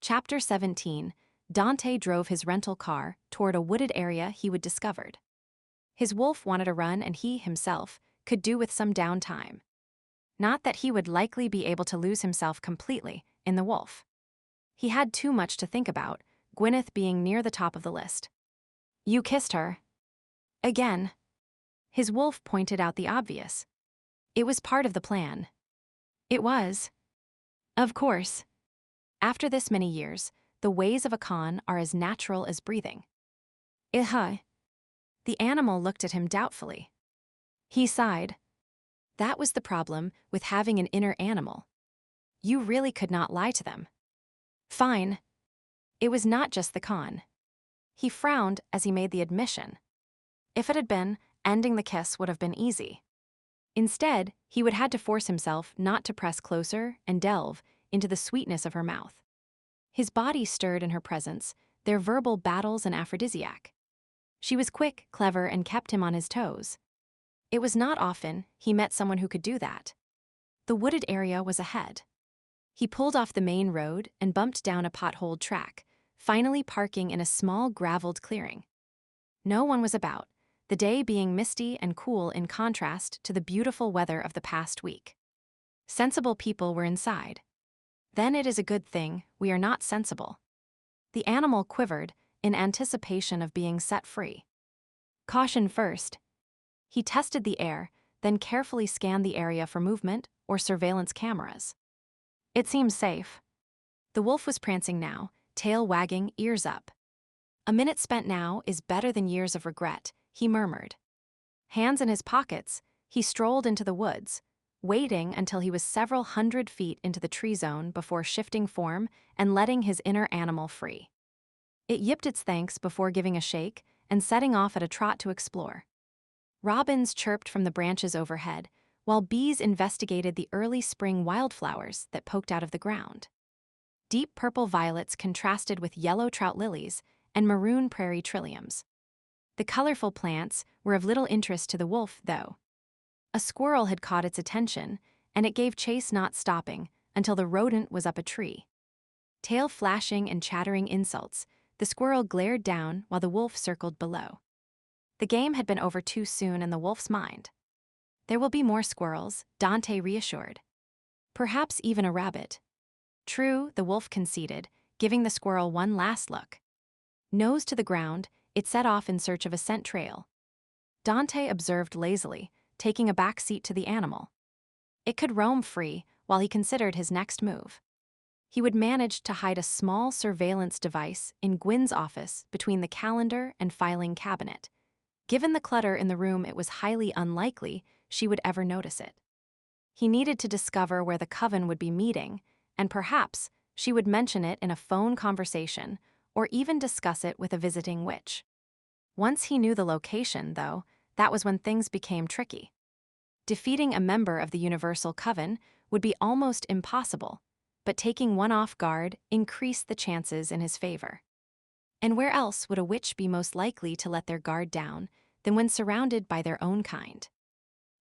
Chapter 17. Dante drove his rental car toward a wooded area he would discovered. His wolf wanted a run and he, himself, could do with some downtime. Not that he would likely be able to lose himself completely in the wolf. He had too much to think about, Gwyneth being near the top of the list. "You kissed her." Again. His wolf pointed out the obvious. It was part of the plan. It was. Of course. After this many years, the ways of a con are as natural as breathing. The animal looked at him doubtfully. He sighed. That was the problem with having an inner animal. You really could not lie to them. Fine. It was not just the con. He frowned as he made the admission. If it had been, ending the kiss would have been easy. Instead, he would have to force himself not to press closer and delve into the sweetness of her mouth. His body stirred in her presence, their verbal battles an aphrodisiac. She was quick, clever, and kept him on his toes. It was not often he met someone who could do that. The wooded area was ahead. He pulled off the main road and bumped down a potholed track, finally parking in a small graveled clearing. No one was about, the day being misty and cool in contrast to the beautiful weather of the past week. Sensible people were inside. Then it is a good thing we are not sensible. The animal quivered in anticipation of being set free. Caution first. He tested the air, then carefully scanned the area for movement or surveillance cameras. It seems safe. The wolf was prancing now, tail wagging, ears up. A minute spent now is better than years of regret, he murmured. Hands in his pockets, he strolled into the woods, waiting until he was several hundred feet into the tree zone before shifting form and letting his inner animal free. It yipped its thanks before giving a shake and setting off at a trot to explore. Robins chirped from the branches overhead, while bees investigated the early spring wildflowers that poked out of the ground. Deep purple violets contrasted with yellow trout lilies and maroon prairie trilliums. The colorful plants were of little interest to the wolf, though. A squirrel had caught its attention, and it gave chase, not stopping until the rodent was up a tree. Tail flashing and chattering insults, the squirrel glared down while the wolf circled below. The game had been over too soon in the wolf's mind. There will be more squirrels, Dante reassured. Perhaps even a rabbit. True, the wolf conceded, giving the squirrel one last look. Nose to the ground, it set off in search of a scent trail. Dante observed lazily, taking a back seat to the animal. It could roam free while he considered his next move. He would manage to hide a small surveillance device in Gwyn's office between the calendar and filing cabinet. Given the clutter in the room, it was highly unlikely she would ever notice it. He needed to discover where the coven would be meeting, and perhaps she would mention it in a phone conversation or even discuss it with a visiting witch. Once he knew the location, though, that was when things became tricky. Defeating a member of the Universal Coven would be almost impossible, but taking one off guard increased the chances in his favor. And where else would a witch be most likely to let their guard down than when surrounded by their own kind?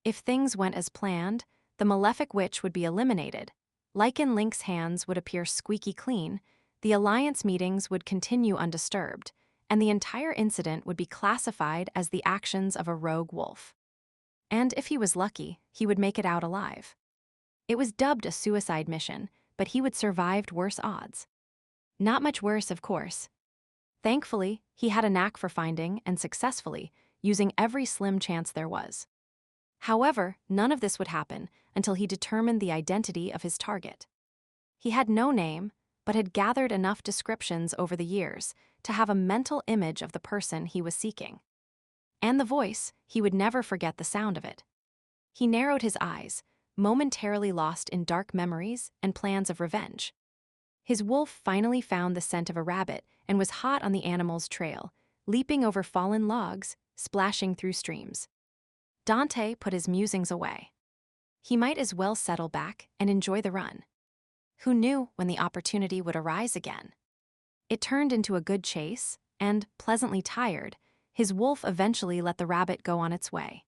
If things went as planned, the malefic witch would be eliminated, Lycan Link's hands would appear squeaky clean, the alliance meetings would continue undisturbed, and the entire incident would be classified as the actions of a rogue wolf. And if he was lucky, he would make it out alive. It was dubbed a suicide mission, but he would survive worse odds. Not much worse, of course. Thankfully, he had a knack for finding and successfully using every slim chance there was. However, none of this would happen until he determined the identity of his target. He had no name, but had gathered enough descriptions over the years to have a mental image of the person he was seeking. And the voice, he would never forget the sound of it. He narrowed his eyes, momentarily lost in dark memories and plans of revenge. His wolf finally found the scent of a rabbit and was hot on the animal's trail, leaping over fallen logs, splashing through streams. Dante put his musings away. He might as well settle back and enjoy the run. Who knew when the opportunity would arise again? It turned into a good chase, and, pleasantly tired, his wolf eventually let the rabbit go on its way.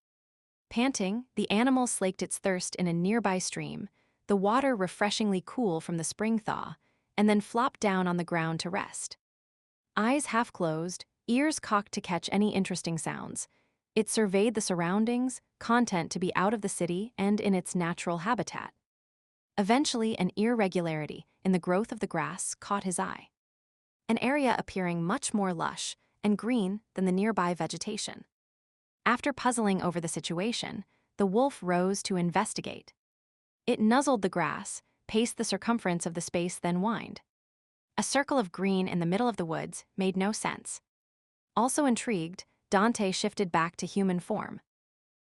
Panting, the animal slaked its thirst in a nearby stream, the water refreshingly cool from the spring thaw, and then flopped down on the ground to rest. Eyes half closed, ears cocked to catch any interesting sounds, it surveyed the surroundings, content to be out of the city and in its natural habitat. Eventually, an irregularity in the growth of the grass caught his eye. An area appearing much more lush and green than the nearby vegetation. After puzzling over the situation, the wolf rose to investigate. It nuzzled the grass, paced the circumference of the space, then whined. A circle of green in the middle of the woods made no sense. Also intrigued, Dante shifted back to human form.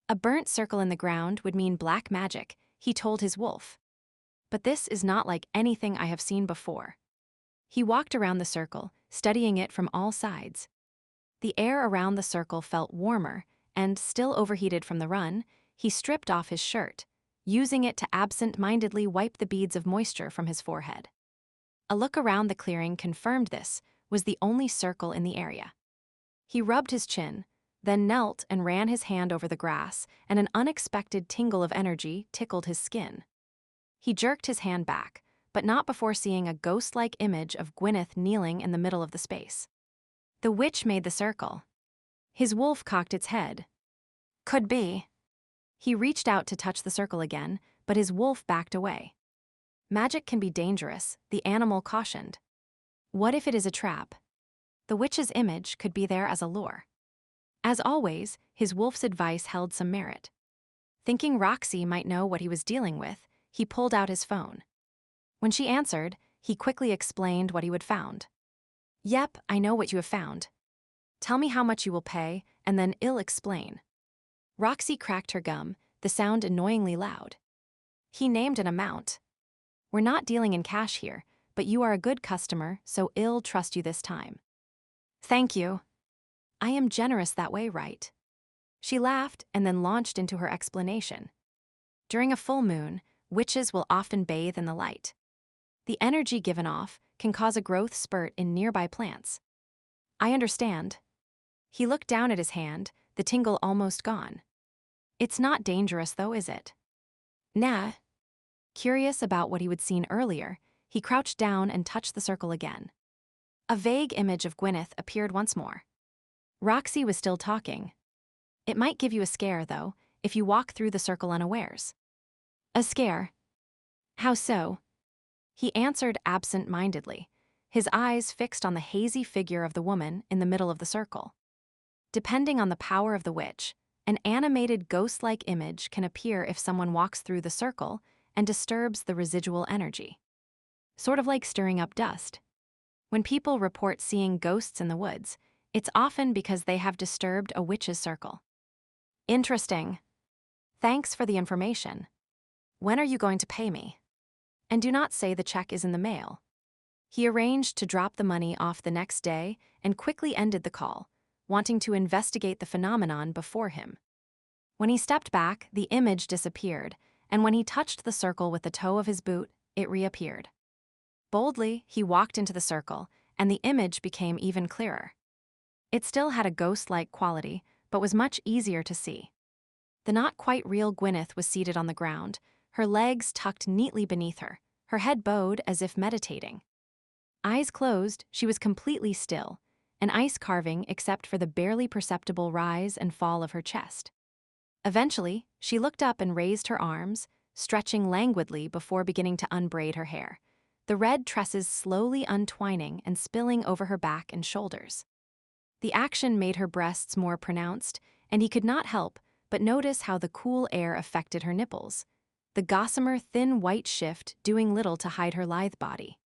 A burnt circle in the ground would mean black magic, he told his wolf. But this is not like anything I have seen before. He walked around the circle, studying it from all sides. The air around the circle felt warmer, and, still overheated from the run, he stripped off his shirt, using it to absent-mindedly wipe the beads of moisture from his forehead. A look around the clearing confirmed this was the only circle in the area. He rubbed his chin, then knelt and ran his hand over the grass, and an unexpected tingle of energy tickled his skin. He jerked his hand back, but not before seeing a ghost-like image of Gwyneth kneeling in the middle of the space. The witch made the circle. His wolf cocked its head. Could be. He reached out to touch the circle again, but his wolf backed away. Magic can be dangerous, the animal cautioned. What if it is a trap? The witch's image could be there as a lure. As always, his wolf's advice held some merit. Thinking Roxy might know what he was dealing with, he pulled out his phone. When she answered, he quickly explained what he had found. Yep, I know what you have found. Tell me how much you will pay, and then I'll explain. Roxy cracked her gum, the sound annoyingly loud. He named an amount. We're not dealing in cash here, but you are a good customer, so I'll trust you this time. Thank you. I am generous that way, right? She laughed and then launched into her explanation. During a full moon, witches will often bathe in the light. The energy given off can cause a growth spurt in nearby plants. I understand. He looked down at his hand, the tingle almost gone. It's not dangerous though, is it? Nah. Curious about what he had seen earlier, he crouched down and touched the circle again. A vague image of Gwyneth appeared once more. Roxy was still talking. It might give you a scare, though, if you walk through the circle unawares. A scare? How so? He answered absent-mindedly, his eyes fixed on the hazy figure of the woman in the middle of the circle. Depending on the power of the witch, an animated ghost-like image can appear if someone walks through the circle and disturbs the residual energy. Sort of like stirring up dust. When people report seeing ghosts in the woods, it's often because they have disturbed a witch's circle. Interesting. Thanks for the information. When are you going to pay me? And do not say the check is in the mail. He arranged to drop the money off the next day and quickly ended the call, wanting to investigate the phenomenon before him. When he stepped back, the image disappeared, and when he touched the circle with the toe of his boot, it reappeared. Boldly, he walked into the circle, and the image became even clearer. It still had a ghost-like quality, but was much easier to see. The not-quite-real Gwyneth was seated on the ground, her legs tucked neatly beneath her, her head bowed as if meditating. Eyes closed, she was completely still, an ice carving except for the barely perceptible rise and fall of her chest. Eventually, she looked up and raised her arms, stretching languidly before beginning to unbraid her hair, the red tresses slowly untwining and spilling over her back and shoulders. The action made her breasts more pronounced, and he could not help but notice how the cool air affected her nipples, the gossamer thin white shift doing little to hide her lithe body.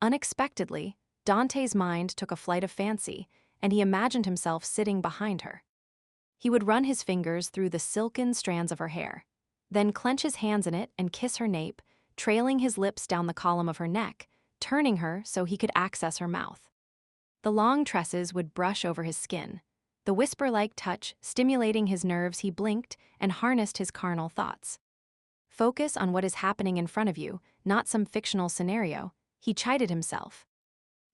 Unexpectedly, Dante's mind took a flight of fancy, and he imagined himself sitting behind her. He would run his fingers through the silken strands of her hair, then clench his hands in it and kiss her nape, trailing his lips down the column of her neck, turning her so he could access her mouth. The long tresses would brush over his skin, the whisper-like touch stimulating his nerves. He blinked and harnessed his carnal thoughts. Focus on what is happening in front of you, not some fictional scenario, he chided himself.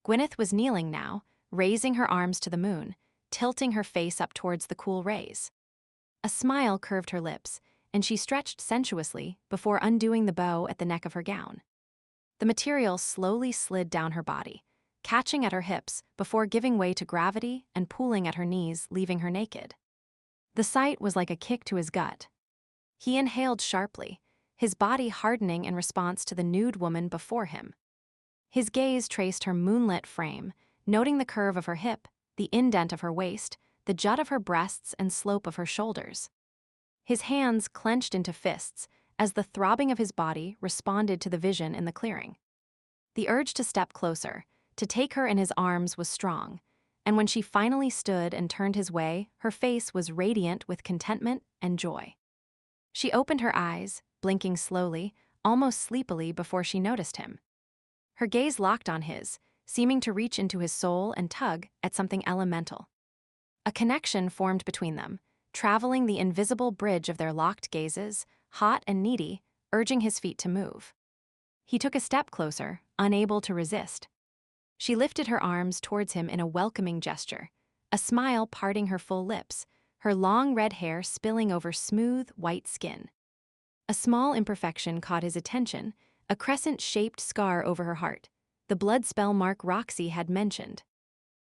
Gwyneth was kneeling now, raising her arms to the moon, tilting her face up towards the cool rays. A smile curved her lips, and she stretched sensuously before undoing the bow at the neck of her gown. The material slowly slid down her body, catching at her hips before giving way to gravity and pooling at her knees, leaving her naked. The sight was like a kick to his gut. He inhaled sharply, his body hardening in response to the nude woman before him. His gaze traced her moonlit frame, noting the curve of her hip, the indent of her waist, the jut of her breasts and slope of her shoulders. His hands clenched into fists as the throbbing of his body responded to the vision in the clearing. The urge to step closer, to take her in his arms, was strong, and when she finally stood and turned his way, her face was radiant with contentment and joy. She opened her eyes, blinking slowly, almost sleepily, before she noticed him. Her gaze locked on his, seeming to reach into his soul and tug at something elemental. A connection formed between them, traveling the invisible bridge of their locked gazes, hot and needy, urging his feet to move. He took a step closer, unable to resist. She lifted her arms towards him in a welcoming gesture, a smile parting her full lips, her long red hair spilling over smooth, white skin. A small imperfection caught his attention, a crescent-shaped scar over her heart, the blood spell mark Roxy had mentioned.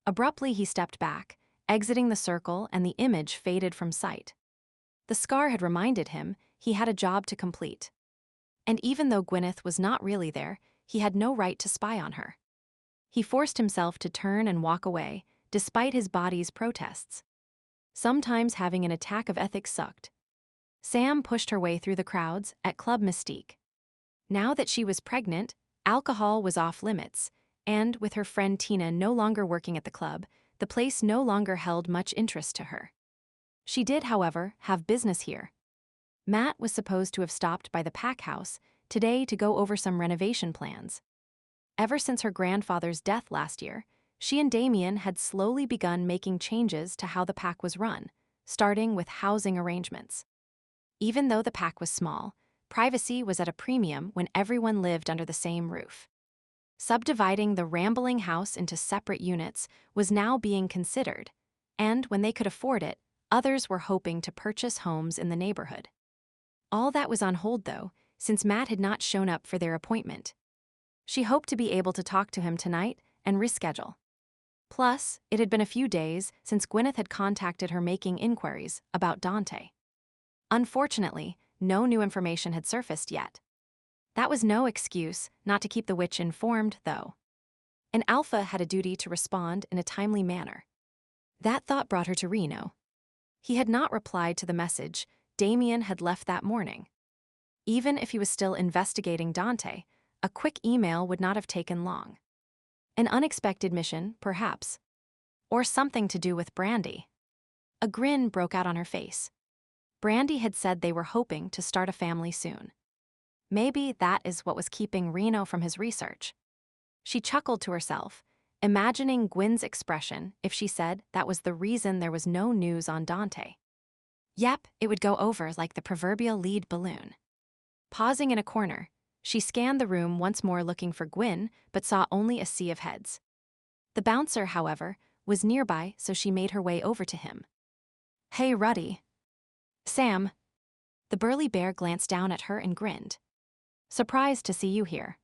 Abruptly he stepped back, exiting the circle, and the image faded from sight. The scar had reminded him he had a job to complete. And even though Gwyneth was not really there, he had no right to spy on her. He forced himself to turn and walk away, despite his body's protests. Sometimes having an attack of ethics sucked. Sam pushed her way through the crowds at Club Mystique. Now that she was pregnant, alcohol was off limits, and with her friend Tina no longer working at the club, the place no longer held much interest to her. She did, however, have business here. Matt was supposed to have stopped by the pack house today to go over some renovation plans. Ever since her grandfather's death last year, she and Damien had slowly begun making changes to how the pack was run, starting with housing arrangements. Even though the pack was small, privacy was at a premium when everyone lived under the same roof. Subdividing the rambling house into separate units was now being considered, and when they could afford it, others were hoping to purchase homes in the neighborhood. All that was on hold, though, since Matt had not shown up for their appointment. She hoped to be able to talk to him tonight and reschedule. Plus, it had been a few days since Gwyneth had contacted her making inquiries about Dante. Unfortunately, no new information had surfaced yet. That was no excuse not to keep the witch informed, though. An alpha had a duty to respond in a timely manner. That thought brought her to Reno. He had not replied to the message Damien had left that morning. Even if he was still investigating Dante, a quick email would not have taken long. An unexpected mission, perhaps. Or something to do with Brandy. A grin broke out on her face. Brandy had said they were hoping to start a family soon. Maybe that is what was keeping Reno from his research. She chuckled to herself, imagining Gwyn's expression if she said that was the reason there was no news on Dante. Yep, it would go over like the proverbial lead balloon. Pausing in a corner, she scanned the room once more looking for Gwyn, but saw only a sea of heads. The bouncer, however, was nearby, so she made her way over to him. "Hey, Ruddy." "Sam." The burly bear glanced down at her and grinned. "Surprised to see you here.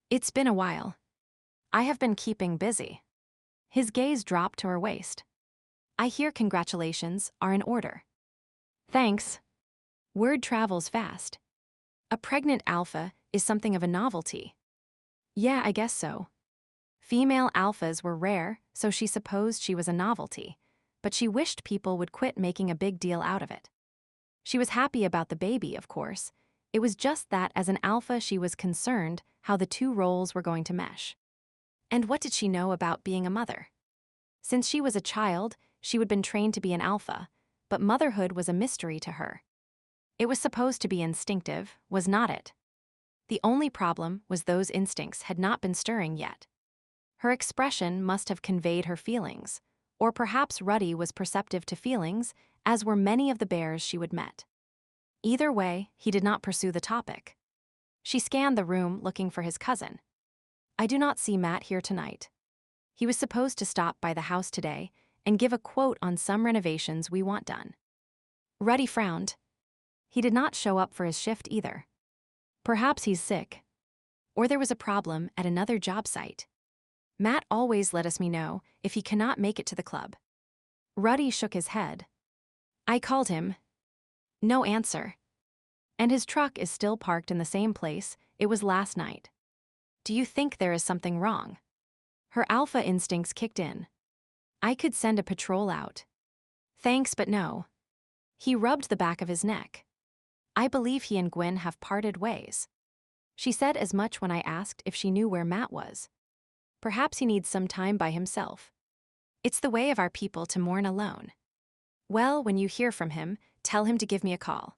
It's been a while. I have been keeping busy." His gaze dropped to her waist. "I hear congratulations are in order." "Thanks." Word travels fast. A pregnant alpha is something of a novelty. Yeah, I guess so. Female alphas were rare, so she supposed she was a novelty, but she wished people would quit making a big deal out of it. She was happy about the baby, of course. It was just that as an alpha she was concerned how the two roles were going to mesh. And what did she know about being a mother? Since she was a child, she would been trained to be an alpha, but motherhood was a mystery to her. It was supposed to be instinctive, was not it? The only problem was those instincts had not been stirring yet. Her expression must have conveyed her feelings, or perhaps Ruddy was perceptive to feelings, as were many of the bears she would met. Either way, he did not pursue the topic. She scanned the room looking for his cousin. "I do not see Matt here tonight. He was supposed to stop by the house today and give a quote on some renovations we want done." Ruddy frowned. He did not show up for his shift either. Perhaps he's sick. or there was a problem at another job site. Matt always let me know if he cannot make it to the club. Ruddy shook his head. I called him. No answer. And his truck is still parked in the same place it was last night. Do you think there is something wrong? Her alpha instincts kicked in. I could send a patrol out. Thanks, but no. He rubbed the back of his neck. I believe he and Gwyn have parted ways. She said as much when I asked if she knew where Matt was. Perhaps he needs some time by himself. It's the way of our people to mourn alone. Well, when you hear from him, tell him to give me a call.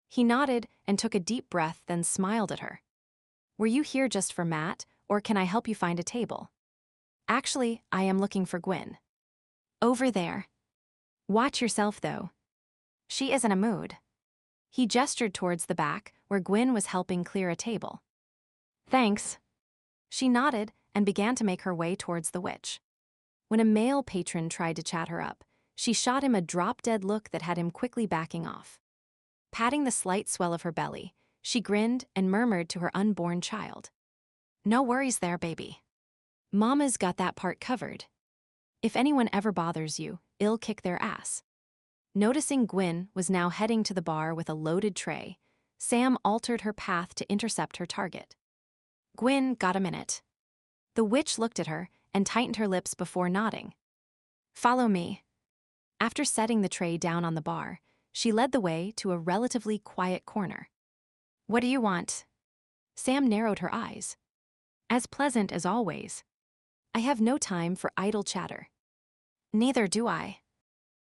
He nodded and took a deep breath, then smiled at her. Were you here just for Matt, or can I help you find a table? Actually, I am looking for Gwyn. Over there. Watch yourself, though. She is in a mood. He gestured towards the back, where Gwyn was helping clear a table. Thanks. She nodded and began to make her way towards the witch. When a male patron tried to chat her up, she shot him a drop-dead look that had him quickly backing off. Patting the slight swell of her belly, she grinned and murmured to her unborn child. No worries there, baby. Mama's got that part covered. If anyone ever bothers you, I'll kick their ass. Noticing Gwyn was now heading to the bar with a loaded tray, Sam altered her path to intercept her target. Gwyn, got a minute. The witch looked at her and tightened her lips before nodding. Follow me. After setting the tray down on the bar, she led the way to a relatively quiet corner. What do you want? Sam narrowed her eyes. As pleasant as always. I have no time for idle chatter. Neither do I.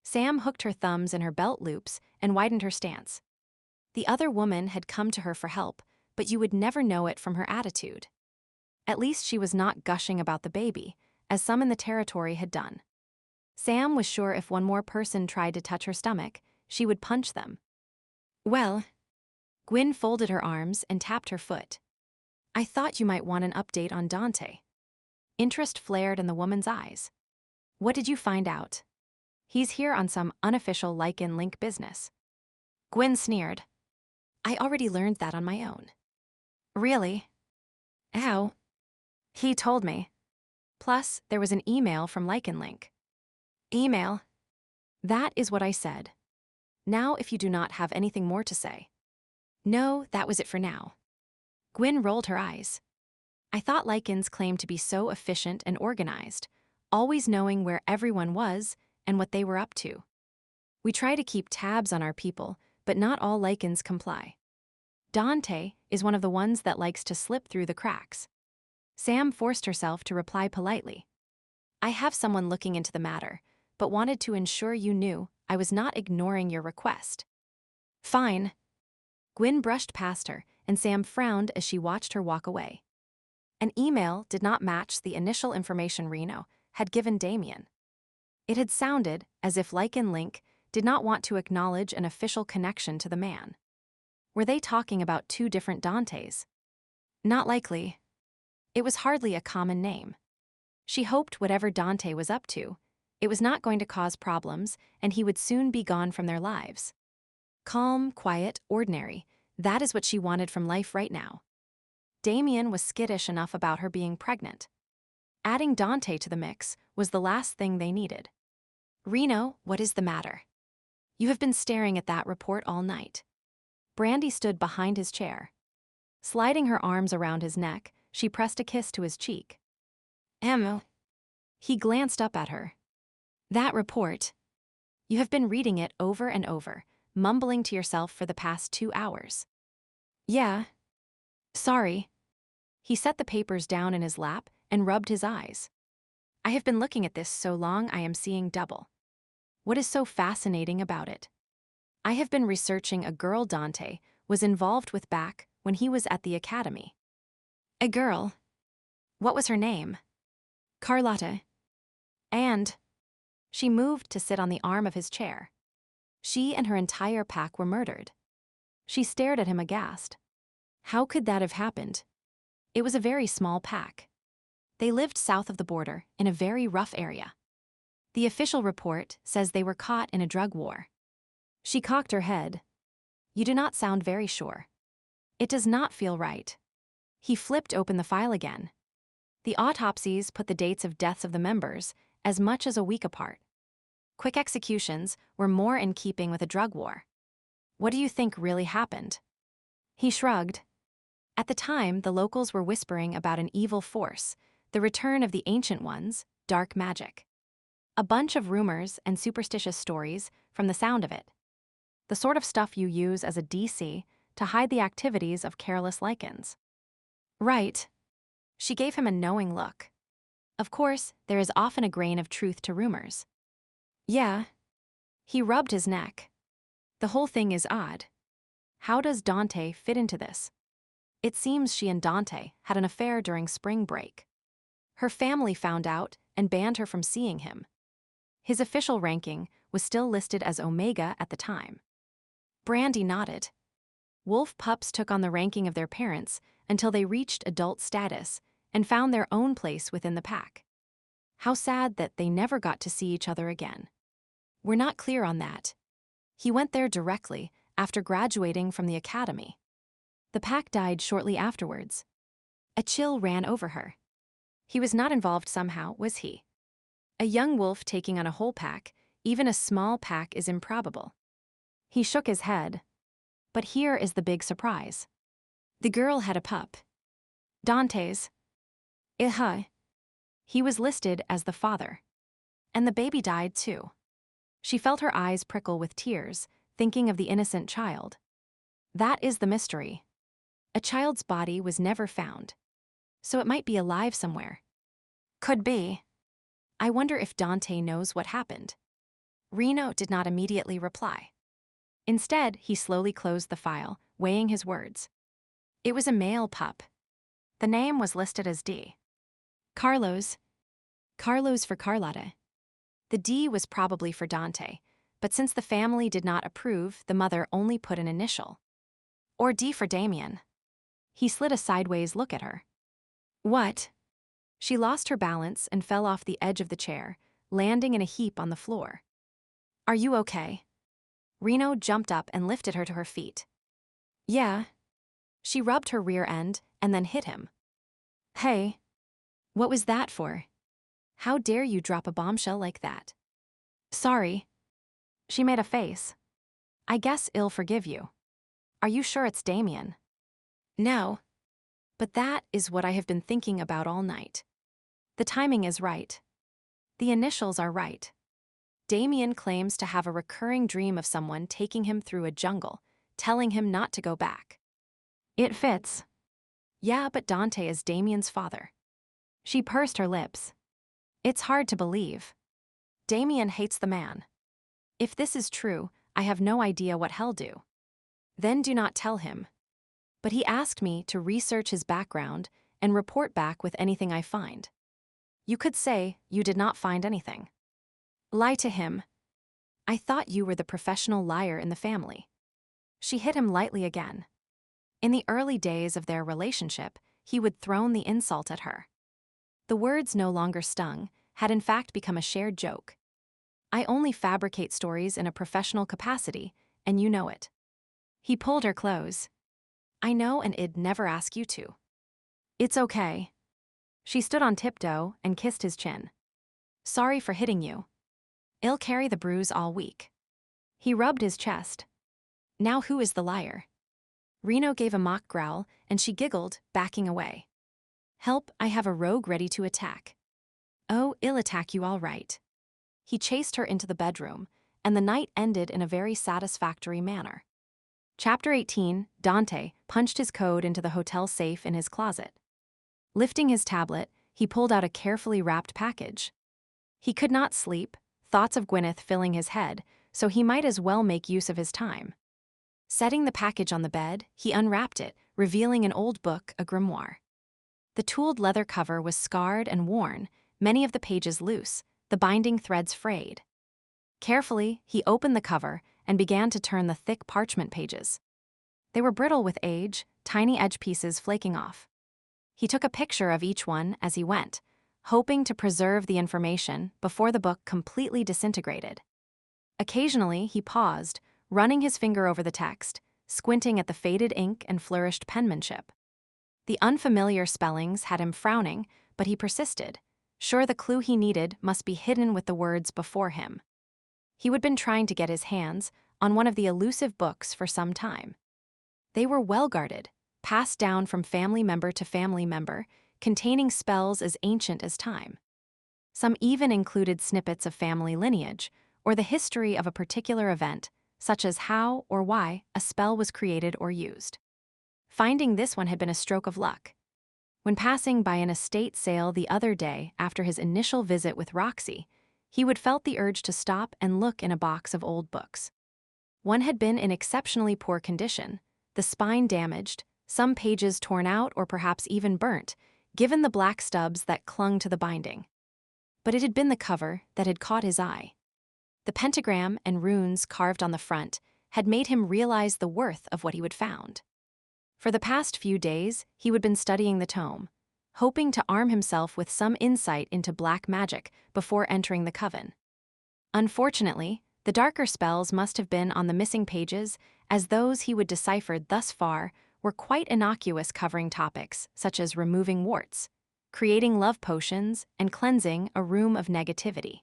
Sam hooked her thumbs in her belt loops and widened her stance. The other woman had come to her for help, but you would never know it from her attitude. At least she was not gushing about the baby, as some in the territory had done. Sam was sure if one more person tried to touch her stomach, she would punch them. Well, Gwyn folded her arms and tapped her foot. I thought you might want an update on Dante. Interest flared in the woman's eyes. What did you find out? He's here on some unofficial Lycan link business. Gwyn sneered. I already learned that on my own. Really? How? He told me. Plus, there was an email from Lycan link. Email? That is what I said. Now if you do not have anything more to say. No, that was it for now. Gwyn rolled her eyes. I thought Lycans claimed to be so efficient and organized, always knowing where everyone was and what they were up to. We try to keep tabs on our people, but not all Lycans comply. Dante is one of the ones that likes to slip through the cracks. Sam forced herself to reply politely. I have someone looking into the matter, but wanted to ensure you knew I was not ignoring your request. Fine. Gwyn brushed past her, and Sam frowned as she watched her walk away. An email did not match the initial information Reno had given Damien. It had sounded as if Lycan Link did not want to acknowledge an official connection to the man. Were they talking about two different Dantes? Not likely. It was hardly a common name. She hoped whatever Dante was up to, it was not going to cause problems and he would soon be gone from their lives. Calm, quiet, ordinary, that is what she wanted from life right now. Damien was skittish enough about her being pregnant. Adding Dante to the mix was the last thing they needed. Reno, what is the matter? You have been staring at that report all night. Brandy stood behind his chair. Sliding her arms around his neck, she pressed a kiss to his cheek. Emma. He glanced up at her. That report. You have been reading it over and over, mumbling to yourself for the past 2 hours. Yeah. Sorry. He set the papers down in his lap and rubbed his eyes. I have been looking at this so long I am seeing double. What is so fascinating about it? I have been researching a girl Dante was involved with back when he was at the academy. A girl? What was her name? Carlotta. And she moved to sit on the arm of his chair. She and her entire pack were murdered. She stared at him aghast. How could that have happened? It was a very small pack. They lived south of the border in a very rough area. The official report says they were caught in a drug war. She cocked her head. You do not sound very sure. It does not feel right. He flipped open the file again. The autopsies put the dates of deaths of the members as much as a week apart. Quick executions were more in keeping with a drug war. What do you think really happened? He shrugged. At the time, the locals were whispering about an evil force, the return of the ancient ones, dark magic. A bunch of rumors and superstitious stories from the sound of it. The sort of stuff you use as a DC to hide the activities of careless Lycans. Right. She gave him a knowing look. Of course, there is often a grain of truth to rumors. Yeah. He rubbed his neck. The whole thing is odd. How does Dante fit into this? It seems she and Dante had an affair during spring break. Her family found out and banned her from seeing him. His official ranking was still listed as Omega at the time. Brandy nodded. Wolf pups took on the ranking of their parents until they reached adult status and found their own place within the pack. How sad that they never got to see each other again. We're not clear on that. He went there directly after graduating from the academy. The pack died shortly afterwards. A chill ran over her. He was not involved somehow, was he? A young wolf taking on a whole pack, even a small pack, is improbable. He shook his head. But here is the big surprise. The girl had a pup. Dante's. He was listed as the father. And the baby died too. She felt her eyes prickle with tears, thinking of the innocent child. That is the mystery. A child's body was never found. So it might be alive somewhere. Could be. I wonder if Dante knows what happened. Reno did not immediately reply. Instead, he slowly closed the file, weighing his words. It was a male pup. The name was listed as D. Carlos. Carlos for Carlotta. The D was probably for Dante, but since the family did not approve, the mother only put an initial. Or D for Damien. He slid a sideways look at her. What? She lost her balance and fell off the edge of the chair, landing in a heap on the floor. Are you okay? Reno jumped up and lifted her to her feet. Yeah. She rubbed her rear end and then hit him. Hey. What was that for? How dare you drop a bombshell like that? Sorry. She made a face. I guess I'll forgive you. Are you sure it's Damien? No. But that is what I have been thinking about all night. The timing is right. The initials are right. Damien claims to have a recurring dream of someone taking him through a jungle, telling him not to go back. It fits. Yeah, but Dante is Damien's father. She pursed her lips. It's hard to believe. Damien hates the man. If this is true, I have no idea what he'll do. Then do not tell him. But he asked me to research his background and report back with anything I find. You could say you did not find anything. Lie to him. I thought you were the professional liar in the family. She hit him lightly again. In the early days of their relationship, he would thrown the insult at her. The words no longer stung, had in fact become a shared joke. I only fabricate stories in a professional capacity, and you know it. He pulled her close. I know, and I'd never ask you to. It's okay. She stood on tiptoe and kissed his chin. Sorry for hitting you. I'll carry the bruise all week. He rubbed his chest. Now who is the liar? Reno gave a mock growl, and she giggled, backing away. Help, I have a rogue ready to attack. Oh, I'll attack you all right. He chased her into the bedroom, and the night ended in a very satisfactory manner. Chapter 18, Dante punched his code into the hotel safe in his closet. Lifting his tablet, he pulled out a carefully wrapped package. He could not sleep, thoughts of Gwyneth filling his head, so he might as well make use of his time. Setting the package on the bed, he unwrapped it, revealing an old book, a grimoire. The tooled leather cover was scarred and worn, many of the pages loose, the binding threads frayed. Carefully, he opened the cover and began to turn the thick parchment pages. They were brittle with age, tiny edge pieces flaking off. He took a picture of each one as he went, hoping to preserve the information before the book completely disintegrated. Occasionally, he paused, running his finger over the text, squinting at the faded ink and flourished penmanship. The unfamiliar spellings had him frowning, but he persisted, sure the clue he needed must be hidden with the words before him. He had been trying to get his hands on one of the elusive books for some time. They were well guarded, passed down from family member to family member, containing spells as ancient as time. Some even included snippets of family lineage, or the history of a particular event, such as how or why a spell was created or used. Finding this one had been a stroke of luck. When passing by an estate sale the other day after his initial visit with Roxy, he would felt the urge to stop and look in a box of old books. One had been in exceptionally poor condition, the spine damaged, some pages torn out or perhaps even burnt, given the black stubs that clung to the binding. But it had been the cover that had caught his eye. The pentagram and runes carved on the front had made him realize the worth of what he had found. For the past few days, he had been studying the tome, hoping to arm himself with some insight into black magic before entering the coven. Unfortunately, the darker spells must have been on the missing pages, as those he would deciphered thus far were quite innocuous, covering topics such as removing warts, creating love potions, and cleansing a room of negativity.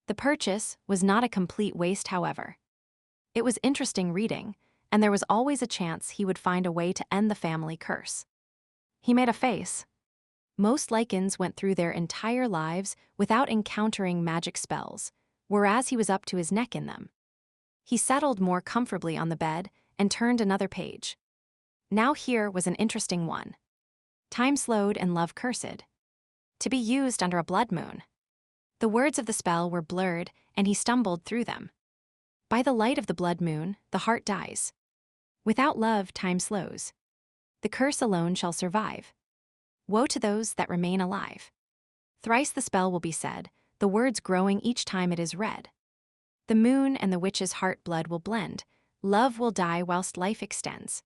The purchase was not a complete waste, however. It was interesting reading, and there was always a chance he would find a way to end the family curse. He made a face. Most Lycans went through their entire lives without encountering magic spells, whereas he was up to his neck in them. He settled more comfortably on the bed and turned another page. Now here was an interesting one. Time slowed and love cursed. To be used under a blood moon. The words of the spell were blurred, and he stumbled through them. By the light of the blood moon, the heart dies. Without love, time slows. The curse alone shall survive. Woe to those that remain alive. Thrice the spell will be said, the words growing each time it is read. The moon and the witch's heart blood will blend, love will die whilst life extends.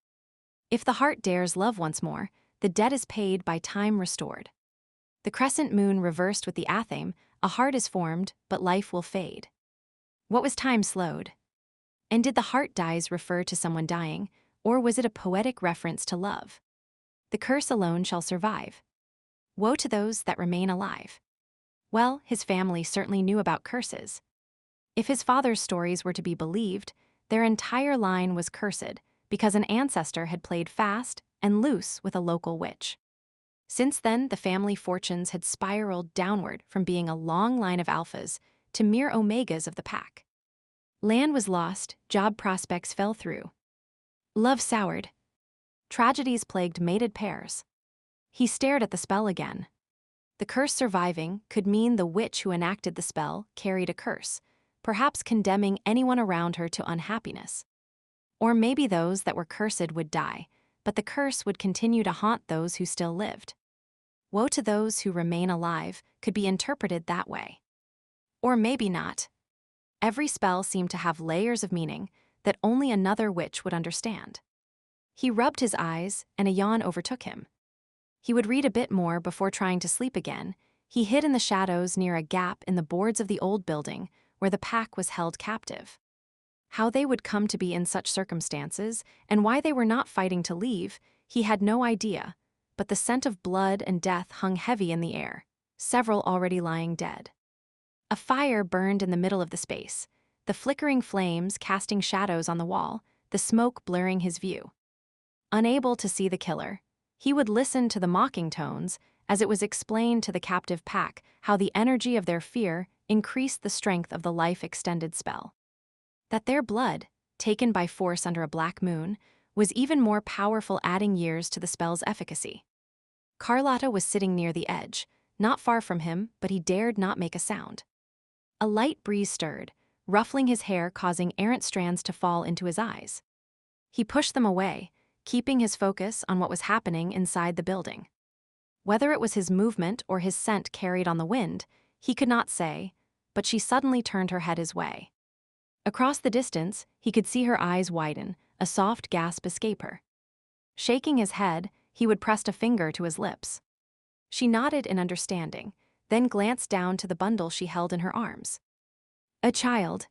If the heart dares love once more, the debt is paid by time restored. The crescent moon reversed with the athame, a heart is formed, but life will fade. What was time slowed? And did the heart dies refer to someone dying, or was it a poetic reference to love? The curse alone shall survive. Woe to those that remain alive. Well, his family certainly knew about curses. If his father's stories were to be believed, their entire line was cursed because an ancestor had played fast and loose with a local witch. Since then, the family fortunes had spiraled downward from being a long line of alphas to mere omegas of the pack. Land was lost, job prospects fell through. Love soured. Tragedies plagued mated pairs. He stared at the spell again. The curse surviving could mean the witch who enacted the spell carried a curse, perhaps condemning anyone around her to unhappiness. Or maybe those that were cursed would die, but the curse would continue to haunt those who still lived. Woe to those who remain alive could be interpreted that way. Or maybe not. Every spell seemed to have layers of meaning that only another witch would understand. He rubbed his eyes, and a yawn overtook him. He would read a bit more before trying to sleep again. He hid in the shadows near a gap in the boards of the old building where the pack was held captive. How they would come to be in such circumstances, and why they were not fighting to leave, he had no idea, but the scent of blood and death hung heavy in the air, several already lying dead. A fire burned in the middle of the space, the flickering flames casting shadows on the wall, the smoke blurring his view. Unable to see the killer, he would listen to the mocking tones as it was explained to the captive pack how the energy of their fear increased the strength of the life-extended spell. That their blood, taken by force under a black moon, was even more powerful, adding years to the spell's efficacy. Carlotta was sitting near the edge, not far from him, but he dared not make a sound. A light breeze stirred, ruffling his hair, causing errant strands to fall into his eyes. He pushed them away, keeping his focus on what was happening inside the building. Whether it was his movement or his scent carried on the wind, he could not say, but she suddenly turned her head his way. Across the distance, he could see her eyes widen, a soft gasp escape her. Shaking his head, he would press a finger to his lips. She nodded in understanding, then glanced down to the bundle she held in her arms. A child.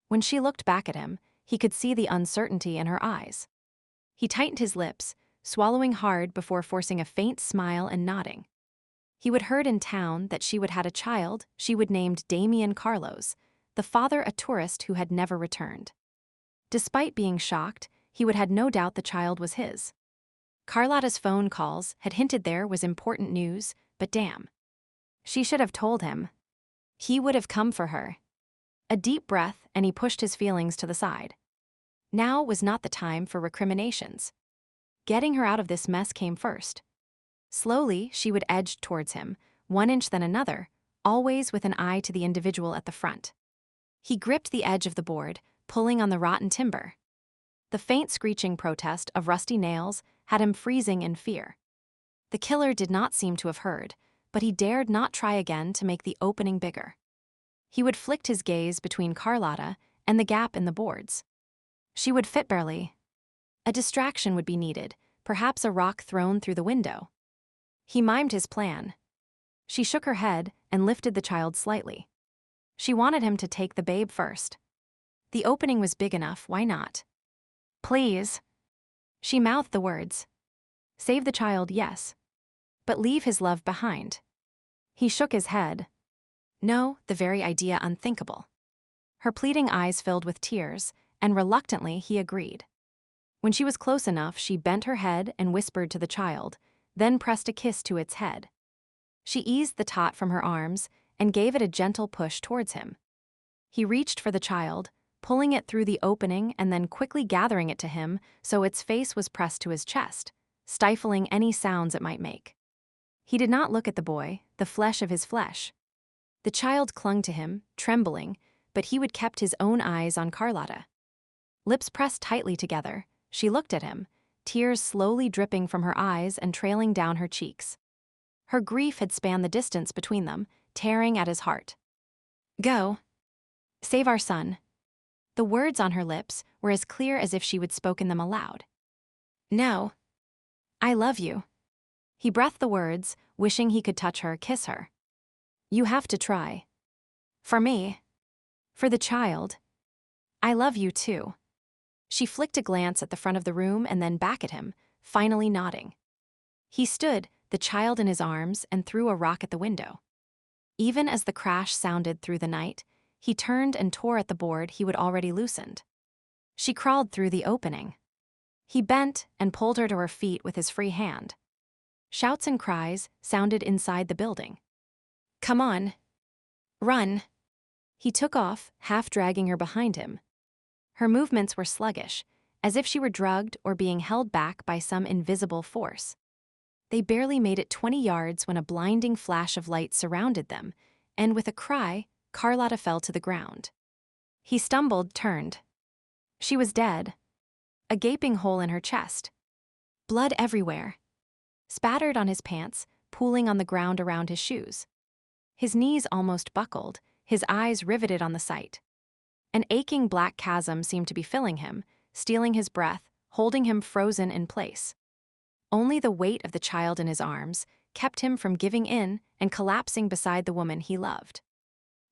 When she looked back at him, he could see the uncertainty in her eyes. He tightened his lips, swallowing hard before forcing a faint smile and nodding. He would heard in town that she would had a child she would named Damian Carlos, the father a tourist who had never returned. Despite being shocked, he would had no doubt the child was his. Carlotta's phone calls had hinted there was important news, but damn. She should have told him. He would have come for her. A deep breath, and he pushed his feelings to the side. Now was not the time for recriminations. Getting her out of this mess came first. Slowly, she would edge towards him, 1 inch then another, always with an eye to the individual at the front. He gripped the edge of the board, pulling on the rotten timber. The faint screeching protest of rusty nails had him freezing in fear. The killer did not seem to have heard, but he dared not try again to make the opening bigger. He would flick his gaze between Carlotta and the gap in the boards. She would fit barely. A distraction would be needed, perhaps a rock thrown through the window. He mimed his plan. She shook her head and lifted the child slightly. She wanted him to take the babe first. The opening was big enough, why not? Please. She mouthed the words. Save the child, yes. But leave his love behind. He shook his head. No, the very idea unthinkable. Her pleading eyes filled with tears, and reluctantly he agreed. When she was close enough, she bent her head and whispered to the child, then pressed a kiss to its head. She eased the tot from her arms and gave it a gentle push towards him. He reached for the child, pulling it through the opening and then quickly gathering it to him so its face was pressed to his chest, stifling any sounds it might make. He did not look at the boy, the flesh of his flesh. The child clung to him, trembling, but he would kept his own eyes on Carlotta. Lips pressed tightly together, she looked at him, tears slowly dripping from her eyes and trailing down her cheeks. Her grief had spanned the distance between them, tearing at his heart. Go. Save our son. The words on her lips were as clear as if she would spoken them aloud. No. I love you. He breathed the words, wishing he could touch her, kiss her. You have to try. For me. For the child. I love you too. She flicked a glance at the front of the room and then back at him, finally nodding. He stood, the child in his arms, and threw a rock at the window. Even as the crash sounded through the night, he turned and tore at the board he would already loosened. She crawled through the opening. He bent and pulled her to her feet with his free hand. Shouts and cries sounded inside the building. Come on. Run. He took off, half dragging her behind him. Her movements were sluggish, as if she were drugged or being held back by some invisible force. They barely made it 20 yards when a blinding flash of light surrounded them, and with a cry, Carlotta fell to the ground. He stumbled, turned. She was dead. A gaping hole in her chest. Blood everywhere. Spattered on his pants, pooling on the ground around his shoes. His knees almost buckled, his eyes riveted on the sight. An aching black chasm seemed to be filling him, stealing his breath, holding him frozen in place. Only the weight of the child in his arms kept him from giving in and collapsing beside the woman he loved.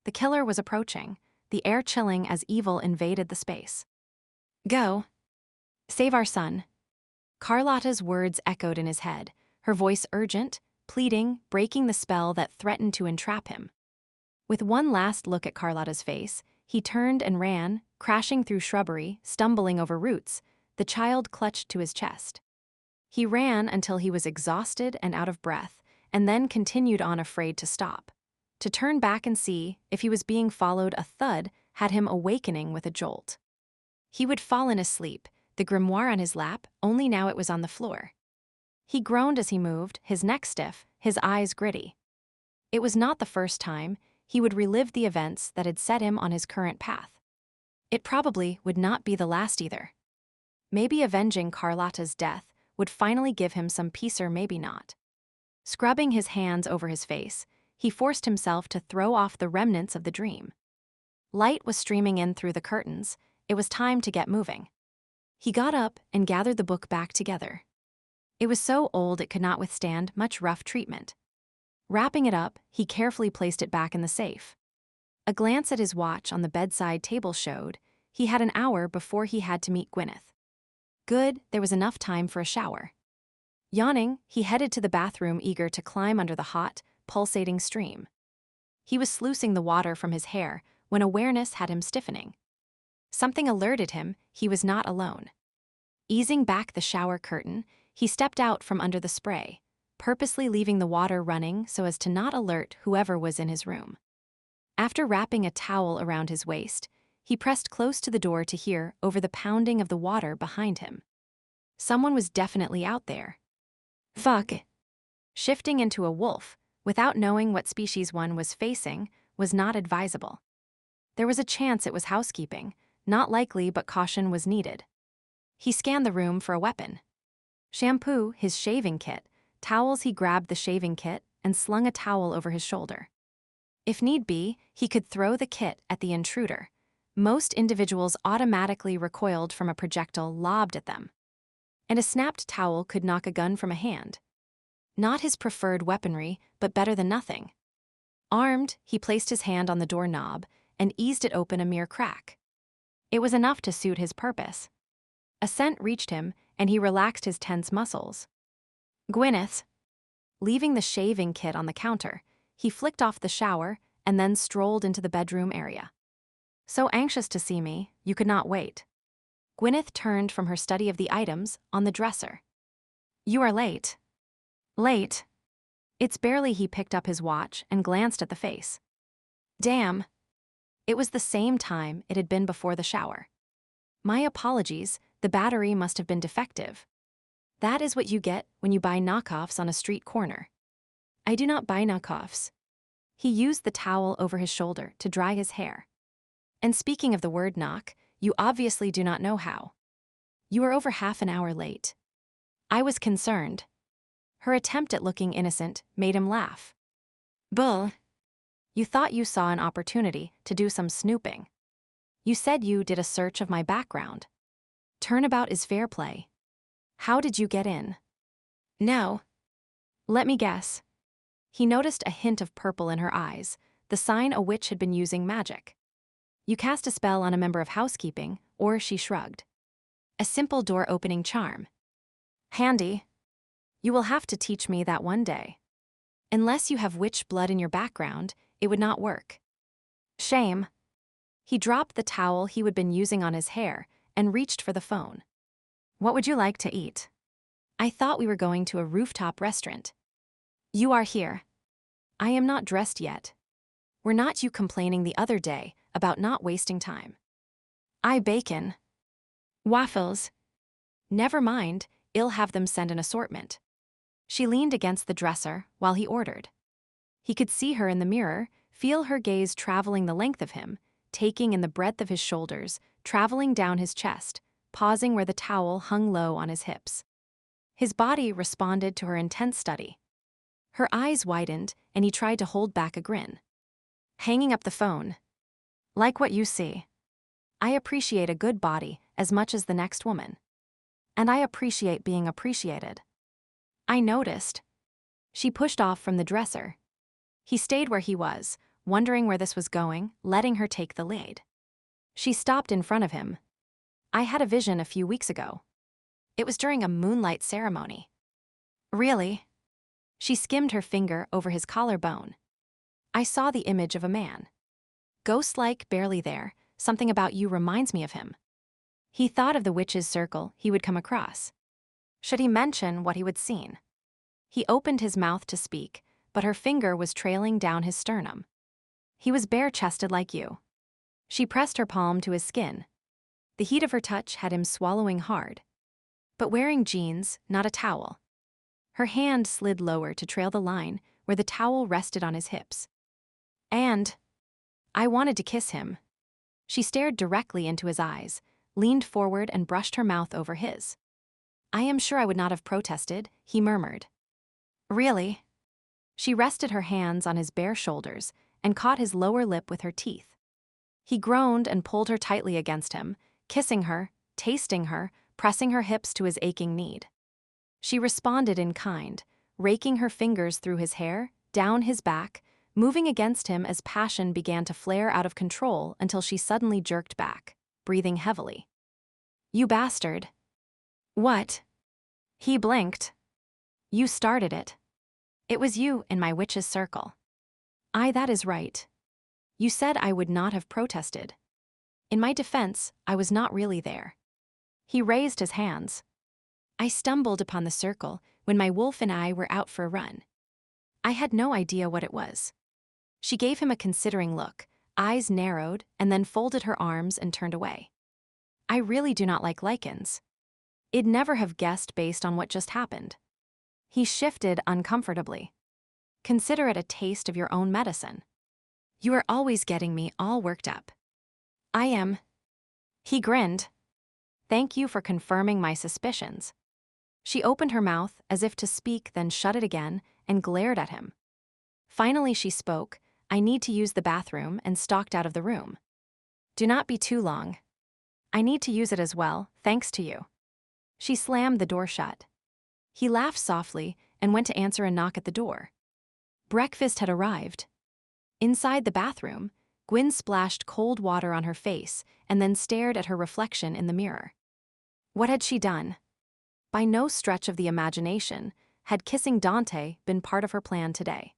The killer was approaching, the air chilling as evil invaded the space. Go. Save our son. Carlotta's words echoed in his head, her voice urgent, pleading, breaking the spell that threatened to entrap him. With one last look at Carlotta's face, he turned and ran, crashing through shrubbery, stumbling over roots, the child clutched to his chest. He ran until he was exhausted and out of breath, and then continued on, afraid to stop. To turn back and see if he was being followed, a thud had him awakening with a jolt. He would fallen asleep, the grimoire on his lap, only now it was on the floor. He groaned as he moved, his neck stiff, his eyes gritty. It was not the first time he would relive the events that had set him on his current path. It probably would not be the last either. Maybe avenging Carlotta's death would finally give him some peace, or maybe not. Scrubbing his hands over his face, he forced himself to throw off the remnants of the dream. Light was streaming in through the curtains. It was time to get moving. He got up and gathered the book back together. It was so old it could not withstand much rough treatment. Wrapping it up, he carefully placed it back in the safe. A glance at his watch on the bedside table showed he had an hour before he had to meet Gwyneth. Good, there was enough time for a shower. Yawning, he headed to the bathroom, eager to climb under the hot, pulsating stream. He was sluicing the water from his hair when awareness had him stiffening. Something alerted him he was not alone. Easing back the shower curtain, he stepped out from under the spray, purposely leaving the water running so as to not alert whoever was in his room. After wrapping a towel around his waist, he pressed close to the door to hear over the pounding of the water behind him. Someone was definitely out there. Fuck. Shifting into a wolf, without knowing what species one was facing, was not advisable. There was a chance it was housekeeping, not likely, but caution was needed. He scanned the room for a weapon. Shampoo, his shaving kit, towels. He grabbed the shaving kit and slung a towel over his shoulder. If need be, he could throw the kit at the intruder. Most individuals automatically recoiled from a projectile lobbed at them. And a snapped towel could knock a gun from a hand. Not his preferred weaponry, but better than nothing. Armed, he placed his hand on the doorknob and eased it open a mere crack. It was enough to suit his purpose. A scent reached him, and he relaxed his tense muscles. Gwyneth. Leaving the shaving kit on the counter, he flicked off the shower and then strolled into the bedroom area. So anxious to see me, you could not wait. Gwyneth turned from her study of the items on the dresser. You are late. Late? It's barely. He picked up his watch and glanced at the face. Damn. It was the same time it had been before the shower. My apologies, the battery must have been defective. That is what you get when you buy knockoffs on a street corner. I do not buy knockoffs. He used the towel over his shoulder to dry his hair. And speaking of the word knock, you obviously do not know how. You are over half an hour late. I was concerned. Her attempt at looking innocent made him laugh. Bull. You thought you saw an opportunity to do some snooping. You said you did a search of my background. Turnabout is fair play. How did you get in? No. Let me guess. He noticed a hint of purple in her eyes, the sign a witch had been using magic. You cast a spell on a member of housekeeping, or she shrugged. A simple door-opening charm. Handy. You will have to teach me that one day. Unless you have witch blood in your background, it would not work. Shame. He dropped the towel he had been using on his hair and reached for the phone. What would you like to eat? I thought we were going to a rooftop restaurant. You are here. I am not dressed yet. Were not you complaining the other day about not wasting time? I bacon. Waffles. Never mind, I'll have them send an assortment. She leaned against the dresser while he ordered. He could see her in the mirror, feel her gaze traveling the length of him, taking in the breadth of his shoulders, traveling down his chest, pausing where the towel hung low on his hips. His body responded to her intense study. Her eyes widened, and he tried to hold back a grin. Hanging up the phone. Like what you see. I appreciate a good body as much as the next woman. And I appreciate being appreciated. I noticed. She pushed off from the dresser. He stayed where he was, wondering where this was going, letting her take the lead. She stopped in front of him. I had a vision a few weeks ago. It was during a moonlight ceremony. Really? She skimmed her finger over his collarbone. I saw the image of a man. Ghost-like, barely there, something about you reminds me of him. He thought of the witch's circle he would come across. Should he mention what he would seen? He opened his mouth to speak, but her finger was trailing down his sternum. He was bare-chested like you. She pressed her palm to his skin. The heat of her touch had him swallowing hard. But wearing jeans, not a towel. Her hand slid lower to trail the line where the towel rested on his hips. And I wanted to kiss him. She stared directly into his eyes, leaned forward and brushed her mouth over his. I am sure I would not have protested, he murmured. Really? She rested her hands on his bare shoulders and caught his lower lip with her teeth. He groaned and pulled her tightly against him, kissing her, tasting her, pressing her hips to his aching need. She responded in kind, raking her fingers through his hair, down his back, moving against him as passion began to flare out of control until she suddenly jerked back, breathing heavily. You bastard. What? He blinked. You started it. It was you in my witch's circle. That is right. You said I would not have protested. In my defense, I was not really there. He raised his hands. I stumbled upon the circle when my wolf and I were out for a run. I had no idea what it was. She gave him a considering look, eyes narrowed, and then folded her arms and turned away. I really do not like Lycans. I'd never have guessed based on what just happened. He shifted uncomfortably. Consider it a taste of your own medicine. You are always getting me all worked up. I am. He grinned. Thank you for confirming my suspicions. She opened her mouth as if to speak, then shut it again and glared at him. Finally she spoke. I need to use the bathroom, and stalked out of the room. Do not be too long. I need to use it as well, thanks to you. She slammed the door shut. He laughed softly and went to answer a knock at the door. Breakfast had arrived. Inside the bathroom, Gwyn splashed cold water on her face and then stared at her reflection in the mirror. What had she done? By no stretch of the imagination had kissing Dante been part of her plan today.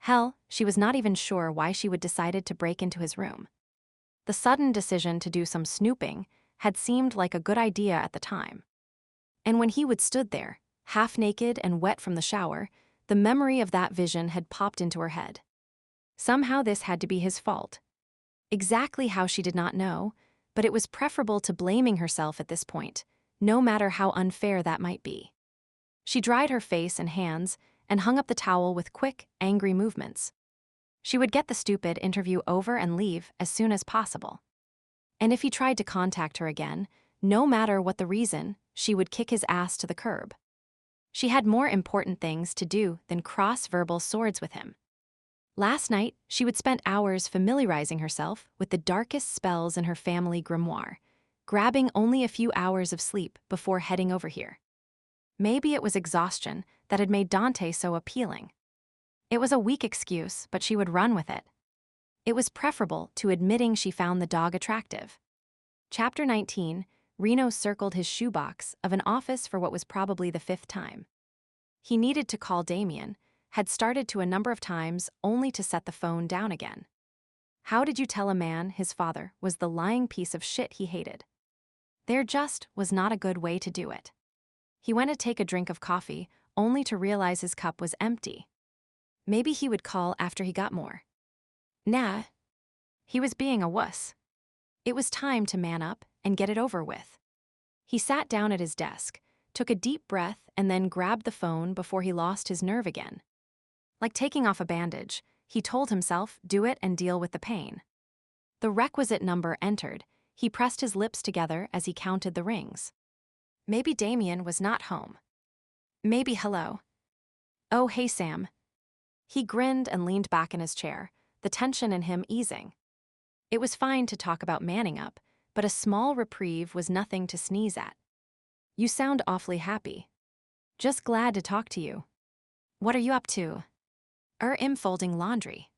Hell, she was not even sure why she would decided to break into his room. The sudden decision to do some snooping had seemed like a good idea at the time. And when he would stood there, half naked and wet from the shower, the memory of that vision had popped into her head. Somehow this had to be his fault. Exactly how she did not know, but it was preferable to blaming herself at this point, no matter how unfair that might be. She dried her face and hands and hung up the towel with quick, angry movements. She would get the stupid interview over and leave as soon as possible. And if he tried to contact her again, no matter what the reason, she would kick his ass to the curb. She had more important things to do than cross verbal swords with him. Last night, she would spend hours familiarizing herself with the darkest spells in her family grimoire, grabbing only a few hours of sleep before heading over here. Maybe it was exhaustion that had made Dante so appealing. It was a weak excuse, but she would run with it. It was preferable to admitting she found the dog attractive. Chapter 19, Reno circled his shoebox of an office for what was probably the 5th time. He needed to call Damien, had started to a number of times only to set the phone down again. How did you tell a man his father was the lying piece of shit he hated? There just was not a good way to do it. He went to take a drink of coffee, only to realize his cup was empty. Maybe he would call after he got more. Nah. He was being a wuss. It was time to man up and get it over with. He sat down at his desk, took a deep breath, and then grabbed the phone before he lost his nerve again. Like taking off a bandage, he told himself, do it and deal with the pain. The requisite number entered. He pressed his lips together as he counted the rings. Maybe Damien was not home. Maybe hello. Oh, hey, Sam. He grinned and leaned back in his chair, the tension in him easing. It was fine to talk about manning up, but a small reprieve was nothing to sneeze at. You sound awfully happy. Just glad to talk to you. What are you up to? I'm folding laundry.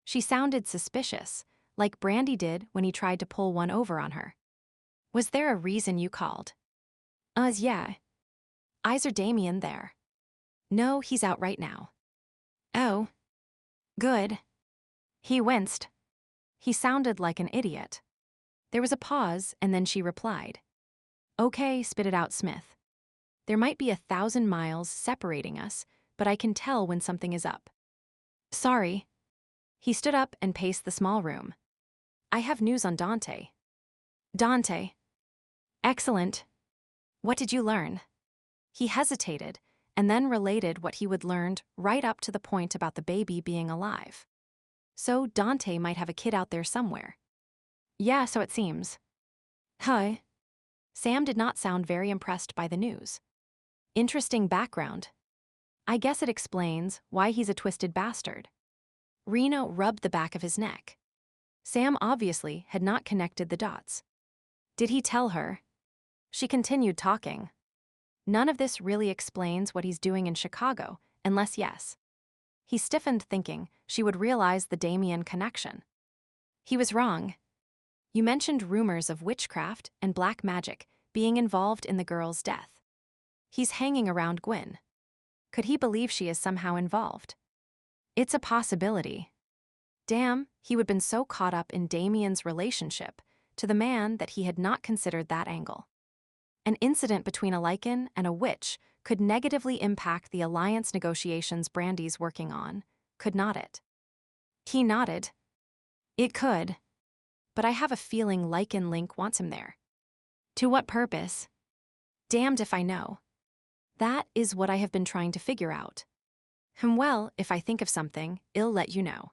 She sounded suspicious, like Brandy did when he tried to pull one over on her. Was there a reason you called? Yeah. Is Damien there? No, he's out right now. Oh. Good. He winced. He sounded like an idiot. There was a pause, and then she replied. Okay, spit it out, Smith. There might be 1,000 miles separating us, but I can tell when something is up. Sorry. He stood up and paced the small room. I have news on Dante. Dante. Excellent. What did you learn? He hesitated, and then related what he would learned right up to the point about the baby being alive. So Dante might have a kid out there somewhere. Yeah, so it seems. Huh. Sam did not sound very impressed by the news. Interesting background. I guess it explains why he's a twisted bastard. Reno rubbed the back of his neck. Sam obviously had not connected the dots. Did he tell her? She continued talking. None of this really explains what he's doing in Chicago, unless yes. He stiffened, thinking she would realize the Damien connection. He was wrong. You mentioned rumors of witchcraft and black magic being involved in the girl's death. He's hanging around Gwyn. Could he believe she is somehow involved? It's a possibility. Damn, he would been so caught up in Damien's relationship to the man that he had not considered that angle. An incident between a Lycan and a witch could negatively impact the alliance negotiations Brandy's working on, could not it? He nodded. It could. But I have a feeling Lycan Link wants him there. To what purpose? Damned if I know. That is what I have been trying to figure out. Well, if I think of something, I'll let you know.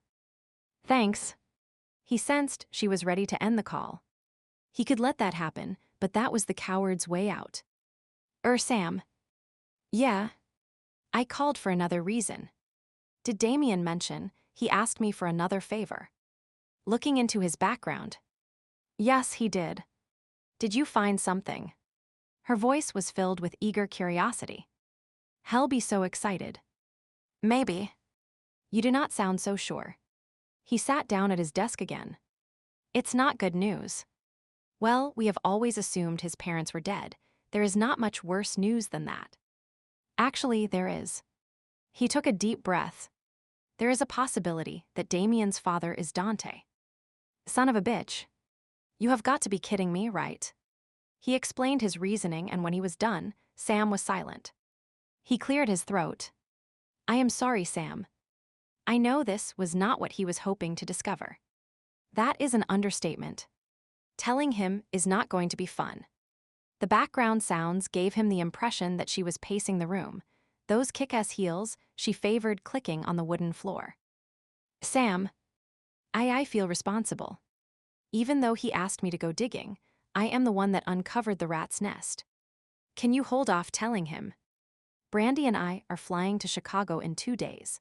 Thanks. He sensed she was ready to end the call. He could let that happen, but that was the coward's way out. Sam. Yeah. I called for another reason. Did Damien mention he asked me for another favor? Looking into his background. Yes, he did. Did you find something? Her voice was filled with eager curiosity. Hell be so excited. Maybe. You do not sound so sure. He sat down at his desk again. It's not good news. Well, we have always assumed his parents were dead. There is not much worse news than that. Actually, there is. He took a deep breath. There is a possibility that Damien's father is Dante. Son of a bitch. You have got to be kidding me, right? He explained his reasoning, and when he was done, Sam was silent. He cleared his throat. I am sorry, Sam. I know this was not what he was hoping to discover. That is an understatement. Telling him is not going to be fun. The background sounds gave him the impression that she was pacing the room. Those kick-ass heels she favored clicking on the wooden floor. Sam. I feel responsible. Even though he asked me to go digging, I am the one that uncovered the rat's nest. Can you hold off telling him? Brandy and I are flying to Chicago in 2 days.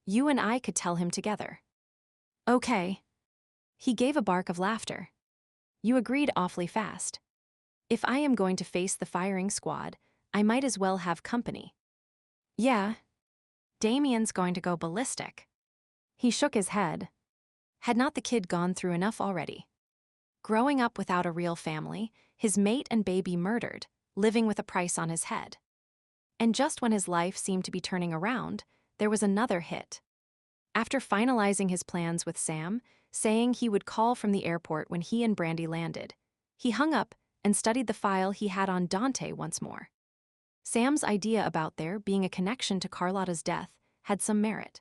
You and I could tell him together. Okay. He gave a bark of laughter. You agreed awfully fast. If I am going to face the firing squad, I might as well have company. Yeah. Damien's going to go ballistic. He shook his head. Had not the kid gone through enough already? Growing up without a real family, his mate and baby murdered, living with a price on his head. And just when his life seemed to be turning around, there was another hit. After finalizing his plans with Sam, saying he would call from the airport when he and Brandy landed, he hung up and studied the file he had on Dante once more. Sam's idea about there being a connection to Carlotta's death had some merit.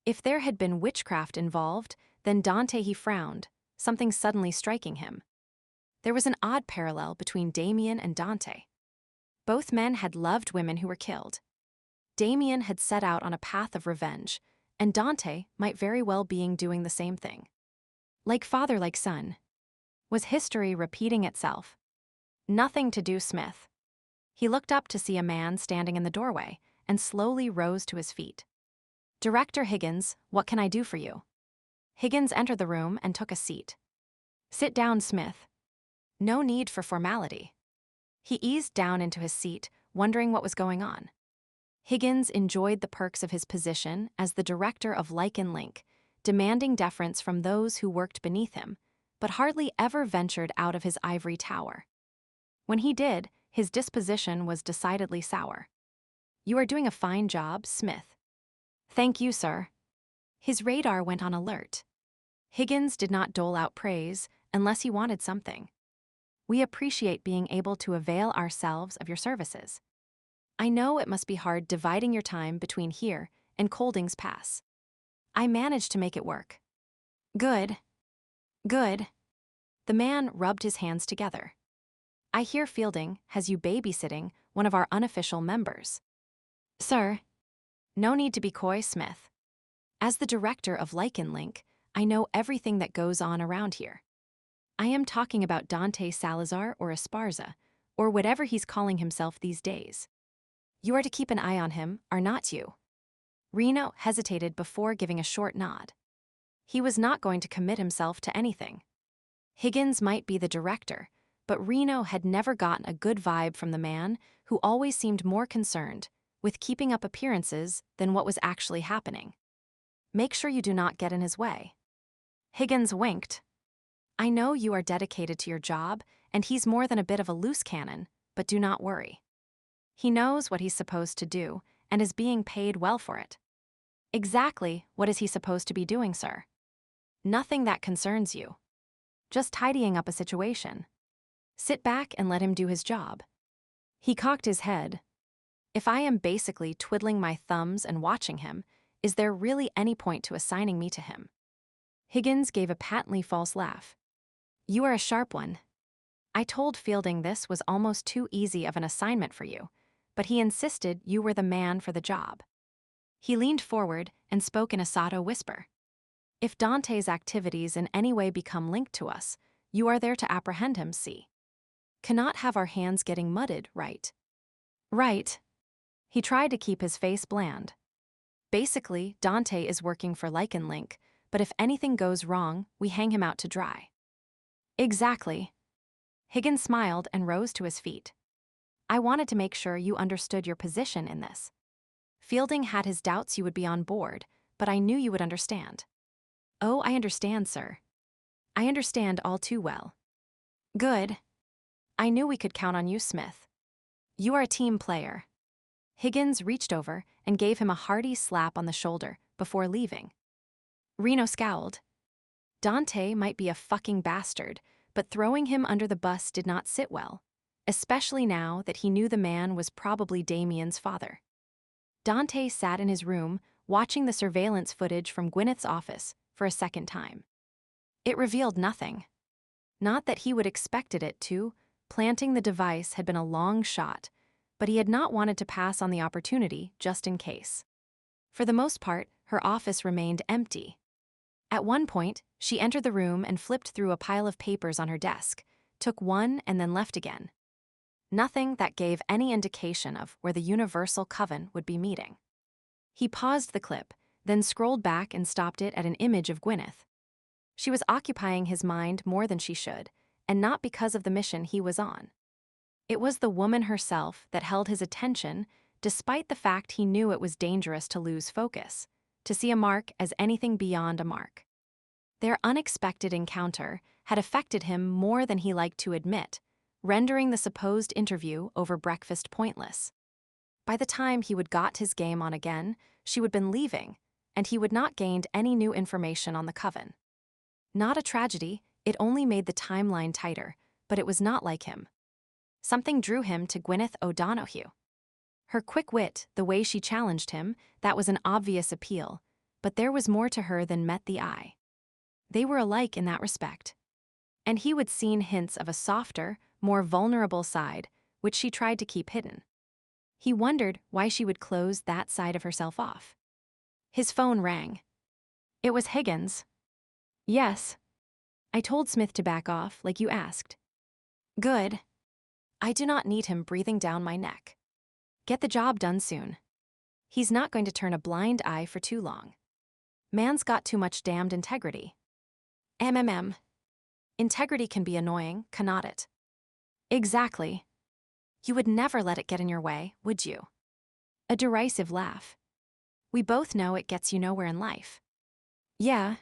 If there had been witchcraft involved, then Dante, he frowned, something suddenly striking him. There was an odd parallel between Damien and Dante. Both men had loved women who were killed. Damien had set out on a path of revenge, and Dante might very well be doing the same thing. Like father, like son. Was history repeating itself? Nothing to do, Smith. He looked up to see a man standing in the doorway and slowly rose to his feet. Director Higgins, what can I do for you? Higgins entered the room and took a seat. Sit down, Smith. No need for formality. He eased down into his seat, wondering what was going on. Higgins enjoyed the perks of his position as the director of Lycan Link, demanding deference from those who worked beneath him, but hardly ever ventured out of his ivory tower. When he did, his disposition was decidedly sour. You are doing a fine job, Smith. Thank you, sir. His radar went on alert. Higgins did not dole out praise unless he wanted something. We appreciate being able to avail ourselves of your services. I know it must be hard dividing your time between here and Colding's Pass. I managed to make it work. Good. Good. The man rubbed his hands together. I hear Fielding has you babysitting one of our unofficial members. Sir. No need to be coy, Smith. As the director of Lycan Link, I know everything that goes on around here. I am talking about Dante Salazar or Esparza, or whatever he's calling himself these days. You are to keep an eye on him, are not you? Reno hesitated before giving a short nod. He was not going to commit himself to anything. Higgins might be the director, but Reno had never gotten a good vibe from the man who always seemed more concerned with keeping up appearances than what was actually happening. Make sure you do not get in his way. Higgins winked. I know you are dedicated to your job, and he's more than a bit of a loose cannon, but do not worry. He knows what he's supposed to do, and is being paid well for it. Exactly what is he supposed to be doing, sir? Nothing that concerns you. Just tidying up a situation. Sit back and let him do his job. He cocked his head. If I am basically twiddling my thumbs and watching him, is there really any point to assigning me to him? Higgins gave a patently false laugh. You are a sharp one. I told Fielding this was almost too easy of an assignment for you, but he insisted you were the man for the job. He leaned forward and spoke in a sotto whisper. If Dante's activities in any way become linked to us, you are there to apprehend him, see? Cannot have our hands getting mudded, right? Right. He tried to keep his face bland. Basically, Dante is working for Lycan Link, but if anything goes wrong, we hang him out to dry. Exactly. Higgins smiled and rose to his feet. I wanted to make sure you understood your position in this. Fielding had his doubts you would be on board, but I knew you would understand. Oh, I understand, sir. I understand all too well. Good. I knew we could count on you, Smith. You are a team player. Higgins reached over and gave him a hearty slap on the shoulder before leaving. Reno scowled. Dante might be a fucking bastard, but throwing him under the bus did not sit well, especially now that he knew the man was probably Damien's father. Dante sat in his room, watching the surveillance footage from Gwyneth's office for a second time. It revealed nothing. Not that he would expected it to. Planting the device had been a long shot, but he had not wanted to pass on the opportunity just in case. For the most part, her office remained empty. At one point, she entered the room and flipped through a pile of papers on her desk, took one and then left again. Nothing that gave any indication of where the Universal Coven would be meeting. He paused the clip, then scrolled back and stopped it at an image of Gwyneth. She was occupying his mind more than she should, and not because of the mission he was on. It was the woman herself that held his attention, despite the fact he knew it was dangerous to lose focus, to see a mark as anything beyond a mark. Their unexpected encounter had affected him more than he liked to admit, rendering the supposed interview over breakfast pointless. By the time he would got his game on again, she would been leaving, and he would not gained any new information on the Coven. Not a tragedy, it only made the timeline tighter, but it was not like him. Something drew him to Gwyneth O'Donohue. Her quick wit, the way she challenged him, that was an obvious appeal, but there was more to her than met the eye. They were alike in that respect. And he would seen hints of a softer, more vulnerable side, which she tried to keep hidden. He wondered why she would close that side of herself off. His phone rang. It was Higgins. Yes. I told Smith to back off, like you asked. Good. I do not need him breathing down my neck. Get the job done soon. He's not going to turn a blind eye for too long. Man's got too much damned integrity. Integrity can be annoying, cannot it? Exactly. You would never let it get in your way, would you? A derisive laugh. We both know it gets you nowhere in life. Yeah.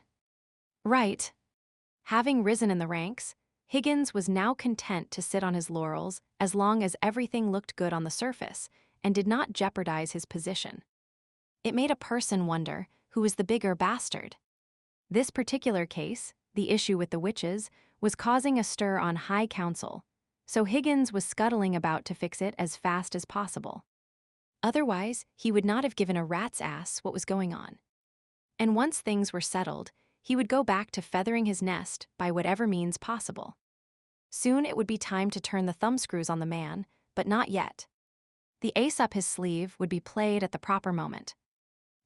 Right. Having risen in the ranks, Higgins was now content to sit on his laurels as long as everything looked good on the surface and did not jeopardize his position. It made a person wonder who was the bigger bastard. This particular case, the issue with the witches, was causing a stir on high council, so Higgins was scuttling about to fix it as fast as possible. Otherwise, he would not have given a rat's ass what was going on. And once things were settled, he would go back to feathering his nest by whatever means possible. Soon it would be time to turn the thumbscrews on the man, but not yet. The ace up his sleeve would be played at the proper moment.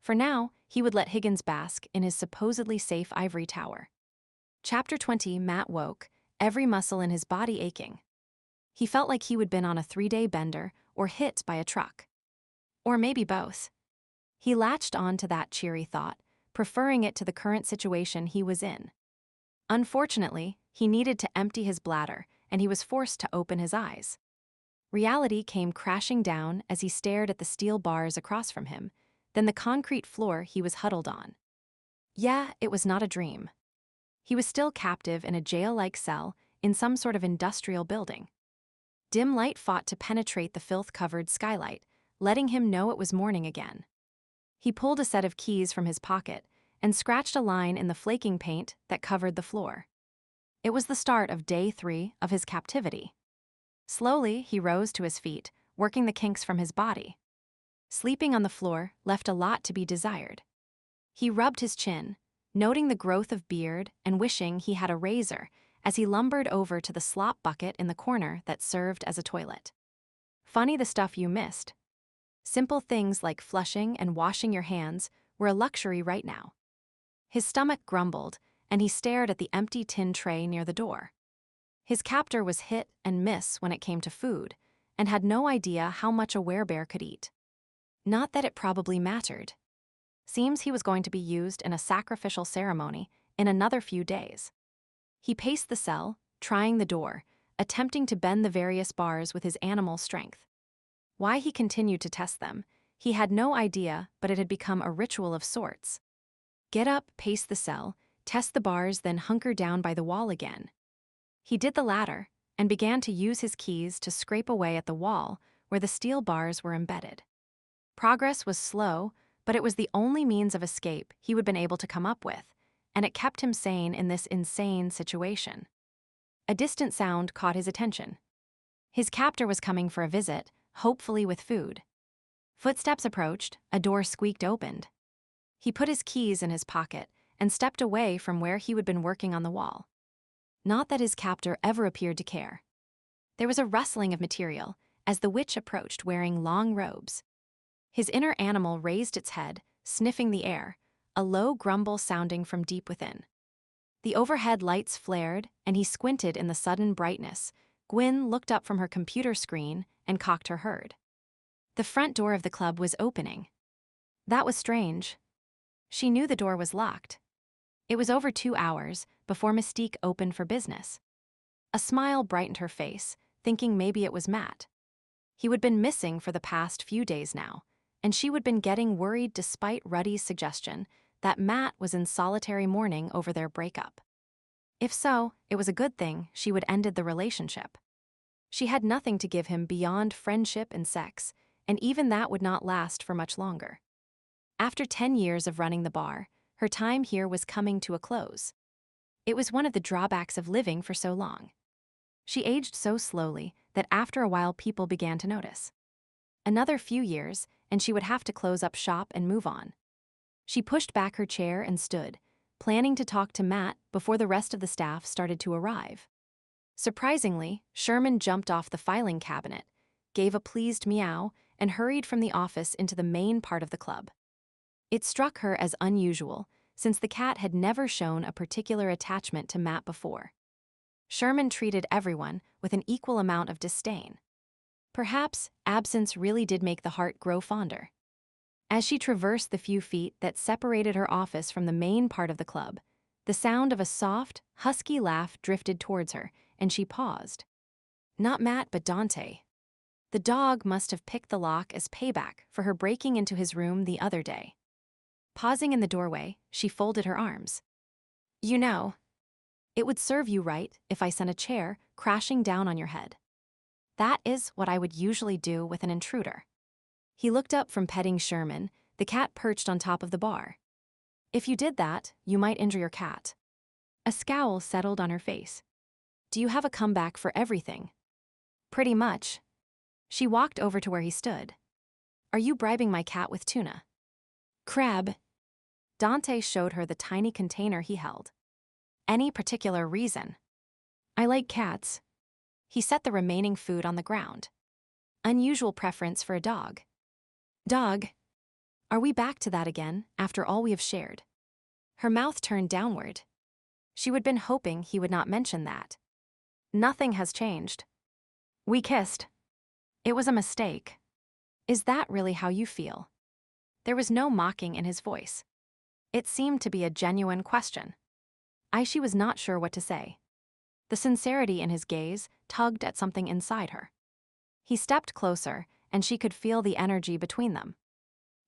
For now, he would let Higgins bask in his supposedly safe ivory tower. Chapter 20. Matt woke, every muscle in his body aching. He felt like he would been on a 3-day bender or hit by a truck. Or maybe both. He latched on to that cheery thought, preferring it to the current situation he was in. Unfortunately, he needed to empty his bladder, and he was forced to open his eyes. Reality came crashing down as he stared at the steel bars across from him, then the concrete floor he was huddled on. Yeah, it was not a dream. He was still captive in a jail-like cell in some sort of industrial building. Dim light fought to penetrate the filth-covered skylight, letting him know it was morning again. He pulled a set of keys from his pocket and scratched a line in the flaking paint that covered the floor. It was the start of day 3 of his captivity. Slowly, he rose to his feet, working the kinks from his body. Sleeping on the floor left a lot to be desired. He rubbed his chin, noting the growth of beard and wishing he had a razor as he lumbered over to the slop bucket in the corner that served as a toilet. Funny the stuff you missed. Simple things like flushing and washing your hands were a luxury right now. His stomach grumbled, and he stared at the empty tin tray near the door. His captor was hit and miss when it came to food, and had no idea how much a werebear could eat. Not that it probably mattered. Seems he was going to be used in a sacrificial ceremony in another few days. He paced the cell, trying the door, attempting to bend the various bars with his animal strength. Why he continued to test them, he had no idea, but it had become a ritual of sorts. Get up, pace the cell, test the bars, then hunker down by the wall again. He did the latter, and began to use his keys to scrape away at the wall where the steel bars were embedded. Progress was slow, but it was the only means of escape he would been able to come up with, and it kept him sane in this insane situation. A distant sound caught his attention. His captor was coming for a visit, hopefully with food. Footsteps approached, a door squeaked opened. He put his keys in his pocket and stepped away from where he had been working on the wall. Not that his captor ever appeared to care. There was a rustling of material as the witch approached wearing long robes. His inner animal raised its head, sniffing the air, a low grumble sounding from deep within. The overhead lights flared, and he squinted in the sudden brightness. Gwyn looked up from her computer screen and cocked her head. The front door of the club was opening. That was strange. She knew the door was locked. It was over 2 hours before Mystique opened for business. A smile brightened her face, thinking maybe it was Matt. He would been missing for the past few days now, and she would been getting worried despite Ruddy's suggestion that Matt was in solitary mourning over their breakup. If so, it was a good thing she would ended the relationship. She had nothing to give him beyond friendship and sex, and even that would not last for much longer. After 10 years of running the bar, her time here was coming to a close. It was one of the drawbacks of living for so long. She aged so slowly that after a while people began to notice. Another few years, and she would have to close up shop and move on. She pushed back her chair and stood, planning to talk to Matt before the rest of the staff started to arrive. Surprisingly, Sherman jumped off the filing cabinet, gave a pleased meow, and hurried from the office into the main part of the club. It struck her as unusual, since the cat had never shown a particular attachment to Matt before. Sherman treated everyone with an equal amount of disdain. Perhaps absence really did make the heart grow fonder. As she traversed the few feet that separated her office from the main part of the club, the sound of a soft, husky laugh drifted towards her, and she paused. Not Matt, but Dante. The dog must have picked the lock as payback for her breaking into his room the other day. Pausing in the doorway, she folded her arms. You know, it would serve you right if I sent a chair crashing down on your head. That is what I would usually do with an intruder. He looked up from petting Sherman, the cat perched on top of the bar. If you did that, you might injure your cat. A scowl settled on her face. Do you have a comeback for everything? Pretty much. She walked over to where he stood. Are you bribing my cat with tuna? Crab. Dante showed her the tiny container he held. Any particular reason? I like cats. He set the remaining food on the ground. Unusual preference for a dog. Dog. Are we back to that again, after all we have shared? Her mouth turned downward. She would been hoping he would not mention that. Nothing has changed. We kissed. It was a mistake. Is that really how you feel? There was no mocking in his voice. It seemed to be a genuine question. She was not sure what to say. The sincerity in his gaze tugged at something inside her. He stepped closer, and she could feel the energy between them.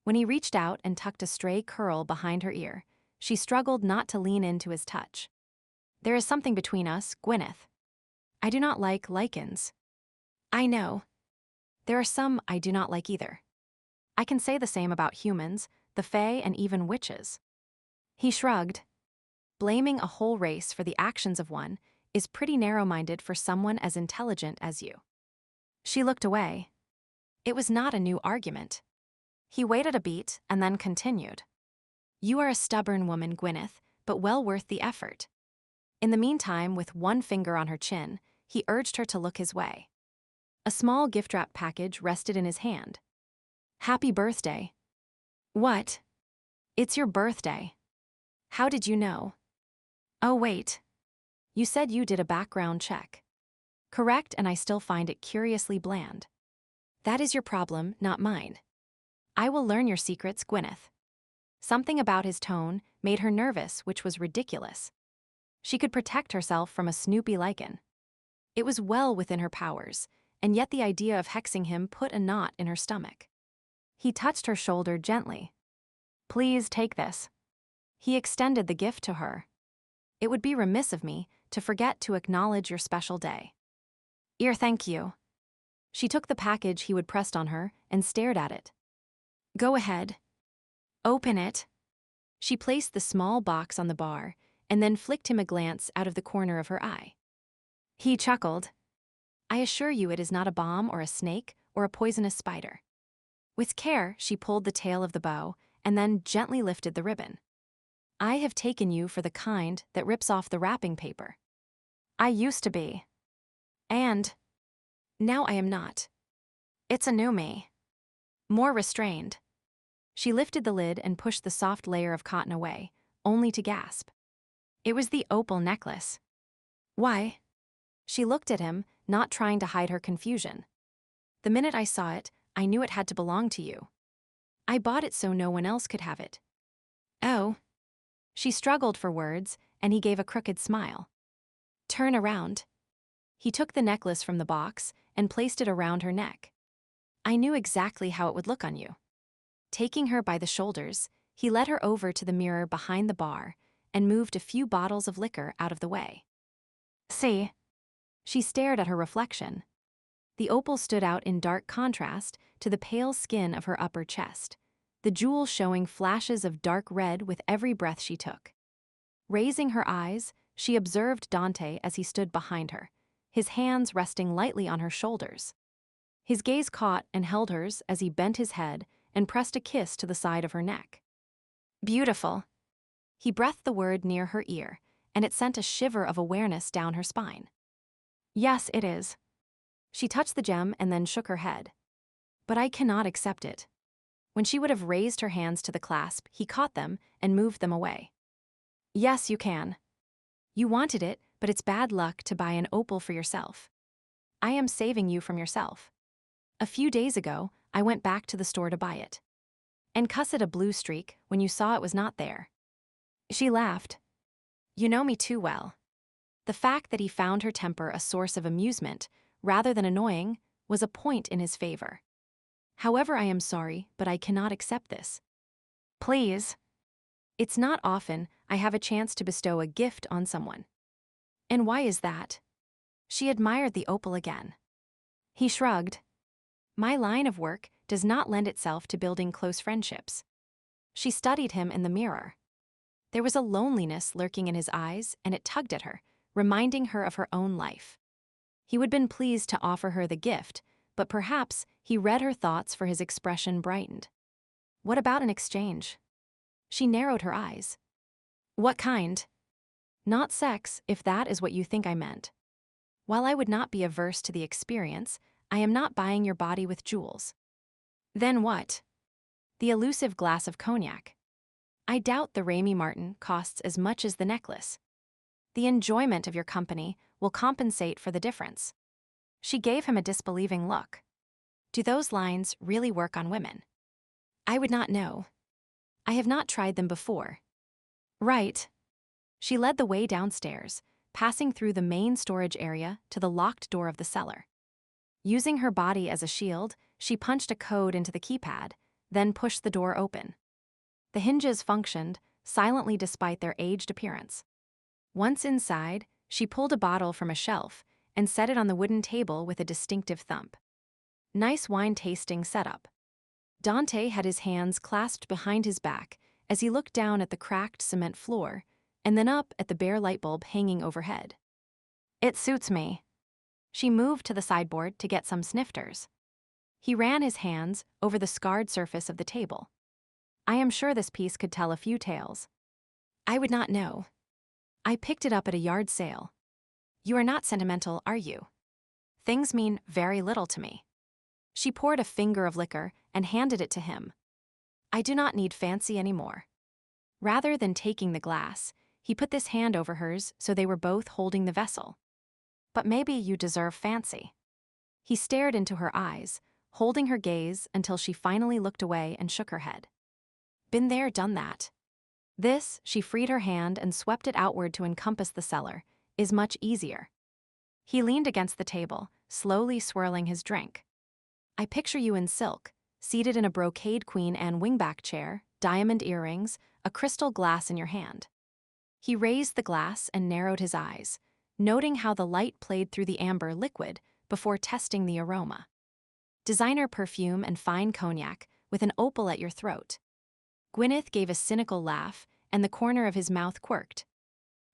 When he reached out and tucked a stray curl behind her ear, she struggled not to lean into his touch. There is something between us, Gwyneth. I do not like Lycans. I know. There are some I do not like either. I can say the same about humans, the fae, and even witches." He shrugged. Blaming a whole race for the actions of one is pretty narrow-minded for someone as intelligent as you. She looked away. It was not a new argument. He waited a beat and then continued. "You are a stubborn woman, Gwyneth, but well worth the effort." In the meantime, with one finger on her chin, he urged her to look his way. A small gift-wrap package rested in his hand. "Happy birthday." "What?" "It's your birthday." "How did you know?" "Oh, wait. You said you did a background check." "Correct, and I still find it curiously bland." "That is your problem, not mine. I will learn your secrets, Gwyneth." Something about his tone made her nervous, which was ridiculous. She could protect herself from a snoopy Lycan. It was well within her powers, and yet the idea of hexing him put a knot in her stomach. He touched her shoulder gently. "Please take this." He extended the gift to her. "It would be remiss of me to forget to acknowledge your special day." Thank you." She took the package he would pressed on her and stared at it. "Go ahead. Open it." She placed the small box on the bar and then flicked him a glance out of the corner of her eye. He chuckled. "I assure you it is not a bomb or a snake or a poisonous spider." With care, she pulled the tail of the bow and then gently lifted the ribbon. "I have taken you for the kind that rips off the wrapping paper. I used to be. And now I am not. It's a new me. More restrained." She lifted the lid and pushed the soft layer of cotton away, only to gasp. It was the opal necklace. "Why?" She looked at him, not trying to hide her confusion. "The minute I saw it, I knew it had to belong to you. I bought it so no one else could have it." "Oh." She struggled for words, and he gave a crooked smile. "Turn around." He took the necklace from the box and placed it around her neck. "I knew exactly how it would look on you." Taking her by the shoulders, he led her over to the mirror behind the bar and moved a few bottles of liquor out of the way. "See?" She stared at her reflection. The opal stood out in dark contrast to the pale skin of her upper chest, the jewel showing flashes of dark red with every breath she took. Raising her eyes, she observed Dante as he stood behind her, his hands resting lightly on her shoulders. His gaze caught and held hers as he bent his head and pressed a kiss to the side of her neck. "Beautiful." He breathed the word near her ear, and it sent a shiver of awareness down her spine. "Yes, it is." She touched the gem and then shook her head. "But I cannot accept it." When she would have raised her hands to the clasp, he caught them and moved them away. "Yes, you can. You wanted it, but it's bad luck to buy an opal for yourself. I am saving you from yourself. A few days ago, I went back to the store to buy it. And cuss it a blue streak when you saw it was not there." She laughed. "You know me too well." The fact that he found her temper a source of amusement, rather than annoying, was a point in his favor. "However, I am sorry, but I cannot accept this." "Please." "It's not often I have a chance to bestow a gift on someone." "And why is that?" She admired the opal again. He shrugged. "My line of work does not lend itself to building close friendships." She studied him in the mirror. There was a loneliness lurking in his eyes, and it tugged at her, reminding her of her own life. He would have been pleased to offer her the gift, but perhaps he read her thoughts, for his expression brightened. "What about an exchange?" She narrowed her eyes. "What kind?" "Not sex, if that is what you think I meant. While I would not be averse to the experience, I am not buying your body with jewels." "Then what?" "The elusive glass of cognac. I doubt the Remy Martin costs as much as the necklace. The enjoyment of your company will compensate for the difference." She gave him a disbelieving look. "Do those lines really work on women?" "I would not know. I have not tried them before." "Right." She led the way downstairs, passing through the main storage area to the locked door of the cellar. Using her body as a shield, she punched a code into the keypad, then pushed the door open. The hinges functioned, silently despite their aged appearance. Once inside, she pulled a bottle from a shelf and set it on the wooden table with a distinctive thump. "Nice wine tasting setup." Dante had his hands clasped behind his back as he looked down at the cracked cement floor and then up at the bare light bulb hanging overhead. "It suits me." She moved to the sideboard to get some snifters. He ran his hands over the scarred surface of the table. "I am sure this piece could tell a few tales." "I would not know. I picked it up at a yard sale." "You are not sentimental, are you?" "Things mean very little to me." She poured a finger of liquor and handed it to him. "I do not need fancy anymore." Rather than taking the glass, he put this hand over hers so they were both holding the vessel. "But maybe you deserve fancy." He stared into her eyes, holding her gaze until she finally looked away and shook her head. "Been there, done that." This, she freed her hand and swept it outward to encompass the cellar, is much easier. He leaned against the table, slowly swirling his drink. "I picture you in silk, seated in a brocade Queen Anne wingback chair, diamond earrings, a crystal glass in your hand." He raised the glass and narrowed his eyes, noting how the light played through the amber liquid before testing the aroma. "Designer perfume and fine cognac, with an opal at your throat." Gwyneth gave a cynical laugh, and the corner of his mouth quirked.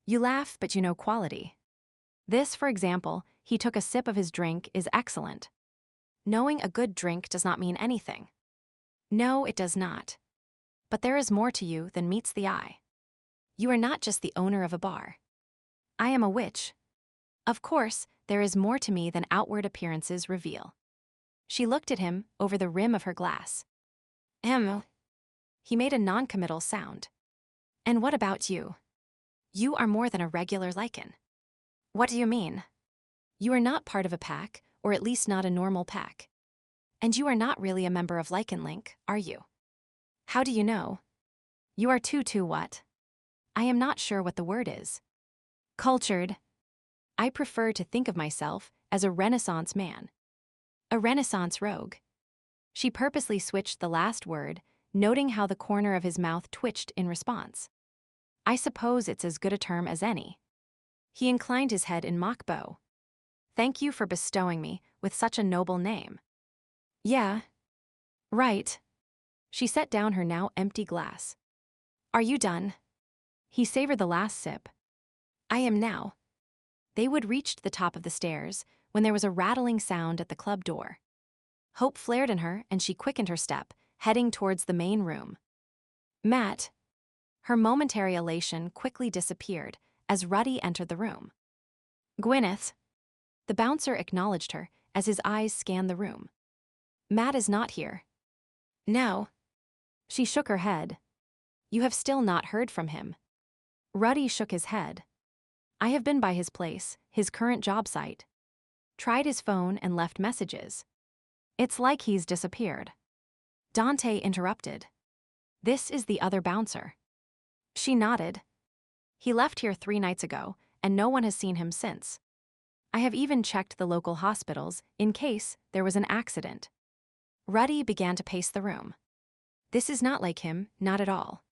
"You laugh, but you know quality." This, for example, he took a sip of his drink, is excellent. "Knowing a good drink does not mean anything." "No, it does not. But there is more to you than meets the eye. You are not just the owner of a bar." "I am a witch." "Of course, there is more to me than outward appearances reveal." She looked at him over the rim of her glass. He made a non-committal sound. "And what about you? You are more than a regular Lycan." "What do you mean?" "You are not part of a pack, or at least not a normal pack. And you are not really a member of Lycan Link, are you?" "How do you know?" "You are too what?" "I am not sure what the word is." "Cultured." "I prefer to think of myself as a Renaissance man." "A Renaissance rogue." She purposely switched the last word, noting how the corner of his mouth twitched in response. "I suppose it's as good a term as any." He inclined his head in mock bow. "Thank you for bestowing me with such a noble name." "Yeah. Right." She set down her now empty glass. "Are you done?" He savored the last sip. "I am now." They would reached the top of the stairs when there was a rattling sound at the club door. Hope flared in her and she quickened her step, heading towards the main room. "Matt." Her momentary elation quickly disappeared as Ruddy entered the room. "Gwyneth." The bouncer acknowledged her as his eyes scanned the room. "Matt is not here." "No." She shook her head. "You have still not heard from him." Ruddy shook his head. "I have been by his place, his current job site. Tried his phone and left messages. It's like he's disappeared." Dante interrupted. "This is the other bouncer." She nodded. "He left here 3 nights ago, and no one has seen him since. I have even checked the local hospitals in case there was an accident." Ruddy began to pace the room. "This is not like him, not at all.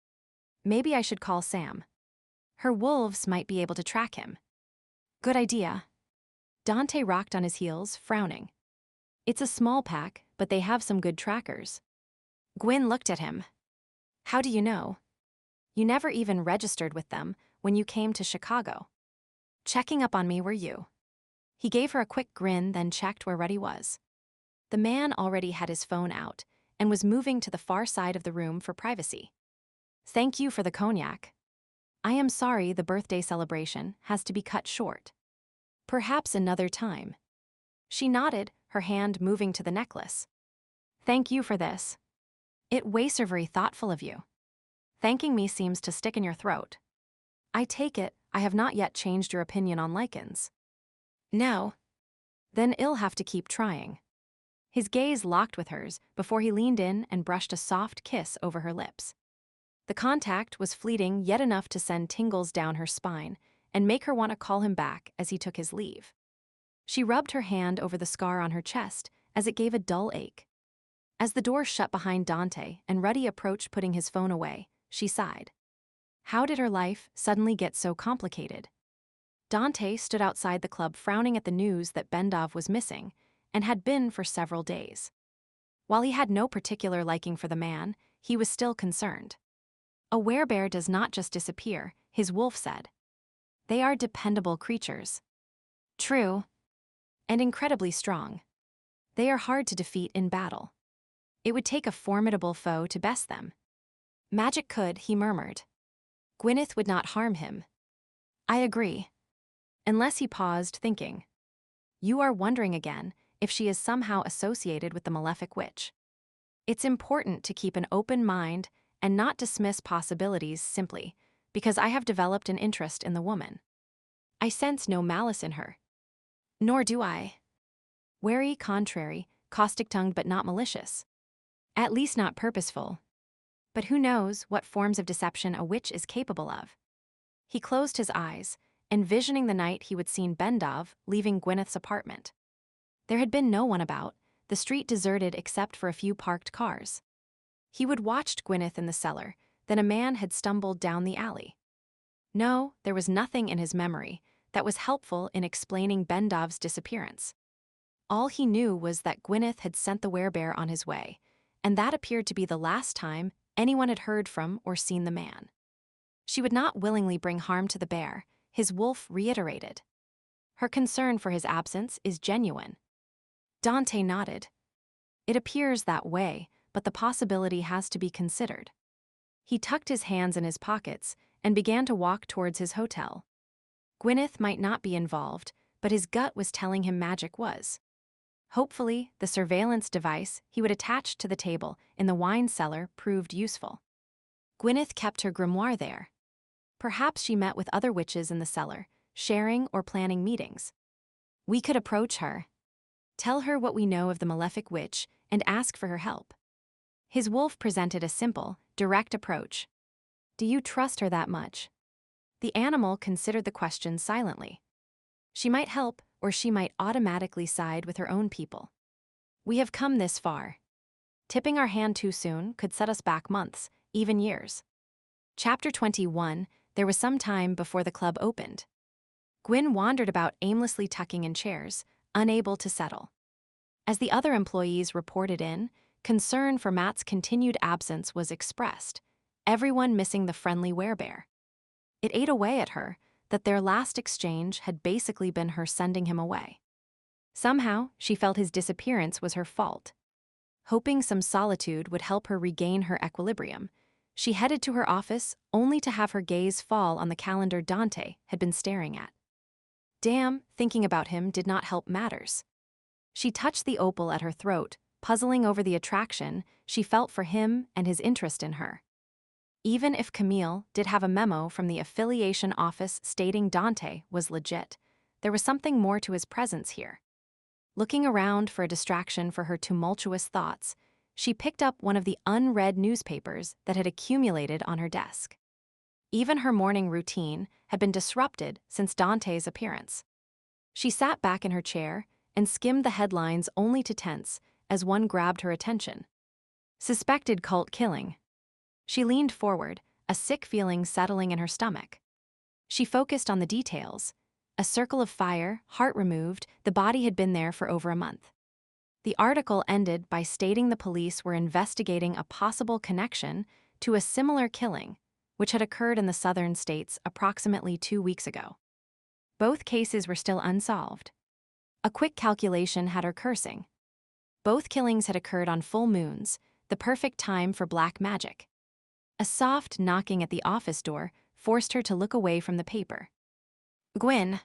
Maybe I should call Sam. Her wolves might be able to track him." "Good idea." Dante rocked on his heels, frowning. "It's a small pack, but they have some good trackers." Gwyn looked at him. "How do you know? You never even registered with them when you came to Chicago. Checking up on me, were you?" He gave her a quick grin, then checked where Ruddy was. The man already had his phone out and was moving to the far side of the room for privacy. "Thank you for the cognac. I am sorry the birthday celebration has to be cut short. Perhaps another time." She nodded, her hand moving to the necklace. "Thank you for this. It was very thoughtful of you. Thanking me seems to stick in your throat. I take it I have not yet changed your opinion on Lycans." "No." "Then I'll have to keep trying." His gaze locked with hers before he leaned in and brushed a soft kiss over her lips. The contact was fleeting, yet enough to send tingles down her spine and make her want to call him back as he took his leave. She rubbed her hand over the scar on her chest as it gave a dull ache. As the door shut behind Dante and Ruddy approached putting his phone away, she sighed. How did her life suddenly get so complicated? Dante stood outside the club frowning at the news that Bendov was missing and had been for several days. While he had no particular liking for the man, he was still concerned. A werebear does not just disappear, his wolf said. They are dependable creatures. True. And incredibly strong. They are hard to defeat in battle. It would take a formidable foe to best them. Magic could, he murmured. Gwyneth would not harm him. I agree. Unless he paused, thinking. You are wondering again if she is somehow associated with the malefic witch. It's important to keep an open mind and not dismiss possibilities simply because I have developed an interest in the woman. I sense no malice in her. Nor do I. Wary, contrary, caustic-tongued but not malicious. At least not purposeful. But who knows what forms of deception a witch is capable of? He closed his eyes, envisioning the night he would seen Bendov leaving Gwyneth's apartment. There had been no one about, the street deserted except for a few parked cars. He would watched Gwyneth in the cellar, then a man had stumbled down the alley. No, there was nothing in his memory that was helpful in explaining Bendov's disappearance. All he knew was that Gwyneth had sent the werebear on his way, and that appeared to be the last time anyone had heard from or seen the man. She would not willingly bring harm to the bear, his wolf reiterated. Her concern for his absence is genuine. Dante nodded. It appears that way, but the possibility has to be considered. He tucked his hands in his pockets and began to walk towards his hotel. Gwyneth might not be involved, but his gut was telling him magic was. Hopefully, the surveillance device he would attach to the table in the wine cellar proved useful. Gwyneth kept her grimoire there. Perhaps she met with other witches in the cellar, sharing or planning meetings. We could approach her. Tell her what we know of the malefic witch and ask for her help. His wolf presented a simple, direct approach. Do you trust her that much? The animal considered the question silently. She might help, or she might automatically side with her own people. We have come this far. Tipping our hand too soon could set us back months, even years. Chapter 21, there was some time before the club opened. Gwyn wandered about aimlessly tucking in chairs, unable to settle. As the other employees reported in, concern for Matt's continued absence was expressed, everyone missing the friendly werebear. It ate away at her that their last exchange had basically been her sending him away. Somehow, she felt his disappearance was her fault. Hoping some solitude would help her regain her equilibrium, she headed to her office only to have her gaze fall on the calendar Dante had been staring at. Damn, thinking about him did not help matters. She touched the opal at her throat, puzzling over the attraction she felt for him and his interest in her. Even if Camille did have a memo from the affiliation office stating Dante was legit, there was something more to his presence here. Looking around for a distraction for her tumultuous thoughts, she picked up one of the unread newspapers that had accumulated on her desk. Even her morning routine had been disrupted since Dante's appearance. She sat back in her chair and skimmed the headlines only to tense as one grabbed her attention. Suspected cult killing. She leaned forward, a sick feeling settling in her stomach. She focused on the details. A circle of fire, heart removed, the body had been there for over a month. The article ended by stating the police were investigating a possible connection to a similar killing, which had occurred in the southern states approximately 2 weeks ago. Both cases were still unsolved. A quick calculation had her cursing. Both killings had occurred on full moons, the perfect time for black magic. A soft knocking at the office door forced her to look away from the paper. Gwyn.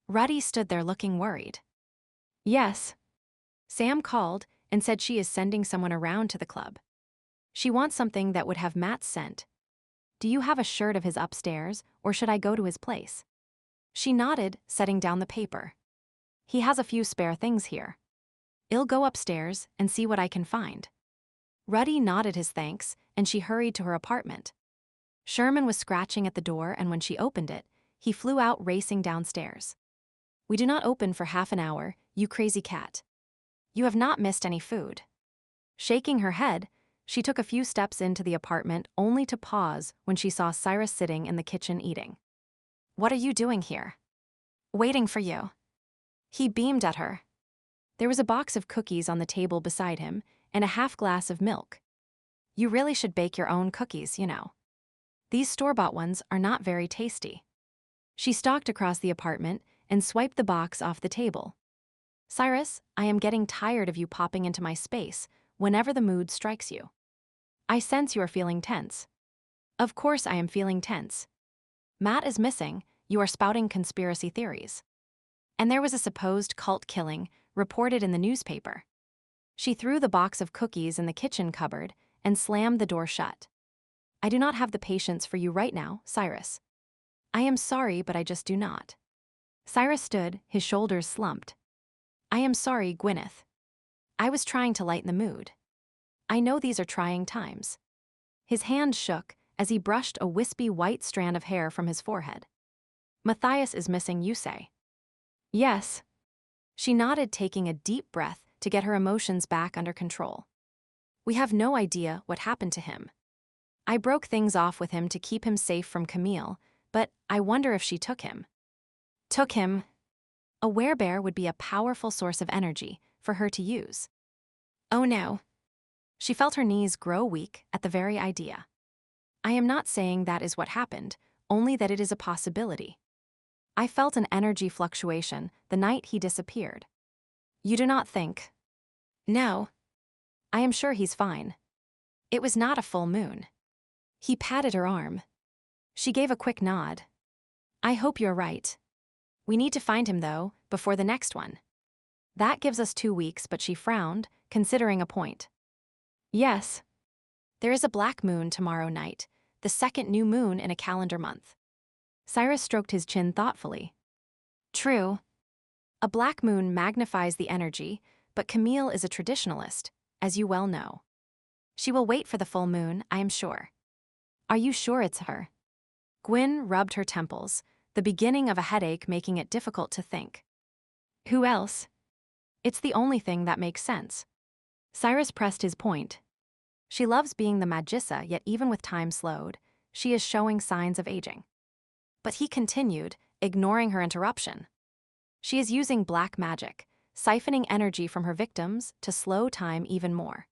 Ruddy stood there looking worried. Yes. Sam called and said she is sending someone around to the club. She wants something that would have Matt's scent. Do you have a shirt of his upstairs, or should I go to his place? She nodded, setting down the paper. He has a few spare things here. I'll go upstairs and see what I can find. Ruddy nodded his thanks, and she hurried to her apartment. Sherman was scratching at the door, and when she opened it, he flew out racing downstairs. We do not open for half an hour, you crazy cat. You have not missed any food. Shaking her head, she took a few steps into the apartment only to pause when she saw Cyrus sitting in the kitchen eating. What are you doing here? Waiting for you. He beamed at her. There was a box of cookies on the table beside him, and a half glass of milk. You really should bake your own cookies, you know. These store-bought ones are not very tasty. She stalked across the apartment and swiped the box off the table. Cyrus, I am getting tired of you popping into my space whenever the mood strikes you. I sense you are feeling tense. Of course I am feeling tense. Matt is missing, you are spouting conspiracy theories. And there was a supposed cult killing reported in the newspaper. She threw the box of cookies in the kitchen cupboard and slammed the door shut. I do not have the patience for you right now, Cyrus. I am sorry, but I just do not. Cyrus stood, his shoulders slumped. I am sorry, Gwyneth. I was trying to lighten the mood. I know these are trying times. His hand shook as he brushed a wispy white strand of hair from his forehead. Matthias is missing, you say? Yes. She nodded, taking a deep breath to get her emotions back under control. We have no idea what happened to him. I broke things off with him to keep him safe from Camille, but I wonder if she took him. Took him? A werebear would be a powerful source of energy for her to use. Oh no. She felt her knees grow weak at the very idea. I am not saying that is what happened, only that it is a possibility. I felt an energy fluctuation the night he disappeared. You do not think? No. I am sure he's fine. It was not a full moon. He patted her arm. She gave a quick nod. I hope you're right. We need to find him, though, before the next one. That gives us 2 weeks, but she frowned, considering a point. Yes. There is a black moon tomorrow night, the second new moon in a calendar month. Cyrus stroked his chin thoughtfully. True. A black moon magnifies the energy, but Camille is a traditionalist, as you well know. She will wait for the full moon, I am sure. Are you sure it's her? Gwyn rubbed her temples, the beginning of a headache making it difficult to think. Who else? It's the only thing that makes sense. Cyrus pressed his point. She loves being the magissa, yet even with time slowed, she is showing signs of aging. But he continued, ignoring her interruption. She is using black magic, siphoning energy from her victims to slow time even more.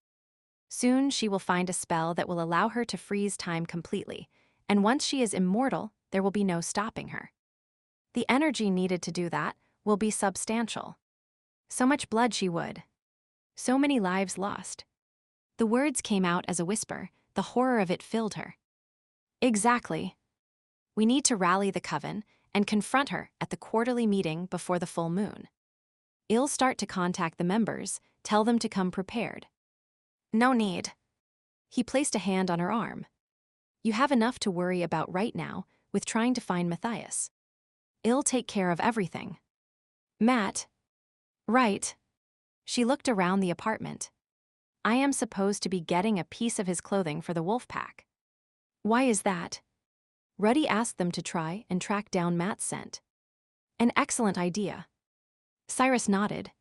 Soon she will find a spell that will allow her to freeze time completely, and once she is immortal, there will be no stopping her. The energy needed to do that will be substantial. So much blood she would. So many lives lost. The words came out as a whisper, the horror of it filled her. Exactly. We need to rally the coven and confront her at the quarterly meeting before the full moon. I'll start to contact the members, tell them to come prepared. No need. He placed a hand on her arm. You have enough to worry about right now with trying to find Matthias. I'll take care of everything. Matt. Right. She looked around the apartment. I am supposed to be getting a piece of his clothing for the wolf pack. Why is that? Ruddy asked them to try and track down Matt's scent. An excellent idea. Cyrus nodded.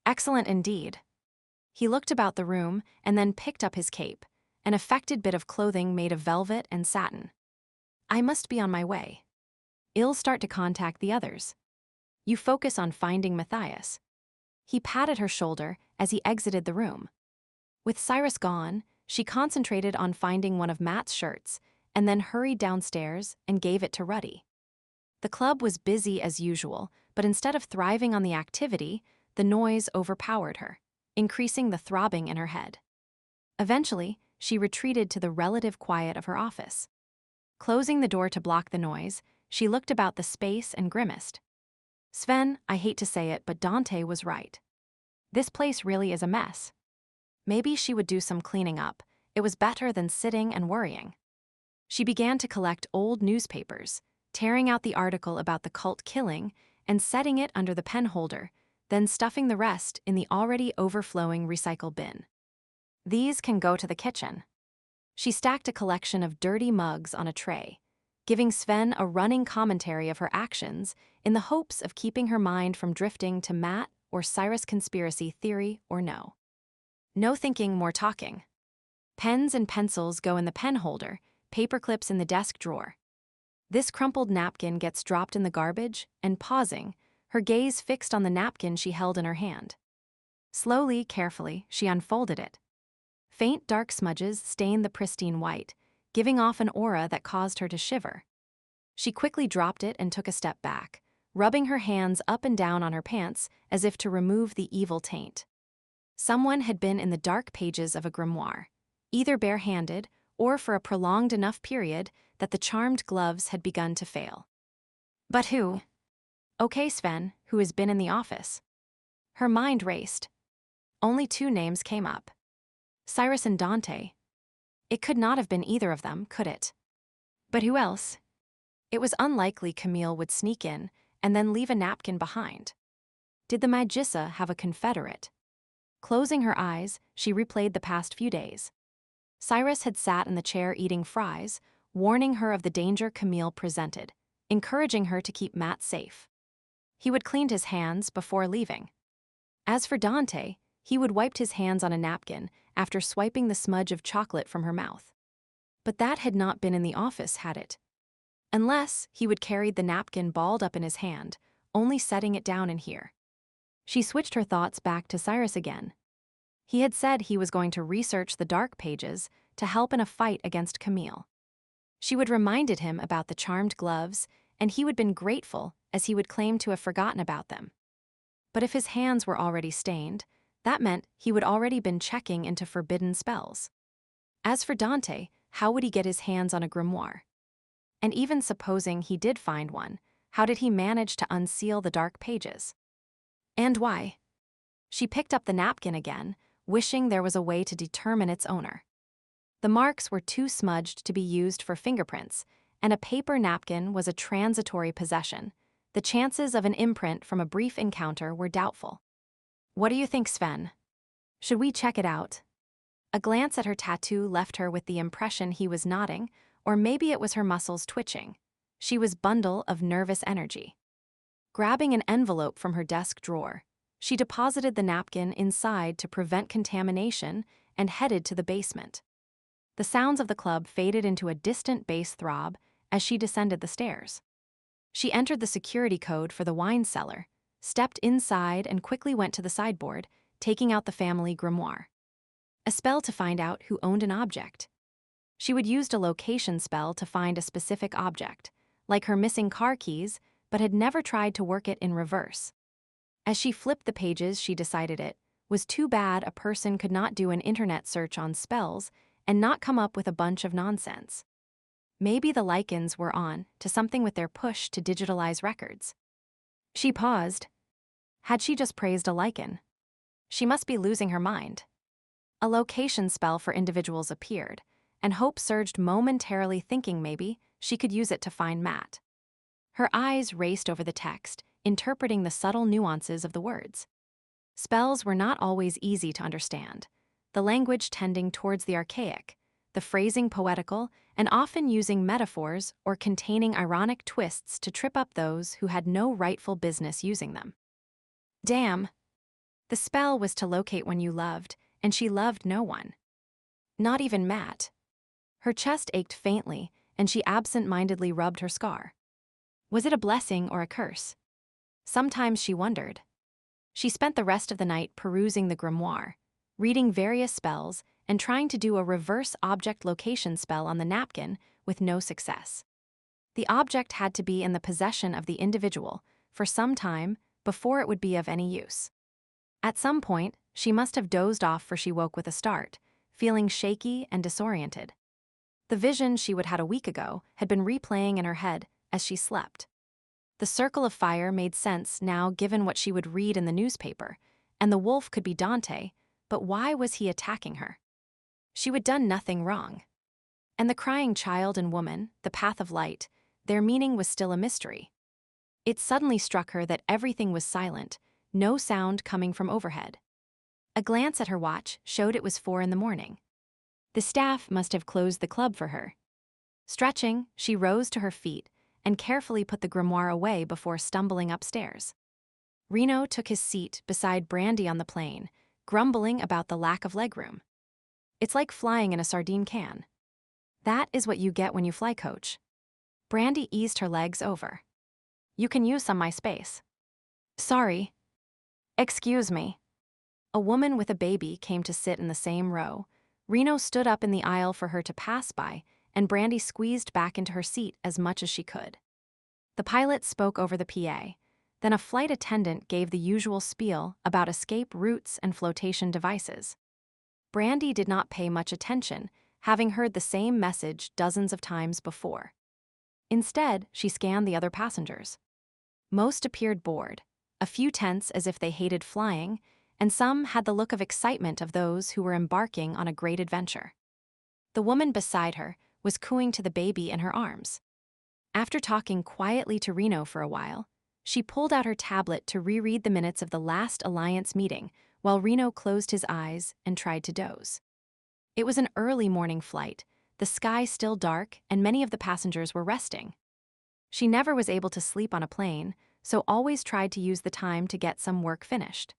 Excellent indeed. He looked about the room and then picked up his cape, an affected bit of clothing made of velvet and satin. I must be on my way. I'll start to contact the others. You focus on finding Matthias. He patted her shoulder as he exited the room. With Cyrus gone, she concentrated on finding one of Matt's shirts and then hurried downstairs and gave it to Ruddy. The club was busy as usual, but instead of thriving on the activity, the noise overpowered her, increasing the throbbing in her head. Eventually, she retreated to the relative quiet of her office. Closing the door to block the noise, she looked about the space and grimaced. Sven, I hate to say it, but Dante was right. This place really is a mess. Maybe she would do some cleaning up. It was better than sitting and worrying. She began to collect old newspapers, tearing out the article about the cult killing and setting it under the pen holder, then stuffing the rest in the already overflowing recycle bin. These can go to the kitchen. She stacked a collection of dirty mugs on a tray, giving Sven a running commentary of her actions in the hopes of keeping her mind from drifting to Matt or Cyrus conspiracy theory or no. No thinking, more talking. Pens and pencils go in the pen holder, paper clips in the desk drawer. This crumpled napkin gets dropped in the garbage, and pausing, her gaze fixed on the napkin she held in her hand. Slowly, carefully, she unfolded it, Faint dark smudges stained the pristine white, giving off an aura that caused her to shiver. She quickly dropped it and took a step back, rubbing her hands up and down on her pants as if to remove the evil taint. Someone had been in the dark pages of a grimoire, either barehanded or for a prolonged enough period that the charmed gloves had begun to fail. But who? Okay, Sven, who has been in the office. Her mind raced. Only two names came up. Cyrus and Dante. It could not have been either of them, could it? But who else? It was unlikely Camille would sneak in and then leave a napkin behind. Did the Magissa have a confederate? Closing her eyes, she replayed the past few days. Cyrus had sat in the chair eating fries, warning her of the danger Camille presented, encouraging her to keep Matt safe. He would clean his hands before leaving. As for Dante, he would wipe his hands on a napkin after swiping the smudge of chocolate from her mouth. But that had not been in the office, had it? Unless he would carry the napkin balled up in his hand, only setting it down in here. She switched her thoughts back to Cyrus again. He had said he was going to research the dark pages to help in a fight against Camille. She would reminded him about the charmed gloves, and he would been grateful as he would claim to have forgotten about them. But if his hands were already stained, that meant he would already been checking into forbidden spells. As for Dante, how would he get his hands on a grimoire? And even supposing he did find one, how did he manage to unseal the dark pages? And why? She picked up the napkin again, wishing there was a way to determine its owner. The marks were too smudged to be used for fingerprints, and a paper napkin was a transitory possession. The chances of an imprint from a brief encounter were doubtful. What do you think, Sven? Should we check it out? A glance at her tattoo left her with the impression he was nodding, or maybe it was her muscles twitching. She was bundle of nervous energy. Grabbing an envelope from her desk drawer, she deposited the napkin inside to prevent contamination and headed to the basement. The sounds of the club faded into a distant bass throb as she descended the stairs. She entered the security code for the wine cellar, stepped inside and quickly went to the sideboard, taking out the family grimoire. A spell to find out who owned an object. She would use a location spell to find a specific object, like her missing car keys, but had never tried to work it in reverse. As she flipped the pages, she decided it was too bad a person could not do an internet search on spells and not come up with a bunch of nonsense. Maybe the Lycans were on to something with their push to digitalize records. She paused. Had she just praised a Lycan? She must be losing her mind. A location spell for individuals appeared, and hope surged momentarily, thinking maybe she could use it to find Matt. Her eyes raced over the text, interpreting the subtle nuances of the words. Spells were not always easy to understand, the language tending towards the archaic, the phrasing poetical, and often using metaphors or containing ironic twists to trip up those who had no rightful business using them. Damn! The spell was to locate one you loved, and she loved no one. Not even Matt. Her chest ached faintly, and she absent-mindedly rubbed her scar. Was it a blessing or a curse? Sometimes she wondered. She spent the rest of the night perusing the grimoire, reading various spells, and trying to do a reverse object location spell on the napkin with no success. The object had to be in the possession of the individual for some time before it would be of any use. At some point, she must have dozed off, for she woke with a start, feeling shaky and disoriented. The vision she would had a week ago had been replaying in her head as she slept. The circle of fire made sense now given what she would read in the newspaper, and the wolf could be Dante, but why was he attacking her? She would done nothing wrong. And the crying child and woman, the path of light, their meaning was still a mystery. It suddenly struck her that everything was silent, no sound coming from overhead. A glance at her watch showed it was 4 a.m. The staff must have closed the club for her. Stretching, she rose to her feet and carefully put the grimoire away before stumbling upstairs. Reno took his seat beside Brandy on the plane, grumbling about the lack of legroom. It's like flying in a sardine can. That is what you get when you fly coach. Brandy eased her legs over. You can use some my space. Sorry. Excuse me. A woman with a baby came to sit in the same row, Reno stood up in the aisle for her to pass by, and Brandy squeezed back into her seat as much as she could. The pilot spoke over the PA. Then a flight attendant gave the usual spiel about escape routes and flotation devices. Brandy did not pay much attention, having heard the same message dozens of times before. Instead, she scanned the other passengers. Most appeared bored, a few tense as if they hated flying, and some had the look of excitement of those who were embarking on a great adventure. The woman beside her was cooing to the baby in her arms. After talking quietly to Reno for a while, she pulled out her tablet to reread the minutes of the last Alliance meeting while Reno closed his eyes and tried to doze. It was an early morning flight, the sky still dark, and many of the passengers were resting. She never was able to sleep on a plane, so always tried to use the time to get some work finished.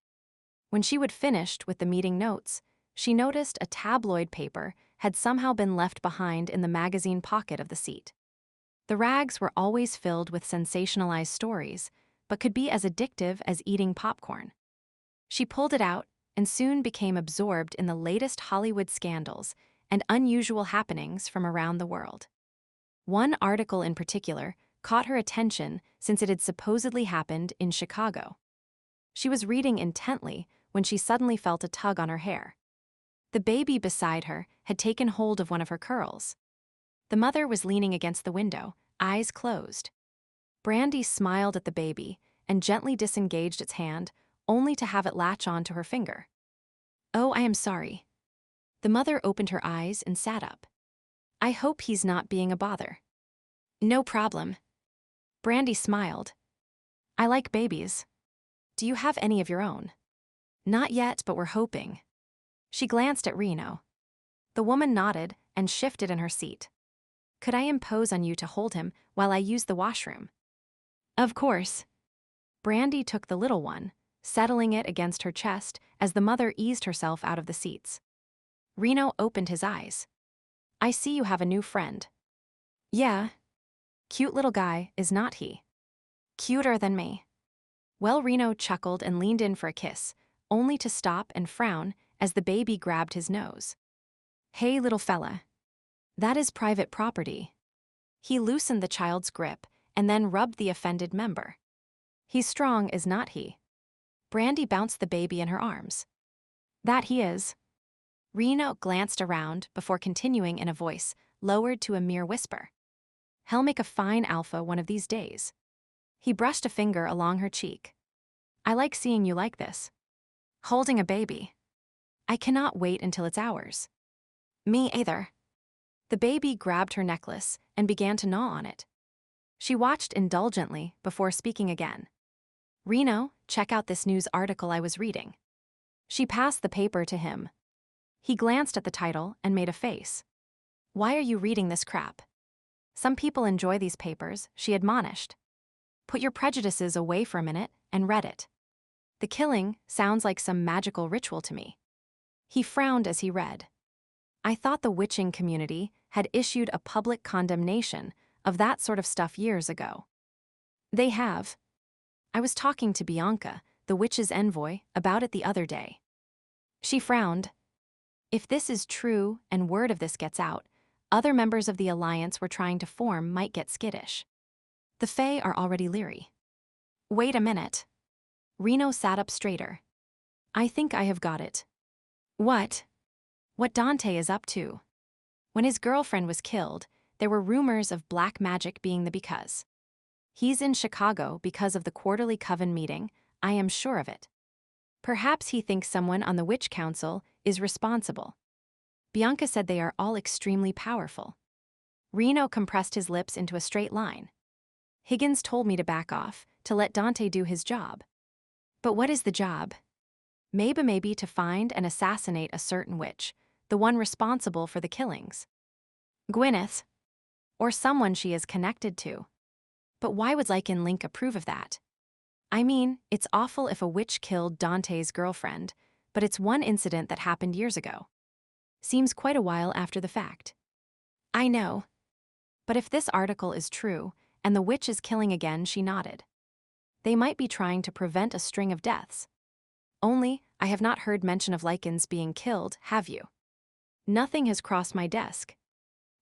When she would finished with the meeting notes, she noticed a tabloid paper had somehow been left behind in the magazine pocket of the seat. The rags were always filled with sensationalized stories, but could be as addictive as eating popcorn. She pulled it out and soon became absorbed in the latest Hollywood scandals and unusual happenings from around the world. One article in particular caught her attention since it had supposedly happened in Chicago. She was reading intently when she suddenly felt a tug on her hair. The baby beside her had taken hold of one of her curls. The mother was leaning against the window, eyes closed. Brandy smiled at the baby and gently disengaged its hand, only to have it latch on to her finger. "Oh, I am sorry." The mother opened her eyes and sat up. "I hope he's not being a bother." "No problem." Brandy smiled. "I like babies. Do you have any of your own?" "Not yet, but we're hoping." She glanced at Reno. The woman nodded and shifted in her seat. "Could I impose on you to hold him while I use the washroom?" "Of course." Brandy took the little one, settling it against her chest as the mother eased herself out of the seats. Reno opened his eyes. "I see you have a new friend." "Yeah. Cute little guy, is not he?" "Cuter than me." Well, Reno chuckled and leaned in for a kiss, only to stop and frown as the baby grabbed his nose. "Hey, little fella. That is private property." He loosened the child's grip and then rubbed the offended member. "He's strong, is not he?" Brandy bounced the baby in her arms. "That he is." Reno glanced around before continuing in a voice lowered to a mere whisper. "He'll make a fine alpha one of these days." He brushed a finger along her cheek. "I like seeing you like this. Holding a baby. I cannot wait until it's ours." "Me either." The baby grabbed her necklace and began to gnaw on it. She watched indulgently before speaking again. "Reno, check out this news article I was reading." She passed the paper to him. He glanced at the title and made a face. "Why are you reading this crap?" "Some people enjoy these papers," she admonished. "Put your prejudices away for a minute and read it." "The killing sounds like some magical ritual to me." He frowned as he read. "I thought the witching community had issued a public condemnation of that sort of stuff years ago." "They have. I was talking to Bianca, the witch's envoy, about it the other day." She frowned. If this is true and word of this gets out, other members of the alliance we're trying to form might get skittish. The Fae are already leery. "Wait a minute." Reno sat up straighter. "I think I have got it." "What?" "What Dante is up to. When his girlfriend was killed, there were rumors of black magic being the because. He's in Chicago because of the quarterly coven meeting, I am sure of it. Perhaps he thinks someone on the Witch Council is responsible. Bianca said they are all extremely powerful." Reno compressed his lips into a straight line. "Higgins told me to back off, to let Dante do his job." "But what is the job?" Maybe to find and assassinate a certain witch, the one responsible for the killings." "Gwyneth. Or someone she is connected to." "But why would Lycan Link approve of that?" "I mean, it's awful if a witch killed Dante's girlfriend, but it's one incident that happened years ago. Seems quite a while after the fact." "I know. But if this article is true, and the witch is killing again," she nodded. "They might be trying to prevent a string of deaths. Only, I have not heard mention of Lycans being killed, have you?" Nothing has crossed my desk.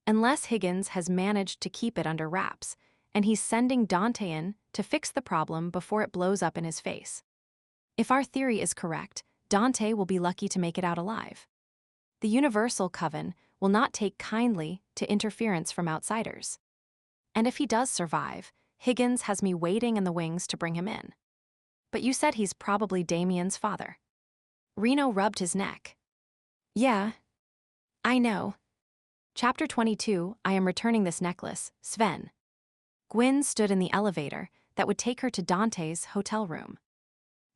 Unless Higgins has managed to keep it under wraps, and he's sending Dante in to fix the problem before it blows up in his face. If our theory is correct, Dante will be lucky to make it out alive. The Universal Coven will not take kindly to interference from outsiders. And if he does survive, Higgins has me waiting in the wings to bring him in. But you said he's probably Damien's father. Reno rubbed his neck. Yeah, I know. Chapter 22, I am returning this necklace, Sven. Gwyn stood in the elevator that would take her to Dante's hotel room.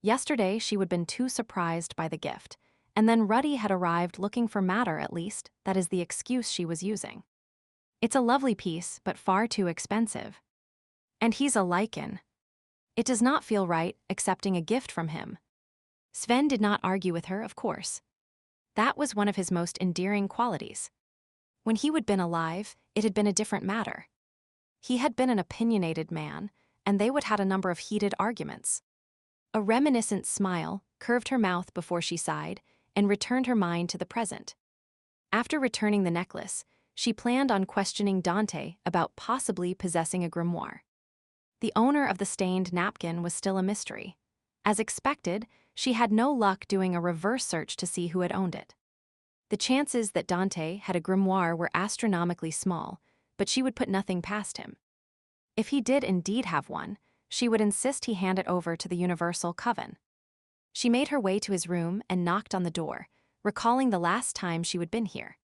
Yesterday, she would have been too surprised by the gift, and then Ruddy had arrived looking for matter at least, that is the excuse she was using. It's a lovely piece, but far too expensive. And he's a Lycan. It does not feel right accepting a gift from him. Sven did not argue with her, of course. That was one of his most endearing qualities. When he would been alive, it had been a different matter. He had been an opinionated man, and they would had a number of heated arguments. A reminiscent smile curved her mouth before she sighed and returned her mind to the present. After returning the necklace, she planned on questioning Dante about possibly possessing a grimoire. The owner of the stained napkin was still a mystery. As expected, she had no luck doing a reverse search to see who had owned it. The chances that Dante had a grimoire were astronomically small, but she would put nothing past him. If he did indeed have one, she would insist he hand it over to the Universal Coven. She made her way to his room and knocked on the door, recalling the last time she had been here.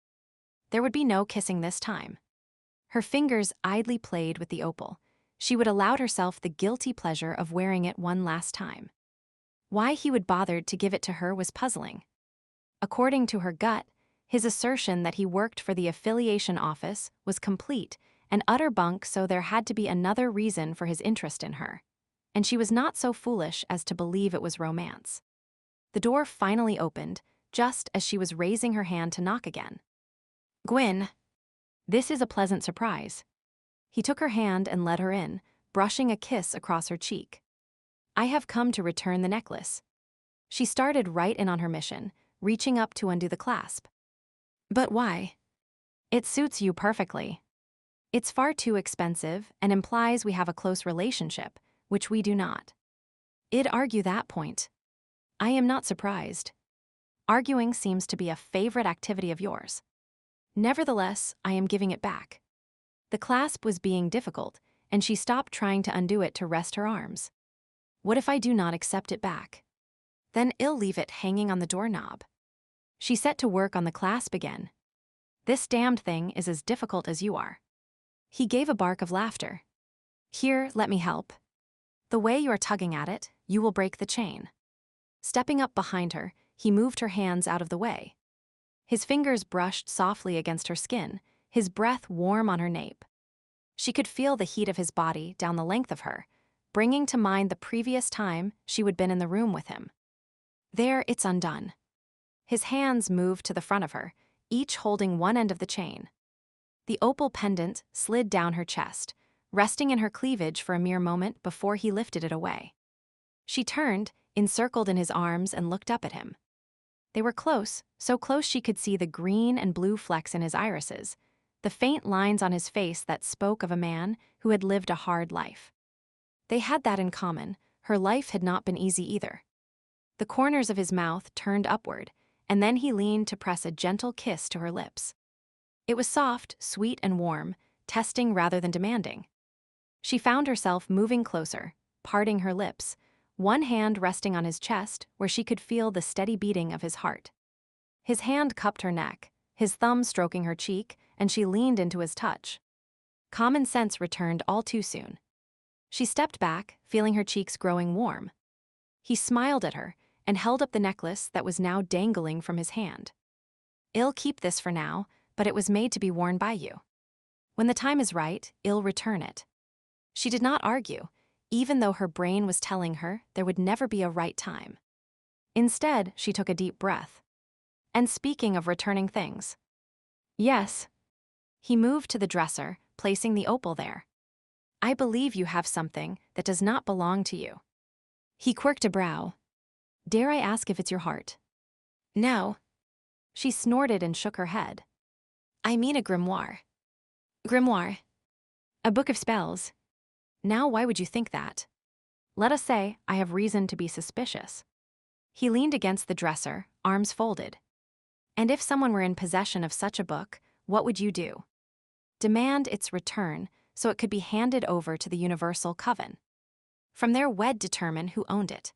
There would be no kissing this time. Her fingers idly played with the opal. She would allow herself the guilty pleasure of wearing it one last time. Why he would bothered to give it to her was puzzling. According to her gut, his assertion that he worked for the affiliation office was complete and utter bunk, so there had to be another reason for his interest in her. And she was not so foolish as to believe it was romance. The door finally opened, just as she was raising her hand to knock again. Gwyn. This is a pleasant surprise. He took her hand and led her in, brushing a kiss across her cheek. I have come to return the necklace. She started right in on her mission, reaching up to undo the clasp. But why? It suits you perfectly. It's far too expensive and implies we have a close relationship, which we do not. I'd argue that point. I am not surprised. Arguing seems to be a favorite activity of yours. Nevertheless, I am giving it back. The clasp was being difficult, and she stopped trying to undo it to rest her arms. What if I do not accept it back? Then I'll leave it hanging on the doorknob. She set to work on the clasp again. This damned thing is as difficult as you are. He gave a bark of laughter. Here, let me help. The way you are tugging at it, you will break the chain. Stepping up behind her, he moved her hands out of the way. His fingers brushed softly against her skin, his breath warm on her nape. She could feel the heat of his body down the length of her, bringing to mind the previous time she would been in the room with him. There, it's undone. His hands moved to the front of her, each holding one end of the chain. The opal pendant slid down her chest, resting in her cleavage for a mere moment before he lifted it away. She turned, encircled in his arms, and looked up at him. They were close, so close she could see the green and blue flecks in his irises, the faint lines on his face that spoke of a man who had lived a hard life. They had that in common. Her life had not been easy either. The corners of his mouth turned upward, and then he leaned to press a gentle kiss to her lips. It was soft, sweet, and warm, testing rather than demanding. She found herself moving closer, parting her lips, one hand resting on his chest where she could feel the steady beating of his heart. His hand cupped her neck, his thumb stroking her cheek, and she leaned into his touch. Common sense returned all too soon. She stepped back, feeling her cheeks growing warm. He smiled at her and held up the necklace that was now dangling from his hand. I'll keep this for now, but it was made to be worn by you. When the time is right, I'll return it. She did not argue, even though her brain was telling her there would never be a right time. Instead, she took a deep breath. And speaking of returning things. Yes. He moved to the dresser, placing the opal there. I believe you have something that does not belong to you. He quirked a brow. Dare I ask if it's your heart? No. She snorted and shook her head. I mean a grimoire. Grimoire. A book of spells. Now why would you think that? Let us say I have reason to be suspicious. He leaned against the dresser, arms folded. And if someone were in possession of such a book, what would you do? Demand its return so it could be handed over to the Universal Coven. From there, we'd determine who owned it.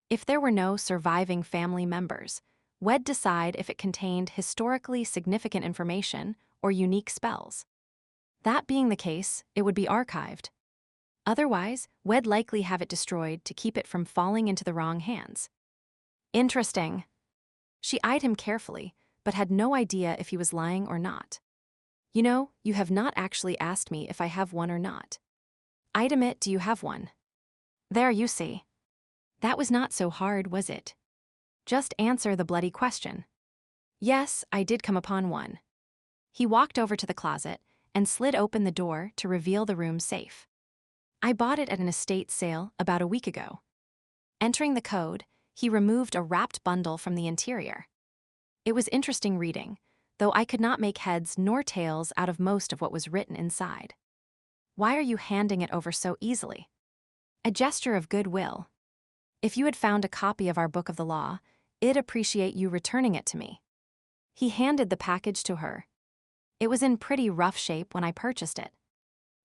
If there were no surviving family members, we'd decide if it contained historically significant information or unique spells. That being the case, it would be archived. Otherwise, we'd likely have it destroyed to keep it from falling into the wrong hands. Interesting. She eyed him carefully, but had no idea if he was lying or not. You know, you have not actually asked me if I have one or not. I'd admit, do you have one? There, you see. That was not so hard, was it? Just answer the bloody question. Yes, I did come upon one. He walked over to the closet and slid open the door to reveal the room's safe. I bought it at an estate sale about a week ago. Entering the code, he removed a wrapped bundle from the interior. It was interesting reading, though I could not make heads nor tails out of most of what was written inside. Why are you handing it over so easily? A gesture of goodwill. If you had found a copy of our Book of the Law, I'd appreciate you returning it to me. He handed the package to her. It was in pretty rough shape when I purchased it.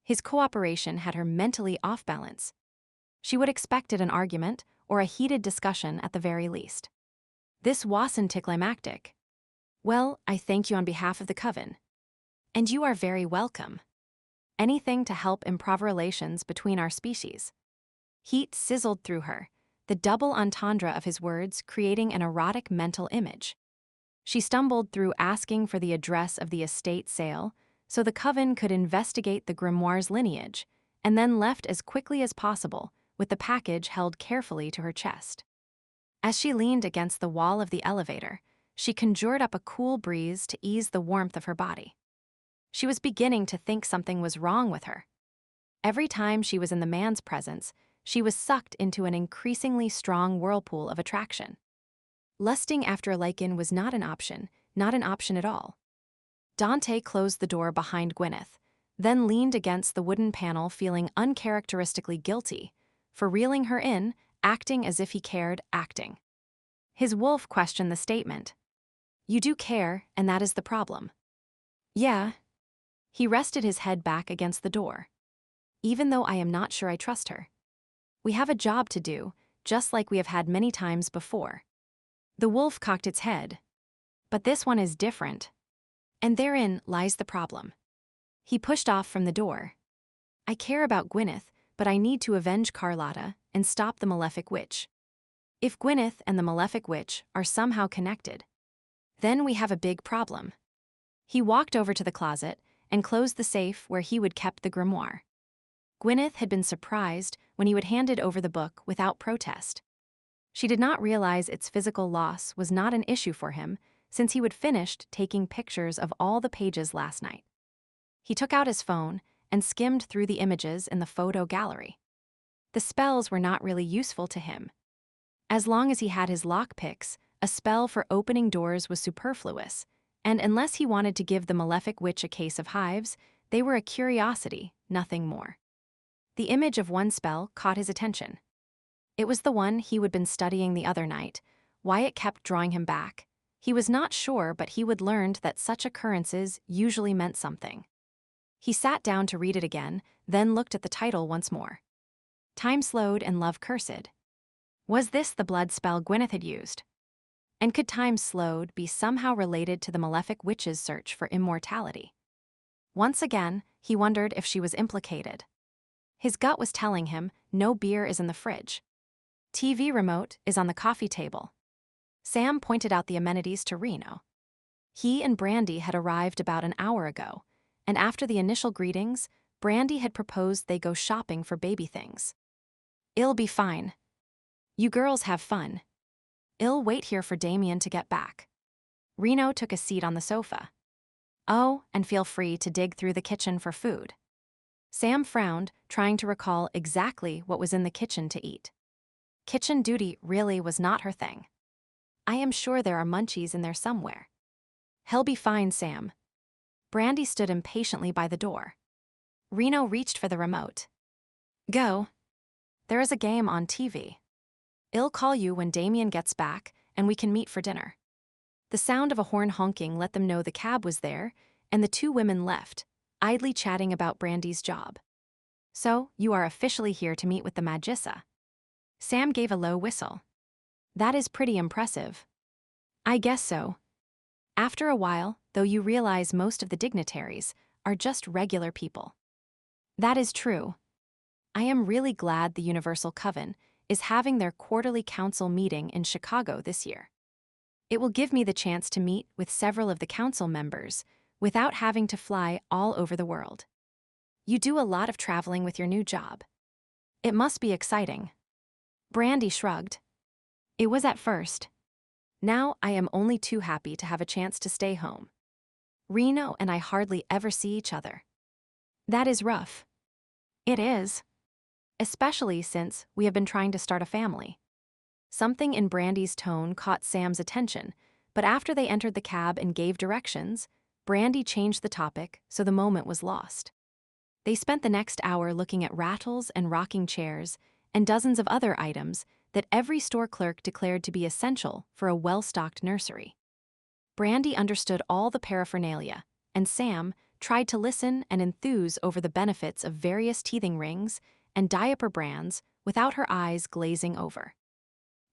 His cooperation had her mentally off balance. She would expected an argument or a heated discussion at the very least. This wasn't anticlimactic. Well, I thank you on behalf of the coven. And you are very welcome. Anything to help improve relations between our species. Heat sizzled through her, the double entendre of his words creating an erotic mental image. She stumbled through asking for the address of the estate sale so the coven could investigate the grimoire's lineage, and then left as quickly as possible with the package held carefully to her chest. As she leaned against the wall of the elevator, she conjured up a cool breeze to ease the warmth of her body. She was beginning to think something was wrong with her. Every time she was in the man's presence, she was sucked into an increasingly strong whirlpool of attraction. Lusting after a Lycan was not an option at all. Dante closed the door behind Gwyneth, then leaned against the wooden panel feeling uncharacteristically guilty for reeling her in, acting as if he cared, acting. His wolf questioned the statement. You do care, and that is the problem. Yeah. He rested his head back against the door. Even though I am not sure I trust her. We have a job to do, just like we have had many times before. The wolf cocked its head. But this one is different. And therein lies the problem. He pushed off from the door. I care about Gwyneth, but I need to avenge Carlotta and stop the malefic witch. If Gwyneth and the malefic witch are somehow connected, then we have a big problem. He walked over to the closet and closed the safe where he would kept the grimoire. Gwyneth had been surprised when he would handed over the book without protest. She did not realize its physical loss was not an issue for him since he would finished taking pictures of all the pages last night. He took out his phone and skimmed through the images in the photo gallery. The spells were not really useful to him. As long as he had his lockpicks, a spell for opening doors was superfluous, and unless he wanted to give the malefic witch a case of hives, they were a curiosity, nothing more. The image of one spell caught his attention. It was the one he would been studying the other night. Why it kept drawing him back, he was not sure, but he would learned that such occurrences usually meant something. He sat down to read it again, then looked at the title once more. Time slowed and love cursed. Was this the blood spell Gwyneth had used? And could time slowed be somehow related to the malefic witch's search for immortality? Once again, he wondered if she was implicated. His gut was telling him no beer is in the fridge. TV remote is on the coffee table. Sam pointed out the amenities to Reno. He and Brandy had arrived about an hour ago, and after the initial greetings, Brandy had proposed they go shopping for baby things. I'll be fine. You girls have fun. I'll wait here for Damien to get back. Reno took a seat on the sofa. Oh, and feel free to dig through the kitchen for food. Sam frowned, trying to recall exactly what was in the kitchen to eat. Kitchen duty really was not her thing. I am sure there are munchies in there somewhere. He'll be fine, Sam. Brandy stood impatiently by the door. Reno reached for the remote. Go. There is a game on TV. I'll call you when Damien gets back, and we can meet for dinner. The sound of a horn honking let them know the cab was there, and the two women left, idly chatting about Brandy's job. So, you are officially here to meet with the Magissa. Sam gave a low whistle. That is pretty impressive. I guess so. After a while, though, you realize most of the dignitaries are just regular people. That is true. I am really glad the Universal Coven is having their quarterly council meeting in Chicago this year. It will give me the chance to meet with several of the council members without having to fly all over the world. You do a lot of traveling with your new job. It must be exciting. Brandy shrugged. It was at first. Now I am only too happy to have a chance to stay home. Reno and I hardly ever see each other. That is rough. It is. Especially since we have been trying to start a family. Something in Brandy's tone caught Sam's attention, but after they entered the cab and gave directions, Brandy changed the topic, so the moment was lost. They spent the next hour looking at rattles and rocking chairs and dozens of other items that every store clerk declared to be essential for a well-stocked nursery. Brandy understood all the paraphernalia, and Sam tried to listen and enthuse over the benefits of various teething rings and diaper brands without her eyes glazing over.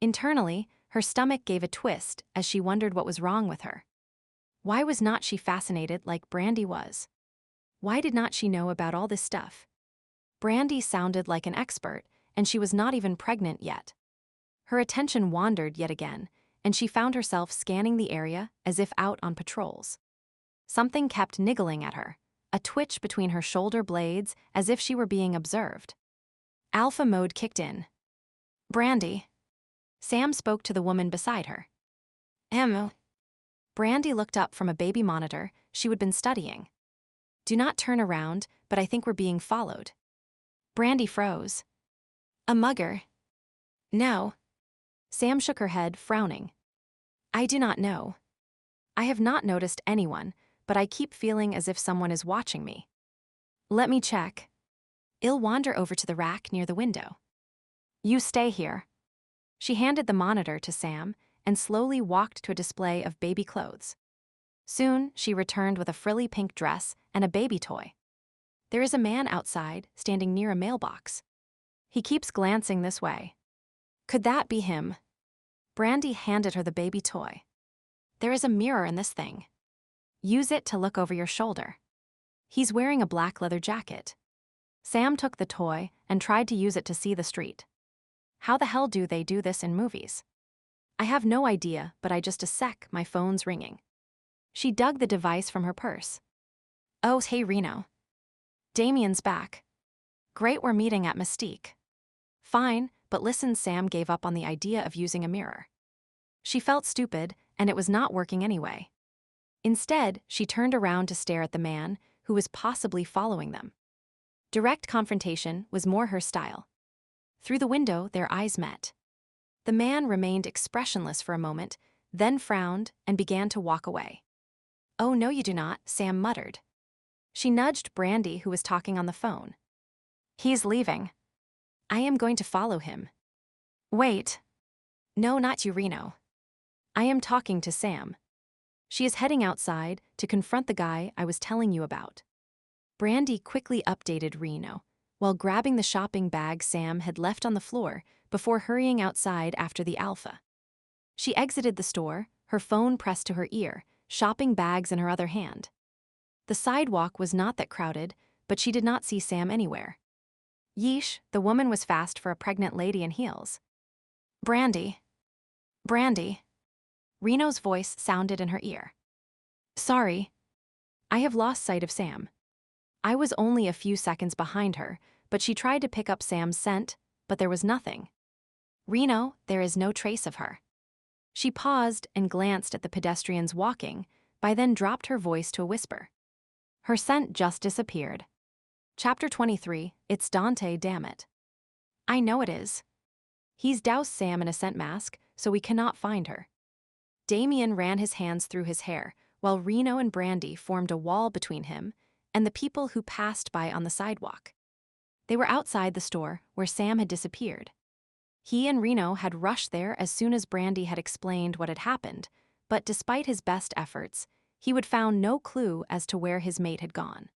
Internally, her stomach gave a twist as she wondered what was wrong with her. Why was not she fascinated like Brandy was? Why did not she know about all this stuff? Brandy sounded like an expert, and she was not even pregnant yet. Her attention wandered yet again, and she found herself scanning the area as if out on patrols. Something kept niggling at her, a twitch between her shoulder blades as if she were being observed. Alpha mode kicked in. Brandy. Sam spoke to the woman beside her. Brandy looked up from a baby monitor she had been studying. Do not turn around, but I think we're being followed. Brandy froze. A mugger? No. Sam shook her head, frowning. I do not know. I have not noticed anyone, but I keep feeling as if someone is watching me. Let me check. I'll wander over to the rack near the window. You stay here. She handed the monitor to Sam and slowly walked to a display of baby clothes. Soon, she returned with a frilly pink dress and a baby toy. There is a man outside, standing near a mailbox. He keeps glancing this way. Could that be him? Brandy handed her the baby toy. There is a mirror in this thing. Use it to look over your shoulder. He's wearing a black leather jacket. Sam took the toy and tried to use it to see the street. How the hell do they do this in movies? I have no idea, but just a sec, my phone's ringing. She dug the device from her purse. Oh, hey Reno. Damien's back. Great, we're meeting at Mystique. Fine, but listen, Sam gave up on the idea of using a mirror. She felt stupid, and it was not working anyway. Instead, she turned around to stare at the man who was possibly following them. Direct confrontation was more her style. Through the window, their eyes met. The man remained expressionless for a moment, then frowned and began to walk away. Oh, no, you do not, Sam muttered. She nudged Brandy, who was talking on the phone. He's leaving. I am going to follow him. Wait. No, not you, Reno. I am talking to Sam. She is heading outside to confront the guy I was telling you about. Brandy quickly updated Reno, while grabbing the shopping bag Sam had left on the floor before hurrying outside after the Alpha. She exited the store, her phone pressed to her ear, shopping bags in her other hand. The sidewalk was not that crowded, but she did not see Sam anywhere. Yeesh, the woman was fast for a pregnant lady in heels. Brandy. Brandy. Reno's voice sounded in her ear. Sorry. I have lost sight of Sam. I was only a few seconds behind her, but she tried to pick up Sam's scent, but there was nothing. Reno, there is no trace of her. She paused and glanced at the pedestrians walking, by then dropped her voice to a whisper. Her scent just disappeared. Chapter 23, It's Dante, damn it. I know it is. He's doused Sam in a scent mask, so we cannot find her. Damien ran his hands through his hair, while Reno and Brandy formed a wall between him and the people who passed by on the sidewalk. They were outside the store where Sam had disappeared. He and Reno had rushed there as soon as Brandy had explained what had happened, but despite his best efforts, he would found no clue as to where his mate had gone.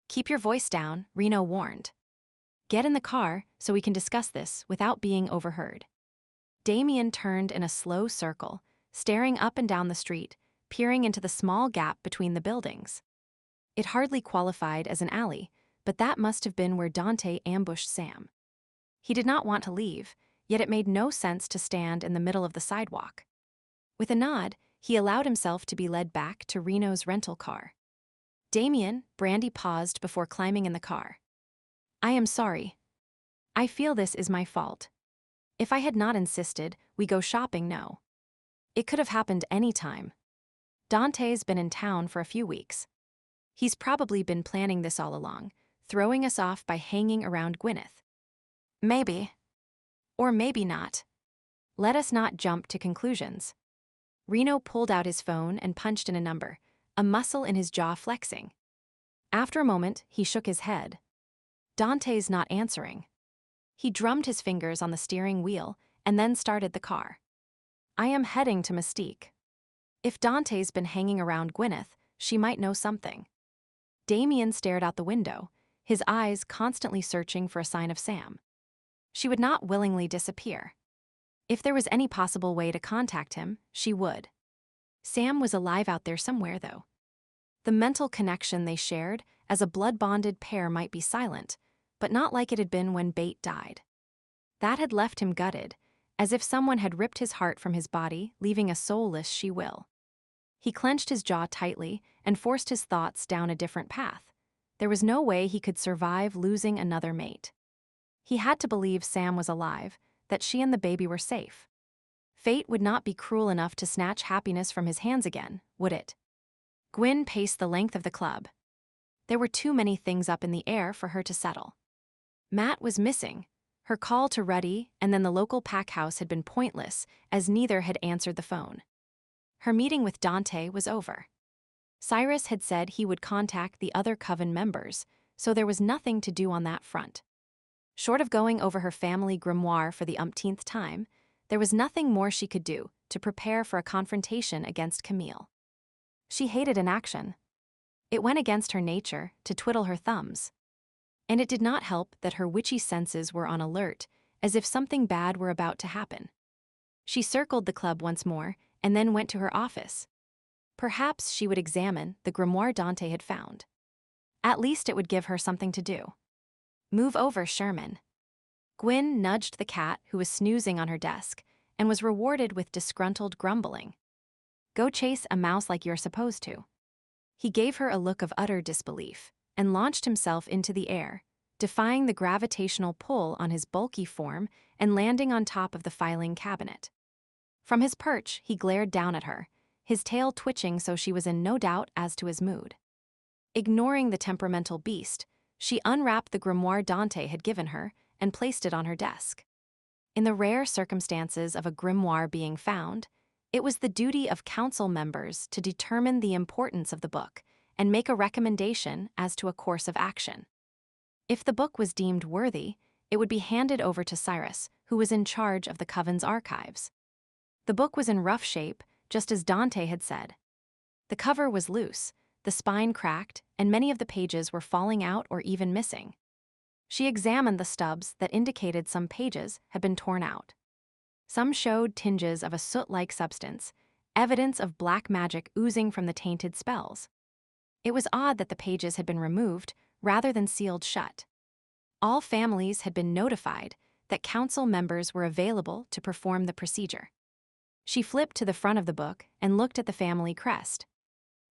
"Keep your voice down," Reno warned. "Get in the car so we can discuss this without being overheard." Damien turned in a slow circle, staring up and down the street, peering into the small gap between the buildings. It hardly qualified as an alley, but that must have been where Dante ambushed Sam. He did not want to leave, yet it made no sense to stand in the middle of the sidewalk. With a nod, he allowed himself to be led back to Reno's rental car. "Damien," Brandy paused before climbing in the car. "I am sorry. I feel this is my fault. If I had not insisted, we go shopping no. It could have happened any time. Dante's been in town for a few weeks. He's probably been planning this all along, throwing us off by hanging around Gwyneth. Maybe. Or maybe not. Let us not jump to conclusions." Reno pulled out his phone and punched in a number, a muscle in his jaw flexing. After a moment, he shook his head. Dante's not answering. He drummed his fingers on the steering wheel and then started the car. "I am heading to Mystique. If Dante's been hanging around Gwyneth, she might know something." Damien stared out the window, his eyes constantly searching for a sign of Sam. She would not willingly disappear. If there was any possible way to contact him, she would. Sam was alive out there somewhere, though. The mental connection they shared as a blood-bonded pair might be silent, but not like it had been when Bate died. That had left him gutted, as if someone had ripped his heart from his body, leaving a soulless she-will. He clenched his jaw tightly and forced his thoughts down a different path. There was no way he could survive losing another mate. He had to believe Sam was alive, that she and the baby were safe. Fate would not be cruel enough to snatch happiness from his hands again, would it? Gwyn paced the length of the club. There were too many things up in the air for her to settle. Matt was missing. Her call to Ruddy and then the local pack house had been pointless, as neither had answered the phone. Her meeting with Dante was over. Cyrus had said he would contact the other Coven members, so there was nothing to do on that front. Short of going over her family grimoire for the umpteenth time, there was nothing more she could do to prepare for a confrontation against Camille. She hated inaction. It went against her nature to twiddle her thumbs. And it did not help that her witchy senses were on alert, as if something bad were about to happen. She circled the club once more and then went to her office. Perhaps she would examine the grimoire Dante had found. At least it would give her something to do. "Move over, Sherman." Gwyn nudged the cat who was snoozing on her desk and was rewarded with disgruntled grumbling. "Go chase a mouse like you're supposed to." He gave her a look of utter disbelief and launched himself into the air, defying the gravitational pull on his bulky form and landing on top of the filing cabinet. From his perch, he glared down at her, his tail twitching so she was in no doubt as to his mood. Ignoring the temperamental beast, she unwrapped the grimoire Dante had given her and placed it on her desk. In the rare circumstances of a grimoire being found, it was the duty of council members to determine the importance of the book and make a recommendation as to a course of action. If the book was deemed worthy, it would be handed over to Cyrus, who was in charge of the Coven's archives. The book was in rough shape, just as Dante had said. The cover was loose, the spine cracked, and many of the pages were falling out or even missing. She examined the stubs that indicated some pages had been torn out. Some showed tinges of a soot-like substance, evidence of black magic oozing from the tainted spells. It was odd that the pages had been removed rather than sealed shut. All families had been notified that council members were available to perform the procedure. She flipped to the front of the book and looked at the family crest.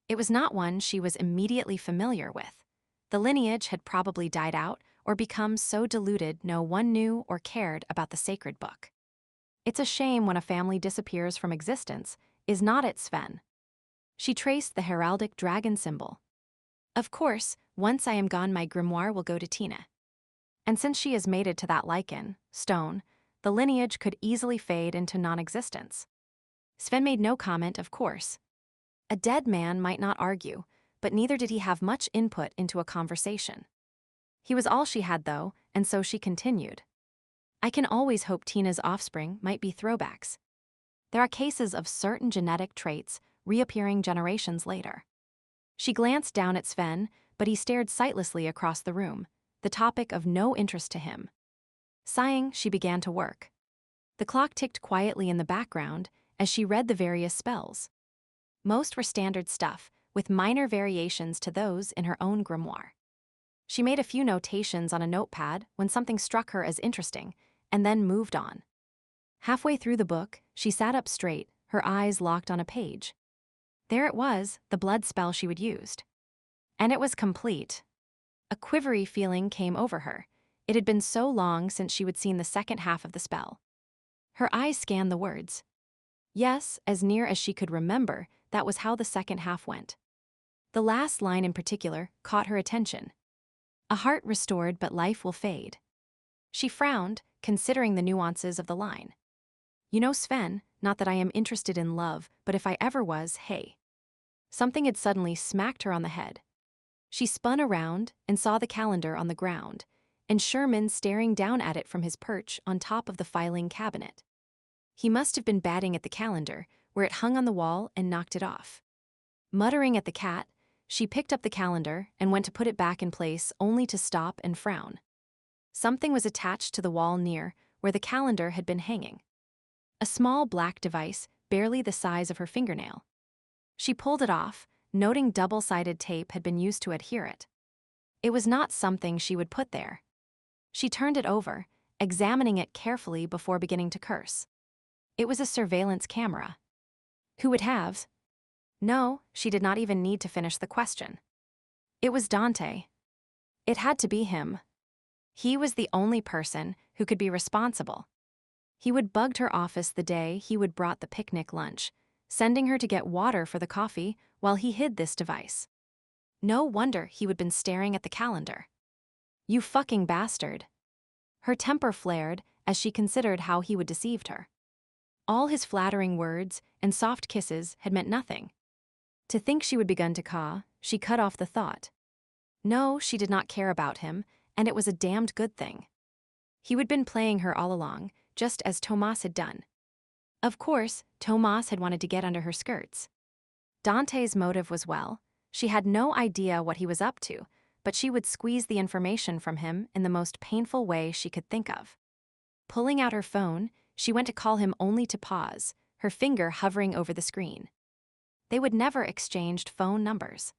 It was not one she was immediately familiar with. The lineage had probably died out or become so diluted no one knew or cared about the sacred book. It's a shame when a family disappears from existence, is not it, Sven? She traced the heraldic dragon symbol. Of course, once I am gone my grimoire will go to Tina. And since she is mated to that Lycan, stone, the lineage could easily fade into non-existence. Sven made no comment, of course. A dead man might not argue, but neither did he have much input into a conversation. He was all she had, though, and so she continued. I can always hope Tina's offspring might be throwbacks. There are cases of certain genetic traits reappearing generations later. She glanced down at Sven, but he stared sightlessly across the room, the topic of no interest to him. Sighing, she began to work. The clock ticked quietly in the background as she read the various spells. Most were standard stuff, with minor variations to those in her own grimoire. She made a few notations on a notepad when something struck her as interesting, and then moved on. Halfway through the book, she sat up straight, her eyes locked on a page. There it was, the blood spell she would used. And it was complete. A quivery feeling came over her. It had been so long since she had seen the second half of the spell. Her eyes scanned the words. Yes, as near as she could remember, that was how the second half went. The last line in particular caught her attention. A heart restored, but life will fade. She frowned, considering the nuances of the line. You know, Sven, not that I am interested in love, but if I ever was, hey. Something had suddenly smacked her on the head. She spun around and saw the calendar on the ground, and Sherman staring down at it from his perch on top of the filing cabinet. He must have been batting at the calendar, where it hung on the wall, and knocked it off. Muttering at the cat, she picked up the calendar and went to put it back in place, only to stop and frown. Something was attached to the wall near where the calendar had been hanging. A small black device, barely the size of her fingernail. She pulled it off, noting double-sided tape had been used to adhere it. It was not something she would put there. She turned it over, examining it carefully before beginning to curse. It was a surveillance camera. Who would have? No, she did not even need to finish the question. It was Dante. It had to be him. He was the only person who could be responsible. He would bugged her office the day he would brought the picnic lunch, sending her to get water for the coffee while he hid this device. No wonder he would been staring at the calendar. You fucking bastard. Her temper flared as she considered how he would deceived her. All his flattering words and soft kisses had meant nothing. To think she would begun to caw, she cut off the thought. No, she did not care about him, and it was a damned good thing. He would been playing her all along, just as Tomas had done. Of course, Tomas had wanted to get under her skirts. Dante's motive was well. She had no idea what he was up to, but she would squeeze the information from him in the most painful way she could think of. Pulling out her phone, she went to call him only to pause, her finger hovering over the screen. They would never exchanged phone numbers.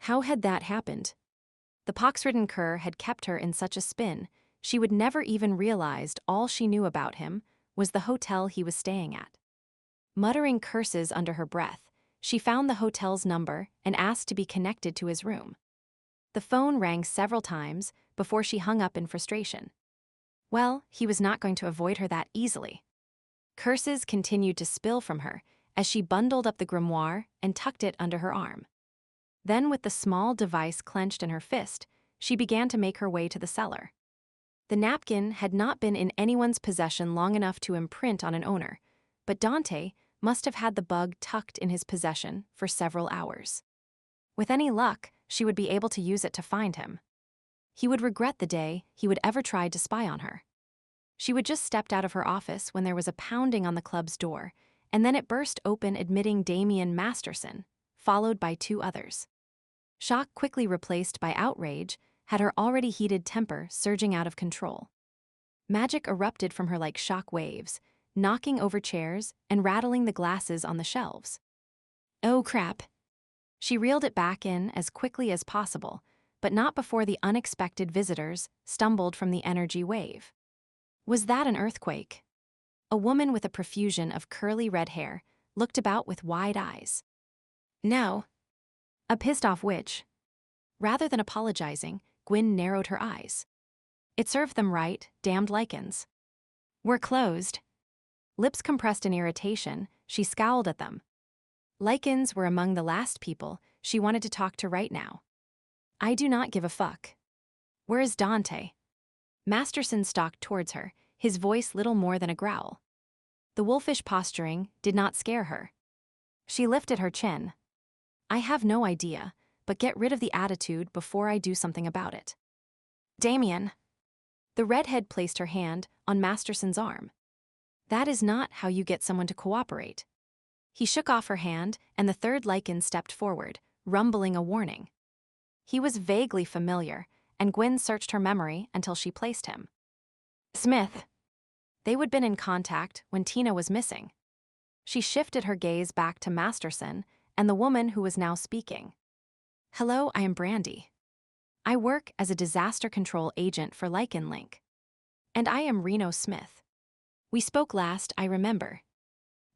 How had that happened? The pox-ridden cur had kept her in such a spin, she would never even realized all she knew about him was the hotel he was staying at. Muttering curses under her breath, she found the hotel's number and asked to be connected to his room. The phone rang several times before she hung up in frustration. Well, he was not going to avoid her that easily. Curses continued to spill from her as she bundled up the grimoire and tucked it under her arm. Then, with the small device clenched in her fist, she began to make her way to the cellar. The napkin had not been in anyone's possession long enough to imprint on an owner, but Dante must have had the bug tucked in his possession for several hours. With any luck, she would be able to use it to find him. He would regret the day he would ever tried to spy on her. She would just stepped out of her office when there was a pounding on the club's door, and then it burst open, admitting Damien Masterson, followed by two others. Shock, quickly replaced by outrage, had her already heated temper surging out of control. Magic erupted from her like shock waves, knocking over chairs and rattling the glasses on the shelves. Oh crap! She reeled it back in as quickly as possible, but not before the unexpected visitors stumbled from the energy wave. Was that an earthquake? A woman with a profusion of curly red hair looked about with wide eyes. No. A pissed-off witch. Rather than apologizing, Gwyn narrowed her eyes. It served them right, damned Lycans. We're closed. Lips compressed in irritation, she scowled at them. Lycans were among the last people she wanted to talk to right now. I do not give a fuck. Where is Dante? Masterson stalked towards her, his voice little more than a growl. The wolfish posturing did not scare her. She lifted her chin. I have no idea, but get rid of the attitude before I do something about it. Damien. The redhead placed her hand on Masterson's arm. That is not how you get someone to cooperate. He shook off her hand, and the third Lycan stepped forward, rumbling a warning. He was vaguely familiar, and Gwyn searched her memory until she placed him. Smith. They would been in contact when Tina was missing. She shifted her gaze back to Masterson and the woman who was now speaking. Hello, I am Brandy. I work as a disaster control agent for Lycan Link. And I am Reno Smith. We spoke last, I remember.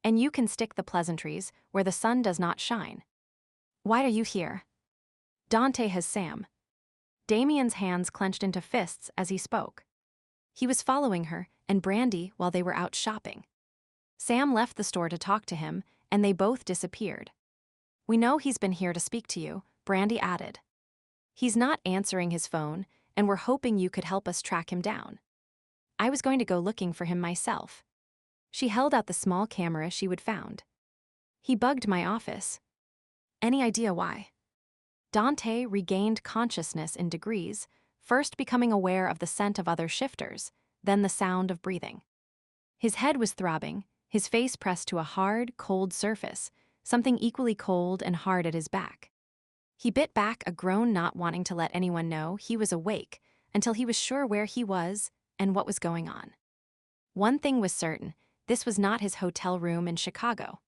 And you can stick the pleasantries where the sun does not shine. Why are you here? Dante has Sam. Damien's hands clenched into fists as he spoke. He was following her and Brandy while they were out shopping. Sam left the store to talk to him, and they both disappeared. We know he's been here to speak to you, Brandy added. He's not answering his phone, and we're hoping you could help us track him down. I was going to go looking for him myself. She held out the small camera she would found. He bugged my office. Any idea why? Dante regained consciousness in degrees, first becoming aware of the scent of other shifters, then the sound of breathing. His head was throbbing, his face pressed to a hard, cold surface, something equally cold and hard at his back. He bit back a groan, not wanting to let anyone know he was awake until he was sure where he was and what was going on. One thing was certain, this was not his hotel room in Chicago.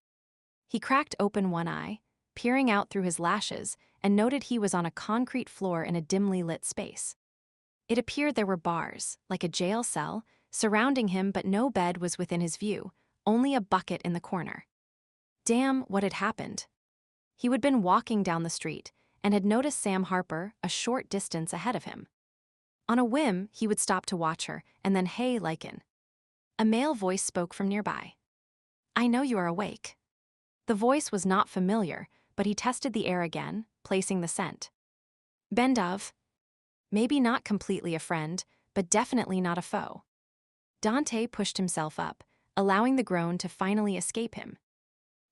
He cracked open one eye, peering out through his lashes, and noted he was on a concrete floor in a dimly lit space. It appeared there were bars, like a jail cell, surrounding him, but no bed was within his view, only a bucket in the corner. Damn, what had happened? He had been walking down the street and had noticed Sam Harper a short distance ahead of him. On a whim, he would stop to watch her, and then, "Hey, Lycan." A male voice spoke from nearby. "I know you are awake." The voice was not familiar, but he tested the air again, placing the scent. Bendov. Maybe not completely a friend, but definitely not a foe. Dante pushed himself up, allowing the groan to finally escape him.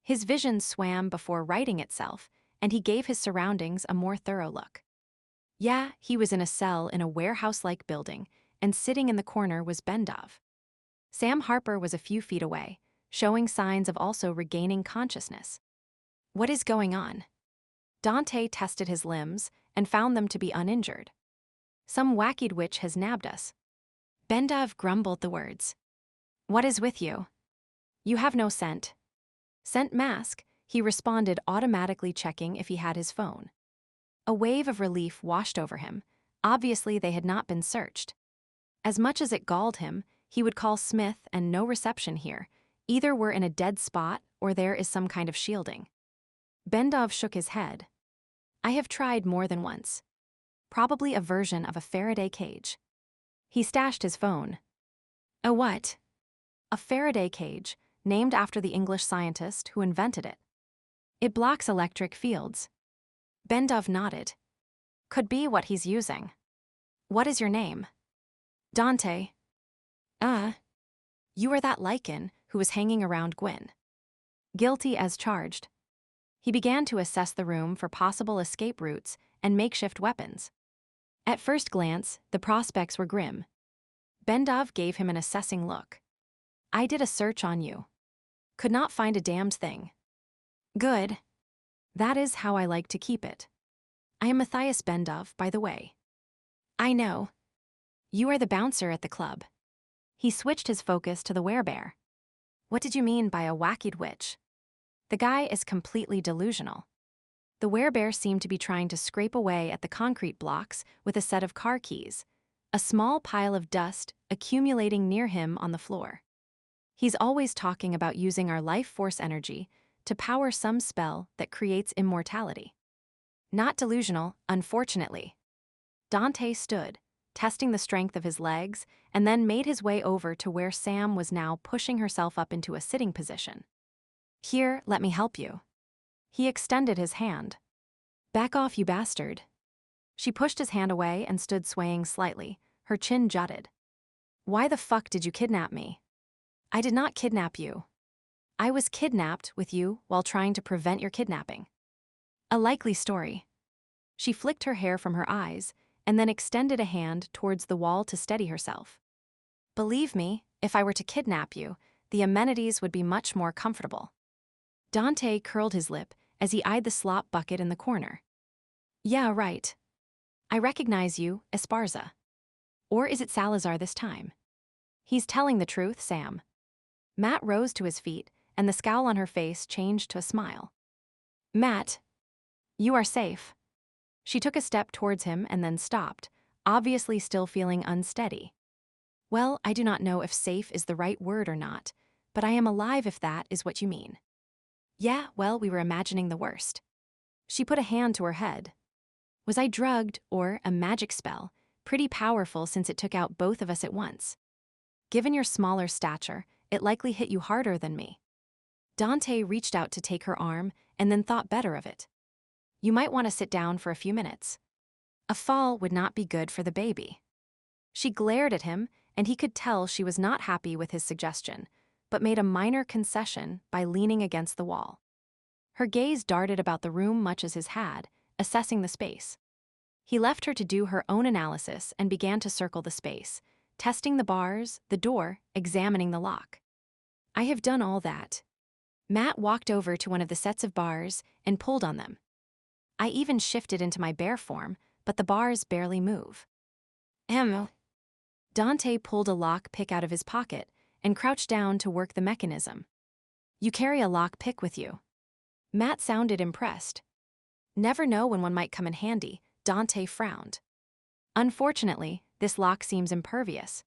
His vision swam before righting itself, and he gave his surroundings a more thorough look. Yeah, he was in a cell in a warehouse-like building, and sitting in the corner was Bendov. Sam Harper was a few feet away, showing signs of also regaining consciousness. What is going on? Dante tested his limbs and found them to be uninjured. Some wackied witch has nabbed us. Bendov grumbled the words. What is with you? You have no scent. Scent mask, he responded, automatically checking if he had his phone. A wave of relief washed over him. Obviously they had not been searched. As much as it galled him, he would call Smith and no reception here. Either we're in a dead spot or there is some kind of shielding. Bendov shook his head. I have tried more than once. Probably a version of a Faraday cage. He stashed his phone. A what? A Faraday cage, named after the English scientist who invented it. It blocks electric fields. Bendov nodded. Could be what he's using. What is your name? Dante. You are that Lycan who was hanging around Gwyn. Guilty as charged. He began to assess the room for possible escape routes and makeshift weapons. At first glance, the prospects were grim. Bendov gave him an assessing look. I did a search on you. Could not find a damned thing. Good. That is how I like to keep it. I am Matthias Bendov, by the way. I know. You are the bouncer at the club. He switched his focus to the werebear. What did you mean by a wackied witch? The guy is completely delusional. The werebear seemed to be trying to scrape away at the concrete blocks with a set of car keys, a small pile of dust accumulating near him on the floor. He's always talking about using our life force energy to power some spell that creates immortality. Not delusional, unfortunately. Dante stood, testing the strength of his legs, and then made his way over to where Sam was now pushing herself up into a sitting position. Here, let me help you. He extended his hand. Back off, you bastard. She pushed his hand away and stood swaying slightly, her chin jutted. Why the fuck did you kidnap me? I did not kidnap you. I was kidnapped with you while trying to prevent your kidnapping. A likely story. She flicked her hair from her eyes and then extended a hand towards the wall to steady herself. Believe me, if I were to kidnap you, the amenities would be much more comfortable. Dante curled his lip as he eyed the slop bucket in the corner. Yeah, right. I recognize you, Esparza. Or is it Salazar this time? He's telling the truth, Sam. Matt rose to his feet, and the scowl on her face changed to a smile. Matt, you are safe. She took a step towards him and then stopped, obviously still feeling unsteady. Well, I do not know if safe is the right word or not, but I am alive if that is what you mean. Yeah, well, we were imagining the worst. She put a hand to her head. Was I drugged or a magic spell, pretty powerful since it took out both of us at once? Given your smaller stature, it likely hit you harder than me. Dante reached out to take her arm and then thought better of it. You might want to sit down for a few minutes. A fall would not be good for the baby. She glared at him, and he could tell she was not happy with his suggestion, but made a minor concession by leaning against the wall. Her gaze darted about the room much as his had, assessing the space. He left her to do her own analysis and began to circle the space, testing the bars, the door, examining the lock. I have done all that. Matt walked over to one of the sets of bars and pulled on them. I even shifted into my bear form, but the bars barely move. Dante pulled a lock pick out of his pocket and crouched down to work the mechanism. You carry a lock pick with you. Matt sounded impressed. Never know when one might come in handy, Dante frowned. Unfortunately, this lock seems impervious.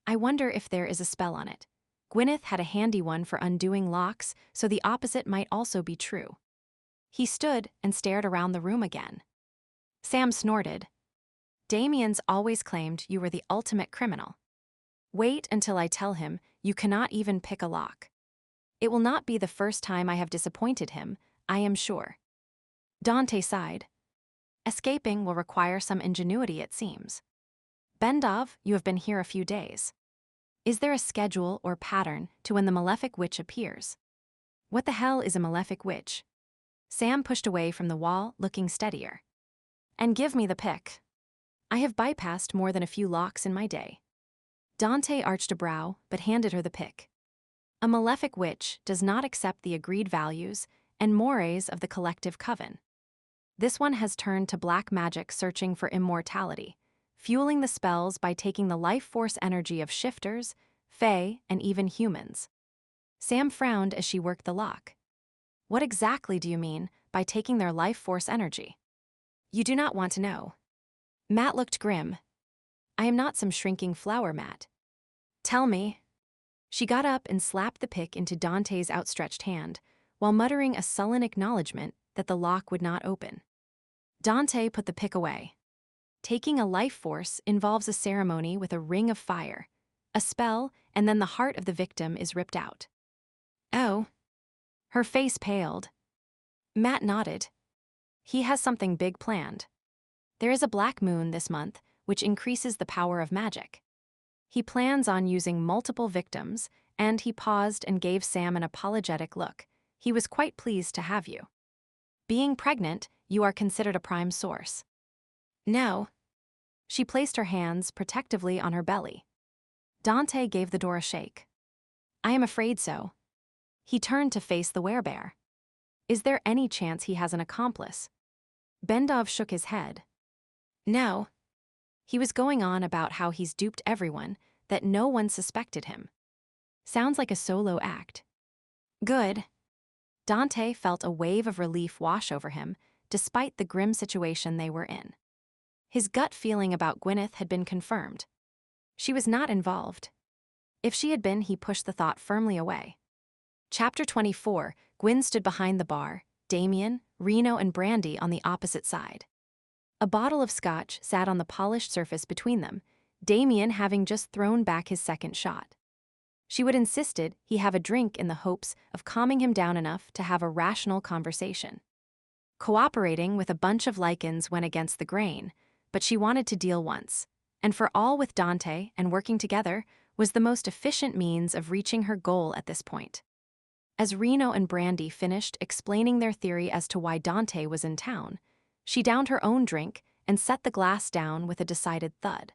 I wonder if there is a spell on it. Gwyneth had a handy one for undoing locks, so the opposite might also be true. He stood and stared around the room again. Sam snorted. Damien's always claimed you were the ultimate criminal. Wait until I tell him you cannot even pick a lock. It will not be the first time I have disappointed him, I am sure. Dante sighed. Escaping will require some ingenuity, it seems. Bendov, you have been here a few days. Is there a schedule or pattern to when the malefic witch appears? What the hell is a malefic witch? Sam pushed away from the wall, looking steadier. And give me the pick. I have bypassed more than a few locks in my day. Dante arched a brow, but handed her the pick. A malefic witch does not accept the agreed values and mores of the collective coven. This one has turned to black magic searching for immortality, fueling the spells by taking the life force energy of shifters, fae, and even humans. Sam frowned as she worked the lock. What exactly do you mean by taking their life force energy? You do not want to know. Matt looked grim. I am not some shrinking flower, Matt. Tell me. She got up and slapped the pick into Dante's outstretched hand, while muttering a sullen acknowledgement that the lock would not open. Dante put the pick away. Taking a life force involves a ceremony with a ring of fire, a spell, and then the heart of the victim is ripped out. Oh. Her face paled. Matt nodded. He has something big planned. There is a black moon this month, which increases the power of magic. He plans on using multiple victims, and he paused and gave Sam an apologetic look. He was quite pleased to have you. Being pregnant, you are considered a prime source. No. She placed her hands protectively on her belly. Dante gave the door a shake. I am afraid so. He turned to face the werebear. Is there any chance he has an accomplice? Bendov shook his head. No. He was going on about how he's duped everyone, that no one suspected him. Sounds like a solo act. Good. Dante felt a wave of relief wash over him, despite the grim situation they were in. His gut feeling about Gwyneth had been confirmed. She was not involved. If she had been, he pushed the thought firmly away. Chapter 24, Gwyn stood behind the bar, Damien, Reno, and Brandy on the opposite side. A bottle of scotch sat on the polished surface between them, Damien having just thrown back his second shot. She would insisted he have a drink in the hopes of calming him down enough to have a rational conversation. Cooperating with a bunch of Lycans went against the grain, but she wanted to deal once, and for all with Dante and working together was the most efficient means of reaching her goal at this point. As Reno and Brandy finished explaining their theory as to why Dante was in town, she downed her own drink and set the glass down with a decided thud.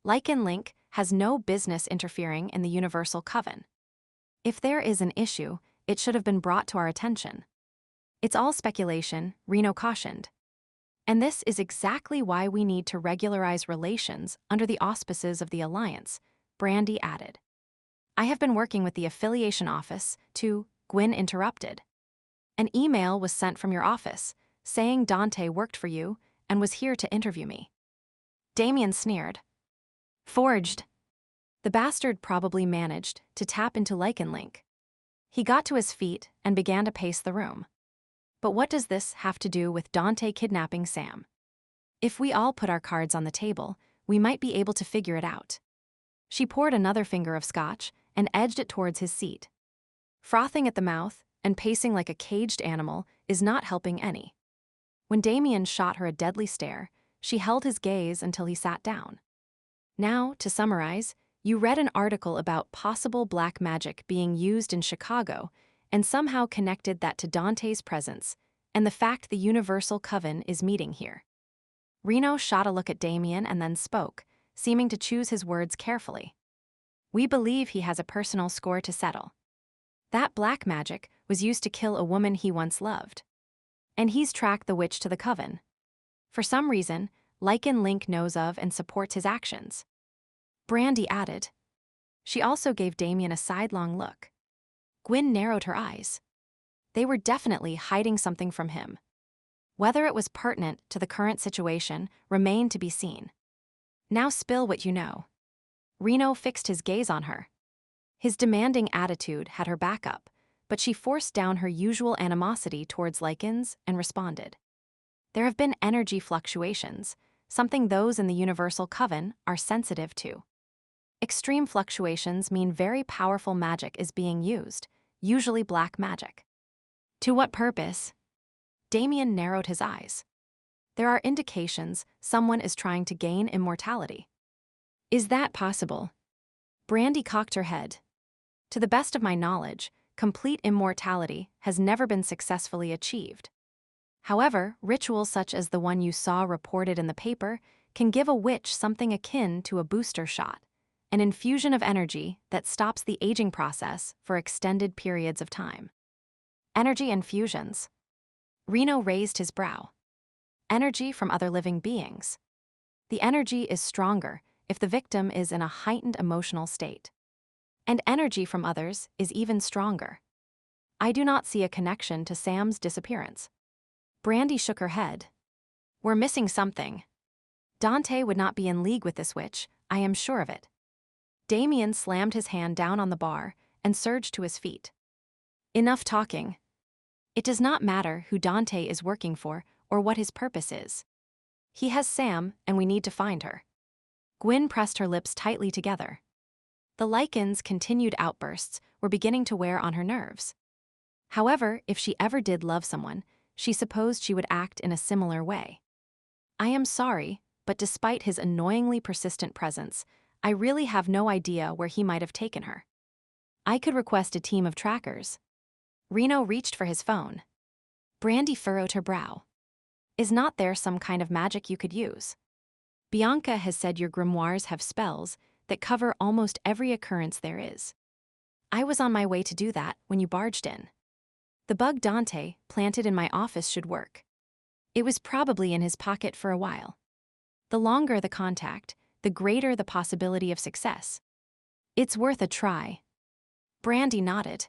Lycan Link has no business interfering in the Universal Coven. If there is an issue, it should have been brought to our attention. It's all speculation, Reno cautioned. And this is exactly why we need to regularize relations under the auspices of the Alliance, Brandy added. I have been working with the affiliation office to, Gwyn interrupted. An email was sent from your office, saying Dante worked for you and was here to interview me. Damien sneered. Forged. The bastard probably managed to tap into Lycan Link. He got to his feet and began to pace the room. But what does this have to do with Dante kidnapping Sam? If we all put our cards on the table, we might be able to figure it out. She poured another finger of scotch and edged it towards his seat. Frothing at the mouth and pacing like a caged animal is not helping any. When Damien shot her a deadly stare, she held his gaze until he sat down. Now, to summarize, you read an article about possible black magic being used in Chicago and somehow connected that to Dante's presence and the fact the Universal Coven is meeting here. Reno shot a look at Damien and then spoke, seeming to choose his words carefully. We believe he has a personal score to settle. That black magic was used to kill a woman he once loved. And he's tracked the witch to the coven. For some reason, Lycan Link knows of and supports his actions. Brandy added. She also gave Damien a sidelong look. Gwyn narrowed her eyes. They were definitely hiding something from him. Whether it was pertinent to the current situation remained to be seen. Now spill what you know. Reno fixed his gaze on her. His demanding attitude had her back up, but she forced down her usual animosity towards Lycans and responded. There have been energy fluctuations, something those in the Universal Coven are sensitive to. Extreme fluctuations mean very powerful magic is being used, usually black magic. To what purpose? Damien narrowed his eyes. There are indications someone is trying to gain immortality. Is that possible? Brandy cocked her head. To the best of my knowledge, complete immortality has never been successfully achieved. However, rituals such as the one you saw reported in the paper can give a witch something akin to a booster shot, an infusion of energy that stops the aging process for extended periods of time. Energy infusions. Reno raised his brow. Energy from other living beings. The energy is stronger if the victim is in a heightened emotional state. And energy from others is even stronger. I do not see a connection to Sam's disappearance. Brandy shook her head. We're missing something. Dante would not be in league with this witch, I am sure of it. Damien slammed his hand down on the bar and surged to his feet. Enough talking. It does not matter who Dante is working for or what his purpose is. He has Sam, and we need to find her. Gwyn pressed her lips tightly together. The Lycans' continued outbursts were beginning to wear on her nerves. However, if she ever did love someone, she supposed she would act in a similar way. I am sorry, but despite his annoyingly persistent presence, I really have no idea where he might have taken her. I could request a team of trackers. Reno reached for his phone. Brandy furrowed her brow. Is not there some kind of magic you could use? Bianca has said your grimoires have spells that cover almost every occurrence there is. I was on my way to do that when you barged in. The bug Dante planted in my office should work. It was probably in his pocket for a while. The longer the contact, the greater the possibility of success. It's worth a try. Brandy nodded.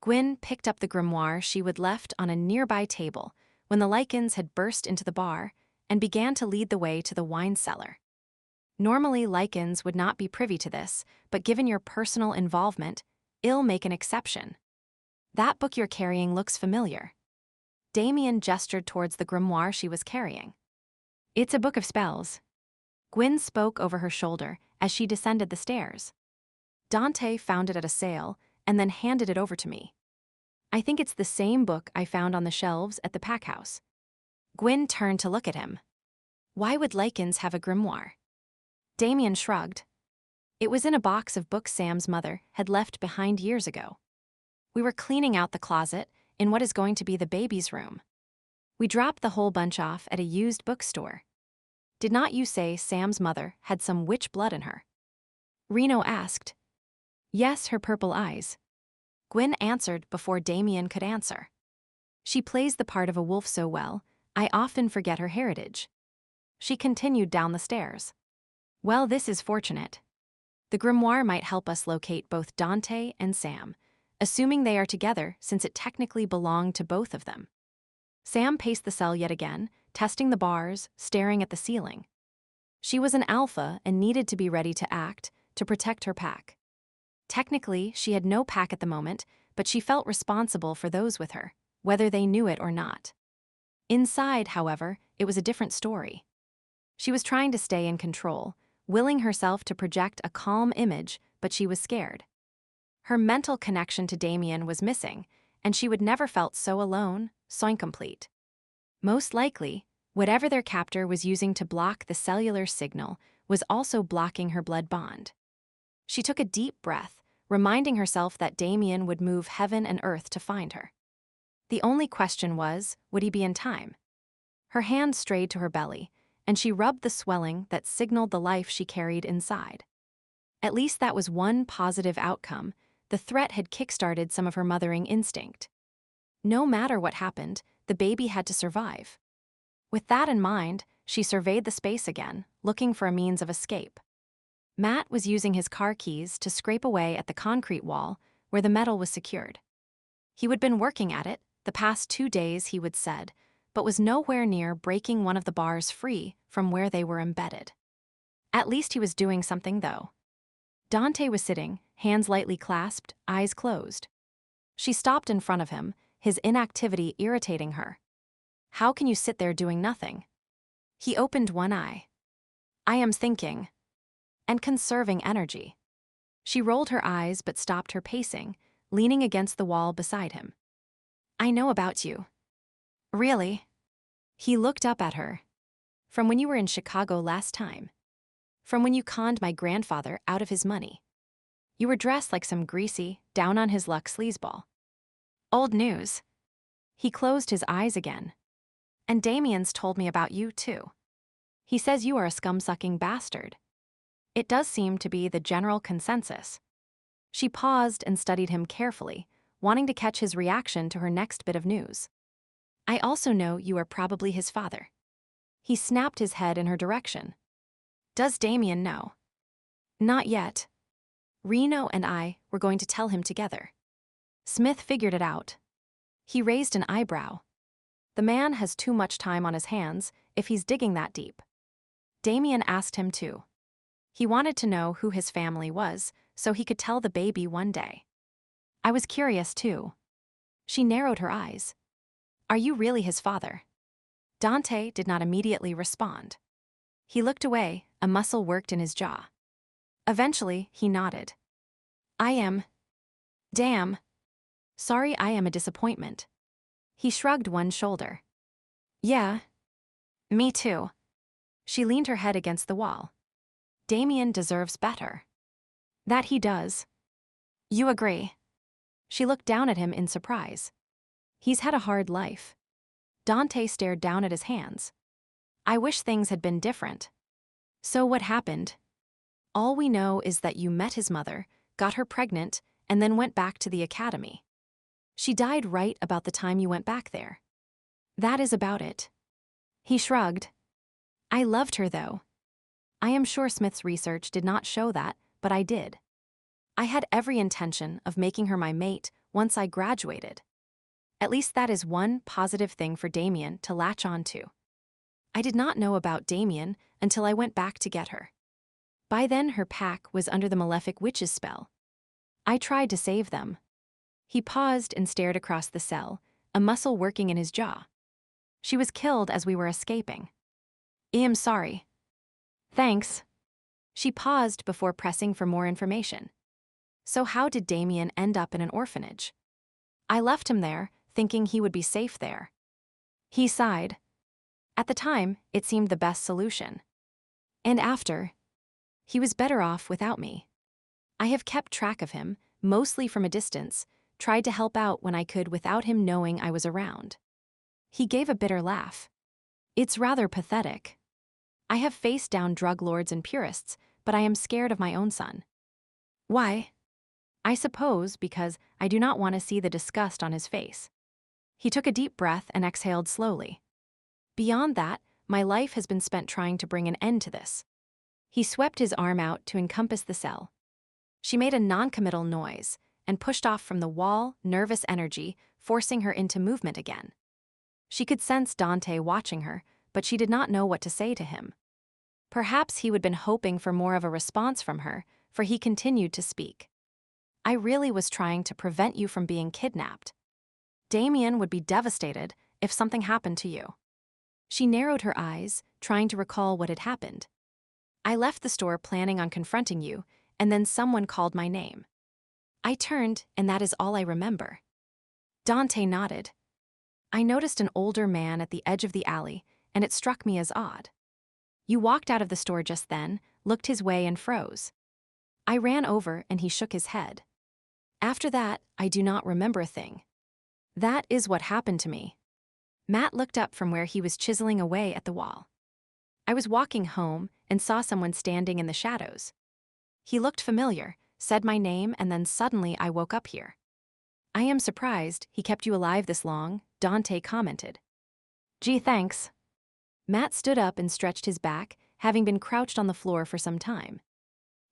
Gwyn picked up the grimoire she would left on a nearby table when the Lycans had burst into the bar and began to lead the way to the wine cellar. Normally, Lycans would not be privy to this, but given your personal involvement, I'll make an exception. That book you're carrying looks familiar. Damien gestured towards the grimoire she was carrying. It's a book of spells. Gwyn spoke over her shoulder as she descended the stairs. Dante found it at a sale and then handed it over to me. I think it's the same book I found on the shelves at the pack house. Gwyn turned to look at him. Why would Lycans have a grimoire? Damien shrugged. It was in a box of books Sam's mother had left behind years ago. We were cleaning out the closet in what is going to be the baby's room. We dropped the whole bunch off at a used bookstore. Did not you say Sam's mother had some witch blood in her? Reno asked. Yes, her purple eyes. Gwyn answered before Damien could answer. She plays the part of a wolf so well, I often forget her heritage. She continued down the stairs. Well, this is fortunate. The grimoire might help us locate both Dante and Sam, assuming they are together since it technically belonged to both of them. Sam paced the cell yet again, testing the bars, staring at the ceiling. She was an alpha and needed to be ready to act, to protect her pack. Technically, she had no pack at the moment, but she felt responsible for those with her, whether they knew it or not. Inside, however, it was a different story. She was trying to stay in control, willing herself to project a calm image, but she was scared. Her mental connection to Damien was missing, and she would never felt so alone, so incomplete. Most likely, whatever their captor was using to block the cellular signal was also blocking her blood bond. She took a deep breath, reminding herself that Damien would move heaven and earth to find her. The only question was, would he be in time? Her hand strayed to her belly, and she rubbed the swelling that signaled the life she carried inside. At least that was one positive outcome. The threat had kick-started some of her mothering instinct. No matter what happened, the baby had to survive. With that in mind, she surveyed the space again, looking for a means of escape. Matt was using his car keys to scrape away at the concrete wall where the metal was secured. He had been working at it the past 2 days, he would said, but was nowhere near breaking one of the bars free from where they were embedded. At least he was doing something, though. Dante was sitting, hands lightly clasped, eyes closed. She stopped in front of him, his inactivity irritating her. How can you sit there doing nothing? He opened one eye. I am thinking. And conserving energy. She rolled her eyes but stopped her pacing, leaning against the wall beside him. I know about you. Really? He looked up at her. From when you were in Chicago last time. From when you conned my grandfather out of his money. You were dressed like some greasy, down-on-his-luck sleazeball. Old news. He closed his eyes again. And Damien's told me about you, too. He says you are a scum-sucking bastard. It does seem to be the general consensus. She paused and studied him carefully, wanting to catch his reaction to her next bit of news. I also know you are probably his father. He snapped his head in her direction. Does Damien know? Not yet. Reno and I were going to tell him together. Smith figured it out. He raised an eyebrow. The man has too much time on his hands if he's digging that deep. Damien asked him too. He wanted to know who his family was so he could tell the baby one day. I was curious too. She narrowed her eyes. Are you really his father? Dante did not immediately respond. He looked away, a muscle worked in his jaw. Eventually, he nodded. I am. Damn. Sorry, I am a disappointment. He shrugged one shoulder. Yeah. Me too. She leaned her head against the wall. Damien deserves better. That he does. You agree? She looked down at him in surprise. He's had a hard life. Dante stared down at his hands. I wish things had been different. So what happened? All we know is that you met his mother, got her pregnant, and then went back to the academy. She died right about the time you went back there. That is about it. He shrugged. I loved her, though. I am sure Smith's research did not show that, but I did. I had every intention of making her my mate once I graduated. At least that is one positive thing for Damien to latch on to. I did not know about Damien until I went back to get her. By then her pack was under the malefic witch's spell. I tried to save them. He paused and stared across the cell, a muscle working in his jaw. She was killed as we were escaping. I am sorry. Thanks. She paused before pressing for more information. So how did Damien end up in an orphanage? I left him there, thinking he would be safe there. He sighed. At the time, it seemed the best solution. And after, he was better off without me. I have kept track of him, mostly from a distance, tried to help out when I could without him knowing I was around. He gave a bitter laugh. It's rather pathetic. I have faced down drug lords and purists, but I am scared of my own son. Why? I suppose because I do not want to see the disgust on his face. He took a deep breath and exhaled slowly. Beyond that, my life has been spent trying to bring an end to this. He swept his arm out to encompass the cell. She made a non-committal noise and pushed off from the wall, nervous energy, forcing her into movement again. She could sense Dante watching her, but she did not know what to say to him. Perhaps he had been hoping for more of a response from her, for he continued to speak. I really was trying to prevent you from being kidnapped. Damien would be devastated if something happened to you. She narrowed her eyes, trying to recall what had happened. I left the store planning on confronting you, and then someone called my name. I turned, and that is all I remember. Dante nodded. I noticed an older man at the edge of the alley, and it struck me as odd. You walked out of the store just then, looked his way and froze. I ran over and he shook his head. After that, I do not remember a thing. That is what happened to me. Matt looked up from where he was chiseling away at the wall. I was walking home and saw someone standing in the shadows. He looked familiar, said my name, and then suddenly I woke up here. I am surprised he kept you alive this long, Dante commented. Gee, thanks. Matt stood up and stretched his back, having been crouched on the floor for some time.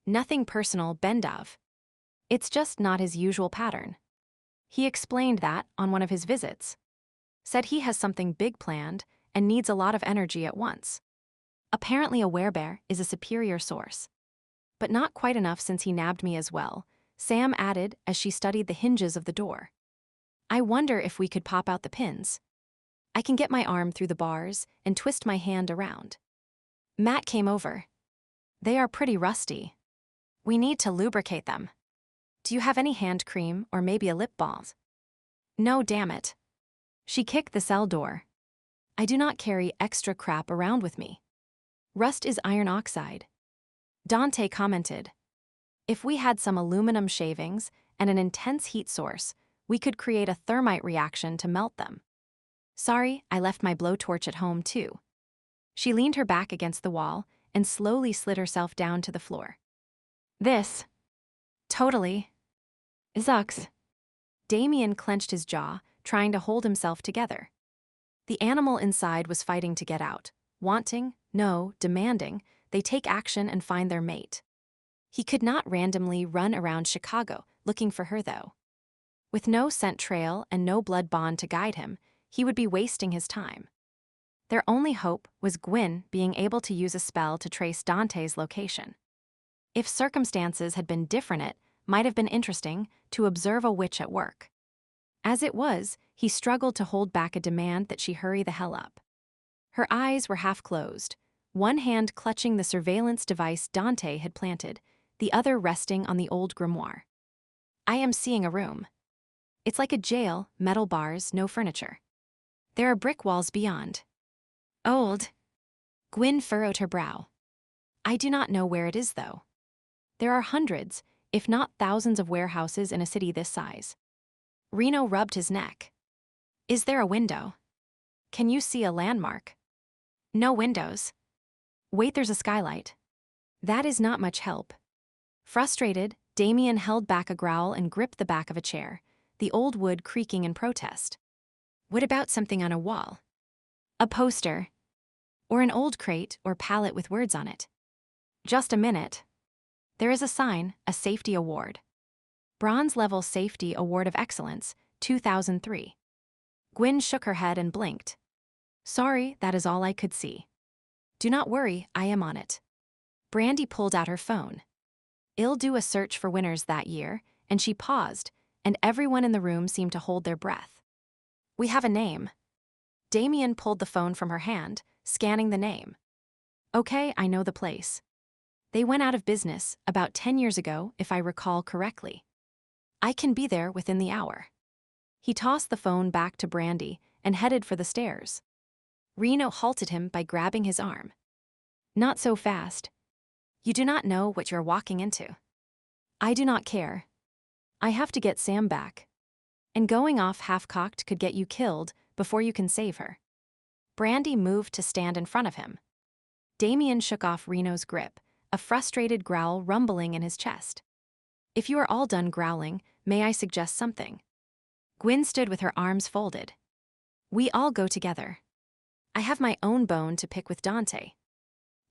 Nothing personal, Bendov. It's just not his usual pattern. He explained that on one of his visits. Said he has something big planned and needs a lot of energy at once. Apparently a werebear is a superior source. But not quite enough since he nabbed me as well, Sam added as she studied the hinges of the door. I wonder if we could pop out the pins. I can get my arm through the bars and twist my hand around. Matt came over. They are pretty rusty. We need to lubricate them. Do you have any hand cream or maybe a lip balm? No, damn it. She kicked the cell door. I do not carry extra crap around with me. Rust is iron oxide. Dante commented. If we had some aluminum shavings and an intense heat source, we could create a thermite reaction to melt them. Sorry, I left my blowtorch at home too. She leaned her back against the wall and slowly slid herself down to the floor. This. Totally. Zucks. Damien clenched his jaw, trying to hold himself together. The animal inside was fighting to get out, wanting, no, demanding, they take action and find their mate. He could not randomly run around Chicago looking for her though. With no scent trail and no blood bond to guide him, he would be wasting his time. Their only hope was Gwyn being able to use a spell to trace Dante's location. If circumstances had been different, it might have been interesting to observe a witch at work. As it was, he struggled to hold back a demand that she hurry the hell up. Her eyes were half closed, one hand clutching the surveillance device Dante had planted, the other resting on the old grimoire. I am seeing a room. It's like a jail, metal bars, no furniture. There are brick walls beyond. Old. Gwyn furrowed her brow. I do not know where it is, though. There are hundreds, if not thousands of warehouses in a city this size. Reno rubbed his neck. Is there a window? Can you see a landmark? No windows. Wait, there's a skylight. That is not much help. Frustrated, Damien held back a growl and gripped the back of a chair, the old wood creaking in protest. What about something on a wall? A poster. Or an old crate or pallet with words on it. Just a minute. There is a sign, a safety award. Bronze Level Safety Award of Excellence, 2003. Gwyn shook her head and blinked. Sorry, that is all I could see. Do not worry, I am on it. Brandy pulled out her phone. I'll do a search for winners that year, and she paused, and everyone in the room seemed to hold their breath. We have a name. Damien pulled the phone from her hand, scanning the name. Okay, I know the place. They went out of business about 10 years ago, if I recall correctly. I can be there within the hour. He tossed the phone back to Brandy and headed for the stairs. Reno halted him by grabbing his arm. Not so fast. You do not know what you're walking into. I do not care. I have to get Sam back. And going off half-cocked could get you killed before you can save her. Brandy moved to stand in front of him. Damien shook off Reno's grip, a frustrated growl rumbling in his chest. If you are all done growling, may I suggest something? Gwyn stood with her arms folded. We all go together. I have my own bone to pick with Dante.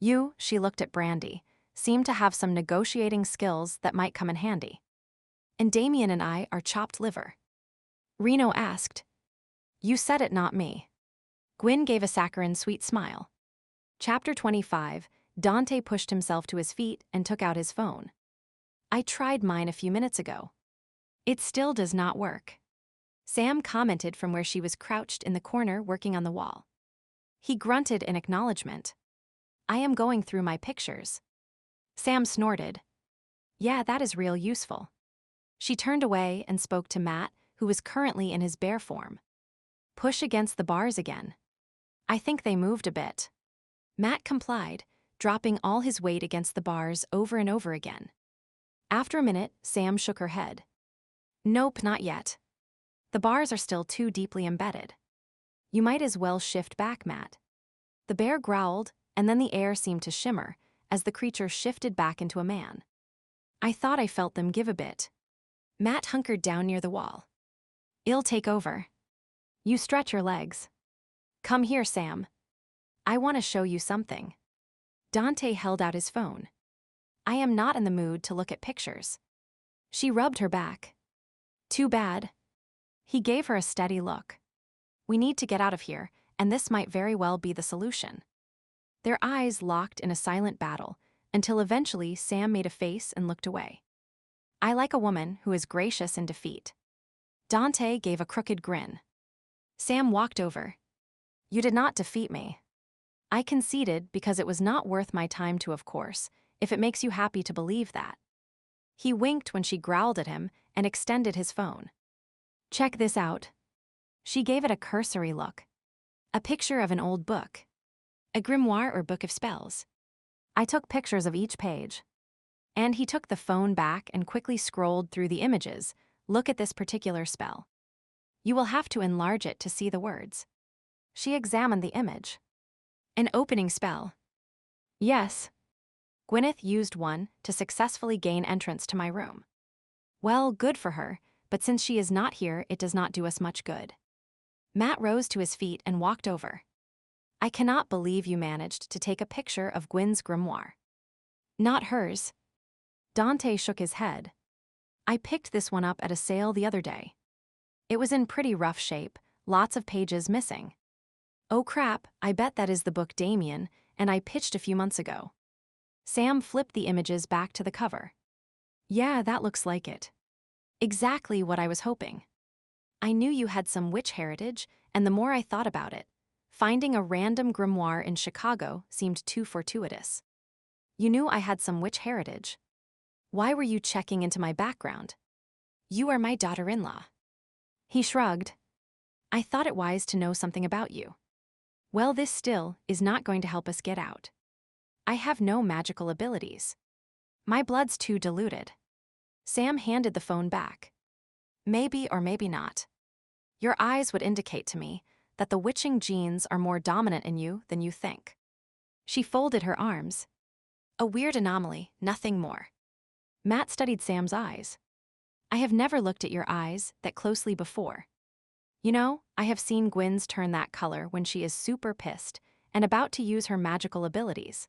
You, she looked at Brandy, seem to have some negotiating skills that might come in handy. And Damien and I are chopped liver. Reno asked. You said it, not me. Gwyn gave a saccharine sweet smile. Chapter 25, Dante pushed himself to his feet and took out his phone. I tried mine a few minutes ago. It still does not work. Sam commented from where she was crouched in the corner working on the wall. He grunted in acknowledgement. I am going through my pictures. Sam snorted. Yeah, that is real useful. She turned away and spoke to Matt, who was currently in his bear form. Push against the bars again. I think they moved a bit. Matt complied, dropping all his weight against the bars over and over again. After a minute, Sam shook her head. Nope, not yet. The bars are still too deeply embedded. You might as well shift back, Matt. The bear growled, and then the air seemed to shimmer as the creature shifted back into a man. I thought I felt them give a bit. Matt hunkered down near the wall. I'll take over. You stretch your legs. Come here, Sam. I want to show you something. Dante held out his phone. I am not in the mood to look at pictures. She rubbed her back. Too bad. He gave her a steady look. We need to get out of here, and this might very well be the solution. Their eyes locked in a silent battle, until eventually Sam made a face and looked away. I like a woman who is gracious in defeat. Dante gave a crooked grin. Sam walked over. You did not defeat me. I conceded because it was not worth my time to, of course, if it makes you happy to believe that. He winked when she growled at him and extended his phone. Check this out. She gave it a cursory look. A picture of an old book. A grimoire or book of spells. I took pictures of each page. And he took the phone back and quickly scrolled through the images. Look at this particular spell. You will have to enlarge it to see the words. She examined the image. An opening spell. Yes. Gwyneth used one to successfully gain entrance to my room. Well, good for her, but since she is not here, it does not do us much good. Matt rose to his feet and walked over. I cannot believe you managed to take a picture of Gwyn's grimoire. Not hers. Dante shook his head. I picked this one up at a sale the other day. It was in pretty rough shape, lots of pages missing. Oh crap, I bet that is the book Damien and I pitched a few months ago. Sam flipped the images back to the cover. Yeah, that looks like it. Exactly what I was hoping. I knew you had some witch heritage, and the more I thought about it, finding a random grimoire in Chicago seemed too fortuitous. You knew I had some witch heritage. Why were you checking into my background? You are my daughter-in-law. He shrugged. I thought it wise to know something about you. Well, this still is not going to help us get out. I have no magical abilities. My blood's too diluted. Sam handed the phone back. Maybe or maybe not. Your eyes would indicate to me that the witching genes are more dominant in you than you think. She folded her arms. A weird anomaly, nothing more. Matt studied Sam's eyes. I have never looked at your eyes that closely before. You know, I have seen Gwyn's turn that color when she is super pissed and about to use her magical abilities.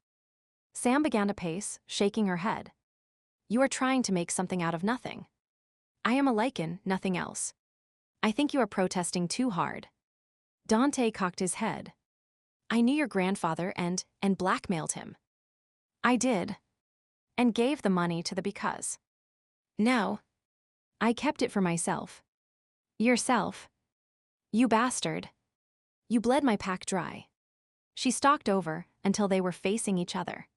Sam began to pace, shaking her head. You are trying to make something out of nothing. I am a Lycan, nothing else. I think you are protesting too hard. Dante cocked his head. I knew your grandfather and blackmailed him. I did. And gave the money to the because. No. I kept it for myself. Yourself. You bastard. You bled my pack dry. She stalked over until they were facing each other.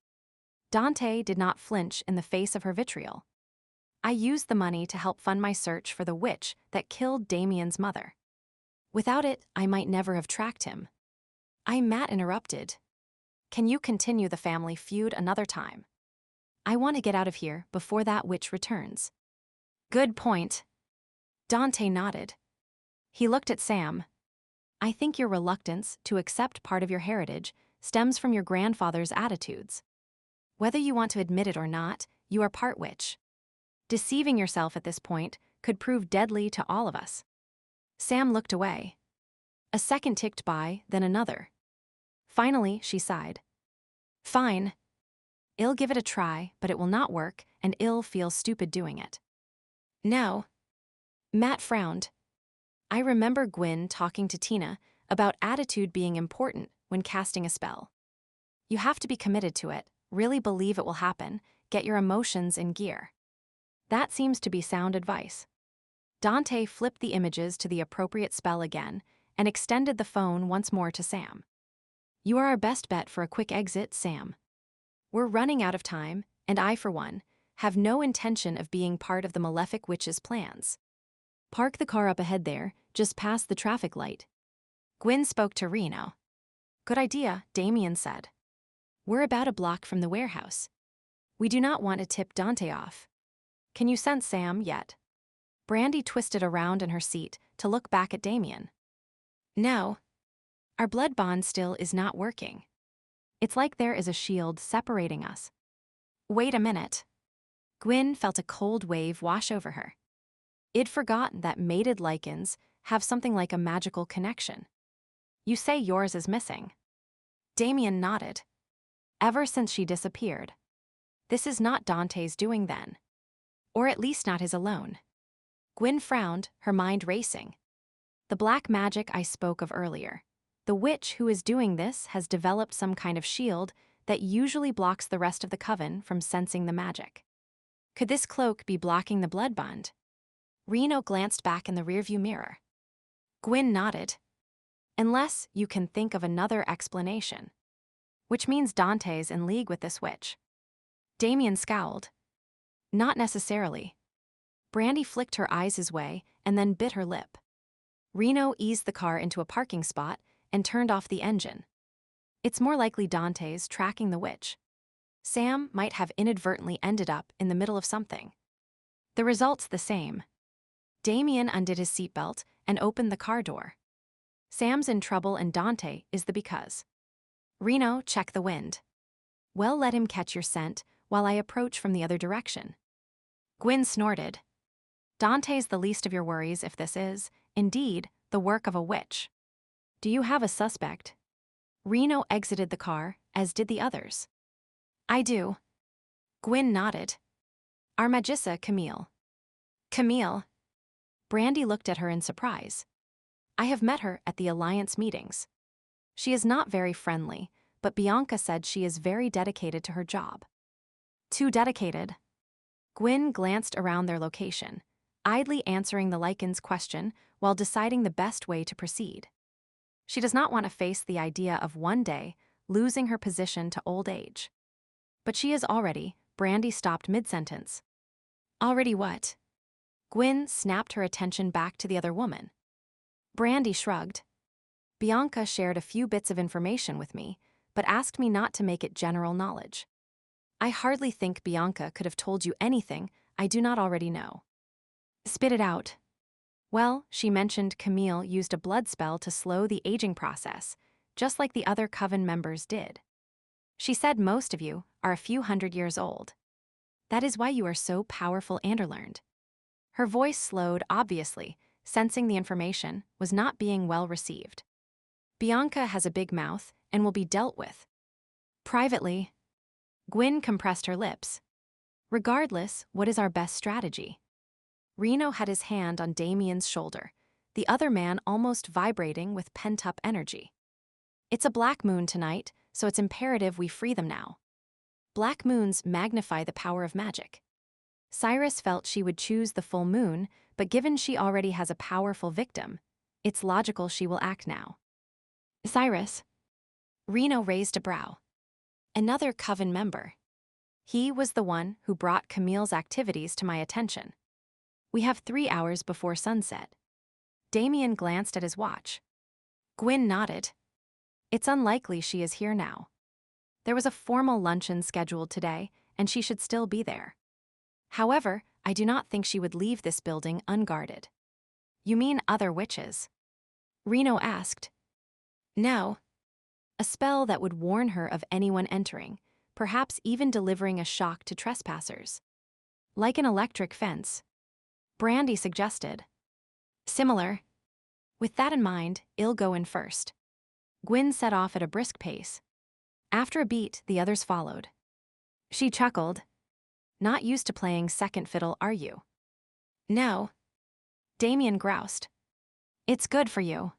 Dante did not flinch in the face of her vitriol. I used the money to help fund my search for the witch that killed Damien's mother. Without it, I might never have tracked him. Matt interrupted. Can you continue the family feud another time? I want to get out of here before that witch returns. Good point. Dante nodded. He looked at Sam. I think your reluctance to accept part of your heritage stems from your grandfather's attitudes. Whether you want to admit it or not, you are part witch. Deceiving yourself at this point could prove deadly to all of us. Sam looked away. A second ticked by, then another. Finally, she sighed. Fine. I'll give it a try, but it will not work, and I'll feel stupid doing it. No. Matt frowned. I remember Gwyn talking to Tina about attitude being important when casting a spell. You have to be committed to it, really believe it will happen, get your emotions in gear. That seems to be sound advice. Dante flipped the images to the appropriate spell again and extended the phone once more to Sam. You are our best bet for a quick exit, Sam. We're running out of time, and I, for one, have no intention of being part of the malefic witch's plans. Park the car up ahead there, just past the traffic light. Gwyn spoke to Reno. Good idea, Damien said. We're about a block from the warehouse. We do not want to tip Dante off. Can you sense Sam yet? Brandy twisted around in her seat to look back at Damien. No. Our blood bond still is not working. It's like there is a shield separating us. Wait a minute. Gwyn felt a cold wave wash over her. I'd forgotten that mated Lycans have something like a magical connection. You say yours is missing. Damien nodded. Ever since she disappeared. This is not Dante's doing then. Or at least not his alone. Gwyn frowned, her mind racing. The black magic I spoke of earlier. The witch who is doing this has developed some kind of shield that usually blocks the rest of the coven from sensing the magic. Could this cloak be blocking the blood bond? Reno glanced back in the rearview mirror. Gwyn nodded. Unless you can think of another explanation. Which means Dante's in league with this witch. Damien scowled. Not necessarily. Brandy flicked her eyes his way and then bit her lip. Reno eased the car into a parking spot and turned off the engine. It's more likely Dante's tracking the witch. Sam might have inadvertently ended up in the middle of something. The result's the same. Damien undid his seatbelt and opened the car door. Sam's in trouble and Dante is the because. Reno, check the wind. Well, let him catch your scent while I approach from the other direction. Gwyn snorted. Dante's the least of your worries if this is, indeed, the work of a witch. Do you have a suspect? Reno exited the car, as did the others. I do. Gwyn nodded. Our magissa, Camille. Camille. Brandy looked at her in surprise. I have met her at the Alliance meetings. She is not very friendly, but Bianca said she is very dedicated to her job. Too dedicated. Gwyn glanced around their location, idly answering the Lycan's question while deciding the best way to proceed. She does not want to face the idea of one day losing her position to old age. But she is already, Brandy stopped mid-sentence. Already what? Gwyn snapped her attention back to the other woman. Brandy shrugged. Bianca shared a few bits of information with me, but asked me not to make it general knowledge. I hardly think Bianca could have told you anything I do not already know. Spit it out. Well, she mentioned Camille used a blood spell to slow the aging process, just like the other coven members did. She said most of you are a few hundred years old. That is why you are so powerful and learned. Her voice slowed, obviously, sensing the information was not being well received. Bianca has a big mouth and will be dealt with. Privately. Gwyn compressed her lips. Regardless, what is our best strategy? Reno had his hand on Damien's shoulder, the other man almost vibrating with pent-up energy. It's a black moon tonight, so it's imperative we free them now. Black moons magnify the power of magic. Cyrus felt she would choose the full moon, but given she already has a powerful victim, it's logical she will act now. Cyrus. Reno raised a brow. Another coven member. He was the one who brought Camille's activities to my attention. We have 3 hours before sunset. Damien glanced at his watch. Gwyn nodded. It's unlikely she is here now. There was a formal luncheon scheduled today, and she should still be there. However, I do not think she would leave this building unguarded. You mean other witches? Reno asked. No. A spell that would warn her of anyone entering, perhaps even delivering a shock to trespassers. Like an electric fence. Brandy suggested. Similar. With that in mind, I'll go in first. Gwyn set off at a brisk pace. After a beat, the others followed. She chuckled. Not used to playing second fiddle, are you? No. Damien groused. It's good for you.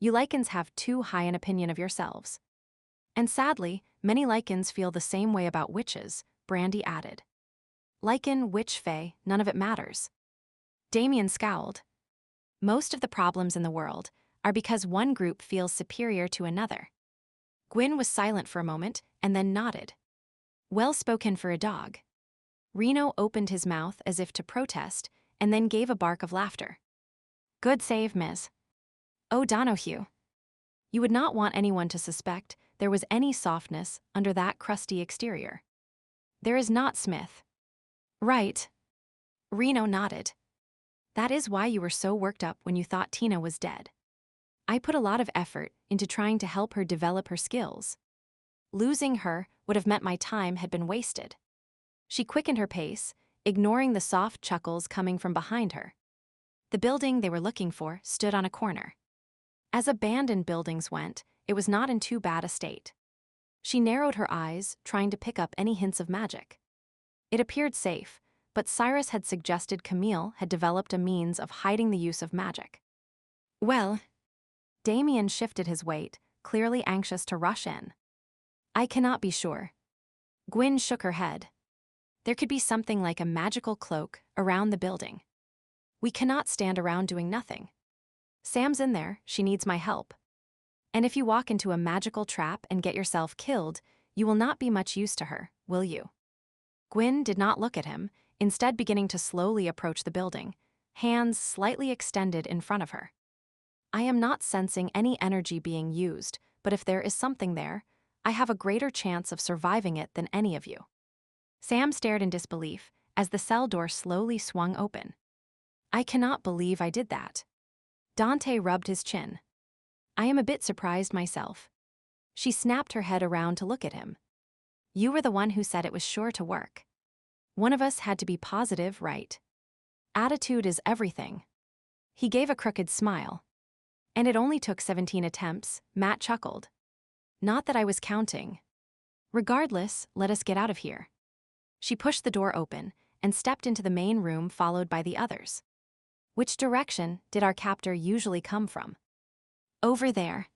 You Lycans have too high an opinion of yourselves. And sadly, many Lycans feel the same way about witches, Brandy added. Lycan, witch, fae, none of it matters. Damien scowled. Most of the problems in the world are because one group feels superior to another. Gwyn was silent for a moment and then nodded. Well spoken for a dog. Reno opened his mouth as if to protest and then gave a bark of laughter. Good save, Ms. O'Donohue. You would not want anyone to suspect there was any softness under that crusty exterior. There is not, Smith. Right. Reno nodded. That is why you were so worked up when you thought Tina was dead. I put a lot of effort into trying to help her develop her skills. Losing her would have meant my time had been wasted. She quickened her pace, ignoring the soft chuckles coming from behind her. The building they were looking for stood on a corner. As abandoned buildings went, it was not in too bad a state. She narrowed her eyes, trying to pick up any hints of magic. It appeared safe, but Cyrus had suggested Camille had developed a means of hiding the use of magic. Well, Damien shifted his weight, clearly anxious to rush in. I cannot be sure. Gwyn shook her head. There could be something like a magical cloak around the building. We cannot stand around doing nothing. Sam's in there, she needs my help. And if you walk into a magical trap and get yourself killed, you will not be much use to her, will you? Gwyn did not look at him, instead beginning to slowly approach the building, hands slightly extended in front of her. I am not sensing any energy being used, but if there is something there, I have a greater chance of surviving it than any of you. Sam stared in disbelief as the cell door slowly swung open. I cannot believe I did that. Dante rubbed his chin. I am a bit surprised myself. She snapped her head around to look at him. You were the one who said it was sure to work. One of us had to be positive, right? Attitude is everything. He gave a crooked smile. And it only took 17 attempts, Matt chuckled. Not that I was counting. Regardless, let us get out of here. She pushed the door open and stepped into the main room followed by the others. Which direction did our captor usually come from? Over there.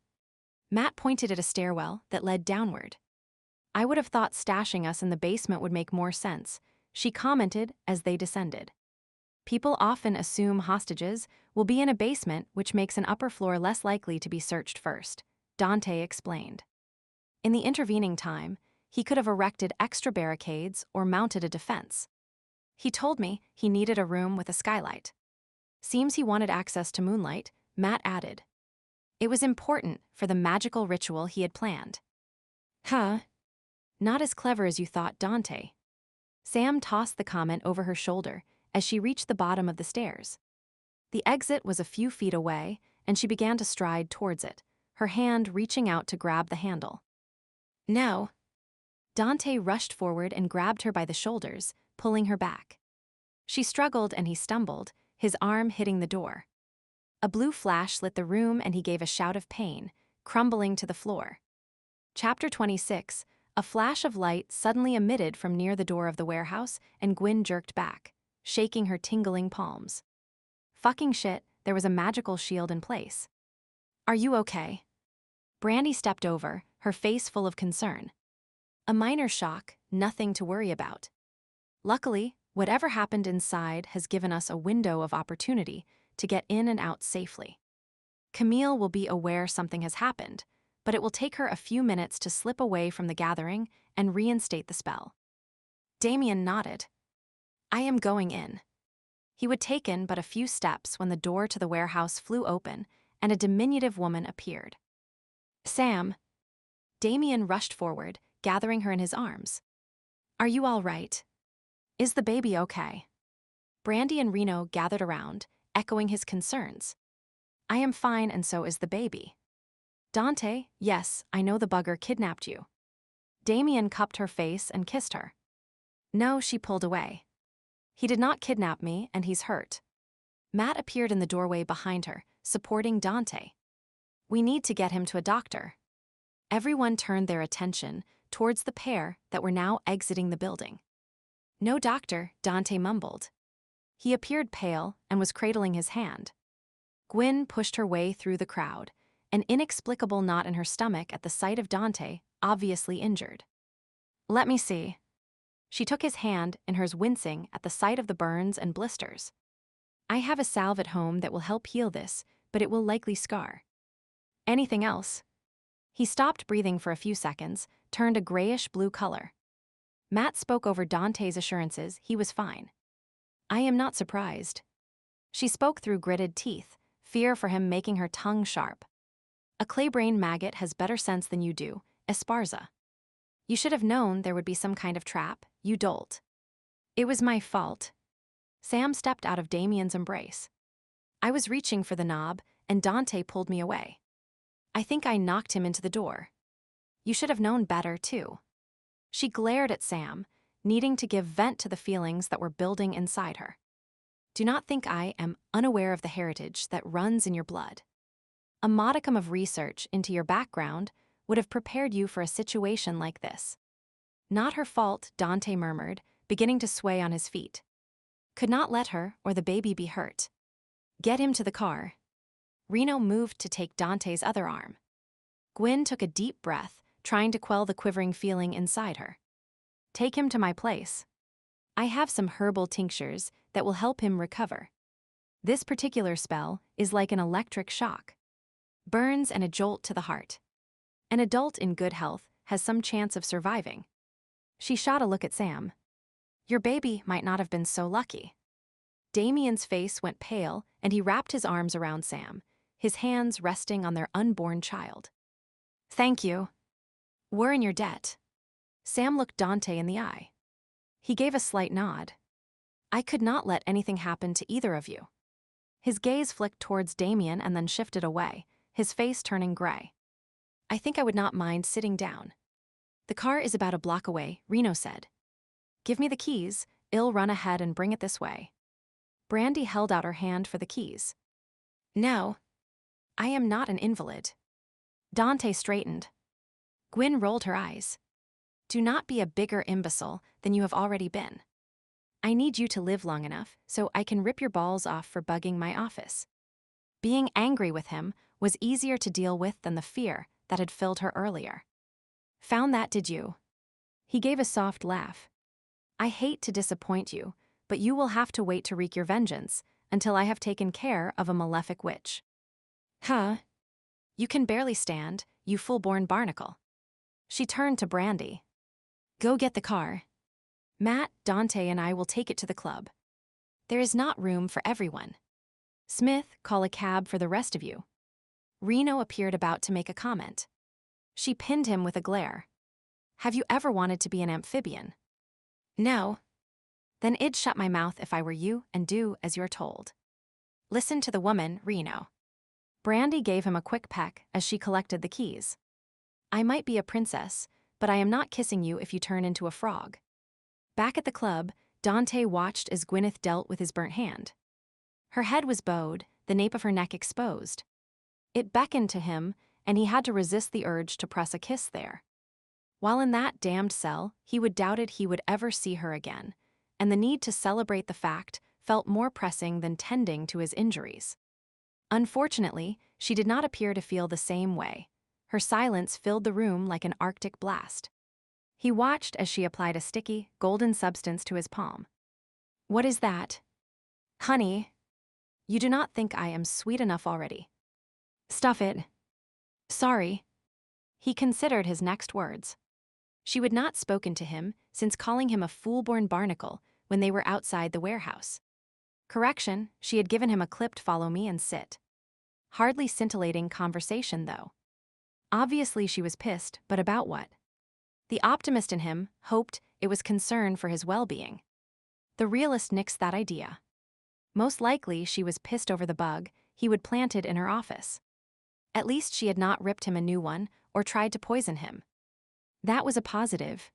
Matt pointed at a stairwell that led downward. I would have thought stashing us in the basement would make more sense, she commented as they descended. People often assume hostages will be in a basement, which makes an upper floor less likely to be searched first, Dante explained. In the intervening time, he could have erected extra barricades or mounted a defense. He told me he needed a room with a skylight. Seems he wanted access to moonlight, Matt added. It was important for the magical ritual he had planned. Huh? Not as clever as you thought, Dante. Sam tossed the comment over her shoulder as she reached the bottom of the stairs. The exit was a few feet away, and she began to stride towards it, her hand reaching out to grab the handle. No. Dante rushed forward and grabbed her by the shoulders, pulling her back. She struggled and he stumbled, his arm hitting the door. A blue flash lit the room and he gave a shout of pain, crumbling to the floor. Chapter 26. A flash of light suddenly emitted from near the door of the warehouse, and Gwyn jerked back, shaking her tingling palms. Fucking shit, there was a magical shield in place. Are you okay? Brandy stepped over, her face full of concern. A minor shock, nothing to worry about. Luckily, whatever happened inside has given us a window of opportunity to get in and out safely. Camille will be aware something has happened, but it will take her a few minutes to slip away from the gathering and reinstate the spell. Damien nodded. I am going in. He would taken but a few steps when the door to the warehouse flew open and a diminutive woman appeared. Sam. Damien rushed forward, gathering her in his arms. Are you all right? Is the baby okay? Brandy and Reno gathered around, echoing his concerns. I am fine and so is the baby. Dante, yes, I know the bugger kidnapped you. Damien cupped her face and kissed her. No, she pulled away. He did not kidnap me and he's hurt. Matt appeared in the doorway behind her, supporting Dante. We need to get him to a doctor. Everyone turned their attention towards the pair that were now exiting the building. No doctor, Dante mumbled. He appeared pale and was cradling his hand. Gwyn pushed her way through the crowd, an inexplicable knot in her stomach at the sight of Dante, obviously injured. Let me see. She took his hand in hers, wincing at the sight of the burns and blisters. I have a salve at home that will help heal this, but it will likely scar. Anything else? He stopped breathing for a few seconds, turned a grayish-blue color. Matt spoke over Dante's assurances he was fine. I am not surprised. She spoke through gritted teeth, fear for him making her tongue sharp. A clay-brain maggot has better sense than you do, Esparza. You should have known there would be some kind of trap, you dolt. It was my fault. Sam stepped out of Damien's embrace. I was reaching for the knob, and Dante pulled me away. I think I knocked him into the door. You should have known better, too. She glared at Sam, needing to give vent to the feelings that were building inside her. Do not think I am unaware of the heritage that runs in your blood. A modicum of research into your background would have prepared you for a situation like this. Not her fault, Dante murmured, beginning to sway on his feet. Could not let her or the baby be hurt. Get him to the car. Reno moved to take Dante's other arm. Gwyn took a deep breath, trying to quell the quivering feeling inside her. Take him to my place. I have some herbal tinctures that will help him recover. This particular spell is like an electric shock. Burns and a jolt to the heart. An adult in good health has some chance of surviving. She shot a look at Sam. Your baby might not have been so lucky. Damien's face went pale and he wrapped his arms around Sam, his hands resting on their unborn child. Thank you. We're in your debt. Sam looked Dante in the eye. He gave a slight nod. I could not let anything happen to either of you. His gaze flicked towards Damien and then shifted away, his face turning gray. I think I would not mind sitting down. The car is about a block away, Reno said. Give me the keys, I'll run ahead and bring it this way. Brandy held out her hand for the keys. No. I am not an invalid. Dante straightened. Gwyn rolled her eyes. Do not be a bigger imbecile than you have already been. I need you to live long enough so I can rip your balls off for bugging my office. Being angry with him was easier to deal with than the fear that had filled her earlier. Found that, did you? He gave a soft laugh. I hate to disappoint you, but you will have to wait to wreak your vengeance until I have taken care of a malefic witch. Huh? You can barely stand, you full-born barnacle. She turned to Brandy. Go get the car. Matt, Dante, and I will take it to the club. There is not room for everyone. Smith, call a cab for the rest of you. Reno appeared about to make a comment. She pinned him with a glare. Have you ever wanted to be an amphibian? No. Then I'd shut my mouth if I were you and do as you're told. Listen to the woman, Reno. Brandy gave him a quick peck as she collected the keys. I might be a princess, but I am not kissing you if you turn into a frog. Back at the club, Dante watched as Gwyneth dealt with his burnt hand. Her head was bowed, the nape of her neck exposed. It beckoned to him, and he had to resist the urge to press a kiss there. While in that damned cell, he doubted he would ever see her again, and the need to celebrate the fact felt more pressing than tending to his injuries. Unfortunately, she did not appear to feel the same way. Her silence filled the room like an Arctic blast. He watched as she applied a sticky, golden substance to his palm. What is that? Honey, you do not think I am sweet enough already. Stuff it. Sorry. He considered his next words. She would not spoken to him since calling him a fool-born barnacle when they were outside the warehouse. Correction, she had given him a clipped follow me and sit. Hardly scintillating conversation, though. Obviously she was pissed, but about what? The optimist in him hoped it was concern for his well-being. The realist nixed that idea. Most likely she was pissed over the bug he would planted in her office. At least she had not ripped him a new one or tried to poison him. That was a positive.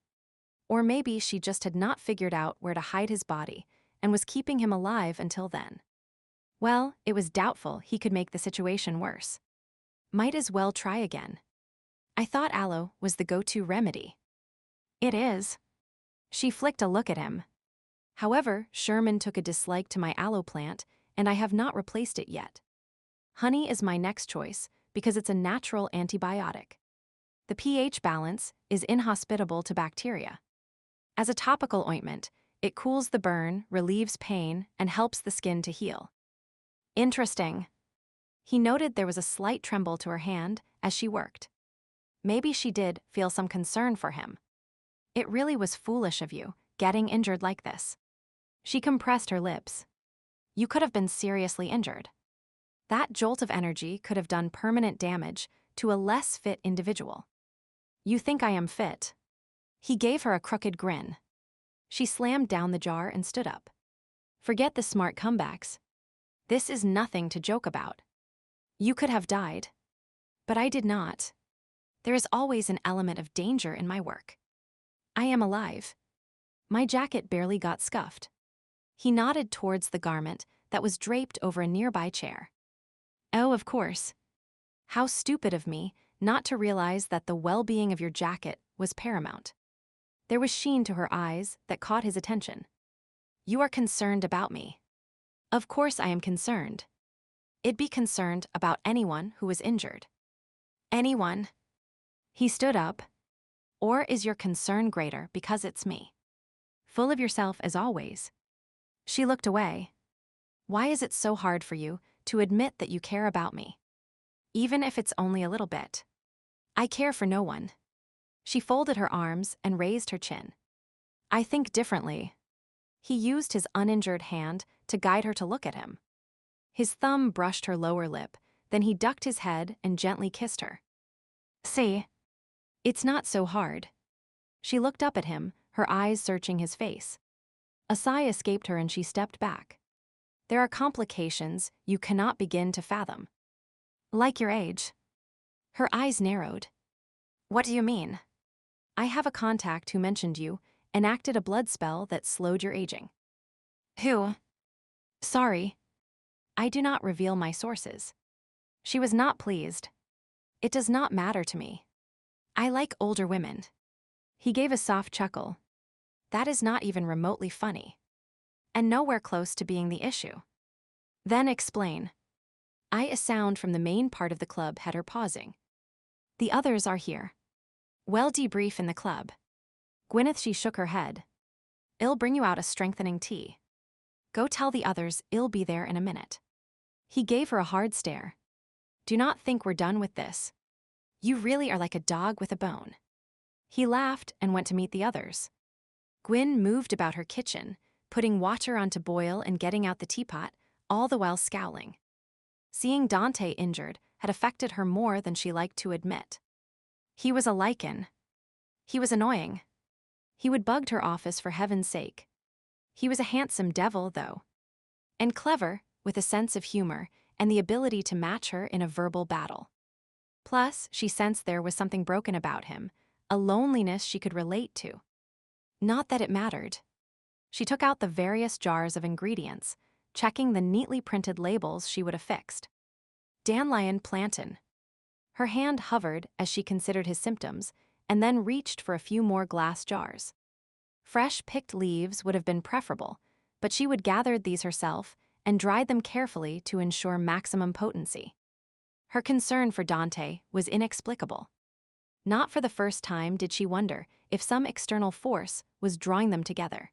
Or maybe she just had not figured out where to hide his body and was keeping him alive until then. Well, it was doubtful he could make the situation worse. Might as well try again. I thought aloe was the go-to remedy. It is. She flicked a look at him. However, Sherman took a dislike to my aloe plant, and I have not replaced it yet. Honey is my next choice because it's a natural antibiotic. The pH balance is inhospitable to bacteria. As a topical ointment, it cools the burn, relieves pain, and helps the skin to heal. Interesting. He noted there was a slight tremble to her hand as she worked. Maybe she did feel some concern for him. It really was foolish of you, getting injured like this. She compressed her lips. You could have been seriously injured. That jolt of energy could have done permanent damage to a less fit individual. You think I am fit? He gave her a crooked grin. She slammed down the jar and stood up. Forget the smart comebacks. This is nothing to joke about. You could have died. But I did not. There is always an element of danger in my work. I am alive. My jacket barely got scuffed. He nodded towards the garment that was draped over a nearby chair. Oh, of course. How stupid of me not to realize that the well-being of your jacket was paramount. There was sheen to her eyes that caught his attention. You are concerned about me. Of course I am concerned. I'd be concerned about anyone who was injured. Anyone. He stood up. Or is your concern greater because it's me? Full of yourself as always. She looked away. Why is it so hard for you to admit that you care about me? Even if it's only a little bit. I care for no one. She folded her arms and raised her chin. I think differently. He used his uninjured hand to guide her to look at him. His thumb brushed her lower lip, then he ducked his head and gently kissed her. See? It's not so hard. She looked up at him, her eyes searching his face. A sigh escaped her and she stepped back. There are complications you cannot begin to fathom. Like your age. Her eyes narrowed. What do you mean? I have a contact who mentioned you enacted a blood spell that slowed your aging. Who? Sorry. I do not reveal my sources. She was not pleased. It does not matter to me. I like older women. He gave a soft chuckle. That is not even remotely funny. And nowhere close to being the issue. Then explain. A sound from the main part of the club had her pausing. The others are here. Well, debrief in the club. Gwyneth, she shook her head. I'll bring you out a strengthening tea. Go tell the others I'll be there in a minute. He gave her a hard stare. Do not think we're done with this. You really are like a dog with a bone. He laughed and went to meet the others. Gwyn moved about her kitchen, putting water on to boil and getting out the teapot, all the while scowling. Seeing Dante injured had affected her more than she liked to admit. He was a Lycan. He was annoying. He would bug her office for heaven's sake. He was a handsome devil, though. And clever, with a sense of humor and the ability to match her in a verbal battle. Plus, she sensed there was something broken about him, a loneliness she could relate to. Not that it mattered. She took out the various jars of ingredients, checking the neatly printed labels she would affixed. Dandelion plantain. Her hand hovered as she considered his symptoms, and then reached for a few more glass jars. Fresh picked leaves would have been preferable, but she would gather these herself and dried them carefully to ensure maximum potency. Her concern for Dante was inexplicable. Not for the first time did she wonder if some external force was drawing them together.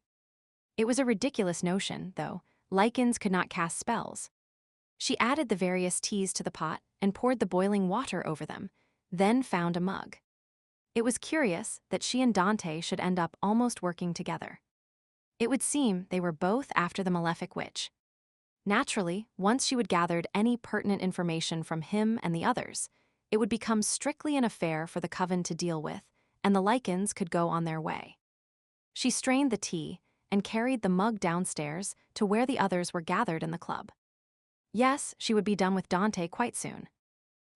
It was a ridiculous notion, though. Lycans could not cast spells. She added the various teas to the pot and poured the boiling water over them, then found a mug. It was curious that she and Dante should end up almost working together. It would seem they were both after the malefic witch. Naturally, once she would gathered any pertinent information from him and the others, it would become strictly an affair for the coven to deal with, and the Lycans could go on their way. She strained the tea and carried the mug downstairs to where the others were gathered in the club. Yes, she would be done with Dante quite soon.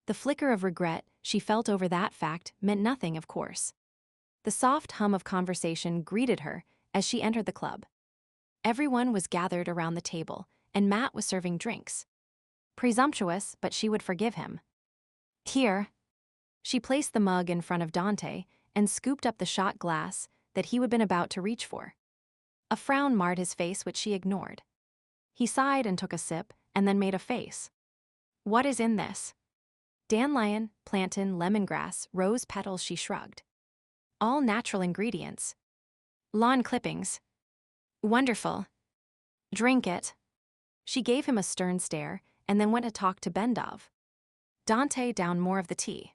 The flicker of regret she felt over that fact meant nothing, of course. The soft hum of conversation greeted her as she entered the club. Everyone was gathered around the table, and Matt was serving drinks. Presumptuous, but she would forgive him. Here. She placed the mug in front of Dante and scooped up the shot glass that he had been about to reach for. A frown marred his face, which she ignored. He sighed and took a sip, and then made a face. What is in this? Dandelion, plantain, lemongrass, rose petals, she shrugged. All natural ingredients. Lawn clippings. Wonderful. Drink it. She gave him a stern stare and then went to talk to Bendov. Dante downed more of the tea.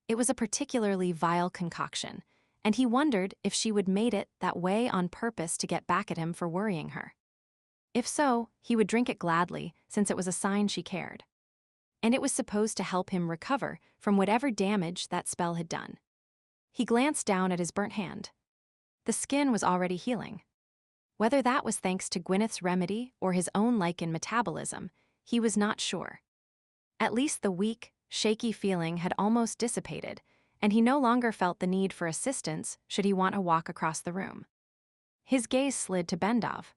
It was a particularly vile concoction, and he wondered if she would made it that way on purpose to get back at him for worrying her. If so, he would drink it gladly, since it was a sign she cared. And it was supposed to help him recover from whatever damage that spell had done. He glanced down at his burnt hand. The skin was already healing. Whether that was thanks to Gwyneth's remedy or his own Lycan metabolism, he was not sure. At least the weak, shaky feeling had almost dissipated, and he no longer felt the need for assistance should he want to walk across the room. His gaze slid to Bendov.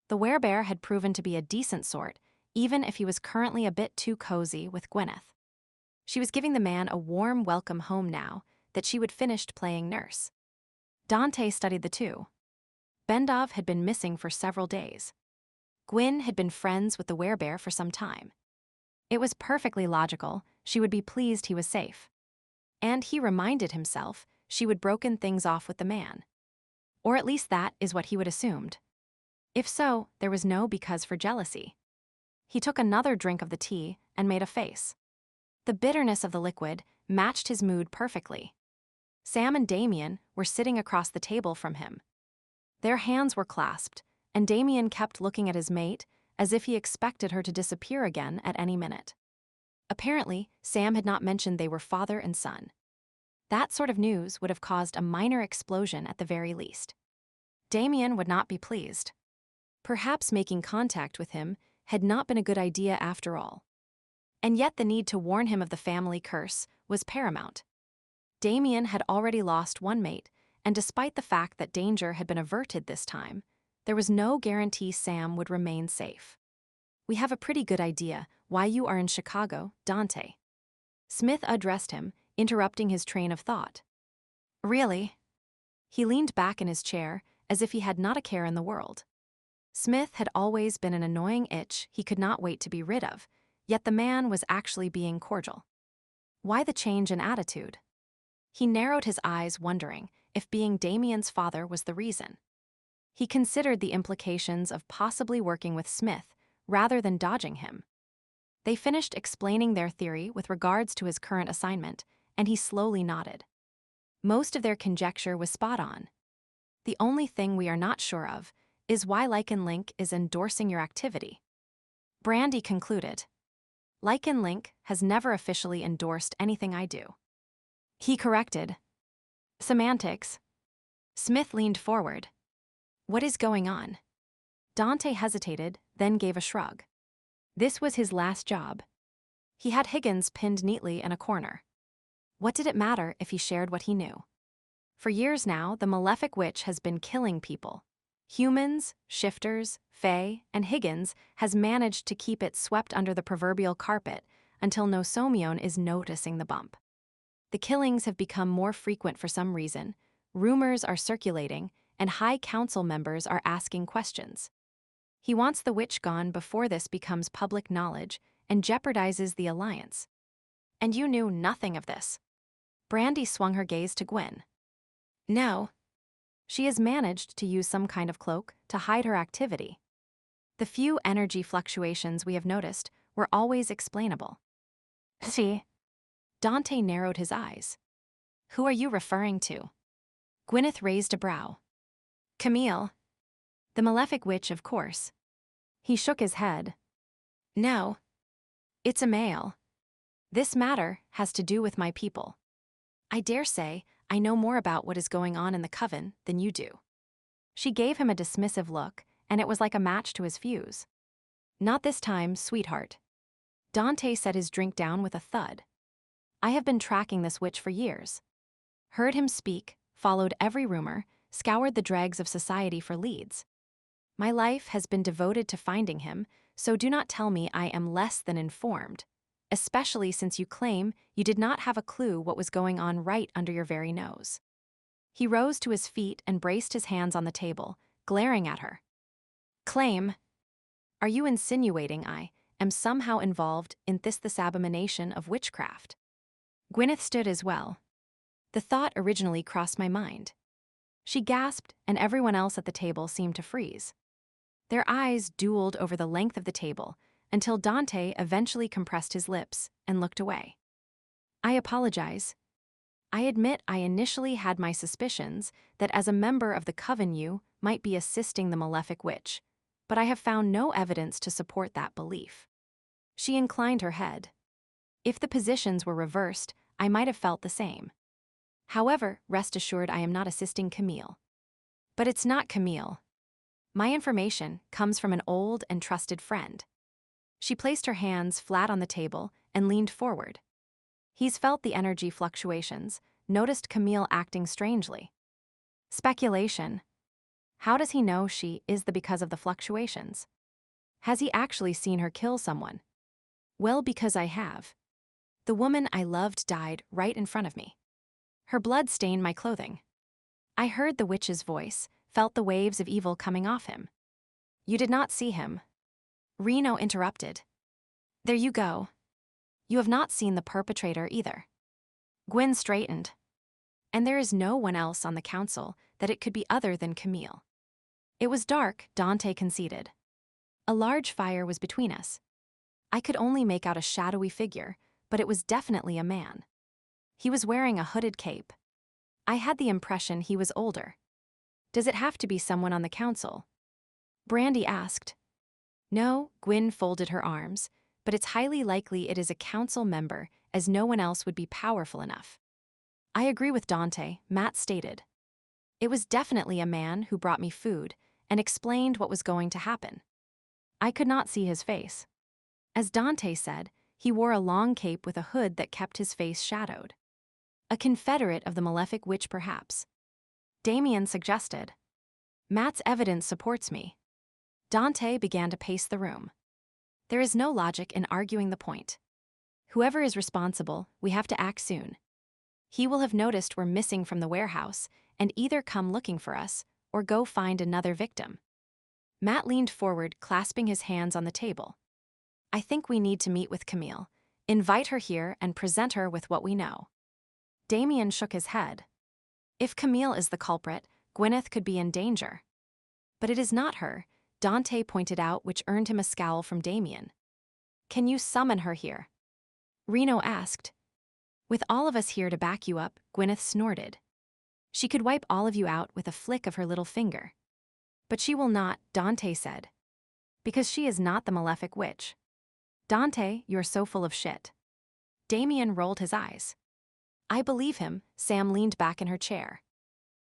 The werebear had proven to be a decent sort, even if he was currently a bit too cozy with Gwyneth. She was giving the man a warm welcome home now that she would finished playing nurse. Dante studied the two. Bendov had been missing for several days. Gwyn had been friends with the werebear for some time. It was perfectly logical she would be pleased he was safe. And he reminded himself she would broken things off with the man. Or at least that is what he would assumed. If so, there was no because for jealousy. He took another drink of the tea and made a face. The bitterness of the liquid matched his mood perfectly. Sam and Damien were sitting across the table from him. Their hands were clasped, and Damien kept looking at his mate as if he expected her to disappear again at any minute. Apparently, Sam had not mentioned they were father and son. That sort of news would have caused a minor explosion at the very least. Damien would not be pleased. Perhaps making contact with him had not been a good idea after all. And yet the need to warn him of the family curse was paramount. Damien had already lost one mate, and despite the fact that danger had been averted this time, there was no guarantee Sam would remain safe. We have a pretty good idea why you are in Chicago, Dante. Smith addressed him, interrupting his train of thought. Really? He leaned back in his chair as if he had not a care in the world. Smith had always been an annoying itch he could not wait to be rid of, yet the man was actually being cordial. Why the change in attitude? He narrowed his eyes, wondering if being Damien's father was the reason. He considered the implications of possibly working with Smith rather than dodging him. They finished explaining their theory with regards to his current assignment, and he slowly nodded. Most of their conjecture was spot on. The only thing we are not sure of is why Lycan Link is endorsing your activity. Brandy concluded. Lycan Link has never officially endorsed anything I do. He corrected. Semantics. Smith leaned forward. What is going on? Dante hesitated, then gave a shrug. This was his last job. He had Higgins pinned neatly in a corner. What did it matter if he shared what he knew? For years now, the malefic witch has been killing people. Humans, shifters, fae, and Higgins has managed to keep it swept under the proverbial carpet until Nosomion is noticing the bump. The killings have become more frequent for some reason, rumors are circulating, and High Council members are asking questions. He wants the witch gone before this becomes public knowledge and jeopardizes the alliance. And you knew nothing of this. Brandy swung her gaze to Gwyn. No. She has managed to use some kind of cloak to hide her activity. The few energy fluctuations we have noticed were always explainable. See? Dante narrowed his eyes. Who are you referring to? Gwyneth raised a brow. Camille. The malefic witch, of course. He shook his head. No. It's a male. This matter has to do with my people. I dare say I know more about what is going on in the coven than you do. She gave him a dismissive look, and it was like a match to his fuse. Not this time, sweetheart. Dante set his drink down with a thud. I have been tracking this witch for years. Heard him speak, followed every rumor, scoured the dregs of society for leads. My life has been devoted to finding him, so do not tell me I am less than informed, especially since you claim you did not have a clue what was going on right under your very nose. He rose to his feet and braced his hands on the table, glaring at her. Claim? Are you insinuating I am somehow involved in this abomination of witchcraft? Gwyneth stood as well. The thought originally crossed my mind. She gasped, and everyone else at the table seemed to freeze. Their eyes dueled over the length of the table until Dante eventually compressed his lips and looked away. I apologize. I admit I initially had my suspicions that as a member of the coven you might be assisting the malefic witch, but I have found no evidence to support that belief. She inclined her head. If the positions were reversed, I might have felt the same. However, rest assured I am not assisting Camille. But it's not Camille. My information comes from an old and trusted friend. She placed her hands flat on the table and leaned forward. He's felt the energy fluctuations, noticed Camille acting strangely. Speculation. How does he know she is because of the fluctuations? Has he actually seen her kill someone? Well, because I have. The woman I loved died right in front of me. Her blood stained my clothing. I heard the witch's voice, felt the waves of evil coming off him. You did not see him. Reno interrupted. There you go. You have not seen the perpetrator either. Gwyn straightened. And there is no one else on the council that it could be other than Camille. It was dark, Dante conceded. A large fire was between us. I could only make out a shadowy figure, but it was definitely a man. He was wearing a hooded cape. I had the impression he was older. Does it have to be someone on the council? Brandy asked. No, Gwyn folded her arms, but it's highly likely it is a council member, as no one else would be powerful enough. I agree with Dante, Matt stated. It was definitely a man who brought me food and explained what was going to happen. I could not see his face. As Dante said, he wore a long cape with a hood that kept his face shadowed. A confederate of the malefic witch, perhaps. Damien suggested. Matt's evidence supports me. Dante began to pace the room. There is no logic in arguing the point. Whoever is responsible, we have to act soon. He will have noticed we're missing from the warehouse and either come looking for us or go find another victim. Matt leaned forward, clasping his hands on the table. I think we need to meet with Camille, invite her here and present her with what we know. Damien shook his head. If Camille is the culprit, Gwyneth could be in danger. But it is not her, Dante pointed out, which earned him a scowl from Damien. Can you summon her here? Reno asked. With all of us here to back you up, Gwyneth snorted. She could wipe all of you out with a flick of her little finger. But she will not, Dante said. Because she is not the malefic witch. Dante, you're so full of shit. Damien rolled his eyes. I believe him, Sam leaned back in her chair.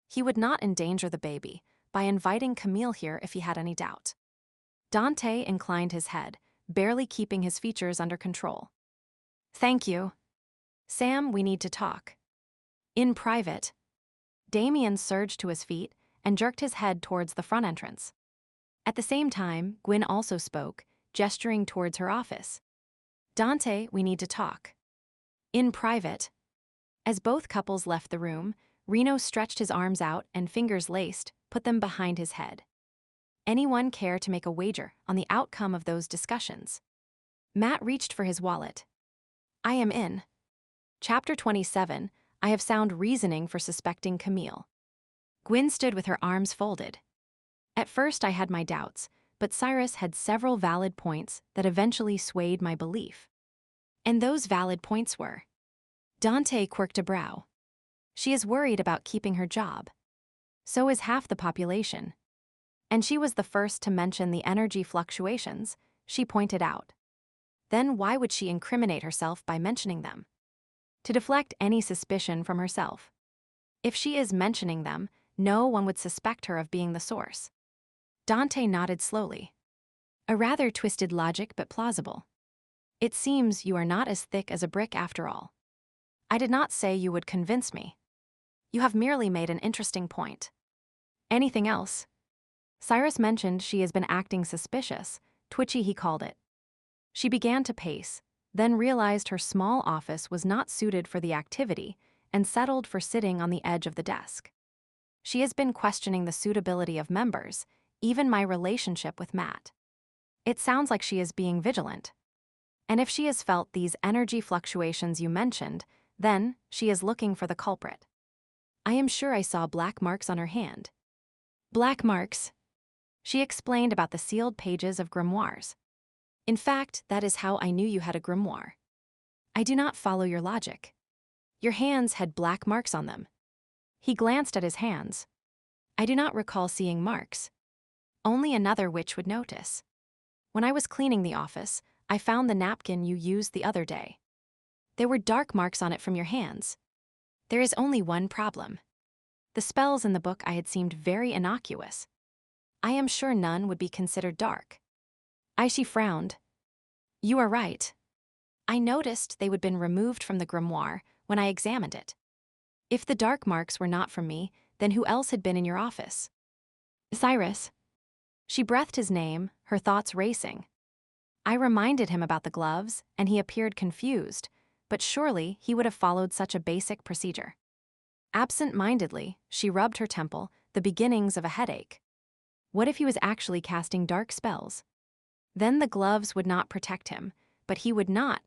He would not endanger the baby by inviting Camille here if he had any doubt. Dante inclined his head, barely keeping his features under control. Thank you. Sam, we need to talk. In private. Damien surged to his feet and jerked his head towards the front entrance. At the same time, Gwyn also spoke, gesturing towards her office. Dante, we need to talk. In private. As both couples left the room, Reno stretched his arms out and, fingers laced, put them behind his head. Anyone care to make a wager on the outcome of those discussions? Matt reached for his wallet. I am in. Chapter 27, I have sound reasoning for suspecting Camille. Gwyn stood with her arms folded. At first I had my doubts, but Cyrus had several valid points that eventually swayed my belief. And those valid points were. Dante quirked a brow. She is worried about keeping her job. So is half the population. And she was the first to mention the energy fluctuations, she pointed out. Then why would she incriminate herself by mentioning them? To deflect any suspicion from herself. If she is mentioning them, no one would suspect her of being the source. Dante nodded slowly. A rather twisted logic, but plausible. It seems you are not as thick as a brick after all. I did not say you would convince me. You have merely made an interesting point. Anything else? Cyrus mentioned she has been acting suspicious, twitchy he called it. She began to pace, then realized her small office was not suited for the activity and settled for sitting on the edge of the desk. She has been questioning the suitability of members, even my relationship with Matt. It sounds like she is being vigilant. And if she has felt these energy fluctuations you mentioned, then she is looking for the culprit. I am sure I saw black marks on her hand. Black marks? She explained about the sealed pages of grimoires. In fact, that is how I knew you had a grimoire. I do not follow your logic. Your hands had black marks on them. He glanced at his hands. I do not recall seeing marks. Only another witch would notice. When I was cleaning the office, I found the napkin you used the other day. There were dark marks on it from your hands. There is only one problem. The spells in the book I had seemed very innocuous. I am sure none would be considered dark. She frowned. You are right. I noticed they would been removed from the grimoire when I examined it. If the dark marks were not from me, then who else had been in your office? Cyrus. She breathed his name, her thoughts racing. I reminded him about the gloves, and he appeared confused, but surely he would have followed such a basic procedure. Absent-mindedly, she rubbed her temple, the beginnings of a headache. What if he was actually casting dark spells? Then the gloves would not protect him, but he would not.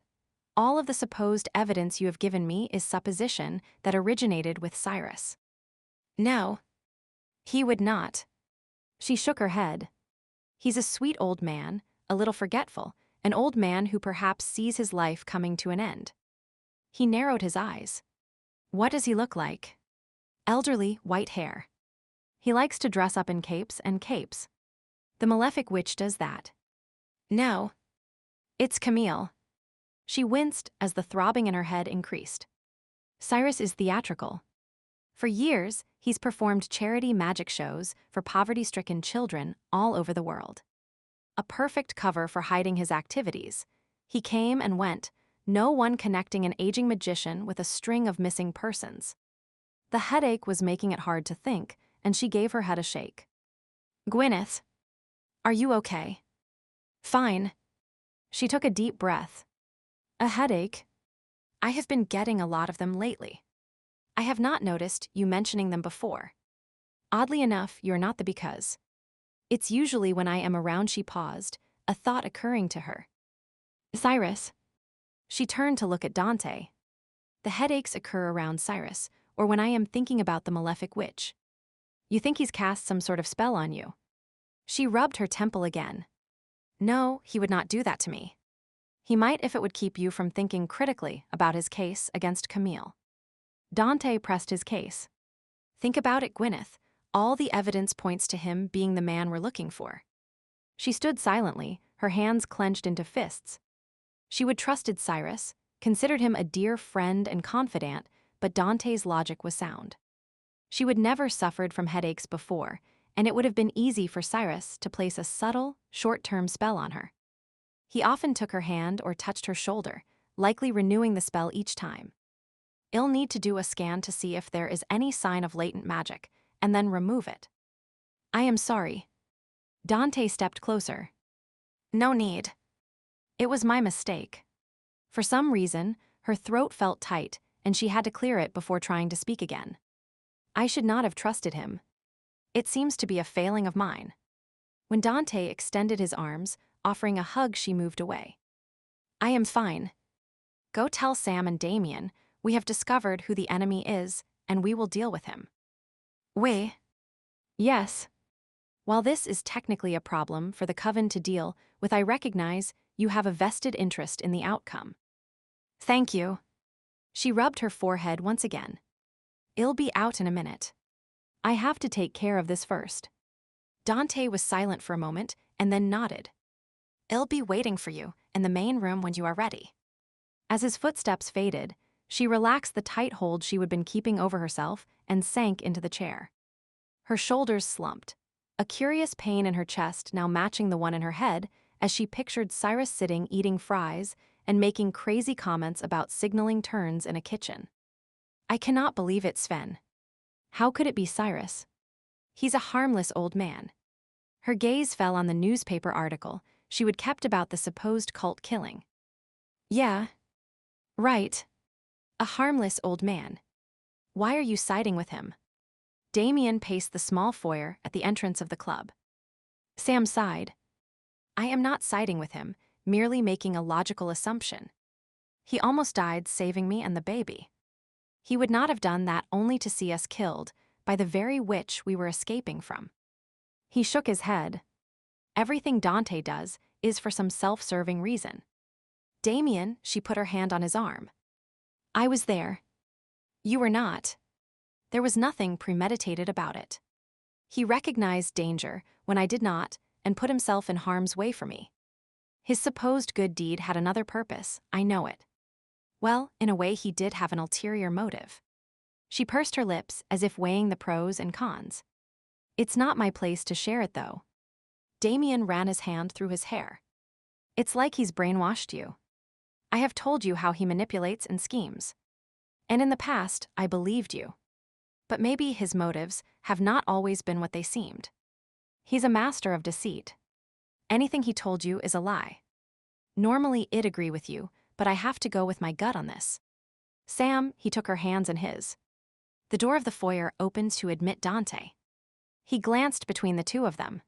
All of the supposed evidence you have given me is supposition that originated with Cyrus. No. He would not. She shook her head. He's a sweet old man, a little forgetful, an old man who perhaps sees his life coming to an end. He narrowed his eyes. What does he look like? Elderly, white hair. He likes to dress up in capes and capes. The malefic witch does that. No. It's Camille. She winced as the throbbing in her head increased. Cyrus is theatrical. For years, he's performed charity magic shows for poverty-stricken children all over the world. A perfect cover for hiding his activities. He came and went, no one connecting an aging magician with a string of missing persons. The headache was making it hard to think, and she gave her head a shake. Gwyneth, are you okay? Fine. She took a deep breath. A headache? I have been getting a lot of them lately. I have not noticed you mentioning them before. Oddly enough, you're not the because. It's usually when I am around. She paused, a thought occurring to her. Cyrus. She turned to look at Dante. The headaches occur around Cyrus, or when I am thinking about the malefic witch. You think he's cast some sort of spell on you? She rubbed her temple again. No, he would not do that to me. He might if it would keep you from thinking critically about his case against Camille. Dante pressed his case. Think about it, Gwyneth. All the evidence points to him being the man we're looking for. She stood silently, her hands clenched into fists. She would trusted Cyrus, considered him a dear friend and confidant, but Dante's logic was sound. She would never suffered from headaches before, and it would have been easy for Cyrus to place a subtle, short-term spell on her. He often took her hand or touched her shoulder, likely renewing the spell each time. I'll need to do a scan to see if there is any sign of latent magic, and then remove it. I am sorry. Dante stepped closer. No need. It was my mistake. For some reason, her throat felt tight, and she had to clear it before trying to speak again. I should not have trusted him. It seems to be a failing of mine. When Dante extended his arms, offering a hug, she moved away. I am fine. Go tell Sam and Damien we have discovered who the enemy is, and we will deal with him. We? Yes. While this is technically a problem for the Coven to deal with, I recognize you have a vested interest in the outcome. Thank you. She rubbed her forehead once again. I'll be out in a minute. I have to take care of this first. Dante was silent for a moment and then nodded. I'll be waiting for you in the main room when you are ready. As his footsteps faded, she relaxed the tight hold she had been keeping over herself and sank into the chair. Her shoulders slumped, a curious pain in her chest now matching the one in her head as she pictured Cyrus sitting eating fries and making crazy comments about signaling turns in a kitchen. I cannot believe it, Sven. How could it be Cyrus? He's a harmless old man. Her gaze fell on the newspaper article she would kept about the supposed cult killing. Yeah. Right. A harmless old man. Why are you siding with him? Damien paced the small foyer at the entrance of the club. Sam sighed. I am not siding with him, merely making a logical assumption. He almost died saving me and the baby. He would not have done that only to see us killed by the very witch we were escaping from. He shook his head. Everything Dante does is for some self-serving reason. Damien, she put her hand on his arm. I was there. You were not. There was nothing premeditated about it. He recognized danger when I did not and put himself in harm's way for me. His supposed good deed had another purpose, I know it. Well, in a way he did have an ulterior motive. She pursed her lips as if weighing the pros and cons. It's not my place to share it, though. Damien ran his hand through his hair. It's like he's brainwashed you. I have told you how he manipulates and schemes. And in the past, I believed you. But maybe his motives have not always been what they seemed. He's a master of deceit. Anything he told you is a lie. Normally I'd agree with you, but I have to go with my gut on this. Sam, he took her hands in his. The door of the foyer opened to admit Dante. He glanced between the two of them.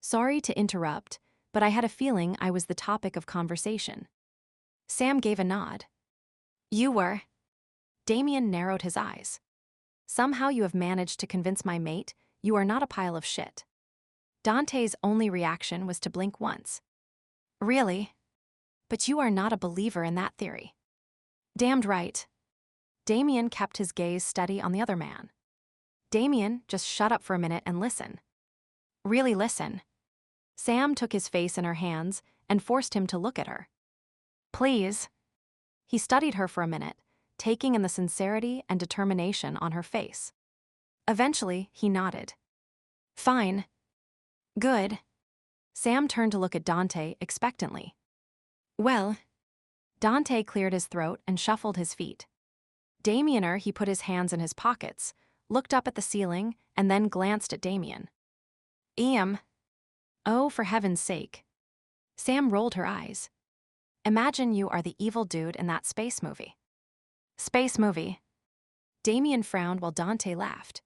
Sorry to interrupt, but I had a feeling I was the topic of conversation. Sam gave a nod. You were. Damien narrowed his eyes. Somehow you have managed to convince my mate you are not a pile of shit. Dante's only reaction was to blink once. Really? But you are not a believer in that theory. Damned right. Damien kept his gaze steady on the other man. Damien, just shut up for a minute and listen. Really listen. Sam took his face in her hands and forced him to look at her. Please. He studied her for a minute, taking in the sincerity and determination on her face. Eventually, he nodded. Fine. Good. Sam turned to look at Dante expectantly. Well. Dante cleared his throat and shuffled his feet. Damiener, he put his hands in his pockets, looked up at the ceiling, and then glanced at Damien. Oh, for heaven's sake. Sam rolled her eyes. Imagine you are the evil dude in that space movie. Space movie. Damien frowned while Dante laughed.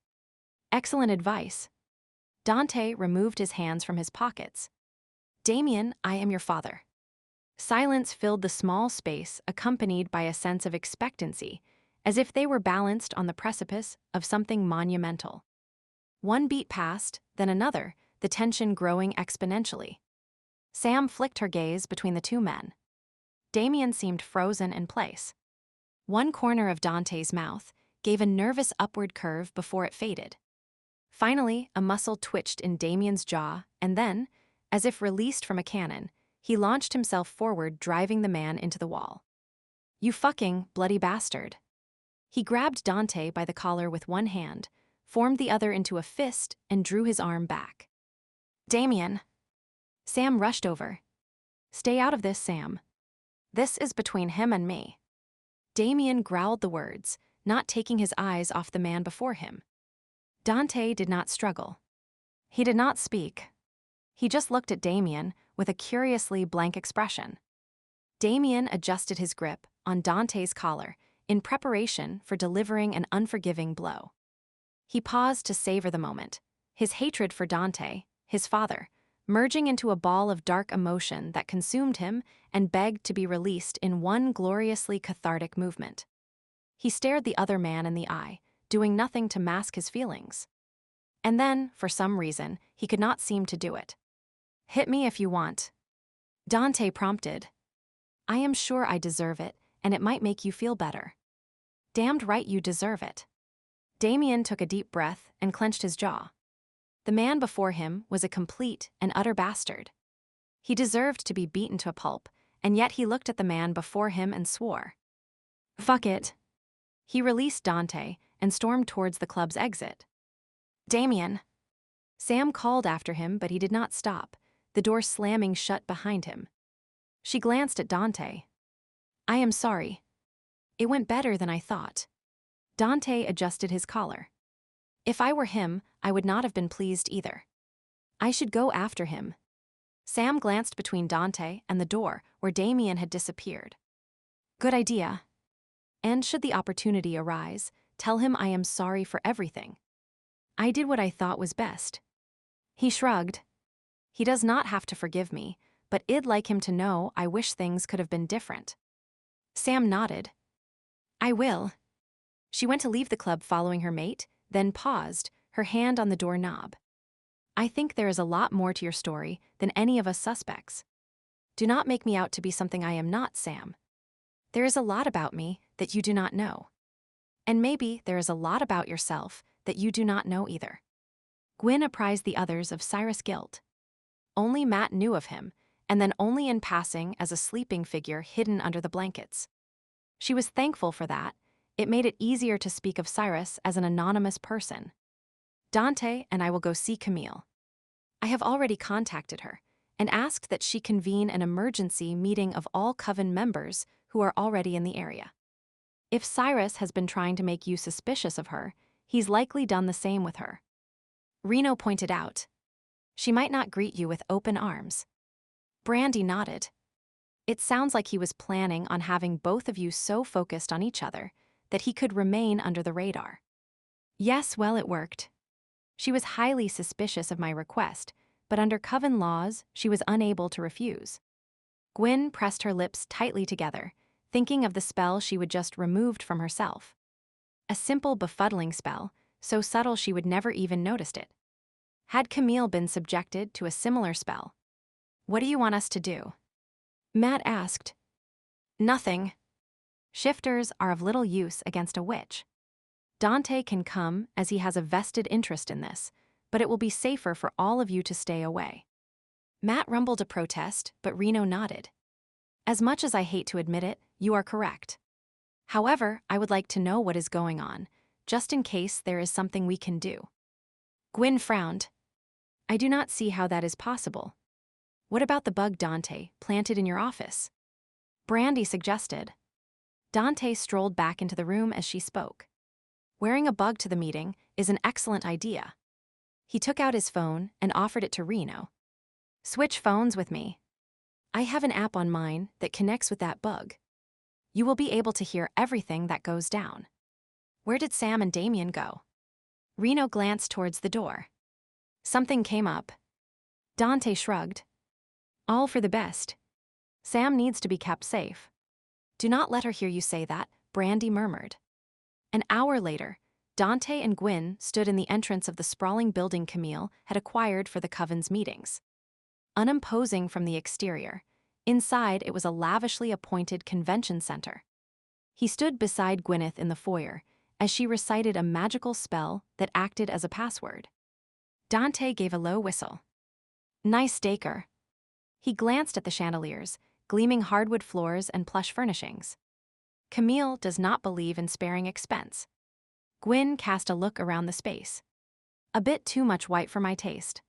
Excellent advice. Dante removed his hands from his pockets. Damien, I am your father. Silence filled the small space, accompanied by a sense of expectancy, as if they were balanced on the precipice of something monumental. One beat passed, then another, the tension growing exponentially. Sam flicked her gaze between the two men. Damien seemed frozen in place. One corner of Dante's mouth gave a nervous upward curve before it faded. Finally, a muscle twitched in Damien's jaw, and then, as if released from a cannon, he launched himself forward, driving the man into the wall. You fucking bloody bastard. He grabbed Dante by the collar with one hand, formed the other into a fist, and drew his arm back. Damien. Sam rushed over. Stay out of this, Sam. This is between him and me. Damien growled the words, not taking his eyes off the man before him. Dante did not struggle. He did not speak. He just looked at Damien with a curiously blank expression. Damien adjusted his grip on Dante's collar in preparation for delivering an unforgiving blow. He paused to savor the moment, his hatred for Dante, his father, merging into a ball of dark emotion that consumed him and begged to be released in one gloriously cathartic movement. He stared the other man in the eye, doing nothing to mask his feelings. And then, for some reason, he could not seem to do it. Hit me if you want. Dante prompted. I am sure I deserve it, and it might make you feel better. Damned right you deserve it. Damien took a deep breath and clenched his jaw. The man before him was a complete and utter bastard. He deserved to be beaten to a pulp, and yet he looked at the man before him and swore. Fuck it. He released Dante and stormed towards the club's exit. Damien! Sam called after him, but he did not stop, the door slamming shut behind him. She glanced at Dante. I am sorry. It went better than I thought. Dante adjusted his collar. If I were him, I would not have been pleased either. I should go after him. Sam glanced between Dante and the door where Damien had disappeared. Good idea. And should the opportunity arise, tell him I am sorry for everything. I did what I thought was best. He shrugged. He does not have to forgive me, but I'd like him to know I wish things could have been different. Sam nodded. I will. She went to leave the club following her mate, then paused, her hand on the doorknob. I think there is a lot more to your story than any of us suspects. Do not make me out to be something I am not, Sam. There is a lot about me that you do not know. And maybe there is a lot about yourself that you do not know either. Gwyn apprised the others of Cyrus' guilt. Only Matt knew of him, and then only in passing as a sleeping figure hidden under the blankets. She was thankful for that. It made it easier to speak of Cyrus as an anonymous person. Dante and I will go see Camille. I have already contacted her and asked that she convene an emergency meeting of all Coven members who are already in the area. If Cyrus has been trying to make you suspicious of her, he's likely done the same with her. Reno pointed out. She might not greet you with open arms. Brandy nodded. It sounds like he was planning on having both of you so focused on each other that he could remain under the radar. Yes, well, it worked. She was highly suspicious of my request, but under Coven laws, she was unable to refuse. Gwyn pressed her lips tightly together, thinking of the spell she would just removed from herself. A simple befuddling spell, so subtle she would never even noticed it. Had Camille been subjected to a similar spell? What do you want us to do? Matt asked. Nothing. Shifters are of little use against a witch. Dante can come as he has a vested interest in this, but it will be safer for all of you to stay away. Matt rumbled a protest, but Reno nodded. As much as I hate to admit it, you are correct. However, I would like to know what is going on, just in case there is something we can do. Gwyn frowned. I do not see how that is possible. What about the bug Dante planted in your office? Brandy suggested. Dante strolled back into the room as she spoke. Wearing a bug to the meeting is an excellent idea. He took out his phone and offered it to Reno. Switch phones with me. I have an app on mine that connects with that bug. You will be able to hear everything that goes down. Where did Sam and Damien go? Reno glanced towards the door. Something came up. Dante shrugged. All for the best. Sam needs to be kept safe. Do not let her hear you say that, Brandy murmured. An hour later, Dante and Gwyn stood in the entrance of the sprawling building Camille had acquired for the Coven's meetings. Unimposing from the exterior, inside it was a lavishly appointed convention center. He stood beside Gwyneth in the foyer as she recited a magical spell that acted as a password. Dante gave a low whistle. Nice Daker. He glanced at the chandeliers, gleaming hardwood floors and plush furnishings. Camille does not believe in sparing expense. Gwyn cast a look around the space. A bit too much white for my taste.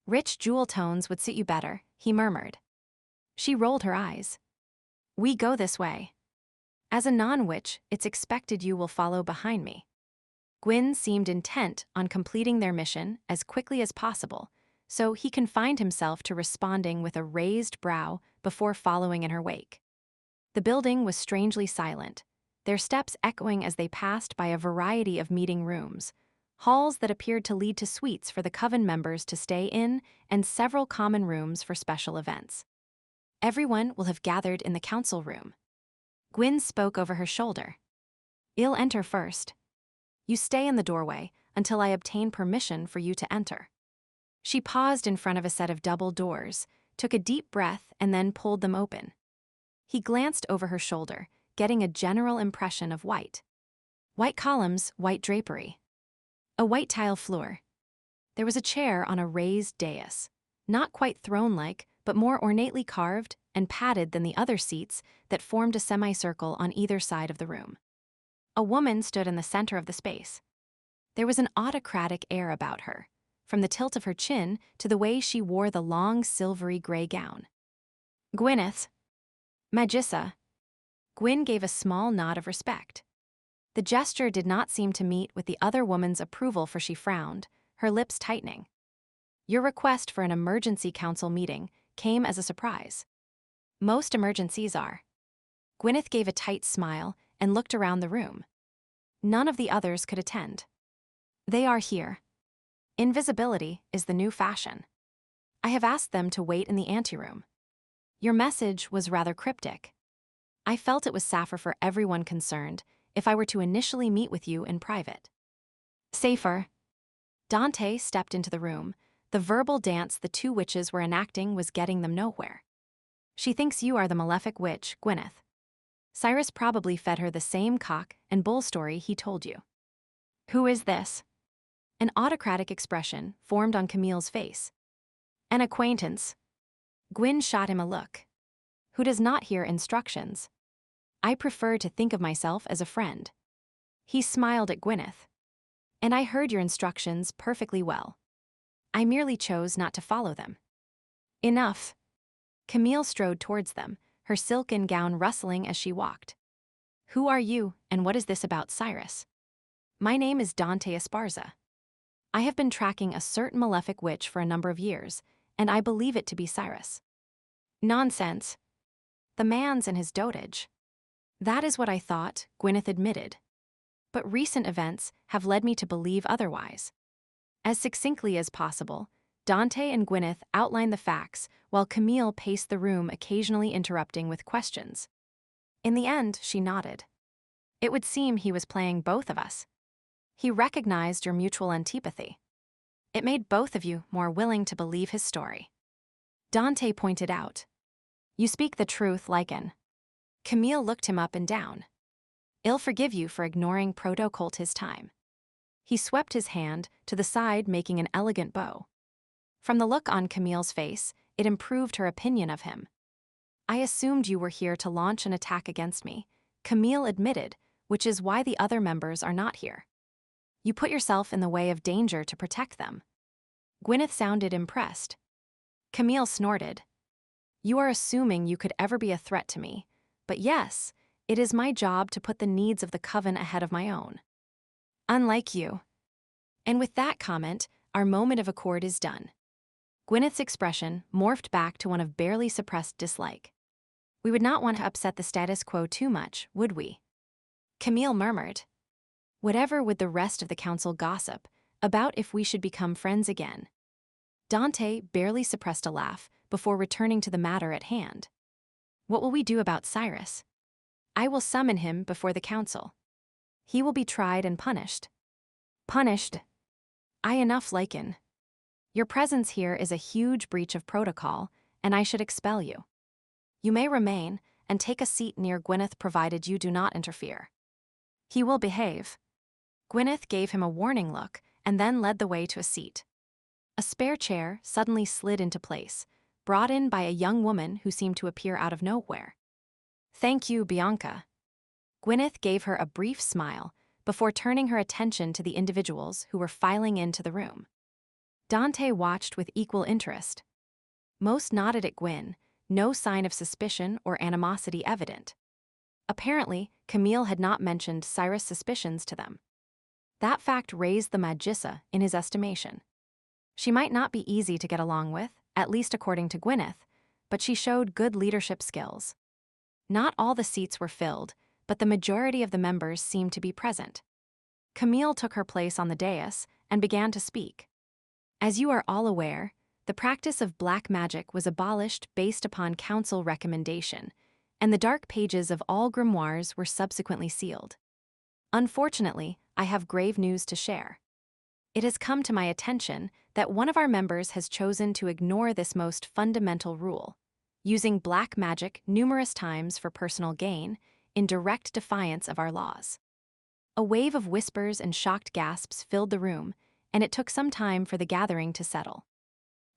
Rich jewel tones would suit you better, he murmured. She rolled her eyes. We go this way. As a non-witch, it's expected you will follow behind me. Gwyn seemed intent on completing their mission as quickly as possible, so he confined himself to responding with a raised brow before following in her wake. The building was strangely silent, their steps echoing as they passed by a variety of meeting rooms, halls that appeared to lead to suites for the Coven members to stay in and several common rooms for special events. Everyone will have gathered in the council room. Gwyn spoke over her shoulder. I'll enter first. You stay in the doorway until I obtain permission for you to enter. She paused in front of a set of double doors, took a deep breath, and then pulled them open. He glanced over her shoulder, getting a general impression of white. White columns, white drapery. A white tile floor. There was a chair on a raised dais, not quite throne-like, but more ornately carved and padded than the other seats that formed a semicircle on either side of the room. A woman stood in the center of the space. There was an autocratic air about her, from the tilt of her chin to the way she wore the long silvery gray gown. Gwyneth. Magissa. Gwyn gave a small nod of respect. The gesture did not seem to meet with the other woman's approval, for she frowned, her lips tightening. Your request for an emergency council meeting came as a surprise. Most emergencies are. Gwyneth gave a tight smile and looked around the room. None of the others could attend. They are here. Invisibility is the new fashion. I have asked them to wait in the anteroom. Your message was rather cryptic. I felt it was safer for everyone concerned if I were to initially meet with you in private. Safer. Dante stepped into the room. The verbal dance the two witches were enacting was getting them nowhere. She thinks you are the malefic witch, Gwyneth. Cyrus probably fed her the same cock and bull story he told you. Who is this? An autocratic expression formed on Camille's face. An acquaintance. Gwyn shot him a look. Who does not hear instructions? I prefer to think of myself as a friend. He smiled at Gwyneth. And I heard your instructions perfectly well. I merely chose not to follow them. Enough. Camille strode towards them, her silken gown rustling as she walked. Who are you, and what is this about Cyrus? My name is Dante Esparza. I have been tracking a certain malefic witch for a number of years, and I believe it to be Cyrus. Nonsense. The man's in his dotage. That is what I thought, Gwyneth admitted. But recent events have led me to believe otherwise. As succinctly as possible, Dante and Gwyneth outlined the facts while Camille paced the room, occasionally interrupting with questions. In the end, she nodded. It would seem he was playing both of us. He recognized your mutual antipathy. It made both of you more willing to believe his story. Dante pointed out. You speak the truth, Lycan. Camille looked him up and down. I'll forgive you for ignoring proto-cult his time. He swept his hand to the side, making an elegant bow. From the look on Camille's face, it improved her opinion of him. I assumed you were here to launch an attack against me, Camille admitted, which is why the other members are not here. You put yourself in the way of danger to protect them. Gwyneth sounded impressed. Camille snorted. You are assuming you could ever be a threat to me, but yes, it is my job to put the needs of the Coven ahead of my own. Unlike you. And with that comment, our moment of accord is done. Gwyneth's expression morphed back to one of barely suppressed dislike. We would not want to upset the status quo too much, would we? Camille murmured. Whatever would the rest of the council gossip about if we should become friends again? Dante barely suppressed a laugh before returning to the matter at hand. What will we do about Cyrus? I will summon him before the council. He will be tried and punished. Punished? Enough, Lycan. Your presence here is a huge breach of protocol, and I should expel you. You may remain and take a seat near Gwyneth provided you do not interfere. He will behave. Gwyneth gave him a warning look and then led the way to a seat. A spare chair suddenly slid into place, brought in by a young woman who seemed to appear out of nowhere. Thank you, Bianca. Gwyneth gave her a brief smile before turning her attention to the individuals who were filing into the room. Dante watched with equal interest. Most nodded at Gwyn, no sign of suspicion or animosity evident. Apparently, Camille had not mentioned Cyrus' suspicions to them. That fact raised the Magissa in his estimation. She might not be easy to get along with, at least according to Gwyneth, but she showed good leadership skills. Not all the seats were filled, but the majority of the members seemed to be present. Camille took her place on the dais and began to speak. As you are all aware, the practice of black magic was abolished based upon council recommendation, and the dark pages of all grimoires were subsequently sealed. Unfortunately, I have grave news to share. It has come to my attention that one of our members has chosen to ignore this most fundamental rule, using black magic numerous times for personal gain, in direct defiance of our laws. A wave of whispers and shocked gasps filled the room, and it took some time for the gathering to settle.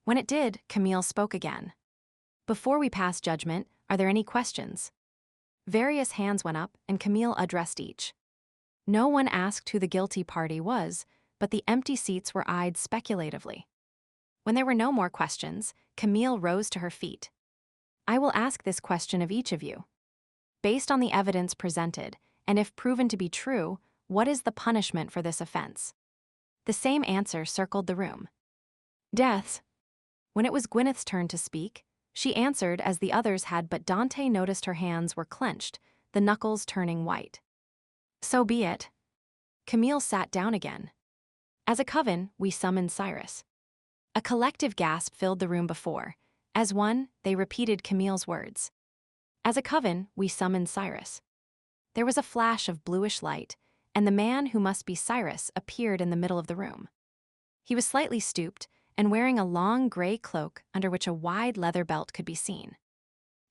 When it did, Camille spoke again. Before we pass judgment, are there any questions? Various hands went up, and Camille addressed each. No one asked who the guilty party was, but the empty seats were eyed speculatively. When there were no more questions, Camille rose to her feet. I will ask this question of each of you. Based on the evidence presented, and if proven to be true, what is the punishment for this offense? The same answer circled the room. Death. When it was Gwyneth's turn to speak, she answered as the others had, but Dante noticed her hands were clenched, the knuckles turning white. So be it. Camille sat down again. As a coven, we summoned Cyrus. A collective gasp filled the room before. As one, they repeated Camille's words. As a coven, we summoned Cyrus. There was a flash of bluish light, and the man who must be Cyrus appeared in the middle of the room. He was slightly stooped and wearing a long gray cloak under which a wide leather belt could be seen.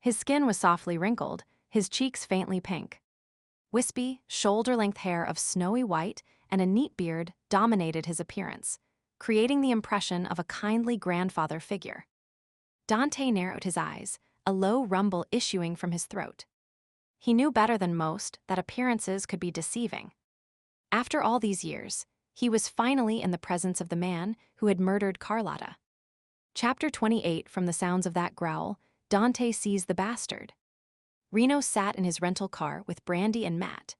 His skin was softly wrinkled, his cheeks faintly pink. Wispy, shoulder-length hair of snowy white and a neat beard dominated his appearance, creating the impression of a kindly grandfather figure. Dante narrowed his eyes, a low rumble issuing from his throat. He knew better than most that appearances could be deceiving. After all these years, he was finally in the presence of the man who had murdered Carlotta. Chapter 28. From the sounds of that growl, Dante sees the bastard. Reno sat in his rental car with Brandy and Matt.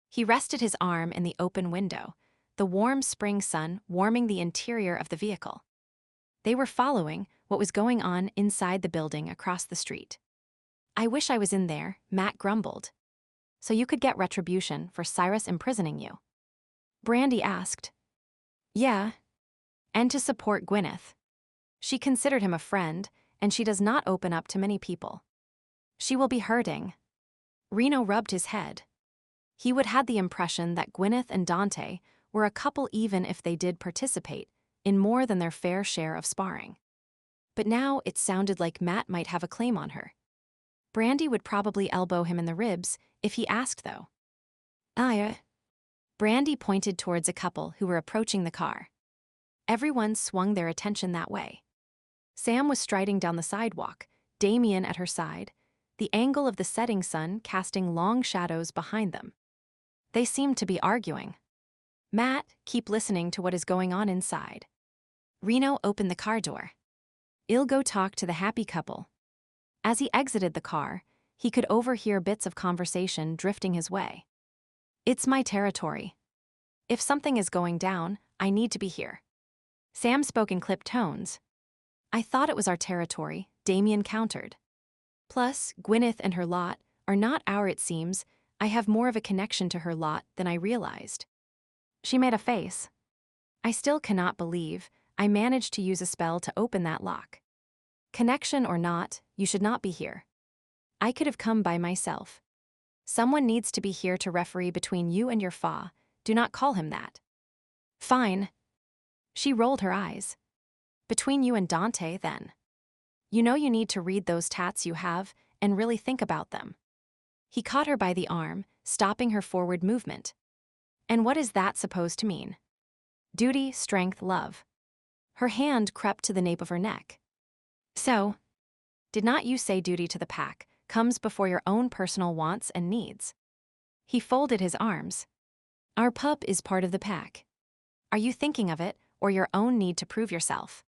He rested his arm in the open window, the warm spring sun warming the interior of the vehicle. They were following what was going on inside the building across the street. I wish I was in there, Matt grumbled. So you could get retribution for Cyrus imprisoning you? Brandy asked. Yeah. And to support Gwyneth. She considered him a friend, and she does not open up to many people. She will be hurting. Reno rubbed his head. He would had the impression that Gwyneth and Dante were a couple even if they did participate in more than their fair share of sparring. But now it sounded like Matt might have a claim on her. Brandy would probably elbow him in the ribs if he asked, though. Brandy pointed towards a couple who were approaching the car. Everyone swung their attention that way. Sam was striding down the sidewalk, Damien at her side, the angle of the setting sun casting long shadows behind them. They seemed to be arguing. Matt, keep listening to what is going on inside. Reno opened the car door. I'll go talk to the happy couple. As he exited the car, he could overhear bits of conversation drifting his way. It's my territory. If something is going down, I need to be here. Sam spoke in clipped tones. I thought it was our territory, Damien countered. Plus, Gwyneth and her lot are not our, it seems. I have more of a connection to her lot than I realized. She made a face. I still cannot believe I managed to use a spell to open that lock. Connection or not, you should not be here. I could have come by myself. Someone needs to be here to referee between you and your fa. Do not call him that. Fine. She rolled her eyes. Between you and Dante, then. You know you need to read those tats you have and really think about them. He caught her by the arm, stopping her forward movement. And what is that supposed to mean? Duty, strength, love. Her hand crept to the nape of her neck. So, did not you say duty to the pack comes before your own personal wants and needs? He folded his arms. Our pup is part of the pack. Are you thinking of it or your own need to prove yourself?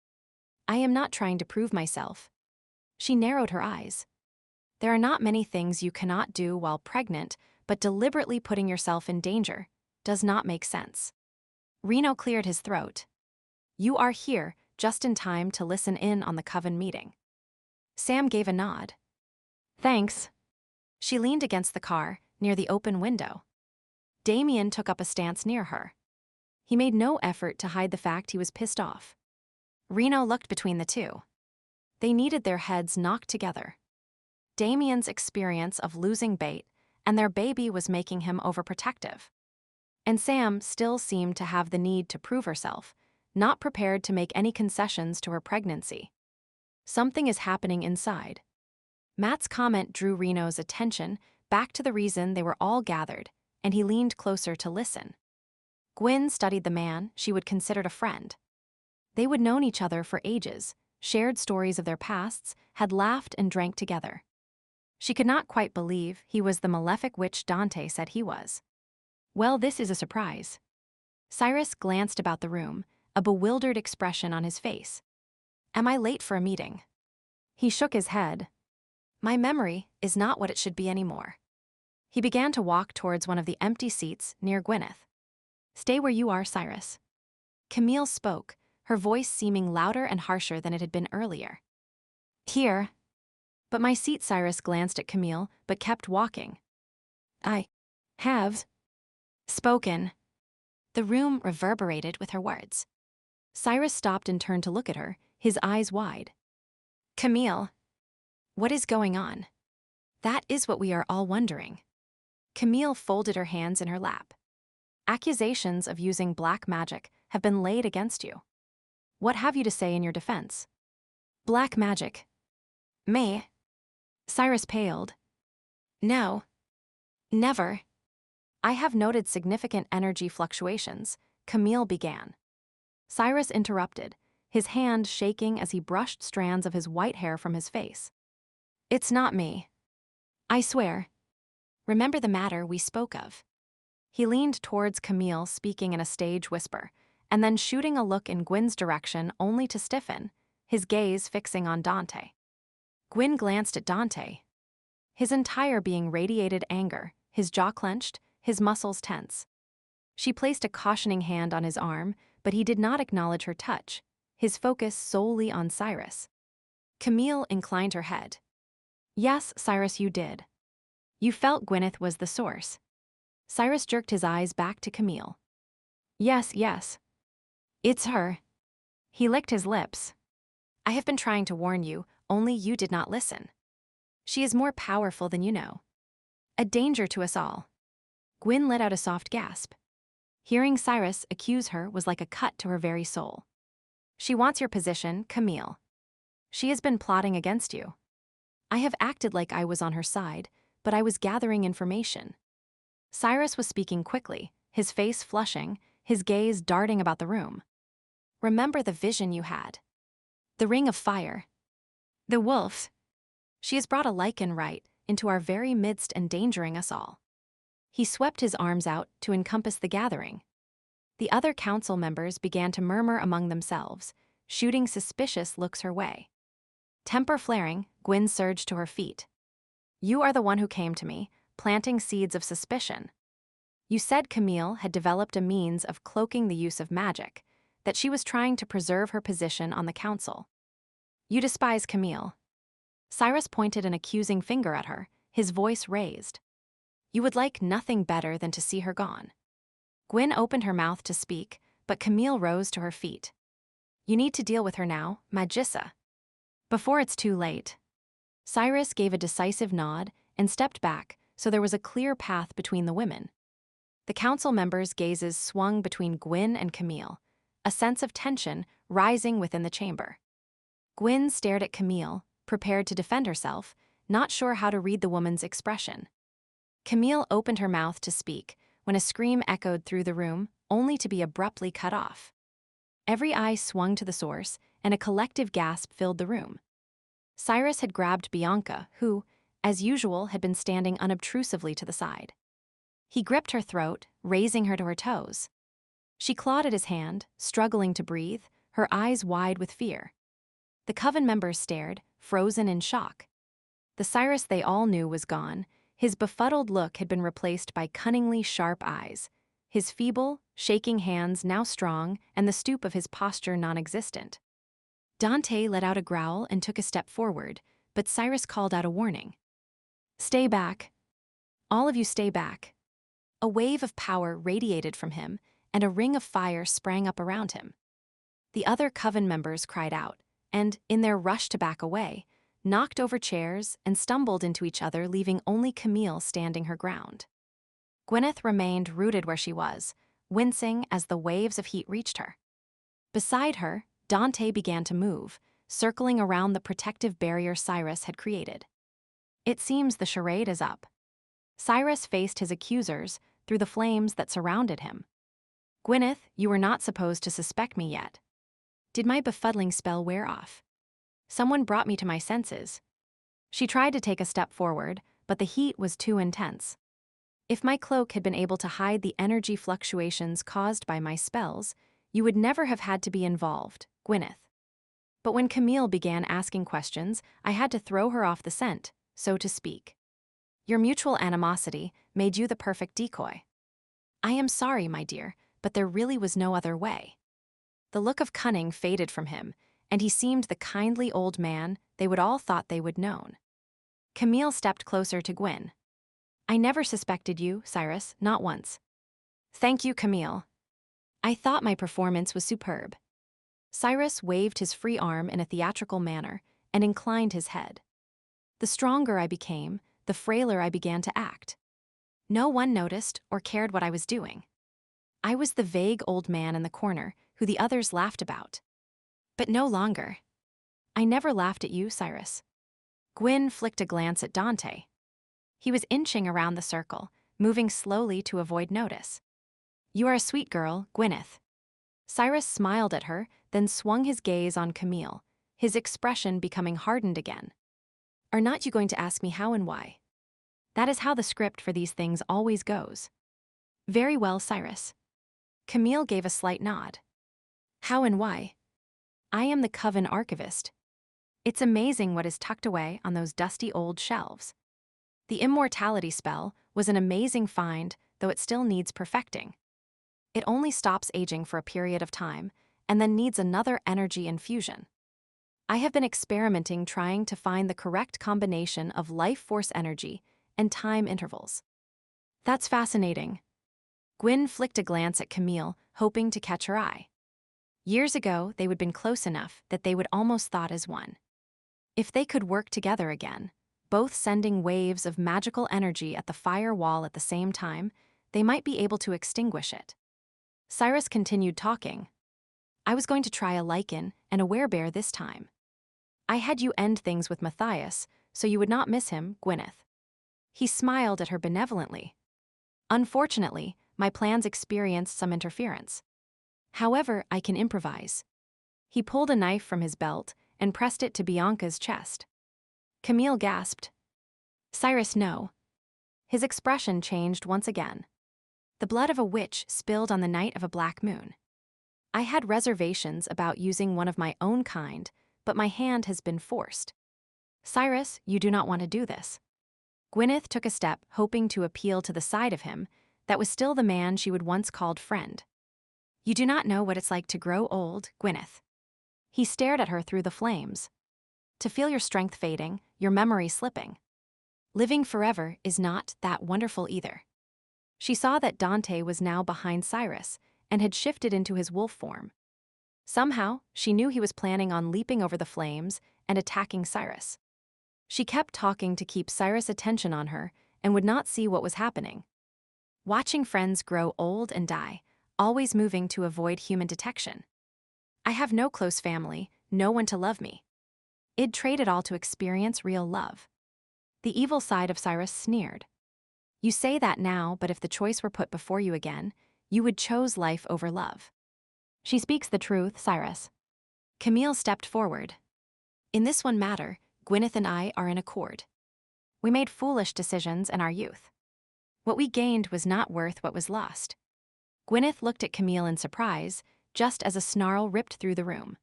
I am not trying to prove myself. She narrowed her eyes. There are not many things you cannot do while pregnant, but deliberately putting yourself in danger does not make sense. Reno cleared his throat. You are here just in time to listen in on the coven meeting. Sam gave a nod. Thanks. She leaned against the car, near the open window. Damien took up a stance near her. He made no effort to hide the fact he was pissed off. Reno looked between the two. They needed their heads knocked together. Damien's experience of losing bait and their baby was making him overprotective. And Sam still seemed to have the need to prove herself, not prepared to make any concessions to her pregnancy. Something is happening inside. Matt's comment drew Reno's attention back to the reason they were all gathered, and he leaned closer to listen. Gwyn studied the man she would consider a friend. They would known each other for ages, shared stories of their pasts, had laughed and drank together. She could not quite believe he was the malefic witch Dante said he was. Well, this is a surprise. Cyrus glanced about the room, a bewildered expression on his face. Am I late for a meeting? He shook his head. My memory is not what it should be anymore. He began to walk towards one of the empty seats near Gwyneth. Stay where you are, Cyrus. Camille spoke, her voice seeming louder and harsher than it had been earlier. Here. But my seat, Cyrus glanced at Camille, but kept walking. I have spoken. The room reverberated with her words. Cyrus stopped and turned to look at her, his eyes wide. Camille, what is going on? That is what we are all wondering. Camille folded her hands in her lap. Accusations of using black magic have been laid against you. What have you to say in your defense? Black magic. Me? Cyrus paled. No. Never. I have noted significant energy fluctuations, Camille began. Cyrus interrupted, his hand shaking as he brushed strands of his white hair from his face. It's not me. I swear. Remember the matter we spoke of. He leaned towards Camille, speaking in a stage whisper, and then shooting a look in Gwyn's direction only to stiffen, his gaze fixing on Dante. Gwyn glanced at Dante. His entire being radiated anger, his jaw clenched, his muscles tense. She placed a cautioning hand on his arm, but he did not acknowledge her touch, his focus solely on Cyrus. Camille inclined her head. Yes, Cyrus, you did. You felt Gwyneth was the source. Cyrus jerked his eyes back to Camille. Yes, yes. It's her. He licked his lips. I have been trying to warn you, only you did not listen. She is more powerful than you know. A danger to us all. Gwyn let out a soft gasp. Hearing Cyrus accuse her was like a cut to her very soul. She wants your position, Camille. She has been plotting against you. I have acted like I was on her side, but I was gathering information. Cyrus was speaking quickly, his face flushing, his gaze darting about the room. Remember the vision you had. The ring of fire. The wolf. She has brought a Lycan right into our very midst, endangering us all. He swept his arms out to encompass the gathering. The other council members began to murmur among themselves, shooting suspicious looks her way. Temper flaring, Gwyn surged to her feet. You are the one who came to me, planting seeds of suspicion. You said Camille had developed a means of cloaking the use of magic, that she was trying to preserve her position on the council. You despise Camille. Cyrus pointed an accusing finger at her, his voice raised. You would like nothing better than to see her gone. Gwyn opened her mouth to speak, but Camille rose to her feet. You need to deal with her now, Magissa. Before it's too late. Cyrus gave a decisive nod and stepped back, so there was a clear path between the women. The council members' gazes swung between Gwyn and Camille, a sense of tension rising within the chamber. Gwyn stared at Camille, prepared to defend herself, not sure how to read the woman's expression. Camille opened her mouth to speak when a scream echoed through the room, only to be abruptly cut off. Every eye swung to the source, and a collective gasp filled the room. Cyrus had grabbed Bianca, who, as usual, had been standing unobtrusively to the side. He gripped her throat, raising her to her toes. She clawed at his hand, struggling to breathe, her eyes wide with fear. The coven members stared, frozen in shock. The Cyrus they all knew was gone. His befuddled look had been replaced by cunningly sharp eyes, his feeble, shaking hands now strong, and the stoop of his posture non-existent. Dante let out a growl and took a step forward, but Cyrus called out a warning. Stay back. All of you stay back. A wave of power radiated from him, and a ring of fire sprang up around him. The other coven members cried out, and, in their rush to back away, knocked over chairs and stumbled into each other, leaving only Camille standing her ground. Gwyneth remained rooted where she was, wincing as the waves of heat reached her. Beside her, Dante began to move, circling around the protective barrier Cyrus had created. It seems the charade is up. Cyrus faced his accusers through the flames that surrounded him. Gwyneth, you were not supposed to suspect me yet. Did my befuddling spell wear off? Someone brought me to my senses. She tried to take a step forward, but the heat was too intense. If my cloak had been able to hide the energy fluctuations caused by my spells, you would never have had to be involved, Gwyneth. But when Camille began asking questions, I had to throw her off the scent, so to speak. Your mutual animosity made you the perfect decoy. I am sorry, my dear, but there really was no other way. The look of cunning faded from him, and he seemed the kindly old man they would all thought they would known. Camille stepped closer to Gwyn. I never suspected you, Cyrus, not once. Thank you, Camille. I thought my performance was superb. Cyrus waved his free arm in a theatrical manner and inclined his head. The stronger I became, the frailer I began to act. No one noticed or cared what I was doing. I was the vague old man in the corner who the others laughed about. But no longer. I never laughed at you, Cyrus. Gwyn flicked a glance at Dante. He was inching around the circle, moving slowly to avoid notice. You are a sweet girl, Gwyneth. Cyrus smiled at her, then swung his gaze on Camille, his expression becoming hardened again. Are not you going to ask me how and why? That is how the script for these things always goes. Very well, Cyrus. Camille gave a slight nod. How and why? I am the Coven archivist. It's amazing what is tucked away on those dusty old shelves. The immortality spell was an amazing find, though it still needs perfecting. It only stops aging for a period of time, and then needs another energy infusion. I have been experimenting trying to find the correct combination of life force energy and time intervals. That's fascinating. Gwyn flicked a glance at Camille, hoping to catch her eye. Years ago, they would been close enough that they would almost thought as one. If they could work together again, both sending waves of magical energy at the fire wall at the same time, they might be able to extinguish it. Cyrus continued talking. I was going to try a Lycan and a werebear this time. I had you end things with Matthias, so you would not miss him, Gwyneth. He smiled at her benevolently. Unfortunately, my plans experienced some interference. However, I can improvise. He pulled a knife from his belt and pressed it to Bianca's chest. Camille gasped. Cyrus, no. His expression changed once again. The blood of a witch spilled on the night of a black moon. I had reservations about using one of my own kind, but my hand has been forced. Cyrus, you do not want to do this. Gwyneth took a step, hoping to appeal to the side of him that was still the man she would once called friend. You do not know what it's like to grow old, Gwyneth. He stared at her through the flames. To feel your strength fading, your memory slipping. Living forever is not that wonderful either. She saw that Dante was now behind Cyrus and had shifted into his wolf form. Somehow, she knew he was planning on leaping over the flames and attacking Cyrus. She kept talking to keep Cyrus' attention on her and would not see what was happening. Watching friends grow old and die, always moving to avoid human detection. I have no close family, no one to love me. I'd trade it all to experience real love. The evil side of Cyrus sneered. You say that now, but if the choice were put before you again, you would choose life over love. She speaks the truth, Cyrus. Camille stepped forward. In this one matter, Gwyneth and I are in accord. We made foolish decisions in our youth. What we gained was not worth what was lost. Gwyneth looked at Camille in surprise, just as a snarl ripped through the room.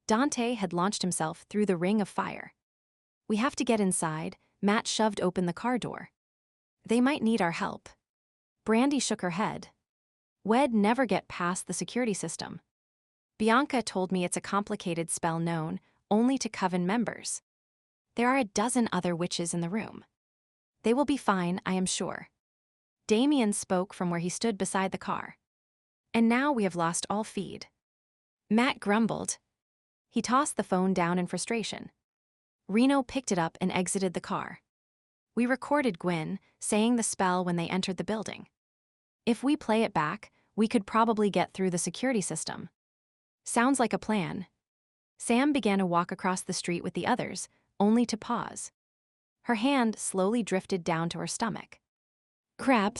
Dante had launched himself through the ring of fire. We have to get inside. Matt shoved open the car door. They might need our help. Brandy shook her head. We'd never get past the security system. Bianca told me it's a complicated spell known only to Coven members. There are a dozen other witches in the room. They will be fine, I am sure. Damien spoke from where he stood beside the car. And now we have lost all feed. Matt grumbled. He tossed the phone down in frustration. Reno picked it up and exited the car. We recorded Gwyn saying the spell when they entered the building. If we play it back, we could probably get through the security system. Sounds like a plan. Sam began to walk across the street with the others, only to pause. Her hand slowly drifted down to her stomach. Crap.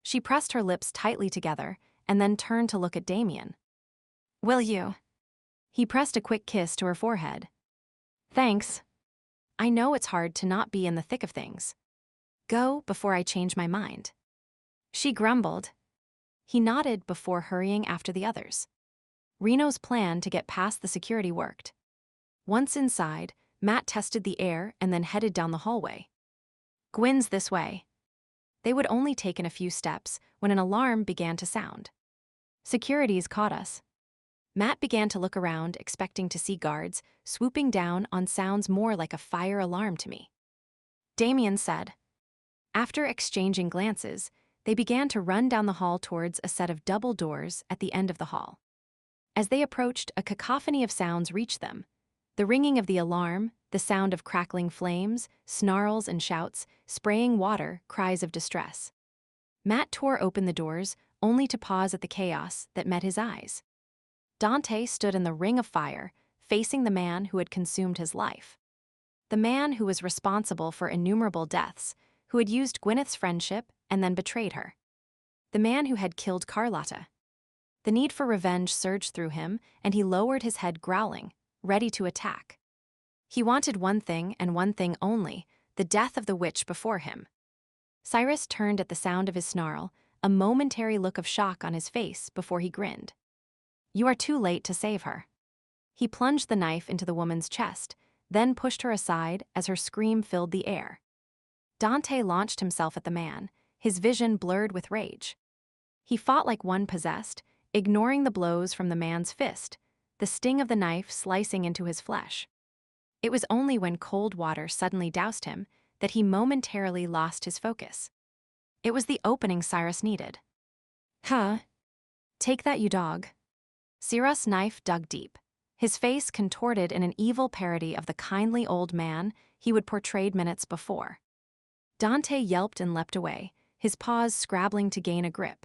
She pressed her lips tightly together and then turned to look at Damien. Will you? He pressed a quick kiss to her forehead. Thanks. I know it's hard to not be in the thick of things. Go before I change my mind. She grumbled. He nodded before hurrying after the others. Reno's plan to get past the security worked. Once inside, Matt tested the air and then headed down the hallway. Gwyn's this way. They would only taken a few steps when an alarm began to sound. Security's caught us. Matt began to look around, expecting to see guards swooping down on sounds more like a fire alarm to me. Damien said. After exchanging glances, they began to run down the hall towards a set of double doors at the end of the hall. As they approached, a cacophony of sounds reached them. The ringing of the alarm, the sound of crackling flames, snarls and shouts, spraying water, cries of distress. Matt tore open the doors, only to pause at the chaos that met his eyes. Dante stood in the ring of fire, facing the man who had consumed his life. The man who was responsible for innumerable deaths, who had used Gwyneth's friendship and then betrayed her. The man who had killed Carlotta. The need for revenge surged through him, and he lowered his head growling, ready to attack. He wanted one thing and one thing only, the death of the witch before him. Cyrus turned at the sound of his snarl, a momentary look of shock on his face before he grinned. You are too late to save her. He plunged the knife into the woman's chest, then pushed her aside as her scream filled the air. Dante launched himself at the man, his vision blurred with rage. He fought like one possessed, ignoring the blows from the man's fist, the sting of the knife slicing into his flesh. It was only when cold water suddenly doused him that he momentarily lost his focus. It was the opening Cyrus needed. Huh? Take that, you dog. Cyrus' knife dug deep, his face contorted in an evil parody of the kindly old man he would portrayed minutes before. Dante yelped and leapt away, his paws scrabbling to gain a grip.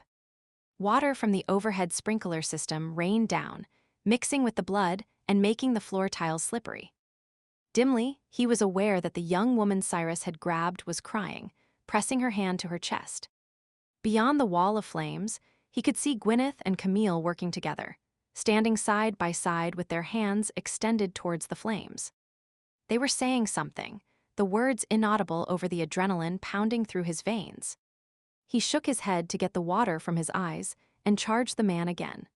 Water from the overhead sprinkler system rained down, mixing with the blood and making the floor tiles slippery. Dimly, he was aware that the young woman Cyrus had grabbed was crying, pressing her hand to her chest. Beyond the wall of flames, he could see Gwyneth and Camille working together, standing side by side with their hands extended towards the flames. They were saying something, the words inaudible over the adrenaline pounding through his veins. He shook his head to get the water from his eyes and charged the man again.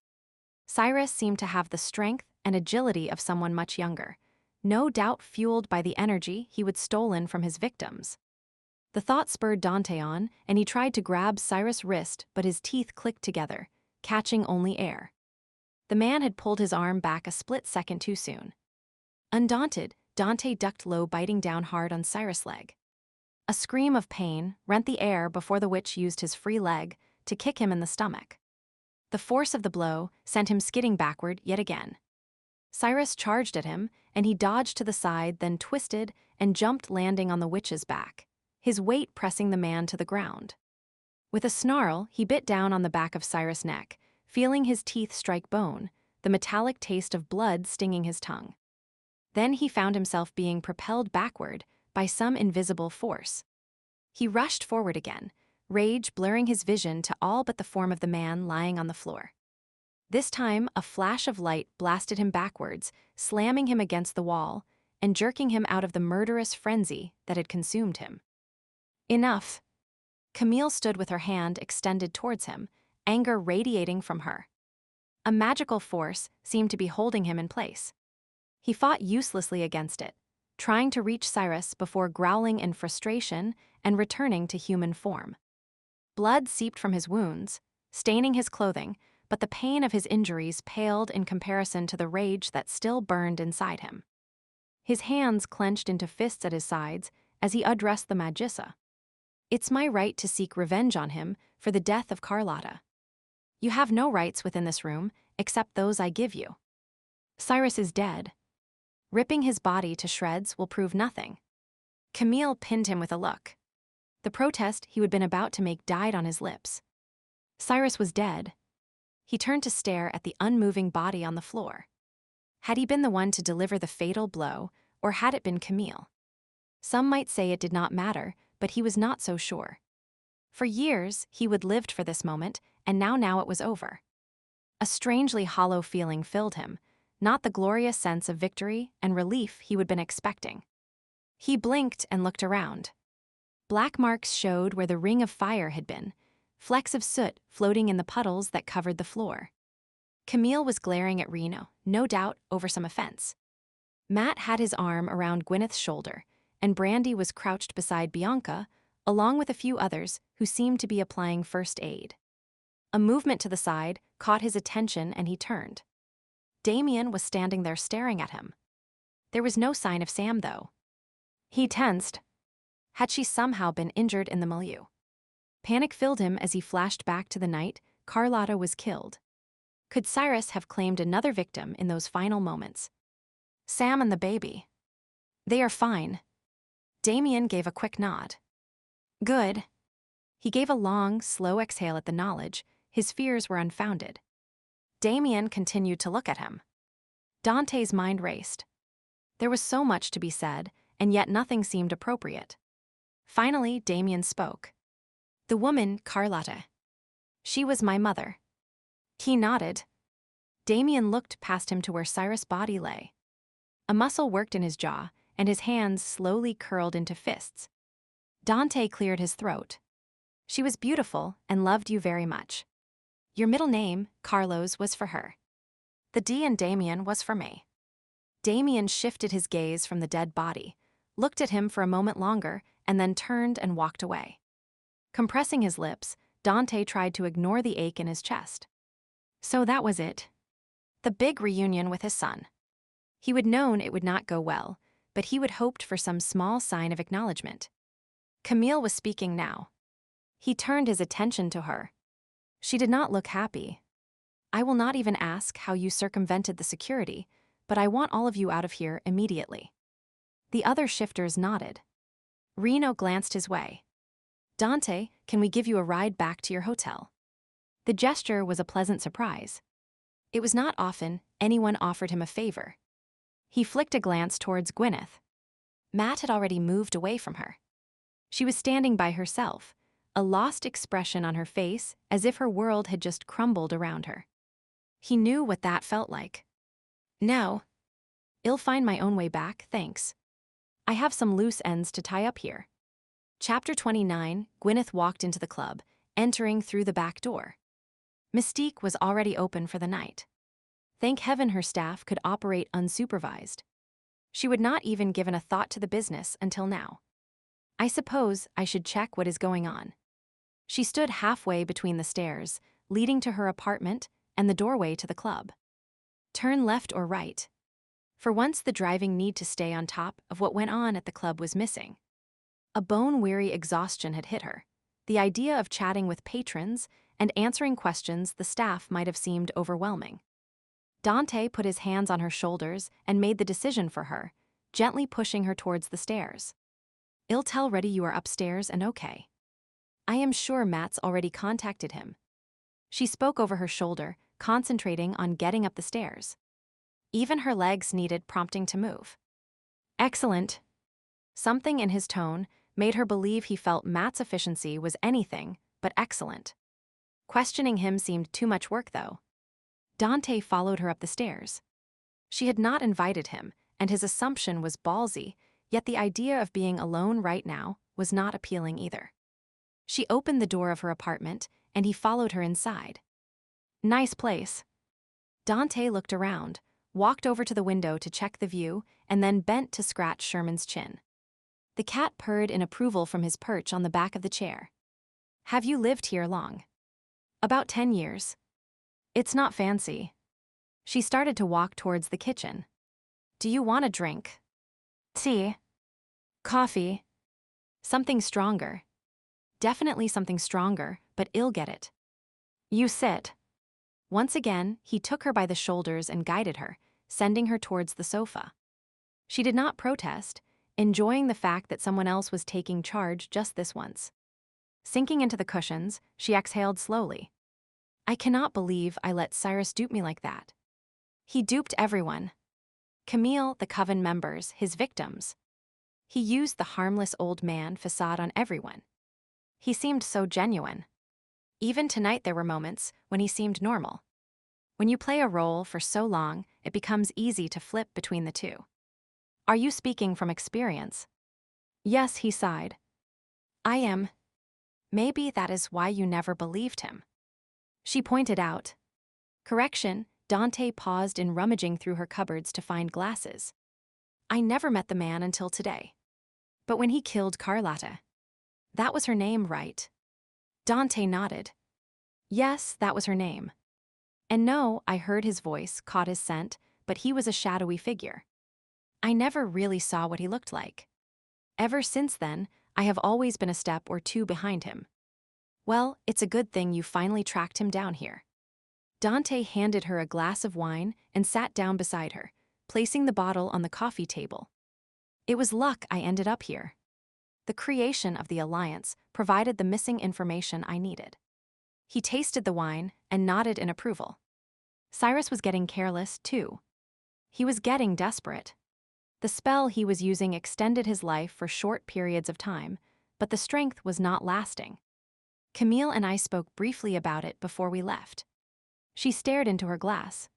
Cyrus seemed to have the strength and agility of someone much younger, no doubt fueled by the energy he would stolen from his victims. The thought spurred Dante on, and he tried to grab Cyrus' wrist, but his teeth clicked together, catching only air. The man had pulled his arm back a split second too soon. Undaunted, Dante ducked low, biting down hard on Cyrus' leg. A scream of pain rent the air before the witch used his free leg to kick him in the stomach. The force of the blow sent him skidding backward yet again. Cyrus charged at him, and he dodged to the side, then twisted and jumped, landing on the witch's back, his weight pressing the man to the ground. With a snarl, he bit down on the back of Cyrus' neck, feeling his teeth strike bone, the metallic taste of blood stinging his tongue. Then he found himself being propelled backward by some invisible force. He rushed forward again, rage blurring his vision to all but the form of the man lying on the floor. This time, a flash of light blasted him backwards, slamming him against the wall and jerking him out of the murderous frenzy that had consumed him. Enough. Camille stood with her hand extended towards him, anger radiating from her. A magical force seemed to be holding him in place. He fought uselessly against it, trying to reach Cyrus before growling in frustration and returning to human form. Blood seeped from his wounds, staining his clothing, but the pain of his injuries paled in comparison to the rage that still burned inside him. His hands clenched into fists at his sides as he addressed the Magissa. It's my right to seek revenge on him for the death of Carlotta. You have no rights within this room except those I give you. Cyrus is dead. Ripping his body to shreds will prove nothing. Camille pinned him with a look. The protest he had been about to make died on his lips. Cyrus was dead. He turned to stare at the unmoving body on the floor. Had he been the one to deliver the fatal blow, or had it been Camille? Some might say it did not matter, but he was not so sure. For years, he would lived for this moment, and now it was over. A strangely hollow feeling filled him, not the glorious sense of victory and relief he had been expecting. He blinked and looked around. Black marks showed where the ring of fire had been, flecks of soot floating in the puddles that covered the floor. Camille was glaring at Reno, no doubt over some offense. Matt had his arm around Gwyneth's shoulder, and Brandy was crouched beside Bianca, along with a few others who seemed to be applying first aid. A movement to the side caught his attention and he turned. Damien was standing there staring at him. There was no sign of Sam, though. He tensed. Had she somehow been injured in the milieu? Panic filled him as he flashed back to the night Carlotta was killed. Could Cyrus have claimed another victim in those final moments? Sam and the baby. They are fine. Damien gave a quick nod. Good. He gave a long, slow exhale at the knowledge his fears were unfounded. Damien continued to look at him. Dante's mind raced. There was so much to be said, and yet nothing seemed appropriate. Finally, Damien spoke. The woman, Carlotta. She was my mother. He nodded. Damien looked past him to where Cyrus' body lay. A muscle worked in his jaw, and his hands slowly curled into fists. Dante cleared his throat. She was beautiful and loved you very much. Your middle name, Carlos, was for her. The D in Damien was for me. Damien shifted his gaze from the dead body, looked at him for a moment longer, and then turned and walked away. Compressing his lips, Dante tried to ignore the ache in his chest. So that was it. The big reunion with his son. He would known it would not go well, but he would hoped for some small sign of acknowledgement. Camille was speaking now. He turned his attention to her. She did not look happy. I will not even ask how you circumvented the security, but I want all of you out of here immediately. The other shifters nodded. Reno glanced his way. Dante, can we give you a ride back to your hotel? The gesture was a pleasant surprise. It was not often anyone offered him a favor. He flicked a glance towards Gwyneth. Matt had already moved away from her. She was standing by herself, a lost expression on her face as if her world had just crumbled around her. He knew what that felt like. No. I'll find my own way back, thanks. I have some loose ends to tie up here. Chapter 29, Gwyneth walked into the club, entering through the back door. Mystique was already open for the night. Thank heaven her staff could operate unsupervised. She would not even given a thought to the business until now. I suppose I should check what is going on. She stood halfway between the stairs, leading to her apartment, and the doorway to the club. Turn left or right. For once the driving need to stay on top of what went on at the club was missing. A bone-weary exhaustion had hit her. The idea of chatting with patrons and answering questions the staff might have seemed overwhelming. Dante put his hands on her shoulders and made the decision for her, gently pushing her towards the stairs. I'll tell Reddy you are upstairs and okay. I am sure Matt's already contacted him. She spoke over her shoulder, concentrating on getting up the stairs. Even her legs needed prompting to move. Excellent. Something in his tone made her believe he felt Matt's efficiency was anything but excellent. Questioning him seemed too much work, though. Dante followed her up the stairs. She had not invited him, and his assumption was ballsy, yet the idea of being alone right now was not appealing either. She opened the door of her apartment, and he followed her inside. Nice place. Dante looked around, walked over to the window to check the view, and then bent to scratch Sherman's chin. The cat purred in approval from his perch on the back of the chair. Have you lived here long? About 10 years. It's not fancy. She started to walk towards the kitchen. Do you want a drink? Tea? Coffee? Something stronger. Definitely something stronger, but I'll get it. You sit. Once again, he took her by the shoulders and guided her, sending her towards the sofa. She did not protest, enjoying the fact that someone else was taking charge just this once. Sinking into the cushions, she exhaled slowly. I cannot believe I let Cyrus dupe me like that. He duped everyone. Camille, the Coven members, his victims. He used the harmless old man facade on everyone. He seemed so genuine. Even tonight there were moments when he seemed normal. When you play a role for so long, it becomes easy to flip between the two. Are you speaking from experience? Yes, he sighed. I am. Maybe that is why you never believed him. She pointed out. Correction, Dante paused in rummaging through her cupboards to find glasses. I never met the man until today. But when he killed Carlotta. That was her name, right? Dante nodded. Yes, that was her name. And no, I heard his voice, caught his scent, but he was a shadowy figure. I never really saw what he looked like. Ever since then, I have always been a step or two behind him. Well, it's a good thing you finally tracked him down here. Dante handed her a glass of wine and sat down beside her, placing the bottle on the coffee table. It was luck I ended up here. The creation of the alliance provided the missing information I needed. He tasted the wine and nodded in approval. Cyrus was getting careless, too. He was getting desperate. The spell he was using extended his life for short periods of time, but the strength was not lasting. Camille and I spoke briefly about it before we left. She stared into her glass.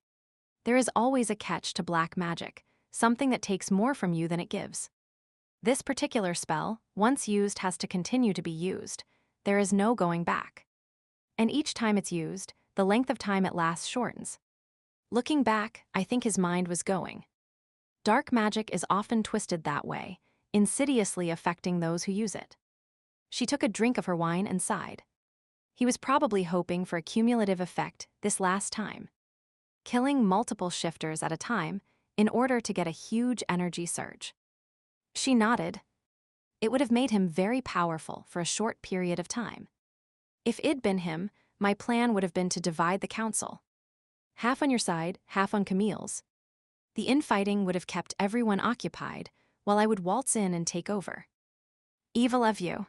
There is always a catch to black magic, something that takes more from you than it gives. This particular spell, once used, has to continue to be used. There is no going back. And each time it's used, the length of time it lasts shortens. Looking back, I think his mind was going. Dark magic is often twisted that way, insidiously affecting those who use it. She took a drink of her wine and sighed. He was probably hoping for a cumulative effect this last time, killing multiple shifters at a time in order to get a huge energy surge. She nodded. It would have made him very powerful for a short period of time. If it'd been him, my plan would have been to divide the council. Half on your side, half on Camille's. The infighting would have kept everyone occupied, while I would waltz in and take over. Evil of you.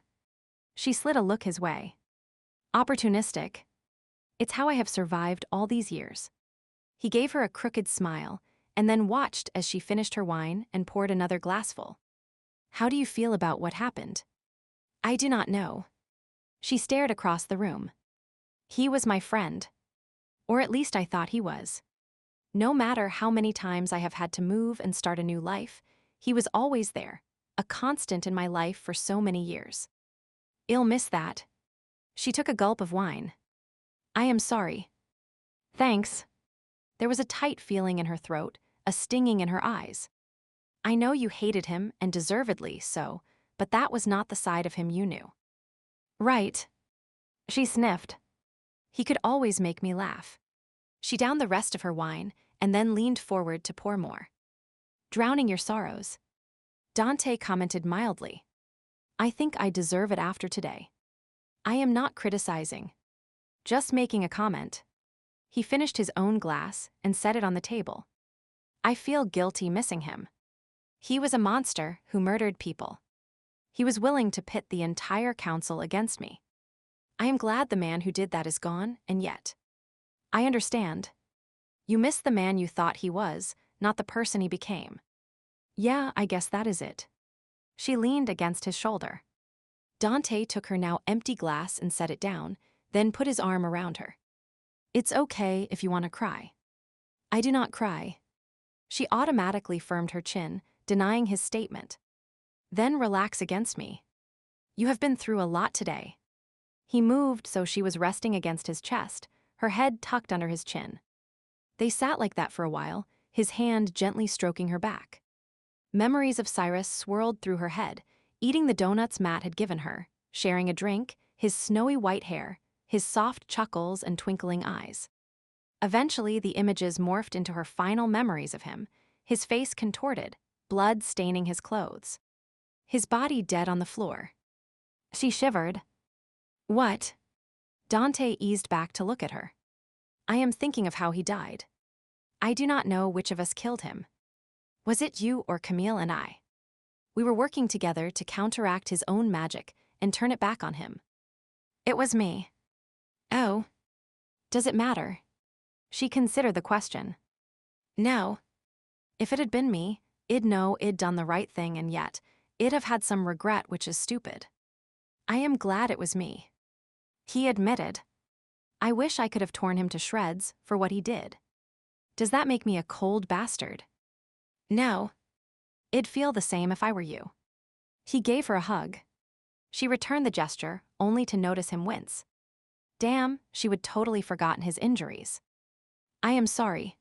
She slid a look his way. Opportunistic. It's how I have survived all these years. He gave her a crooked smile, and then watched as she finished her wine and poured another glassful. How do you feel about what happened? I do not know. She stared across the room. He was my friend. Or at least I thought he was. No matter how many times I have had to move and start a new life, he was always there, a constant in my life for so many years. I'll miss that. She took a gulp of wine. I am sorry. Thanks. There was a tight feeling in her throat, a stinging in her eyes. I know you hated him, and deservedly so, but that was not the side of him you knew. Right. She sniffed. He could always make me laugh. She downed the rest of her wine, and then leaned forward to pour more. Drowning your sorrows. Dante commented mildly. I think I deserve it after today. I am not criticizing. Just making a comment. He finished his own glass and set it on the table. I feel guilty missing him. He was a monster who murdered people. He was willing to pit the entire council against me. I am glad the man who did that is gone, and yet. I understand. You miss the man you thought he was, not the person he became. Yeah, I guess that is it. She leaned against his shoulder. Dante took her now empty glass and set it down, then put his arm around her. It's okay if you want to cry. I do not cry. She automatically firmed her chin, denying his statement. Then relax against me. You have been through a lot today. He moved so she was resting against his chest, her head tucked under his chin. They sat like that for a while, his hand gently stroking her back. Memories of Cyrus swirled through her head, eating the donuts Matt had given her, sharing a drink, his snowy white hair, his soft chuckles and twinkling eyes. Eventually, the images morphed into her final memories of him, his face contorted, blood staining his clothes. His body dead on the floor. She shivered. What? Dante eased back to look at her. I am thinking of how he died. I do not know which of us killed him. Was it you or Camille and I? We were working together to counteract his own magic and turn it back on him. It was me. Oh. Does it matter? She considered the question. No. If it had been me, I'd know I'd done the right thing, and yet, I'd have had some regret, which is stupid. I am glad it was me. He admitted. I wish I could have torn him to shreds for what he did. Does that make me a cold bastard? No. I'd feel the same if I were you. He gave her a hug. She returned the gesture, only to notice him wince. Damn, she would totally forgotten his injuries. I am sorry.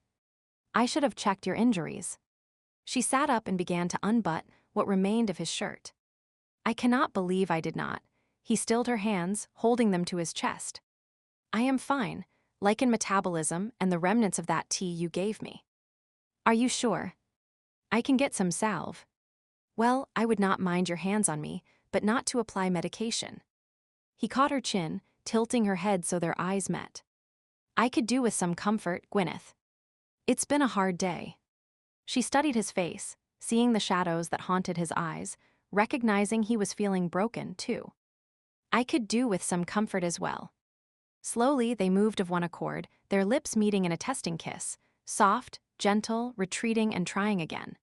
I should have checked your injuries. She sat up and began to unbutton what remained of his shirt. I cannot believe I did not. He stilled her hands, holding them to his chest. I am fine, Lycan metabolism and the remnants of that tea you gave me. Are you sure? I can get some salve. Well, I would not mind your hands on me, but not to apply medication. He caught her chin, tilting her head so their eyes met. I could do with some comfort, Gwyneth. It's been a hard day. She studied his face, seeing the shadows that haunted his eyes, recognizing he was feeling broken, too. I could do with some comfort as well. Slowly, they moved of one accord, their lips meeting in a testing kiss, soft, gentle, retreating and trying again.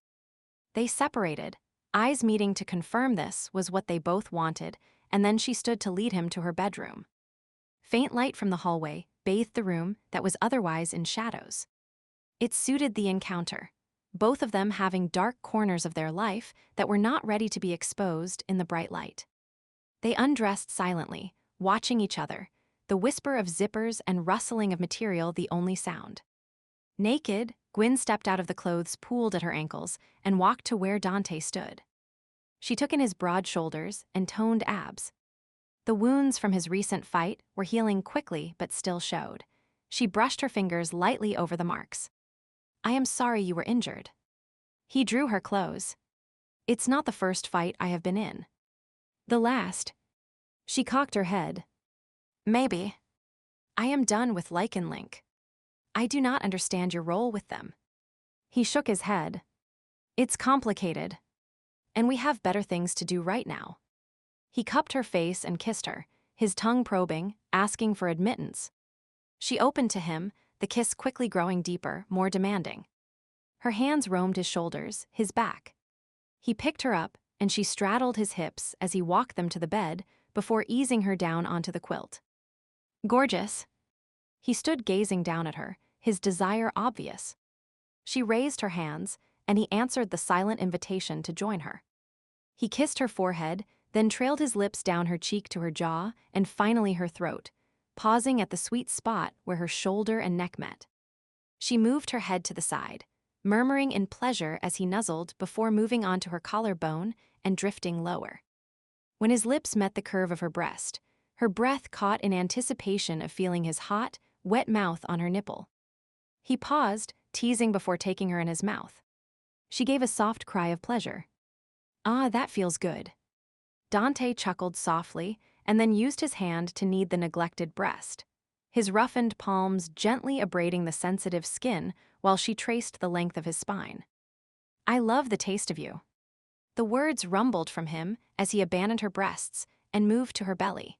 They separated, eyes meeting to confirm this was what they both wanted, and then she stood to lead him to her bedroom. Faint light from the hallway bathed the room that was otherwise in shadows. It suited the encounter, both of them having dark corners of their life that were not ready to be exposed in the bright light. They undressed silently, watching each other, the whisper of zippers and rustling of material the only sound. Naked, Gwyn stepped out of the clothes pooled at her ankles and walked to where Dante stood. She took in his broad shoulders and toned abs. The wounds from his recent fight were healing quickly but still showed. She brushed her fingers lightly over the marks. I am sorry you were injured. He drew her close. It's not the first fight I have been in. The last. She cocked her head. Maybe. I am done with Lycan Link. I do not understand your role with them. He shook his head. It's complicated. And we have better things to do right now. He cupped her face and kissed her, his tongue probing, asking for admittance. She opened to him, the kiss quickly growing deeper, more demanding. Her hands roamed his shoulders, his back. He picked her up, and she straddled his hips as he walked them to the bed before easing her down onto the quilt. Gorgeous. He stood gazing down at her, his desire obvious. She raised her hands, and he answered the silent invitation to join her. He kissed her forehead, then trailed his lips down her cheek to her jaw and finally her throat, pausing at the sweet spot where her shoulder and neck met. She moved her head to the side, murmuring in pleasure as he nuzzled before moving on to her collarbone and drifting lower. When his lips met the curve of her breast, her breath caught in anticipation of feeling his hot, wet mouth on her nipple. He paused, teasing before taking her in his mouth. She gave a soft cry of pleasure. Ah, that feels good. Dante chuckled softly and then used his hand to knead the neglected breast, his roughened palms gently abrading the sensitive skin while she traced the length of his spine. I love the taste of you. The words rumbled from him as he abandoned her breasts and moved to her belly.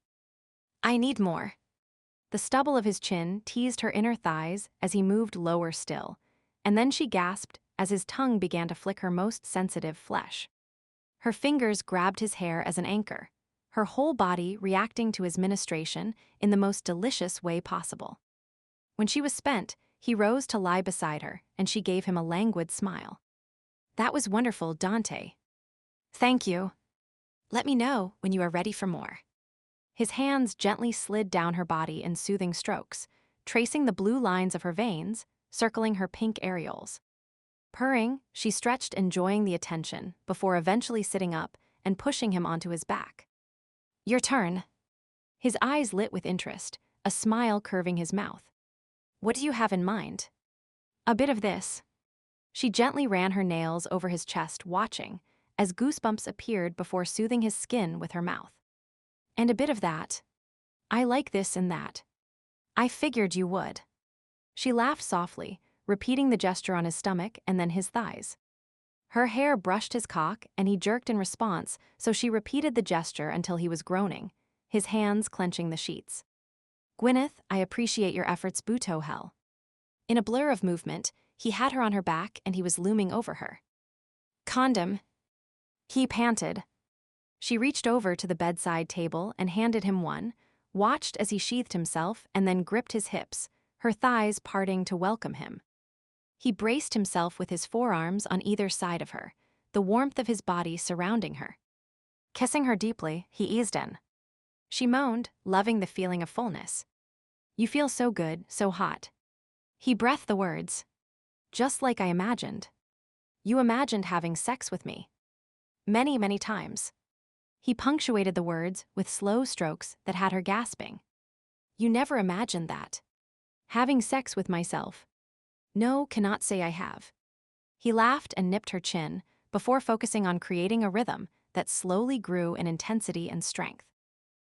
I need more. The stubble of his chin teased her inner thighs as he moved lower still, and then she gasped as his tongue began to flick her most sensitive flesh. Her fingers grabbed his hair as an anchor, her whole body reacting to his ministration in the most delicious way possible. When she was spent, he rose to lie beside her, and she gave him a languid smile. That was wonderful, Dante. Thank you. Let me know when you are ready for more. His hands gently slid down her body in soothing strokes, tracing the blue lines of her veins, circling her pink areoles. Purring, she stretched, enjoying the attention, before eventually sitting up and pushing him onto his back. Your turn. His eyes lit with interest, a smile curving his mouth. What do you have in mind? A bit of this. She gently ran her nails over his chest, watching, as goosebumps appeared before soothing his skin with her mouth. And a bit of that. I like this and that. I figured you would. She laughed softly, repeating the gesture on his stomach and then his thighs. Her hair brushed his cock and he jerked in response, so she repeated the gesture until he was groaning, his hands clenching the sheets. Gwyneth, I appreciate your efforts, Buto hell. In a blur of movement, he had her on her back and he was looming over her. Condom. He panted. She reached over to the bedside table and handed him one, watched as he sheathed himself and then gripped his hips, her thighs parting to welcome him. He braced himself with his forearms on either side of her, the warmth of his body surrounding her. Kissing her deeply, he eased in. She moaned, loving the feeling of fullness. You feel so good, so hot. He breathed the words. Just like I imagined. You imagined having sex with me. Many, many times. He punctuated the words with slow strokes that had her gasping. You never imagined that. Having sex with myself. No, cannot say I have. He laughed and nipped her chin, before focusing on creating a rhythm that slowly grew in intensity and strength.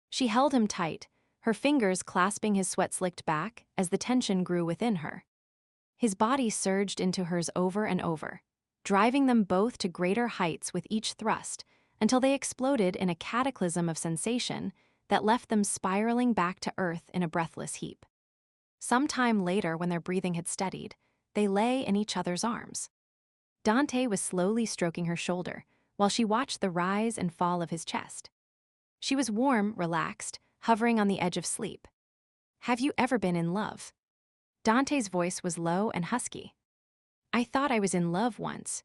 She held him tight, her fingers clasping his sweat-slicked back as the tension grew within her. His body surged into hers over and over, driving them both to greater heights with each thrust, until they exploded in a cataclysm of sensation that left them spiraling back to earth in a breathless heap. Some time later, when their breathing had steadied, they lay in each other's arms. Dante was slowly stroking her shoulder, while she watched the rise and fall of his chest. She was warm, relaxed, hovering on the edge of sleep. Have you ever been in love? Dante's voice was low and husky. I thought I was in love once.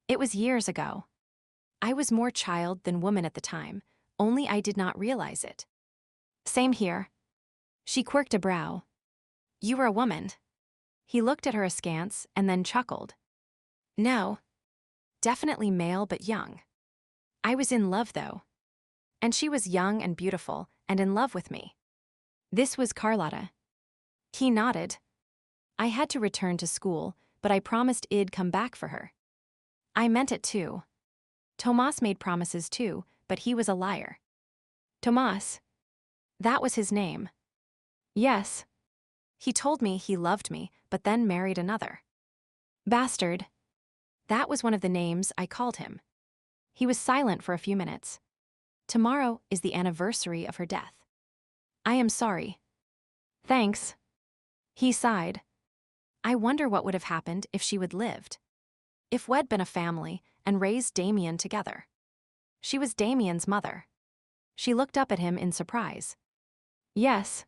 It was years ago. I was more child than woman at the time, only I did not realize it. Same here. She quirked a brow. You were a woman. He looked at her askance and then chuckled. No. Definitely male but young. I was in love though. And she was young and beautiful and in love with me. This was Carlotta. He nodded. I had to return to school, but I promised I'd come back for her. I meant it too. Tomas made promises too, but he was a liar. Tomas. That was his name. Yes. He told me he loved me, but then married another. Bastard. That was one of the names I called him. He was silent for a few minutes. Tomorrow is the anniversary of her death. I am sorry. Thanks. He sighed. I wonder what would have happened if she would lived. If we'd been a family and raised Damien together. She was Damien's mother. She looked up at him in surprise. Yes.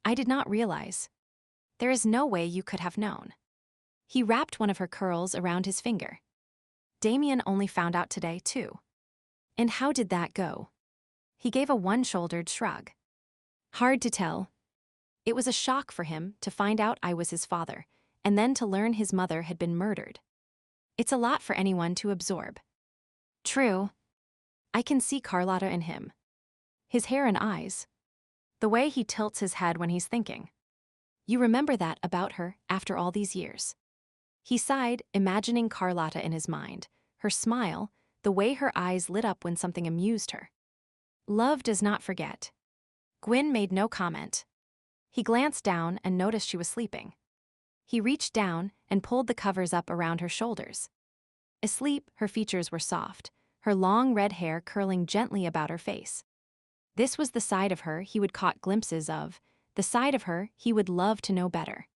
I did not realize. There is no way you could have known. He wrapped one of her curls around his finger. Damien only found out today, too. And how did that go? He gave a one-shouldered shrug. Hard to tell. It was a shock for him to find out I was his father, and then to learn his mother had been murdered. It's a lot for anyone to absorb. True. I can see Carlotta in him. His hair and eyes. The way he tilts his head when he's thinking. You remember that about her after all these years. He sighed, imagining Carlotta in his mind, her smile, the way her eyes lit up when something amused her. Love does not forget. Gwyn made no comment. He glanced down and noticed she was sleeping. He reached down and pulled the covers up around her shoulders. Asleep, her features were soft, her long red hair curling gently about her face. This was the side of her he would caught glimpses of, the side of her he would love to know better.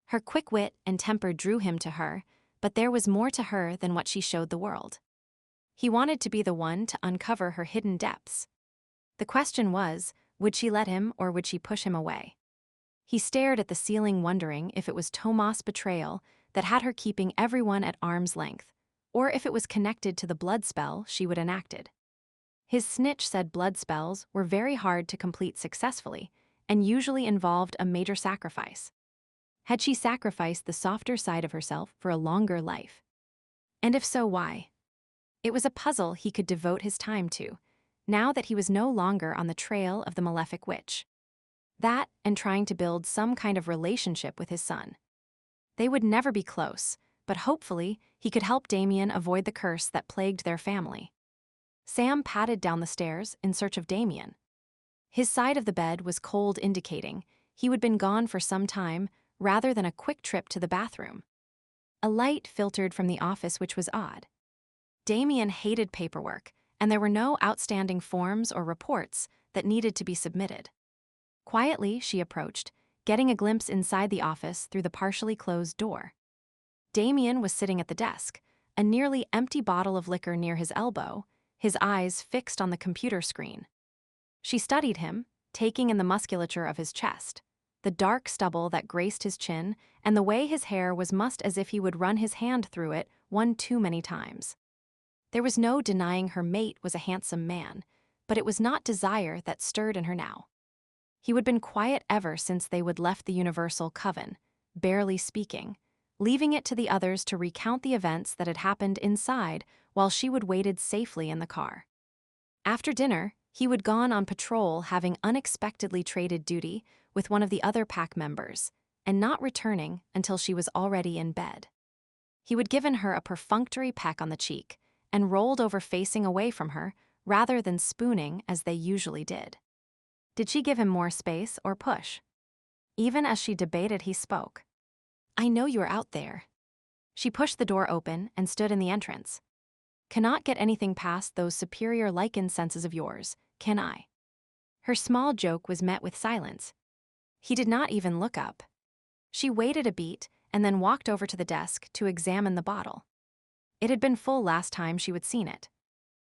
Her quick wit and temper drew him to her, but there was more to her than what she showed the world. He wanted to be the one to uncover her hidden depths. The question was, would she let him or would she push him away? He stared at the ceiling, wondering if it was Tomas' betrayal that had her keeping everyone at arm's length, or if it was connected to the blood spell she would enacted. His snitch said blood spells were very hard to complete successfully and usually involved a major sacrifice. Had she sacrificed the softer side of herself for a longer life? And if so, why? It was a puzzle he could devote his time to, now that he was no longer on the trail of the malefic witch. That and trying to build some kind of relationship with his son. They would never be close, but hopefully he could help Damien avoid the curse that plagued their family. Sam padded down the stairs in search of Damien. His side of the bed was cold, indicating he would been gone for some time rather than a quick trip to the bathroom. A light filtered from the office, which was odd. Damien hated paperwork, and there were no outstanding forms or reports that needed to be submitted. Quietly, she approached, getting a glimpse inside the office through the partially closed door. Damien was sitting at the desk, a nearly empty bottle of liquor near his elbow, his eyes fixed on the computer screen. She studied him, taking in the musculature of his chest, the dark stubble that graced his chin, and the way his hair was mussed as if he would run his hand through it one too many times. There was no denying her mate was a handsome man, but it was not desire that stirred in her now. He would been quiet ever since they would left the Universal Coven, barely speaking, leaving it to the others to recount the events that had happened inside while she would waited safely in the car. After dinner, he would gone on patrol, having unexpectedly traded duty with one of the other pack members, and not returning until she was already in bed. He would given her a perfunctory peck on the cheek and rolled over facing away from her rather than spooning as they usually did. Did she give him more space or push? Even as she debated, he spoke. "I know you are out there." She pushed the door open and stood in the entrance. "Cannot get anything past those superior Lycan senses of yours, can I?" Her small joke was met with silence. He did not even look up. She waited a beat and then walked over to the desk to examine the bottle. It had been full last time she would seen it.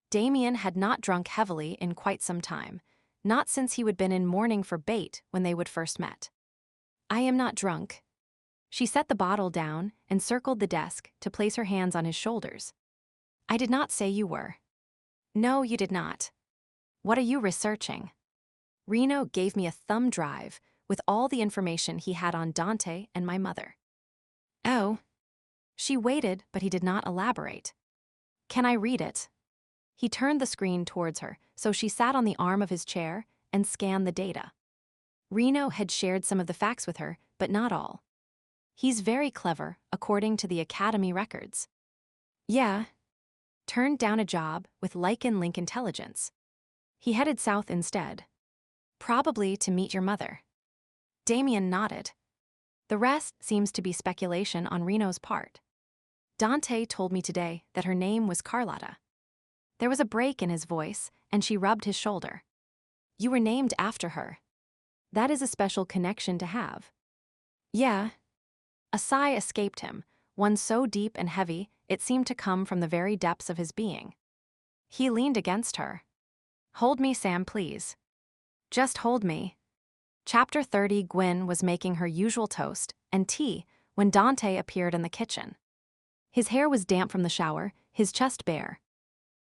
Damien had not drunk heavily in quite some time, not since he would been in mourning for bait when they would first met. "I am not drunk." She set the bottle down and circled the desk to place her hands on his shoulders. "I did not say you were." "No, you did not. What are you researching?" "Reno gave me a thumb drive with all the information he had on Dante and my mother." "Oh." She waited, but he did not elaborate. "Can I read it?" He turned the screen towards her, so she sat on the arm of his chair and scanned the data. Reno had shared some of the facts with her, but not all. "He's very clever, according to the Academy records." "Yeah." "Turned down a job with Lycan Link Intelligence. He headed south instead. Probably to meet your mother." Damien nodded. "The rest seems to be speculation on Reno's part. Dante told me today that her name was Carlotta." There was a break in his voice, and she rubbed his shoulder. "You were named after her. That is a special connection to have." "Yeah." A sigh escaped him, one so deep and heavy it seemed to come from the very depths of his being. He leaned against her. "Hold me, Sam, please. Just hold me." Chapter 30. Gwyn was making her usual toast and tea when Dante appeared in the kitchen. His hair was damp from the shower, his chest bare.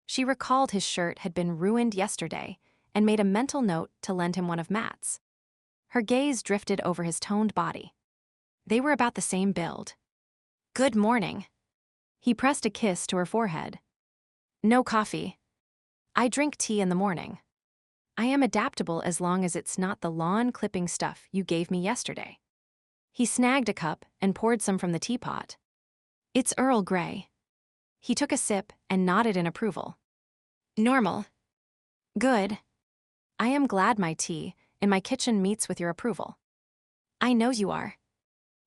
She recalled his shirt had been ruined yesterday and made a mental note to lend him one of Matt's. Her gaze drifted over his toned body. They were about the same build. "Good morning." He pressed a kiss to her forehead. "No coffee. I drink tea in the morning. I am adaptable as long as it's not the lawn clipping stuff you gave me yesterday." He snagged a cup and poured some from the teapot. "It's Earl Grey." He took a sip and nodded in approval. "Normal." "Good. I am glad my tea in my kitchen meets with your approval." "I know you are."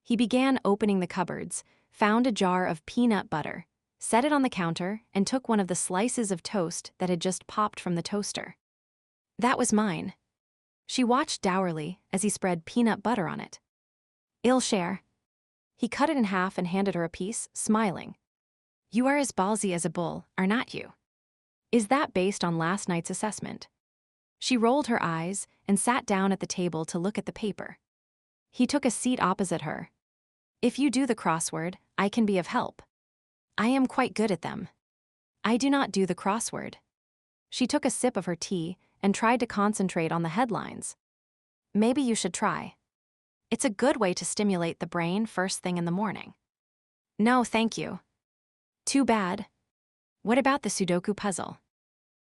He began opening the cupboards, found a jar of peanut butter, set it on the counter, and took one of the slices of toast that had just popped from the toaster. "That was mine." She watched dourly as he spread peanut butter on it. "I'll share." He cut it in half and handed her a piece, smiling. "You are as ballsy as a bull, are not you?" "Is that based on last night's assessment?" She rolled her eyes and sat down at the table to look at the paper. He took a seat opposite her. "If you do the crossword, I can be of help. I am quite good at them." "I do not do the crossword." She took a sip of her tea and tried to concentrate on the headlines. "Maybe you should try. It's a good way to stimulate the brain first thing in the morning." "No, thank you." "Too bad. What about the Sudoku puzzle?"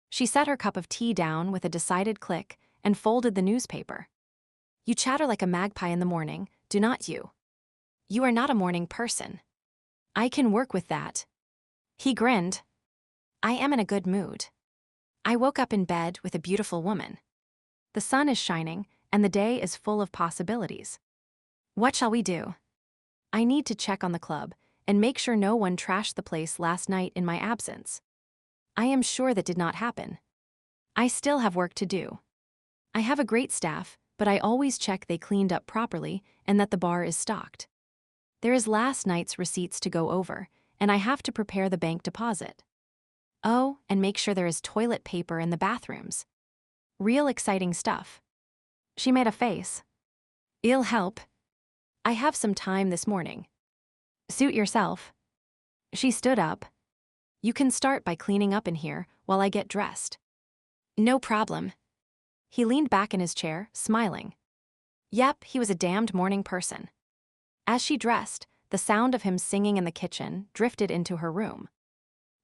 She set her cup of tea down with a decided click and folded the newspaper. "You chatter like a magpie in the morning, do not you? You are not a morning person." "I can work with that." He grinned. "I am in a good mood. I woke up in bed with a beautiful woman. The sun is shining, and the day is full of possibilities. What shall we do?" "I need to check on the club and make sure no one trashed the place last night in my absence." "I am sure that did not happen." "I still have work to do. I have a great staff, but I always check they cleaned up properly and that the bar is stocked. There is last night's receipts to go over, and I have to prepare the bank deposit. Oh, and make sure there is toilet paper in the bathrooms. Real exciting stuff." She made a face. "I'll help. I have some time this morning." "Suit yourself." She stood up. You can start by cleaning up in here while I get dressed. No problem. He leaned back in his chair, smiling. Yep, he was a damned morning person. As she dressed, the sound of him singing in the kitchen drifted into her room.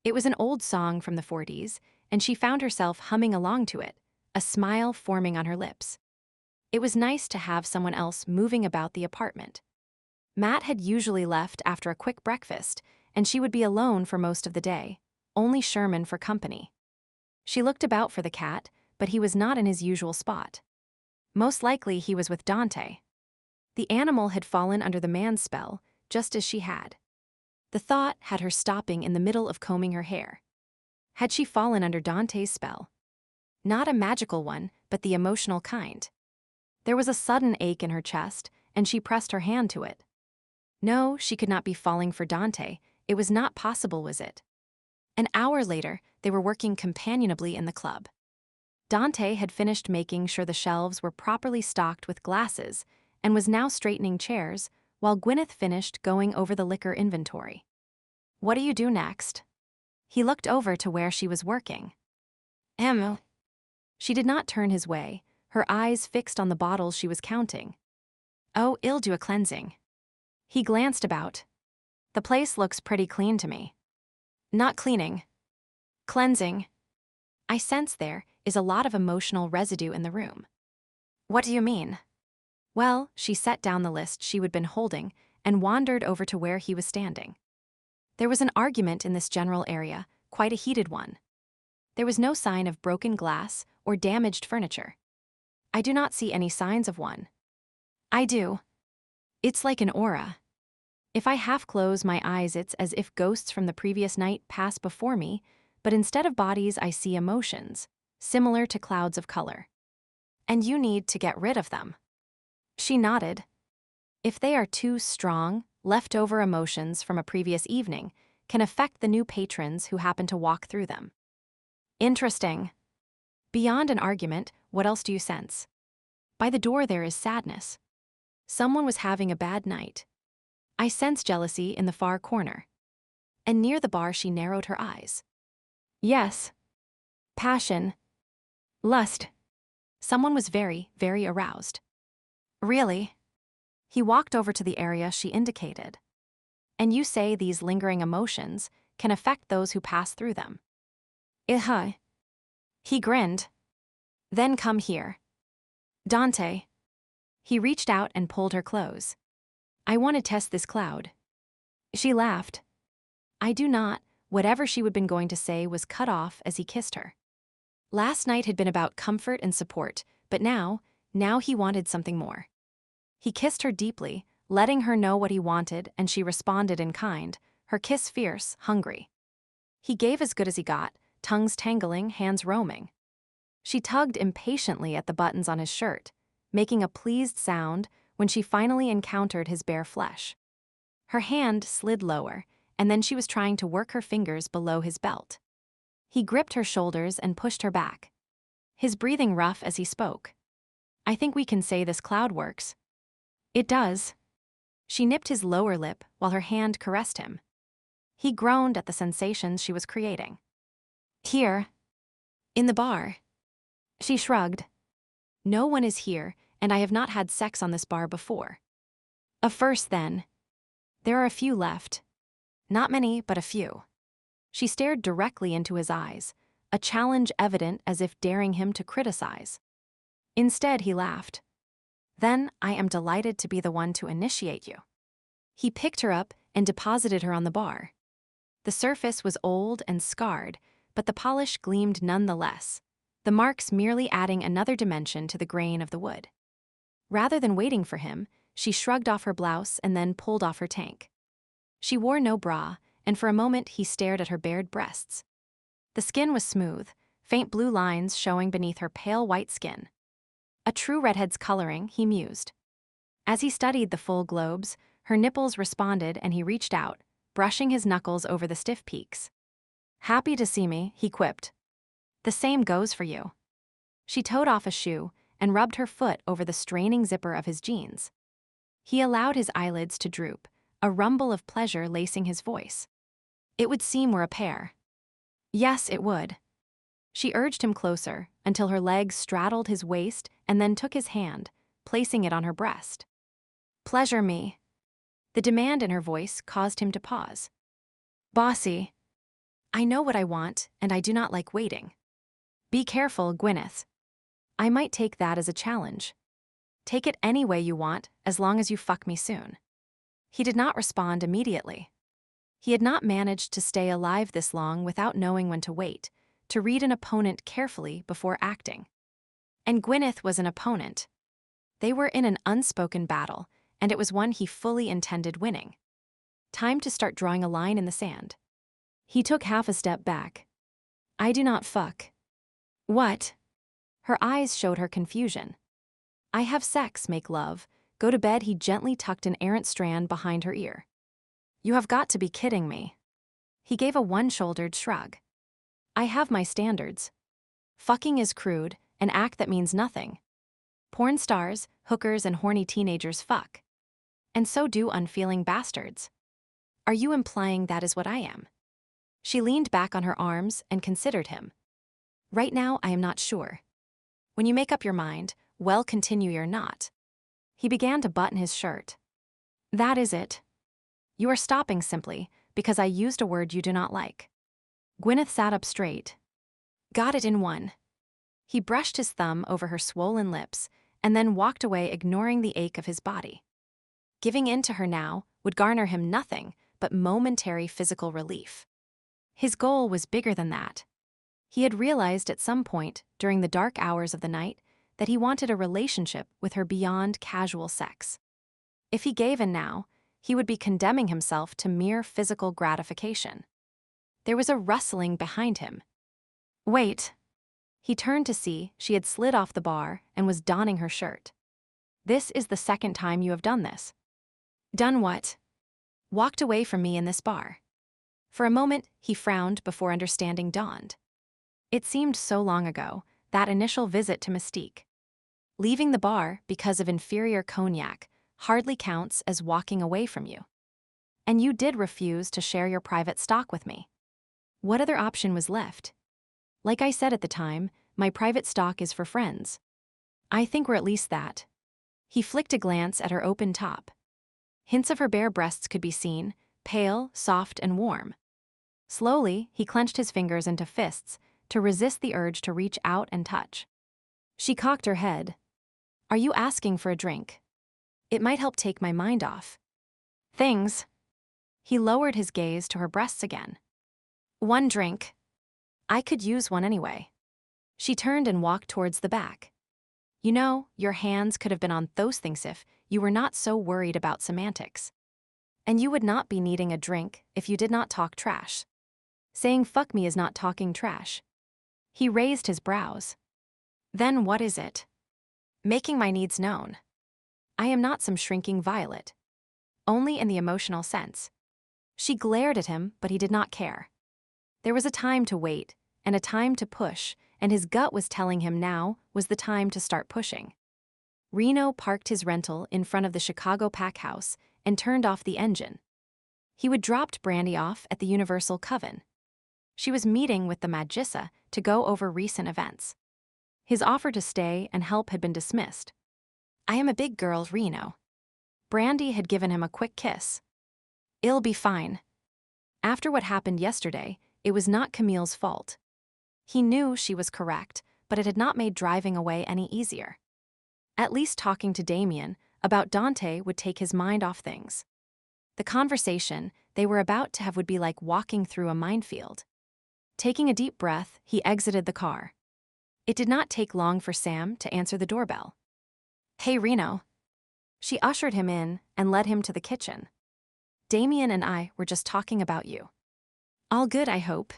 It was an old song from the 40s, and she found herself humming along to it, a smile forming on her lips. It was nice to have someone else moving about the apartment. Matt had usually left after a quick breakfast, and she would be alone for most of the day, only Sherman for company. She looked about for the cat, but he was not in his usual spot. Most likely he was with Dante. The animal had fallen under the man's spell, just as she had. The thought had her stopping in the middle of combing her hair. Had she fallen under Dante's spell? Not a magical one, but the emotional kind. There was a sudden ache in her chest, and she pressed her hand to it. No, she could not be falling for Dante. It was not possible, was it? An hour later, they were working companionably in the club. Dante had finished making sure the shelves were properly stocked with glasses and was now straightening chairs, while Gwyneth finished going over the liquor inventory. What do you do next? He looked over to where she was working. She did not turn his way, her eyes fixed on the bottles she was counting. Oh, I'll do a cleansing. He glanced about. The place looks pretty clean to me. Not cleaning. Cleansing. I sense there is a lot of emotional residue in the room. What do you mean? Well, she set down the list she had been holding and wandered over to where he was standing. There was an argument in this general area, quite a heated one. There was no sign of broken glass or damaged furniture. I do not see any signs of one. I do. It's like an aura. If I half close my eyes, it's as if ghosts from the previous night pass before me, but instead of bodies, I see emotions, similar to clouds of color. And you need to get rid of them. She nodded. If they are too strong, leftover emotions from a previous evening can affect the new patrons who happen to walk through them. Interesting. Beyond an argument, what else do you sense? By the door there is sadness. Someone was having a bad night. I sense jealousy in the far corner. And near the bar she narrowed her eyes. Yes. Passion. Lust. Someone was very, very aroused. Really? He walked over to the area she indicated. And you say these lingering emotions can affect those who pass through them. He grinned. Then come here. Dante. He reached out and pulled her close. I want to test this cloud. She laughed. I do not. Whatever she had been going to say was cut off as he kissed her. Last night had been about comfort and support, but now he wanted something more. He kissed her deeply, letting her know what he wanted, and she responded in kind, her kiss fierce, hungry. He gave as good as he got, tongues tangling, hands roaming. She tugged impatiently at the buttons on his shirt, making a pleased sound when she finally encountered his bare flesh. Her hand slid lower, and then she was trying to work her fingers below his belt. He gripped her shoulders and pushed her back, his breathing rough as he spoke. I think we can say this cloud works. It does. She nipped his lower lip while her hand caressed him. He groaned at the sensations she was creating. Here. In the bar. She shrugged. No one is here, and I have not had sex on this bar before. A first, then. There are a few left. Not many, but a few. She stared directly into his eyes, a challenge evident as if daring him to criticize. Instead, he laughed. Then I am delighted to be the one to initiate you. He picked her up and deposited her on the bar. The surface was old and scarred, but the polish gleamed nonetheless, the marks merely adding another dimension to the grain of the wood. Rather than waiting for him, she shrugged off her blouse and then pulled off her tank. She wore no bra, and for a moment he stared at her bared breasts. The skin was smooth, faint blue lines showing beneath her pale white skin. A true redhead's coloring, he mused. As he studied the full globes, her nipples responded and he reached out, brushing his knuckles over the stiff peaks. Happy to see me, he quipped. The same goes for you. She toed off a shoe and rubbed her foot over the straining zipper of his jeans. He allowed his eyelids to droop, a rumble of pleasure lacing his voice. It would seem we're a pair. Yes, it would. She urged him closer until her legs straddled his waist and then took his hand, placing it on her breast. Pleasure me. The demand in her voice caused him to pause. Bossy. I know what I want, and I do not like waiting. Be careful, Gwyneth. I might take that as a challenge. Take it any way you want, as long as you fuck me soon. He did not respond immediately. He had not managed to stay alive this long without knowing when to wait, to read an opponent carefully before acting. And Gwyneth was an opponent. They were in an unspoken battle, and it was one he fully intended winning. Time to start drawing a line in the sand. He took half a step back. I do not fuck. What? Her eyes showed her confusion. I have sex, make love. Go to bed. He gently tucked an errant strand behind her ear. You have got to be kidding me. He gave a one-shouldered shrug. I have my standards. Fucking is crude, an act that means nothing. Porn stars, hookers, and horny teenagers fuck. And so do unfeeling bastards. Are you implying that is what I am? She leaned back on her arms and considered him. Right now, I am not sure. When you make up your mind, well, continue your not. He began to button his shirt. That is it. You are stopping simply because I used a word you do not like. Gwyneth sat up straight. Got it in one. He brushed his thumb over her swollen lips and then walked away, ignoring the ache of his body. Giving in to her now would garner him nothing but momentary physical relief. His goal was bigger than that. He had realized at some point during the dark hours of the night that he wanted a relationship with her beyond casual sex. If he gave in now, he would be condemning himself to mere physical gratification. There was a rustling behind him. Wait. He turned to see she had slid off the bar and was donning her shirt. This is the second time you have done this. Done what? Walked away from me in this bar. For a moment, he frowned before understanding dawned. It seemed so long ago, that initial visit to Mystique. Leaving the bar because of inferior cognac hardly counts as walking away from you. And you did refuse to share your private stock with me. What other option was left? Like I said at the time, my private stock is for friends. I think we're at least that. He flicked a glance at her open top. Hints of her bare breasts could be seen, pale, soft, and warm. Slowly, he clenched his fingers into fists to resist the urge to reach out and touch. She cocked her head. Are you asking for a drink? It might help take my mind off. Things. He lowered his gaze to her breasts again. One drink. I could use one anyway. She turned and walked towards the back. You know, your hands could have been on those things if you were not so worried about semantics. And you would not be needing a drink if you did not talk trash. Saying fuck me is not talking trash. He raised his brows. Then what is it? Making my needs known. I am not some shrinking violet. Only in the emotional sense. She glared at him, but he did not care. There was a time to wait, and a time to push, and his gut was telling him now was the time to start pushing. Reno parked his rental in front of the Chicago pack house and turned off the engine. He would dropped Brandy off at the Universal Coven. She was meeting with the Magissa to go over recent events. His offer to stay and help had been dismissed. I am a big girl, Reno. Brandy had given him a quick kiss. It'll be fine. After what happened yesterday, it was not Camille's fault. He knew she was correct, but it had not made driving away any easier. At least talking to Damien about Dante would take his mind off things. The conversation they were about to have would be like walking through a minefield. Taking a deep breath, he exited the car. It did not take long for Sam to answer the doorbell. Hey, Reno. She ushered him in and led him to the kitchen. Damien and I were just talking about you. All good, I hope.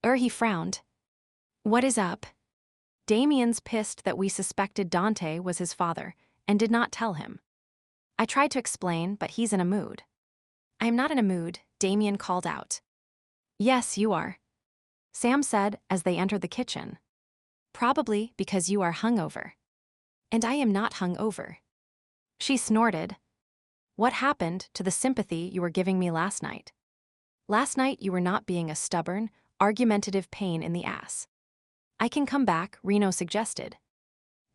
He frowned. What is up? Damien's pissed that we suspected Dante was his father and did not tell him. I tried to explain, but he's in a mood. I am not in a mood, Damien called out. Yes, you are. Sam said as they entered the kitchen. Probably because you are hungover. And I am not hungover. She snorted. What happened to the sympathy you were giving me last night? Last night you were not being a stubborn, argumentative pain in the ass. I can come back, Reno suggested.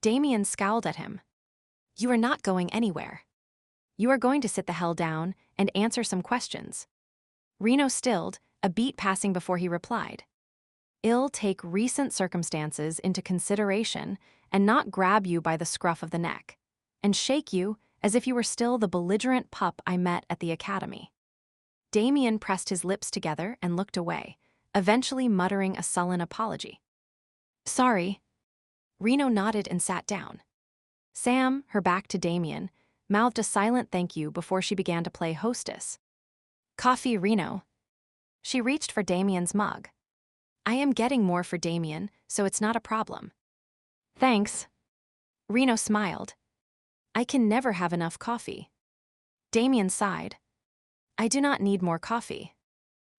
Damien scowled at him. You are not going anywhere. You are going to sit the hell down and answer some questions. Reno stilled, a beat passing before he replied. I'll take recent circumstances into consideration and not grab you by the scruff of the neck, and shake you as if you were still the belligerent pup I met at the academy. Damien pressed his lips together and looked away, eventually muttering a sullen apology. Sorry. Reno nodded and sat down. Sam, her back to Damien, mouthed a silent thank you before she began to play hostess. Coffee, Reno. She reached for Damien's mug. I am getting more for Damien, so it's not a problem. Thanks. Reno smiled. I can never have enough coffee. Damien sighed. I do not need more coffee.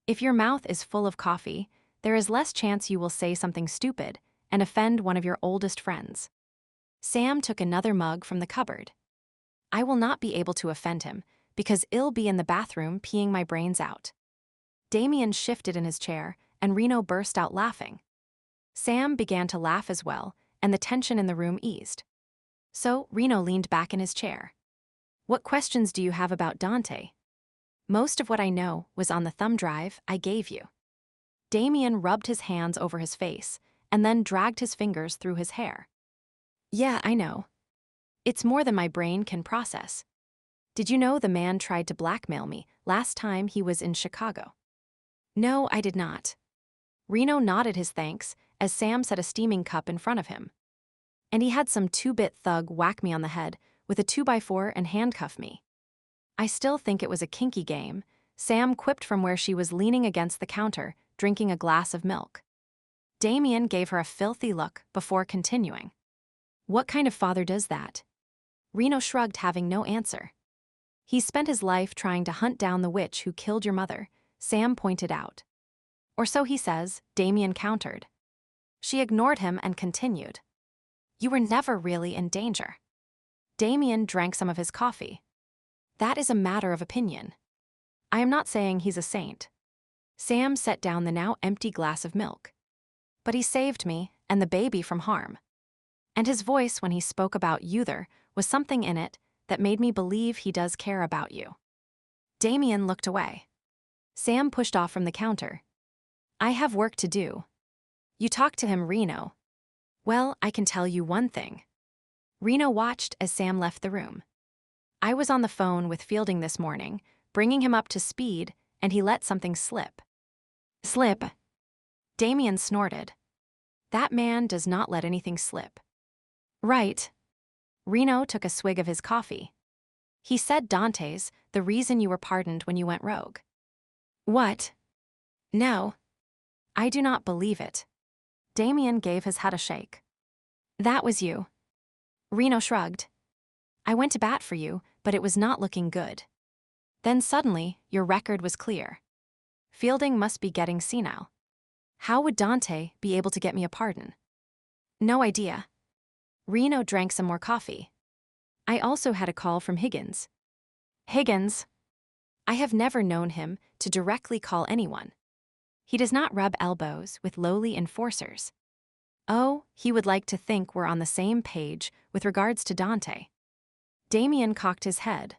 If your mouth is full of coffee, there is less chance you will say something stupid and offend one of your oldest friends. Sam took another mug from the cupboard. I will not be able to offend him, because I'll be in the bathroom peeing my brains out. Damien shifted in his chair, and Reno burst out laughing. Sam began to laugh as well, and the tension in the room eased. So Reno leaned back in his chair. What questions do you have about Dante? Most of what I know was on the thumb drive I gave you. Damien rubbed his hands over his face, and then dragged his fingers through his hair. Yeah, I know. It's more than my brain can process. Did you know the man tried to blackmail me last time he was in Chicago? No, I did not. Reno nodded his thanks as Sam set a steaming cup in front of him. And he had some two-bit thug whack me on the head with a 2x4 and handcuff me. I still think it was a kinky game, Sam quipped from where she was leaning against the counter, drinking a glass of milk. Damien gave her a filthy look before continuing. What kind of father does that? Reno shrugged, having no answer. He spent his life trying to hunt down the witch who killed your mother, Sam pointed out. Or so he says, Damien countered. She ignored him and continued. You were never really in danger. Damien drank some of his coffee. That is a matter of opinion. I am not saying he's a saint. Sam set down the now empty glass of milk. But he saved me and the baby from harm. And his voice when he spoke about you there was something in it that made me believe he does care about you. Damien looked away. Sam pushed off from the counter. I have work to do. You talked to him, Reno. Well, I can tell you one thing. Reno watched as Sam left the room. I was on the phone with Fielding this morning, bringing him up to speed, and he let something slip. Slip? Damien snorted. That man does not let anything slip. Right. Reno took a swig of his coffee. He said Dante's the reason you were pardoned when you went rogue. What? No. I do not believe it. Damien gave his head a shake. That was you. Reno shrugged. I went to bat for you, but it was not looking good. Then suddenly, your record was clear. Fielding must be getting senile. How would Dante be able to get me a pardon? No idea. Reno drank some more coffee. I also had a call from Higgins. Higgins? I have never known him to directly call anyone. He does not rub elbows with lowly enforcers. Oh, he would like to think we're on the same page with regards to Dante. Damien cocked his head.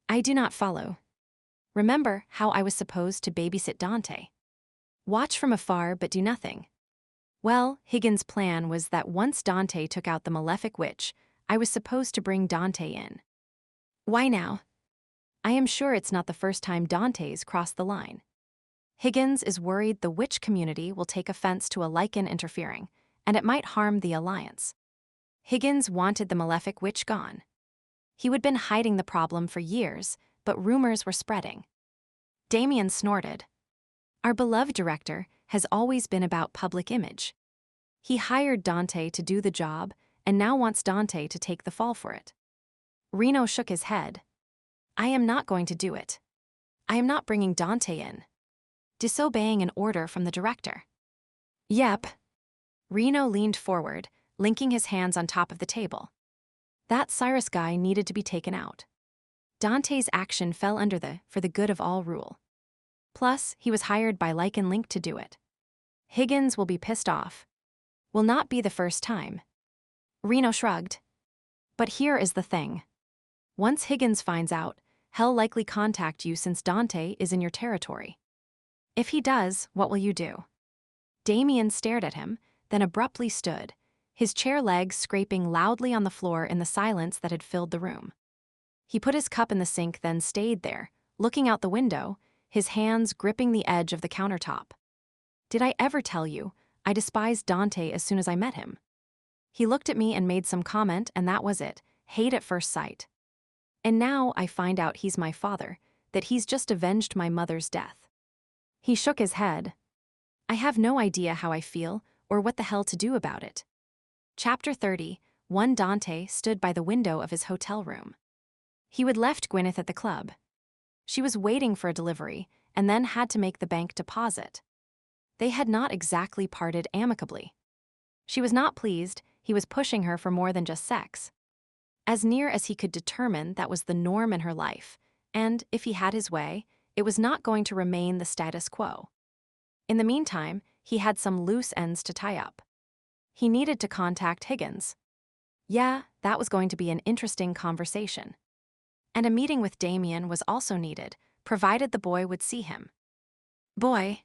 I do not follow. Remember how I was supposed to babysit Dante? Watch from afar but do nothing. Well, Higgins' plan was that once Dante took out the malefic witch, I was supposed to bring Dante in. Why now? I am sure it's not the first time Dante's crossed the line. Higgins is worried the witch community will take offense to a Lycan interfering, and it might harm the alliance. Higgins wanted the malefic witch gone. He had been hiding the problem for years, but rumors were spreading. Damien snorted. Our beloved director has always been about public image. He hired Dante to do the job and now wants Dante to take the fall for it. Reno shook his head. I am not going to do it. I am not bringing Dante in. Disobeying an order from the director. Yep. Reno leaned forward, linking his hands on top of the table. That Cyrus guy needed to be taken out. Dante's action fell under the for the good of all rule. Plus, he was hired by Lycan Link to do it. Higgins will be pissed off. Will not be the first time. Reno shrugged. But here is the thing. Once Higgins finds out, he'll likely contact you since Dante is in your territory. If he does, what will you do? Damien stared at him, then abruptly stood, his chair legs scraping loudly on the floor in the silence that had filled the room. He put his cup in the sink, then stayed there, looking out the window, his hands gripping the edge of the countertop. Did I ever tell you, I despised Dante as soon as I met him? He looked at me and made some comment, and that was it, hate at first sight. And now I find out he's my father, that he's just avenged my mother's death. He shook his head. I have no idea how I feel or what the hell to do about it. Chapter 30, One Dante stood by the window of his hotel room. He had left Gwyneth at the club. She was waiting for a delivery and then had to make the bank deposit. They had not exactly parted amicably. She was not pleased he was pushing her for more than just sex. As near as he could determine, that was the norm in her life, and if he had his way, it was not going to remain the status quo. In the meantime, he had some loose ends to tie up. He needed to contact Higgins. Yeah, that was going to be an interesting conversation. And a meeting with Damien was also needed, provided the boy would see him. Boy.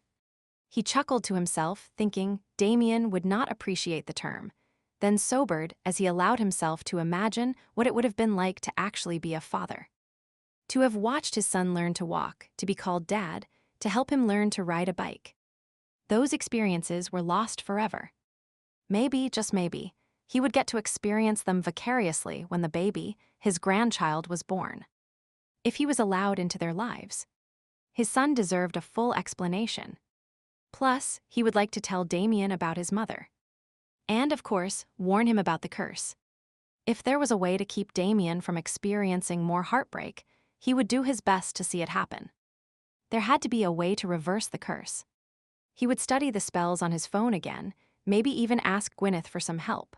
He chuckled to himself, thinking Damien would not appreciate the term, then sobered as he allowed himself to imagine what it would have been like to actually be a father. To have watched his son learn to walk, to be called dad, to help him learn to ride a bike. Those experiences were lost forever. Maybe, just maybe, he would get to experience them vicariously when the baby, his grandchild, was born. If he was allowed into their lives. His son deserved a full explanation. Plus, he would like to tell Damien about his mother. And, of course, warn him about the curse. If there was a way to keep Damien from experiencing more heartbreak, he would do his best to see it happen. There had to be a way to reverse the curse. He would study the spells on his phone again, maybe even ask Gwyneth for some help.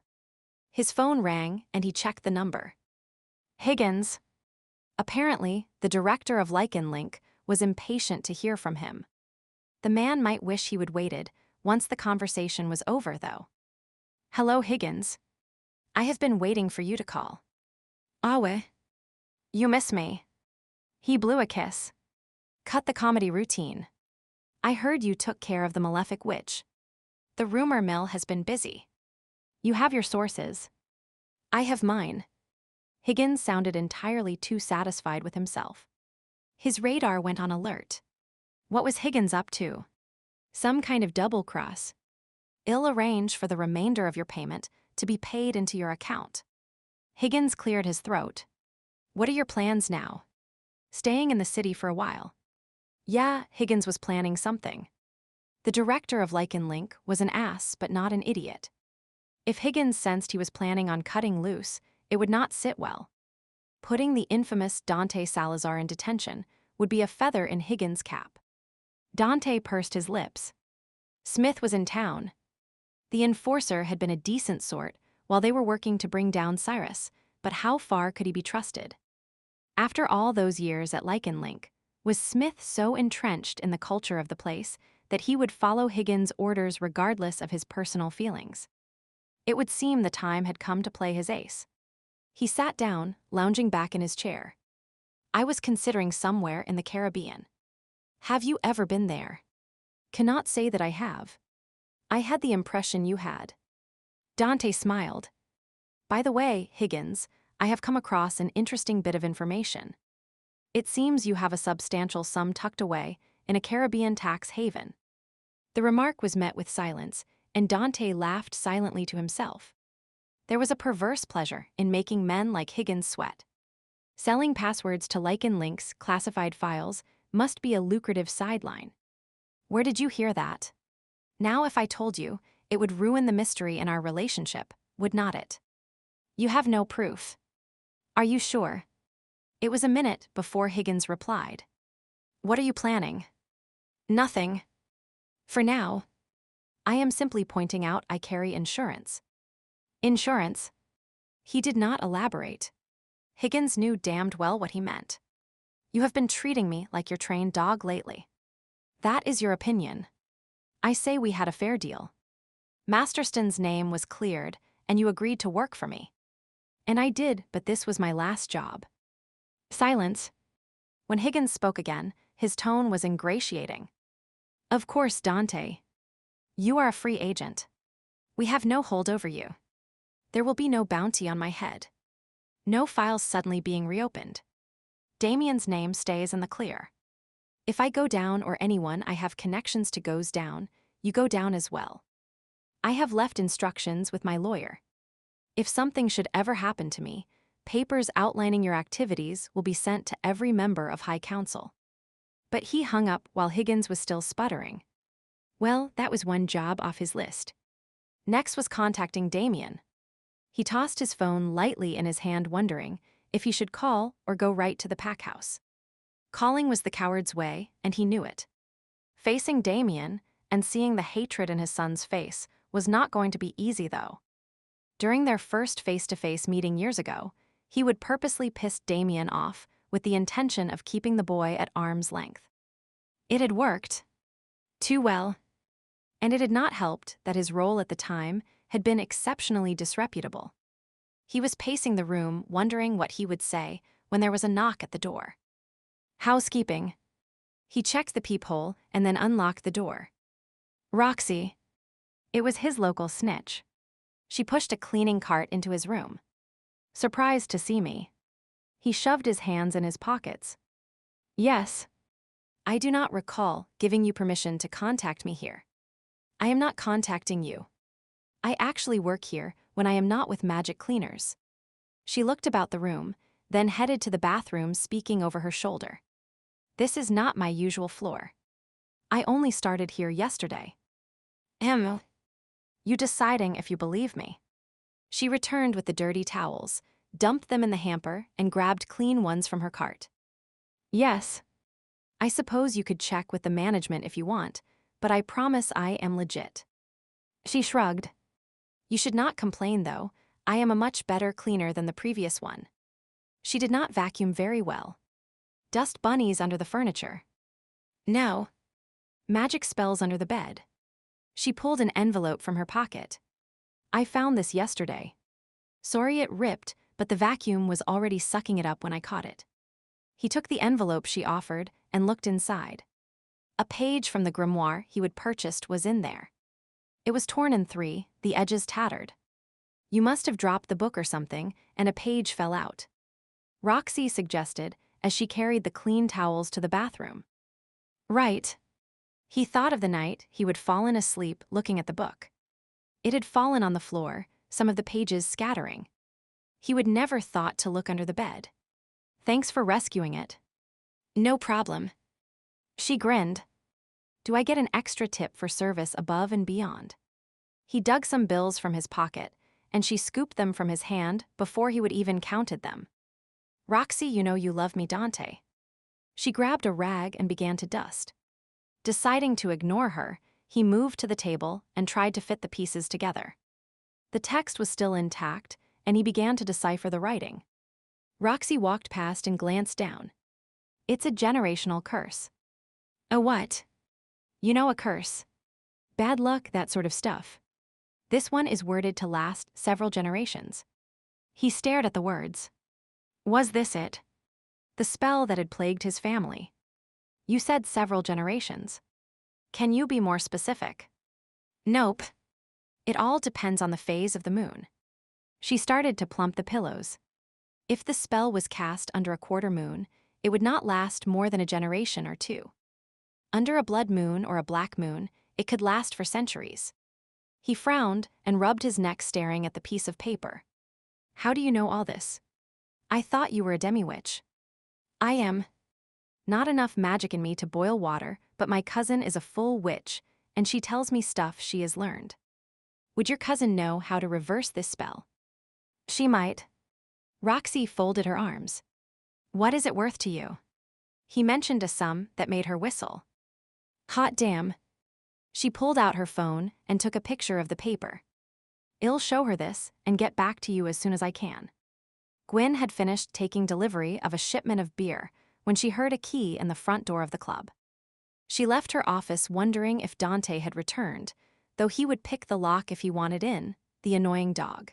His phone rang, and he checked the number. Higgins. Apparently, the director of Lycan was impatient to hear from him. The man might wish he would waited once the conversation was over, though. Hello, Higgins. I have been waiting for you to call. Awe. You miss me. He blew a kiss. Cut the comedy routine. I heard you took care of the malefic witch. The rumor mill has been busy. You have your sources. I have mine. Higgins sounded entirely too satisfied with himself. His radar went on alert. What was Higgins up to? Some kind of double cross. I'll arrange for the remainder of your payment to be paid into your account. Higgins cleared his throat. What are your plans now? Staying in the city for a while. Yeah, Higgins was planning something. The director of Lycan was an ass but not an idiot. If Higgins sensed he was planning on cutting loose, it would not sit well. Putting the infamous Dante Salazar in detention would be a feather in Higgins' cap. Dante pursed his lips. Smith was in town. The enforcer had been a decent sort while they were working to bring down Cyrus, but how far could he be trusted? After all those years at Lycan was Smith so entrenched in the culture of the place that he would follow Higgins' orders regardless of his personal feelings? It would seem the time had come to play his ace. He sat down, lounging back in his chair. I was considering somewhere in the Caribbean. Have you ever been there? Cannot say that I have. I had the impression you had. Dante smiled. By the way, Higgins, I have come across an interesting bit of information. It seems you have a substantial sum tucked away in a Caribbean tax haven. The remark was met with silence, and Dante laughed silently to himself. There was a perverse pleasure in making men like Higgins sweat. Selling passwords to Lycan classified files must be a lucrative sideline. Where did you hear that? Now if I told you, it would ruin the mystery in our relationship, would not it? You have no proof. Are you sure? It was a minute before Higgins replied. What are you planning? Nothing. For now. I am simply pointing out I carry insurance. Insurance? He did not elaborate. Higgins knew damned well what he meant. You have been treating me like your trained dog lately. That is your opinion. I say we had a fair deal. Masterston's name was cleared, and you agreed to work for me. And I did, but this was my last job. Silence. When Higgins spoke again, his tone was ingratiating. Of course, Dante. You are a free agent. We have no hold over you. There will be no bounty on my head. No files suddenly being reopened. Damien's name stays in the clear. If I go down or anyone I have connections to goes down, you go down as well. I have left instructions with my lawyer. If something should ever happen to me, papers outlining your activities will be sent to every member of High Council. But he hung up while Higgins was still sputtering. Well, that was one job off his list. Next was contacting Damien. He tossed his phone lightly in his hand, wondering if he should call or go right to the pack house. Calling was the coward's way, and he knew it. Facing Damien and seeing the hatred in his son's face was not going to be easy, though. During their first face-to-face meeting years ago, he would purposely piss Damien off with the intention of keeping the boy at arm's length. It had worked. Too well. And it had not helped that his role at the time had been exceptionally disreputable. He was pacing the room, wondering what he would say, when there was a knock at the door. Housekeeping. He checked the peephole and then unlocked the door. Roxy. It was his local snitch. She pushed a cleaning cart into his room. Surprised to see me. He shoved his hands in his pockets. Yes. I do not recall giving you permission to contact me here. I am not contacting you. I actually work here when I am not with magic cleaners. She looked about the room, then headed to the bathroom, speaking over her shoulder. This is not my usual floor. I only started here yesterday. You deciding if you believe me. She returned with the dirty towels, dumped them in the hamper, and grabbed clean ones from her cart. Yes. I suppose you could check with the management if you want, but I promise I am legit. She shrugged. You should not complain, though. I am a much better cleaner than the previous one. She did not vacuum very well. Dust bunnies under the furniture. No. Magic spells under the bed. She pulled an envelope from her pocket. I found this yesterday. Sorry it ripped, but the vacuum was already sucking it up when I caught it. He took the envelope she offered and looked inside. A page from the grimoire he would purchased was in there. It was torn in 3, the edges tattered. You must have dropped the book or something, and a page fell out. Roxy suggested, as she carried the clean towels to the bathroom. Right. He thought of the night he would fallen asleep looking at the book. It had fallen on the floor, some of the pages scattering. He would never thought to look under the bed. Thanks for rescuing it. No problem. She grinned. Do I get an extra tip for service above and beyond? He dug some bills from his pocket, and she scooped them from his hand before he would even counted them. Roxy, you know you love me, Dante. She grabbed a rag and began to dust. Deciding to ignore her, he moved to the table and tried to fit the pieces together. The text was still intact, and he began to decipher the writing. Roxy walked past and glanced down. It's a generational curse. A what? You know, a curse. Bad luck, that sort of stuff. This one is worded to last several generations. He stared at the words. Was this it? The spell that had plagued his family. You said several generations. Can you be more specific? Nope. It all depends on the phase of the moon. She started to plump the pillows. If the spell was cast under a quarter moon, it would not last more than a generation or 2. Under a blood moon or a black moon, it could last for centuries. He frowned and rubbed his neck, staring at the piece of paper. How do you know all this? I thought you were a demi-witch. I am. Not enough magic in me to boil water, but my cousin is a full witch, and she tells me stuff she has learned. Would your cousin know how to reverse this spell? She might. Roxy folded her arms. What is it worth to you? He mentioned a sum that made her whistle. Hot damn. She pulled out her phone and took a picture of the paper. I'll show her this and get back to you as soon as I can. Gwyn had finished taking delivery of a shipment of beer when she heard a key in the front door of the club. She left her office wondering if Dante had returned, though he would pick the lock if he wanted in, the annoying dog.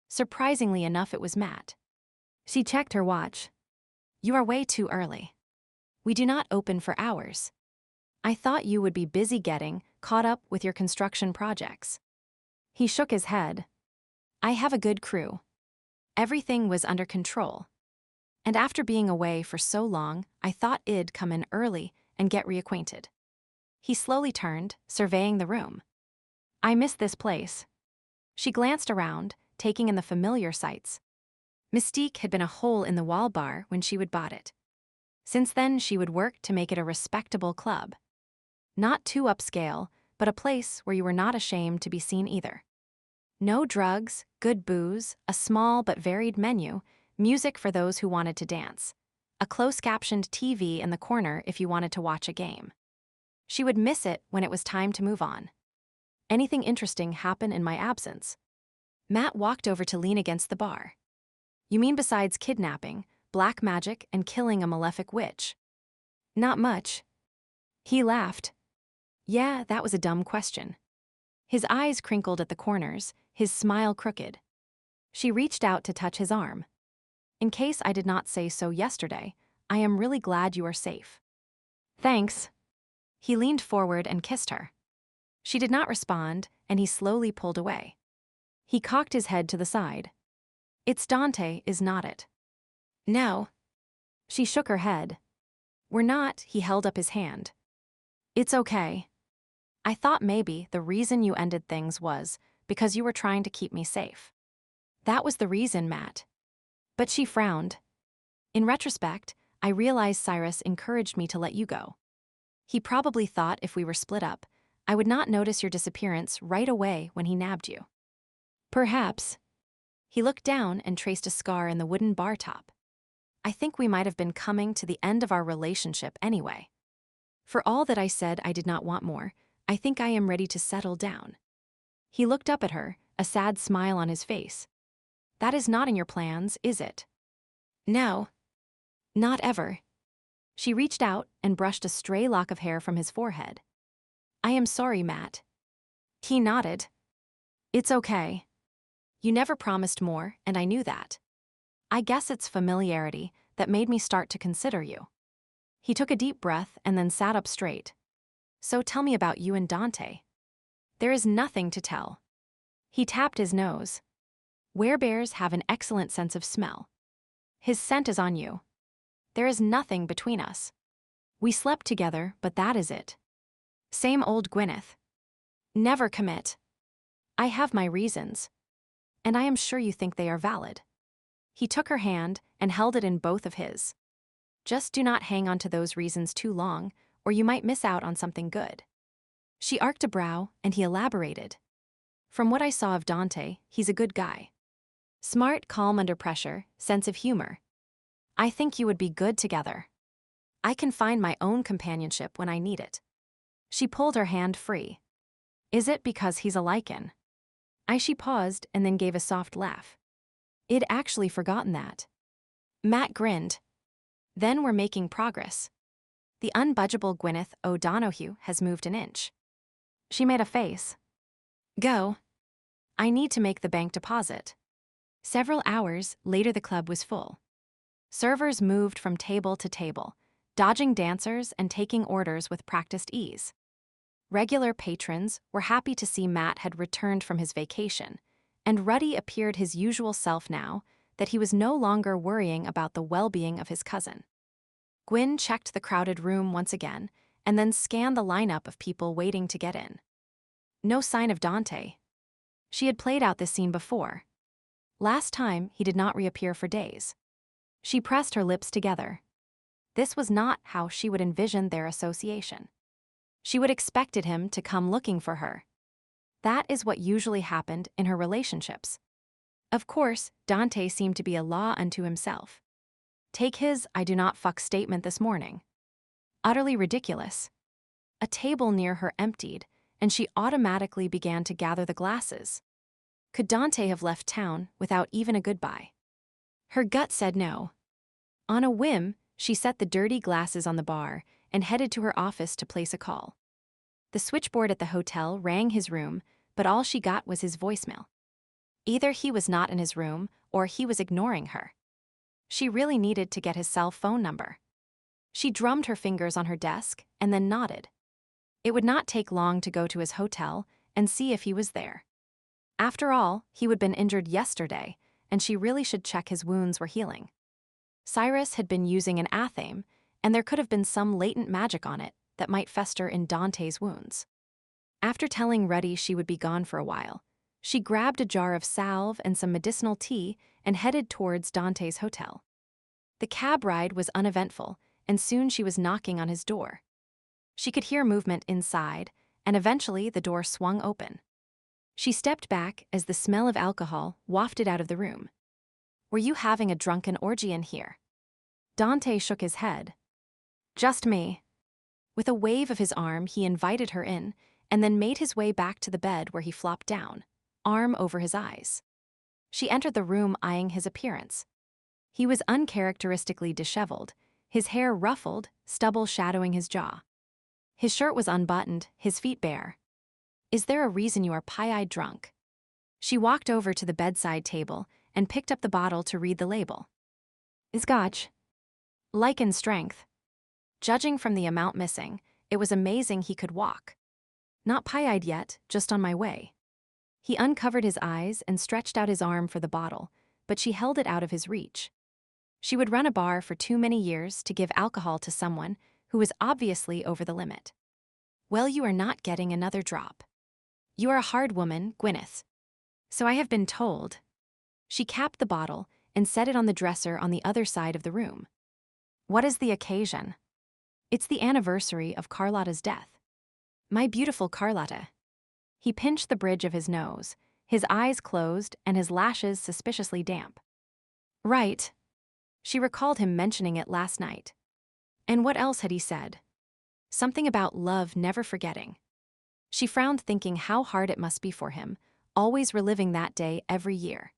Surprisingly enough, it was Matt. She checked her watch. "You are way too early. We do not open for hours. I thought you would be busy getting caught up with your construction projects." He shook his head. "I have a good crew. Everything was under control. And after being away for so long, I thought I'd come in early and get reacquainted." He slowly turned, surveying the room. "I miss this place." She glanced around, taking in the familiar sights. Mystique had been a hole-in-the-wall bar when she would bought it. Since then, she would work to make it a respectable club. Not too upscale, but a place where you were not ashamed to be seen either. No drugs, good booze, a small but varied menu, music for those who wanted to dance, a close-captioned TV in the corner if you wanted to watch a game. She would miss it when it was time to move on. "Anything interesting happen in my absence?" Matt walked over to lean against the bar. "You mean besides kidnapping, black magic, and killing a malefic witch?" "Not much." He laughed. "Yeah, that was a dumb question." His eyes crinkled at the corners, his smile crooked. She reached out to touch his arm. "In case I did not say so yesterday, I am really glad you are safe." "Thanks." He leaned forward and kissed her. She did not respond, and he slowly pulled away. He cocked his head to the side. "It's Dante, is not it?" "No." She shook her head. "We're not," he held up his hand. "It's okay. I thought maybe the reason you ended things was because you were trying to keep me safe." "That was the reason, Matt." But she frowned. "In retrospect, I realized Cyrus encouraged me to let you go. He probably thought if we were split up, I would not notice your disappearance right away when he nabbed you." "Perhaps." He looked down and traced a scar in the wooden bar top. "I think we might have been coming to the end of our relationship anyway. For all that I said I did not want more, I think I am ready to settle down." He looked up at her, a sad smile on his face. "That is not in your plans, is it?" "No." "Not ever." She reached out and brushed a stray lock of hair from his forehead. "I am sorry, Matt." He nodded. "It's okay. You never promised more, and I knew that. I guess it's familiarity that made me start to consider you." He took a deep breath and then sat up straight. "So tell me about you and Dante." "There is nothing to tell." He tapped his nose. "Werebears have an excellent sense of smell. His scent is on you. There is nothing between us. We slept together, but that is it. Same old Gwyneth. Never commit. I have my reasons. And I am sure you think they are valid." He took her hand and held it in both of his. "Just do not hang on to those reasons too long, or you might miss out on something good." She arched a brow, and he elaborated. "From what I saw of Dante, he's a good guy. Smart, calm under pressure, sense of humor. I think you would be good together. I can find my own companionship when I need it." She pulled her hand free. "Is it because he's a Lycan?" She paused and then gave a soft laugh. "I'd actually forgotten that." Matt grinned. "Then we're making progress. The unbudgeable Gwyneth O'Donohue has moved an inch." She made a face. "Go. I need to make the bank deposit." Several hours later, the club was full. Servers moved from table to table, dodging dancers and taking orders with practiced ease. Regular patrons were happy to see Matt had returned from his vacation, and Ruddy appeared his usual self now that he was no longer worrying about the well-being of his cousin. Gwyn checked the crowded room once again, and then scanned the lineup of people waiting to get in. No sign of Dante. She had played out this scene before. Last time, he did not reappear for days. She pressed her lips together. This was not how she would envision their association. She would expected him to come looking for her. That is what usually happened in her relationships. Of course, Dante seemed to be a law unto himself. Take his "I do not fuck" statement this morning. Utterly ridiculous. A table near her emptied, and she automatically began to gather the glasses. Could Dante have left town without even a goodbye? Her gut said no. On a whim, She set the dirty glasses on the bar and headed to her office to place a call. The switchboard at the hotel rang his room, but all she got was his voicemail. Either he was not in his room or he was ignoring her. She really needed to get his cell phone number. She drummed her fingers on her desk and then nodded. It would not take long to go to his hotel and see if he was there. After all, he would been injured yesterday, and she really should check his wounds were healing. Cyrus had been using an athame, and there could have been some latent magic on it that might fester in Dante's wounds. After telling Ruddy she would be gone for a while, she grabbed a jar of salve and some medicinal tea and headed towards Dante's hotel. The cab ride was uneventful, and soon she was knocking on his door. She could hear movement inside, and eventually the door swung open. She stepped back as the smell of alcohol wafted out of the room. "Were you having a drunken orgy in here?" Dante shook his head. "Just me." With a wave of his arm, he invited her in, and then made his way back to the bed where he flopped down, arm over his eyes. She entered the room eyeing his appearance. He was uncharacteristically disheveled, his hair ruffled, stubble shadowing his jaw. His shirt was unbuttoned, his feet bare. "Is there a reason you are pie-eyed drunk?" She walked over to the bedside table and picked up the bottle to read the label. "Scotch. Lycan strength." Judging from the amount missing, it was amazing he could walk. "Not pie-eyed yet, just on my way." He uncovered his eyes and stretched out his arm for the bottle, but she held it out of his reach. She would run a bar for too many years to give alcohol to someone who was obviously over the limit. "Well, you are not getting another drop. You are a hard woman, Gwyneth." "So I have been told." She capped the bottle and set it on the dresser on the other side of the room. "What is the occasion?" "It's the anniversary of Carlotta's death." "My beautiful Carlotta." He pinched the bridge of his nose, his eyes closed and his lashes suspiciously damp. "Right." She recalled him mentioning it last night. And what else had he said? Something about love never forgetting. She frowned, thinking how hard it must be for him, always reliving that day every year.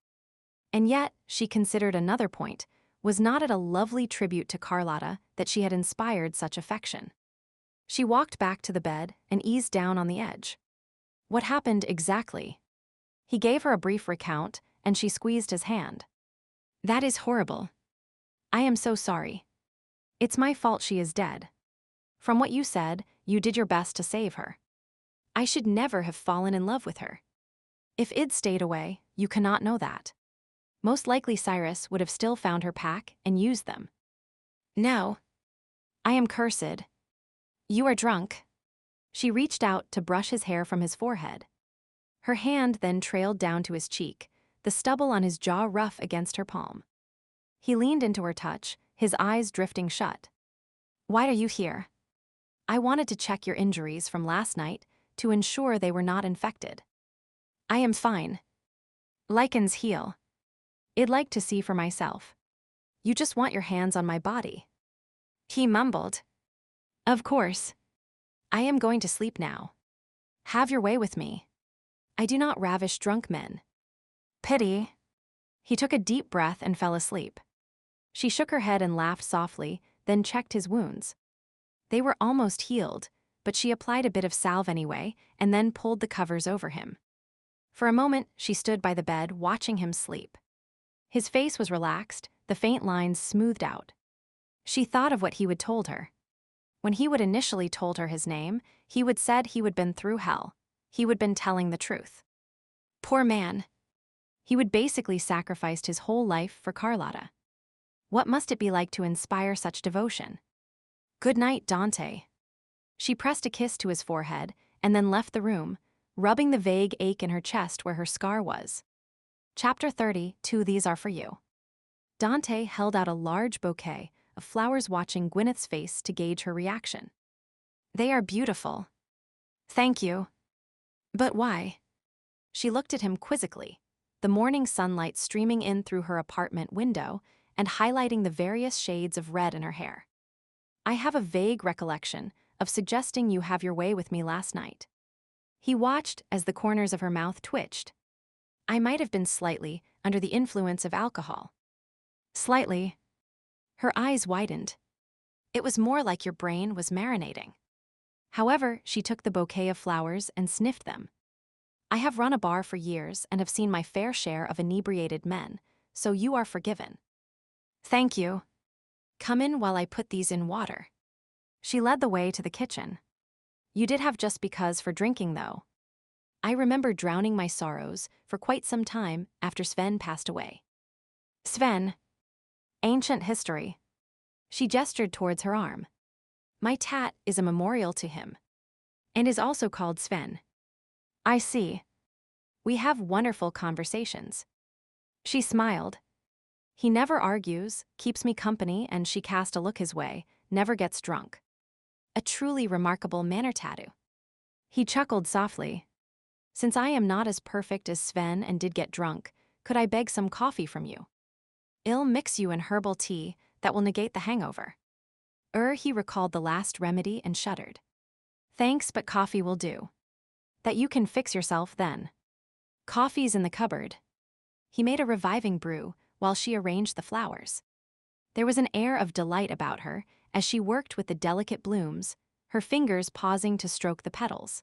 And yet, she considered another point, was not it a lovely tribute to Carlotta that she had inspired such affection? She walked back to the bed and eased down on the edge. "What happened exactly?" He gave her a brief recount, and she squeezed his hand. "That is horrible. I am so sorry. It's my fault she is dead. From what you said, you did your best to save her. I should never have fallen in love with her. If Id stayed away, you cannot know that. Most likely Cyrus would have still found her pack and used them." "No. I am cursed. You are drunk." She reached out to brush his hair from his forehead. Her hand then trailed down to his cheek, the stubble on his jaw rough against her palm. He leaned into her touch, his eyes drifting shut. "Why are you here?" "I wanted to check your injuries from last night to ensure they were not infected." "I am fine. Lycans heal. I'd like to see for myself." "You just want your hands on my body." He mumbled. "Of course. I am going to sleep now. Have your way with me. I do not ravish drunk men." "Pity." He took a deep breath and fell asleep. She shook her head and laughed softly, then checked his wounds. They were almost healed, but she applied a bit of salve anyway and then pulled the covers over him. For a moment, she stood by the bed watching him sleep. His face was relaxed, the faint lines smoothed out. She thought of what he would told her. When he would initially told her his name, he would said he would been through hell. He would been telling the truth. Poor man. He would basically sacrificed his whole life for Carlotta. What must it be like to inspire such devotion? "Good night, Dante." She pressed a kiss to his forehead and then left the room, rubbing the vague ache in her chest where her scar was. Chapter 30, These Are For You. Dante held out a large bouquet of flowers, watching Gwyneth's face to gauge her reaction. "They are beautiful." "Thank you." "But why?" She looked at him quizzically, the morning sunlight streaming in through her apartment window and highlighting the various shades of red in her hair. "I have a vague recollection of suggesting you have your way with me last night." He watched as the corners of her mouth twitched. "I might have been slightly under the influence of alcohol." "Slightly." Her eyes widened. It was more like your brain was marinating. However, she took the bouquet of flowers and sniffed them. I have run a bar for years and have seen my fair share of inebriated men, so you are forgiven. Thank you. Come in while I put these in water. She led the way to the kitchen. You did have just because for drinking, though. I remember drowning my sorrows for quite some time after Sven passed away. Sven. Ancient history. She gestured towards her arm. My tat is a memorial to him, and is also called Sven. I see. We have wonderful conversations. She smiled. He never argues, keeps me company, and she cast a look his way, never gets drunk. A truly remarkable manner tattoo. He chuckled softly. Since I am not as perfect as Sven and did get drunk, could I beg some coffee from you? I'll mix you an herbal tea that will negate the hangover. He recalled the last remedy and shuddered. Thanks, but coffee will do. That you can fix yourself then. Coffee's in the cupboard. He made a reviving brew while she arranged the flowers. There was an air of delight about her as she worked with the delicate blooms, her fingers pausing to stroke the petals.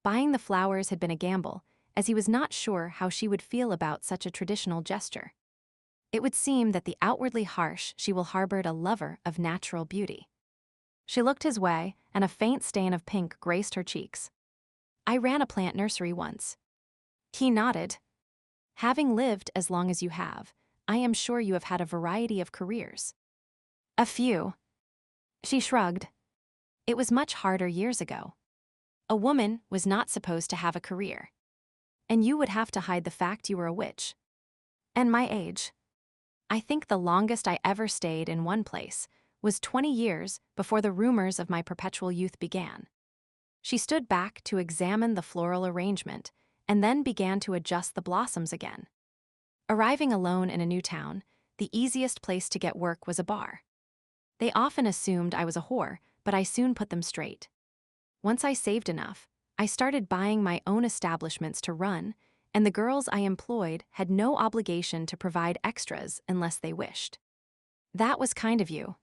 Buying the flowers had been a gamble, as he was not sure how she would feel about such a traditional gesture. It would seem that the outwardly harsh she will harbored a lover of natural beauty. She looked his way, and a faint stain of pink graced her cheeks. I ran a plant nursery once. He nodded. Having lived as long as you have, I am sure you have had a variety of careers. A few. She shrugged. It was much harder years ago. A woman was not supposed to have a career. And you would have to hide the fact you were a witch. And my age. I think the longest I ever stayed in one place was 20 years before the rumors of my perpetual youth began. She stood back to examine the floral arrangement and then began to adjust the blossoms again. Arriving alone in a new town, the easiest place to get work was a bar. They often assumed I was a whore, but I soon put them straight. Once I saved enough, I started buying my own establishments to run, and the girls I employed had no obligation to provide extras unless they wished. That was kind of you.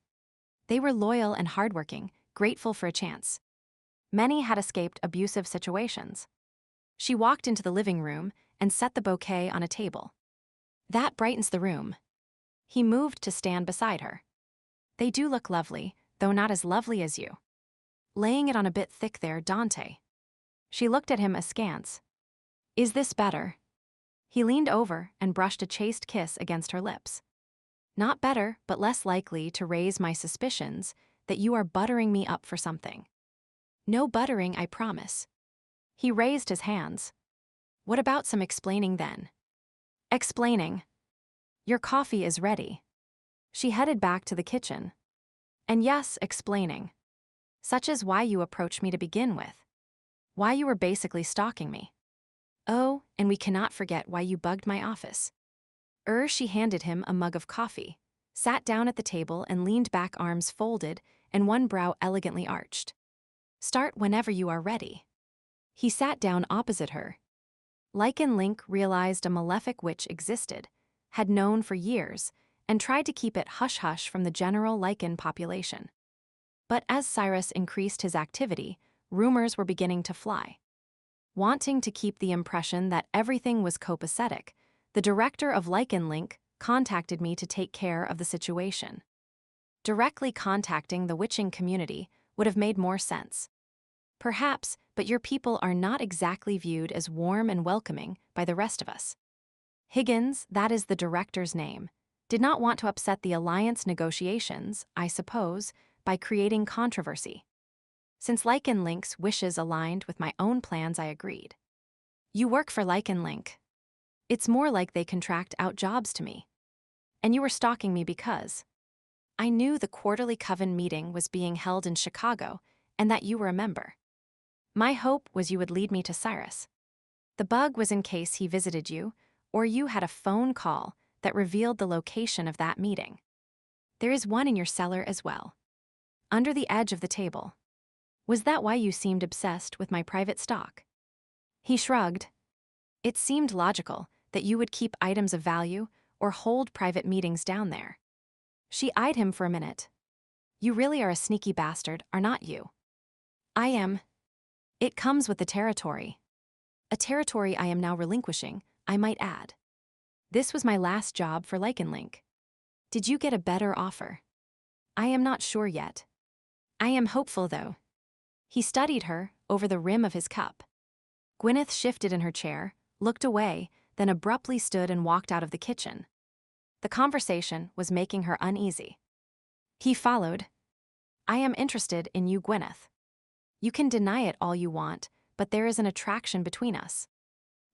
They were loyal and hardworking, grateful for a chance. Many had escaped abusive situations. She walked into the living room and set the bouquet on a table. That brightens the room. He moved to stand beside her. They do look lovely, though not as lovely as you. Laying it on a bit thick there, Dante. She looked at him askance. Is this better? He leaned over and brushed a chaste kiss against her lips. Not better, but less likely to raise my suspicions that you are buttering me up for something. No buttering, I promise. He raised his hands. What about some explaining then? Explaining. Your coffee is ready. She headed back to the kitchen. And yes, explaining. Such as why you approached me to begin with. Why you were basically stalking me. Oh, and we cannot forget why you bugged my office. She handed him a mug of coffee, sat down at the table and leaned back, arms folded and one brow elegantly arched. Start whenever you are ready. He sat down opposite her. Lycan Link realized a malefic witch existed, had known for years, and tried to keep it hush-hush from the general Lycan population. But as Cyrus increased his activity, rumors were beginning to fly. Wanting to keep the impression that everything was copacetic, the director of Lycan Link contacted me to take care of the situation. Directly contacting the witching community would have made more sense. Perhaps, but your people are not exactly viewed as warm and welcoming by the rest of us. Higgins, that is the director's name, did not want to upset the alliance negotiations, I suppose, by creating controversy. Since Lycan Link's wishes aligned with my own plans, I agreed. You work for Lycan Link. It's more like they contract out jobs to me. And you were stalking me because I knew the quarterly coven meeting was being held in Chicago and that you were a member. My hope was you would lead me to Cyrus. The bug was in case he visited you, or you had a phone call that revealed the location of that meeting. There is one in your cellar as well. Under the edge of the table. Was that why you seemed obsessed with my private stock? He shrugged. It seemed logical that you would keep items of value or hold private meetings down there. She eyed him for a minute. You really are a sneaky bastard, are not you? I am. It comes with the territory. A territory I am now relinquishing, I might add. This was my last job for Lycan. Did you get a better offer? I am not sure yet. I am hopeful, though. He studied her over the rim of his cup. Gwyneth shifted in her chair, looked away, then abruptly stood and walked out of the kitchen. The conversation was making her uneasy. He followed. I am interested in you, Gwyneth. You can deny it all you want, but there is an attraction between us.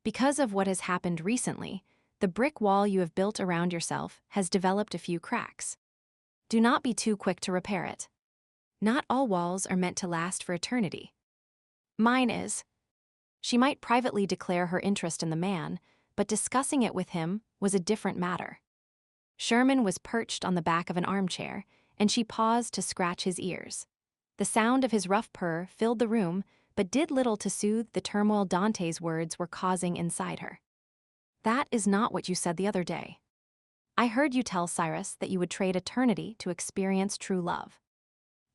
Because of what has happened recently, the brick wall you have built around yourself has developed a few cracks. Do not be too quick to repair it. Not all walls are meant to last for eternity. Mine is. She might privately declare her interest in the man, but discussing it with him was a different matter. Sherman was perched on the back of an armchair, and she paused to scratch his ears. The sound of his rough purr filled the room, but did little to soothe the turmoil Dante's words were causing inside her. That is not what you said the other day. I heard you tell Cyrus that you would trade eternity to experience true love.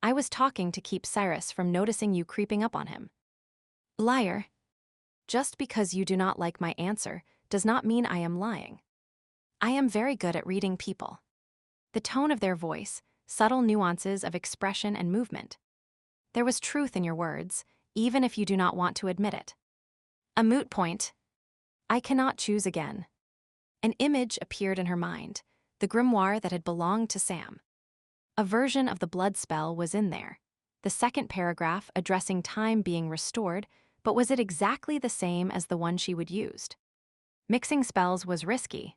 I was talking to keep Cyrus from noticing you creeping up on him. Liar. Just because you do not like my answer does not mean I am lying. I am very good at reading people. The tone of their voice, subtle nuances of expression and movement. There was truth in your words, even if you do not want to admit it. A moot point. I cannot choose again. An image appeared in her mind, the grimoire that had belonged to Sam. A version of the blood spell was in there, the second paragraph addressing time being restored, but was it exactly the same as the one she would used? Mixing spells was risky,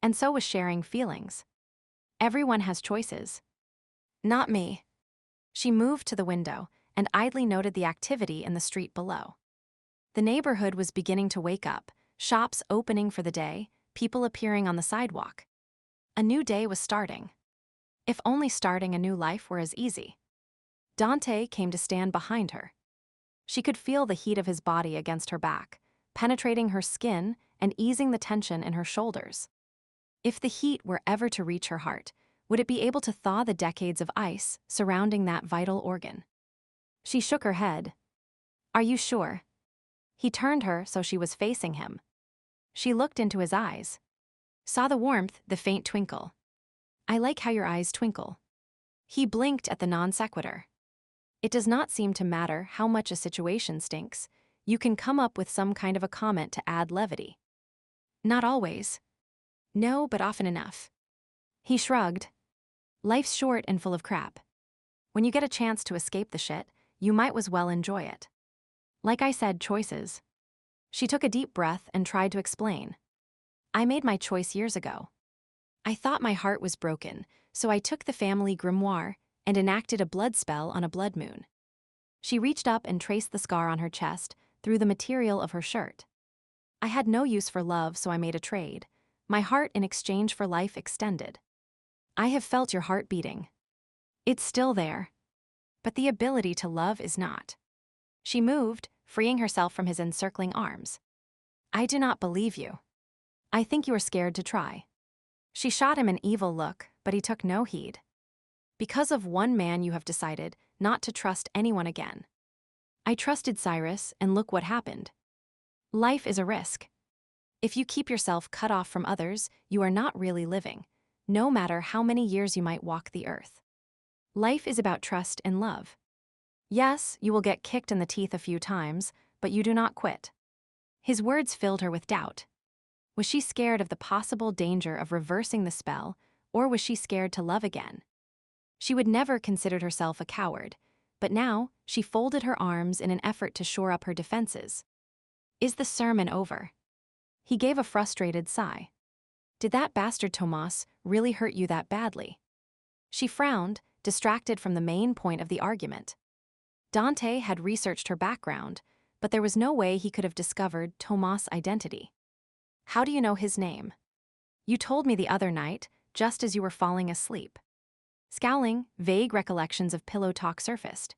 and so was sharing feelings. Everyone has choices. Not me. She moved to the window and idly noted the activity in the street below. The neighborhood was beginning to wake up, shops opening for the day, people appearing on the sidewalk. A new day was starting. If only starting a new life were as easy. Dante came to stand behind her. She could feel the heat of his body against her back, penetrating her skin and easing the tension in her shoulders. If the heat were ever to reach her heart, would it be able to thaw the decades of ice surrounding that vital organ? She shook her head. Are you sure? He turned her so she was facing him. She looked into his eyes. Saw the warmth, the faint twinkle. I like how your eyes twinkle. He blinked at the non sequitur. It does not seem to matter how much a situation stinks. You can come up with some kind of a comment to add levity. Not always. No, but often enough. He shrugged. Life's short and full of crap. When you get a chance to escape the shit, you might as well enjoy it. Like I said, choices. She took a deep breath and tried to explain. I made my choice years ago. I thought my heart was broken, so I took the family grimoire and enacted a blood spell on a blood moon. She reached up and traced the scar on her chest through the material of her shirt. I had no use for love, so I made a trade. My heart in exchange for life extended. I have felt your heart beating. It's still there. But the ability to love is not. She moved, freeing herself from his encircling arms. I do not believe you. I think you are scared to try. She shot him an evil look, but he took no heed. Because of one man you have decided not to trust anyone again. I trusted Cyrus, and look what happened. Life is a risk. If you keep yourself cut off from others, you are not really living, no matter how many years you might walk the earth. Life is about trust and love. Yes, you will get kicked in the teeth a few times, but you do not quit. His words filled her with doubt. Was she scared of the possible danger of reversing the spell, or was she scared to love again? She would never considered herself a coward, but now she folded her arms in an effort to shore up her defenses. Is the sermon over? He gave a frustrated sigh. Did that bastard Tomas really hurt you that badly? She frowned, distracted from the main point of the argument. Dante had researched her background, but there was no way he could have discovered Tomas' identity. How do you know his name? You told me the other night, just as you were falling asleep. Scowling, vague recollections of pillow talk surfaced.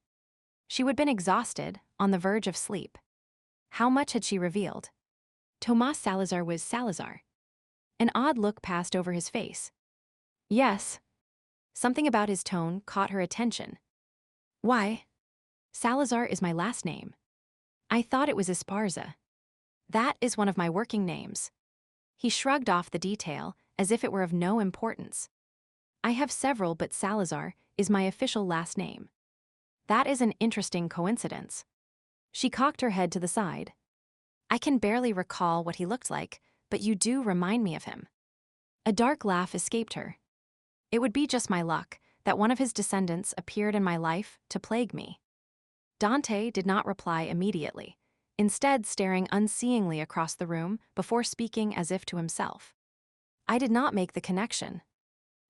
She would have been exhausted, on the verge of sleep. How much had she revealed? Tomas Salazar was Salazar. An odd look passed over his face. Yes. Something about his tone caught her attention. Why? Salazar is my last name. I thought it was Esparza. That is one of my working names. He shrugged off the detail as if it were of no importance. I have several, but Salazar is my official last name. That is an interesting coincidence. She cocked her head to the side. I can barely recall what he looked like, but you do remind me of him. A dark laugh escaped her. It would be just my luck that one of his descendants appeared in my life to plague me. Dante did not reply immediately, instead staring unseeingly across the room before speaking as if to himself. I did not make the connection.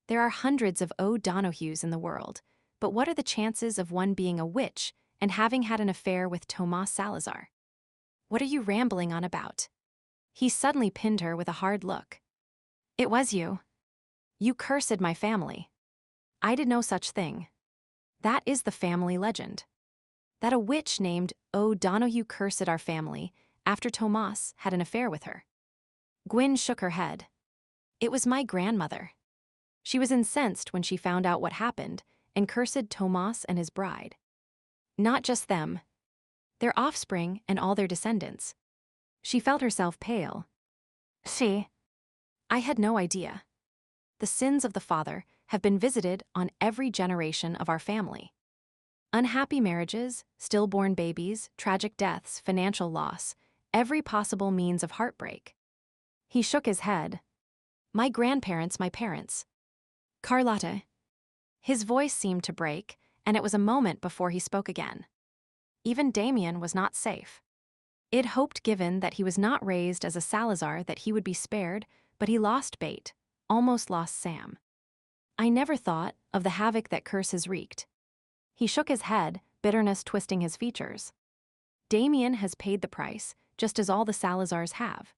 There are hundreds of O'Donohues in the world, but what are the chances of one being a witch and having had an affair with Tomas Salazar? What are you rambling on about? He suddenly pinned her with a hard look. It was you. You cursed my family. I did no such thing. That is the family legend. That a witch named O'Donohue cursed our family after Tomas had an affair with her. Gwyn shook her head. It was my grandmother. She was incensed when she found out what happened and cursed Tomas and his bride. Not just them. Their offspring and all their descendants. She felt herself pale. I had no idea. The sins of the father have been visited on every generation of our family. Unhappy marriages, stillborn babies, tragic deaths, financial loss, every possible means of heartbreak. He shook his head. My grandparents, my parents. Carlotta. His voice seemed to break, and it was a moment before he spoke again. Even Damien was not safe. It hoped, given that he was not raised as a Salazar, that he would be spared, but he lost bait, almost lost Sam. I never thought of the havoc that curse has wreaked. He shook his head, bitterness twisting his features. Damien has paid the price, just as all the Salazars have.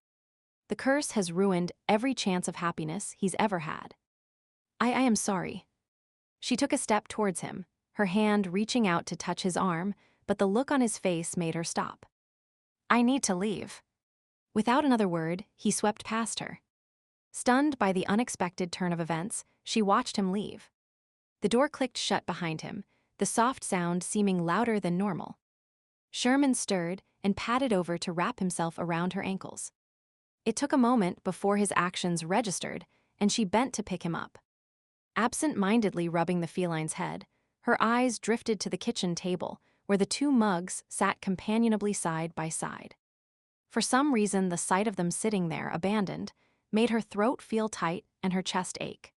The curse has ruined every chance of happiness he's ever had. I am sorry. She took a step towards him, her hand reaching out to touch his arm, but the look on his face made her stop. I need to leave. Without another word, he swept past her. Stunned by the unexpected turn of events, she watched him leave. The door clicked shut behind him, the soft sound seeming louder than normal. Sherman stirred and padded over to wrap himself around her ankles. It took a moment before his actions registered, and she bent to pick him up. Absent-mindedly rubbing the feline's head, her eyes drifted to the kitchen table, where the two mugs sat companionably side by side. For some reason, the sight of them sitting there, abandoned, made her throat feel tight and her chest ache.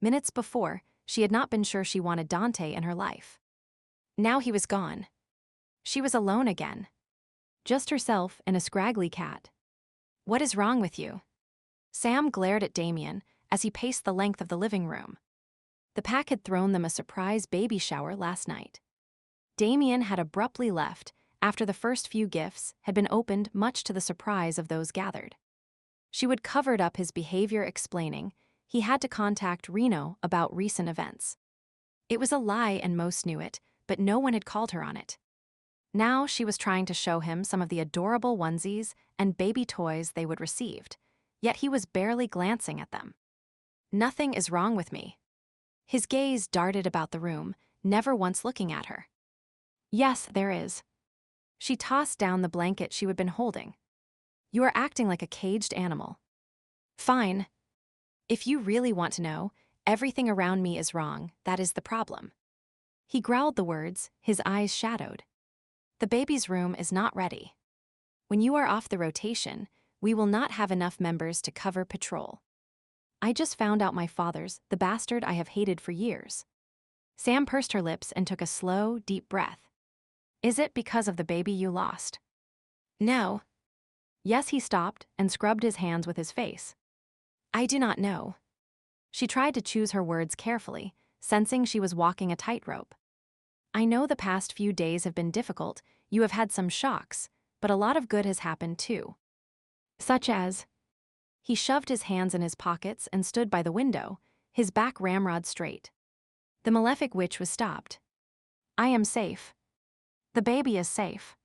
Minutes before, she had not been sure she wanted Dante in her life. Now he was gone. She was alone again. Just herself and a scraggly cat. What is wrong with you? Sam glared at Damien as he paced the length of the living room. The pack had thrown them a surprise baby shower last night. Damien had abruptly left after the first few gifts had been opened, much to the surprise of those gathered. She would covered up his behavior, explaining he had to contact Reno about recent events. It was a lie and most knew it, but no one had called her on it. Now she was trying to show him some of the adorable onesies and baby toys they would received, yet he was barely glancing at them. Nothing is wrong with me. His gaze darted about the room, never once looking at her. Yes, there is. She tossed down the blanket she had been holding. You are acting like a caged animal. Fine. If you really want to know, everything around me is wrong, that is the problem. He growled the words, his eyes shadowed. The baby's room is not ready. When you are off the rotation, we will not have enough members to cover patrol. I just found out my father's, the bastard I have hated for years. Sam pursed her lips and took a slow, deep breath. Is it because of the baby you lost? No. Yes, he stopped and scrubbed his hands with his face. I do not know. She tried to choose her words carefully, sensing she was walking a tightrope. I know the past few days have been difficult, you have had some shocks, but a lot of good has happened too. Such as? He shoved his hands in his pockets and stood by the window, his back ramrod straight. The malefic witch was stopped. I am safe. The baby is safe.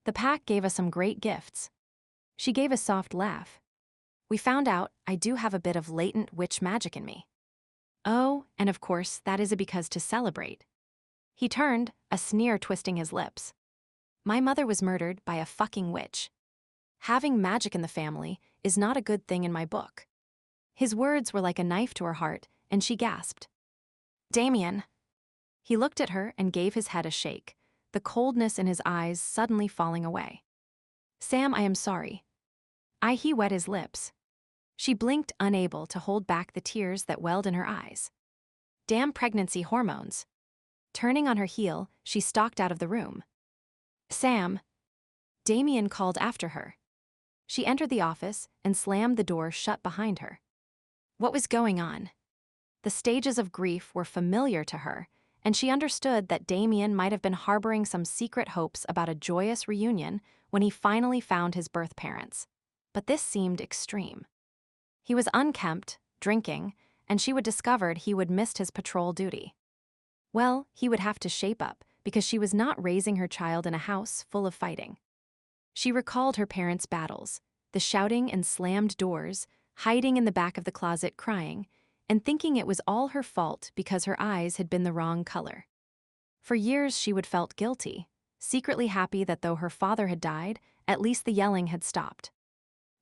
The pack gave us some great gifts. She gave a soft laugh. We found out I do have a bit of latent witch magic in me. Oh, and of course, that is because to celebrate. He turned, a sneer twisting his lips. My mother was murdered by a fucking witch. Having magic in the family is not a good thing in my book. His words were like a knife to her heart, and she gasped. Damien. He looked at her and gave his head a shake, the coldness in his eyes suddenly falling away. Sam, I am sorry. He wet his lips. She blinked, unable to hold back the tears that welled in her eyes. Damn pregnancy hormones. Turning on her heel, she stalked out of the room. Sam. Damien called after her. She entered the office and slammed the door shut behind her. What was going on? The stages of grief were familiar to her, and she understood that Damien might have been harboring some secret hopes about a joyous reunion when he finally found his birth parents. But this seemed extreme. He was unkempt, drinking, and she would discovered he would missed his patrol duty. Well, he would have to shape up, because she was not raising her child in a house full of fighting. She recalled her parents' battles, the shouting and slammed doors, hiding in the back of the closet crying, and thinking it was all her fault because her eyes had been the wrong color. For years she would felt guilty, secretly happy that though her father had died, at least the yelling had stopped.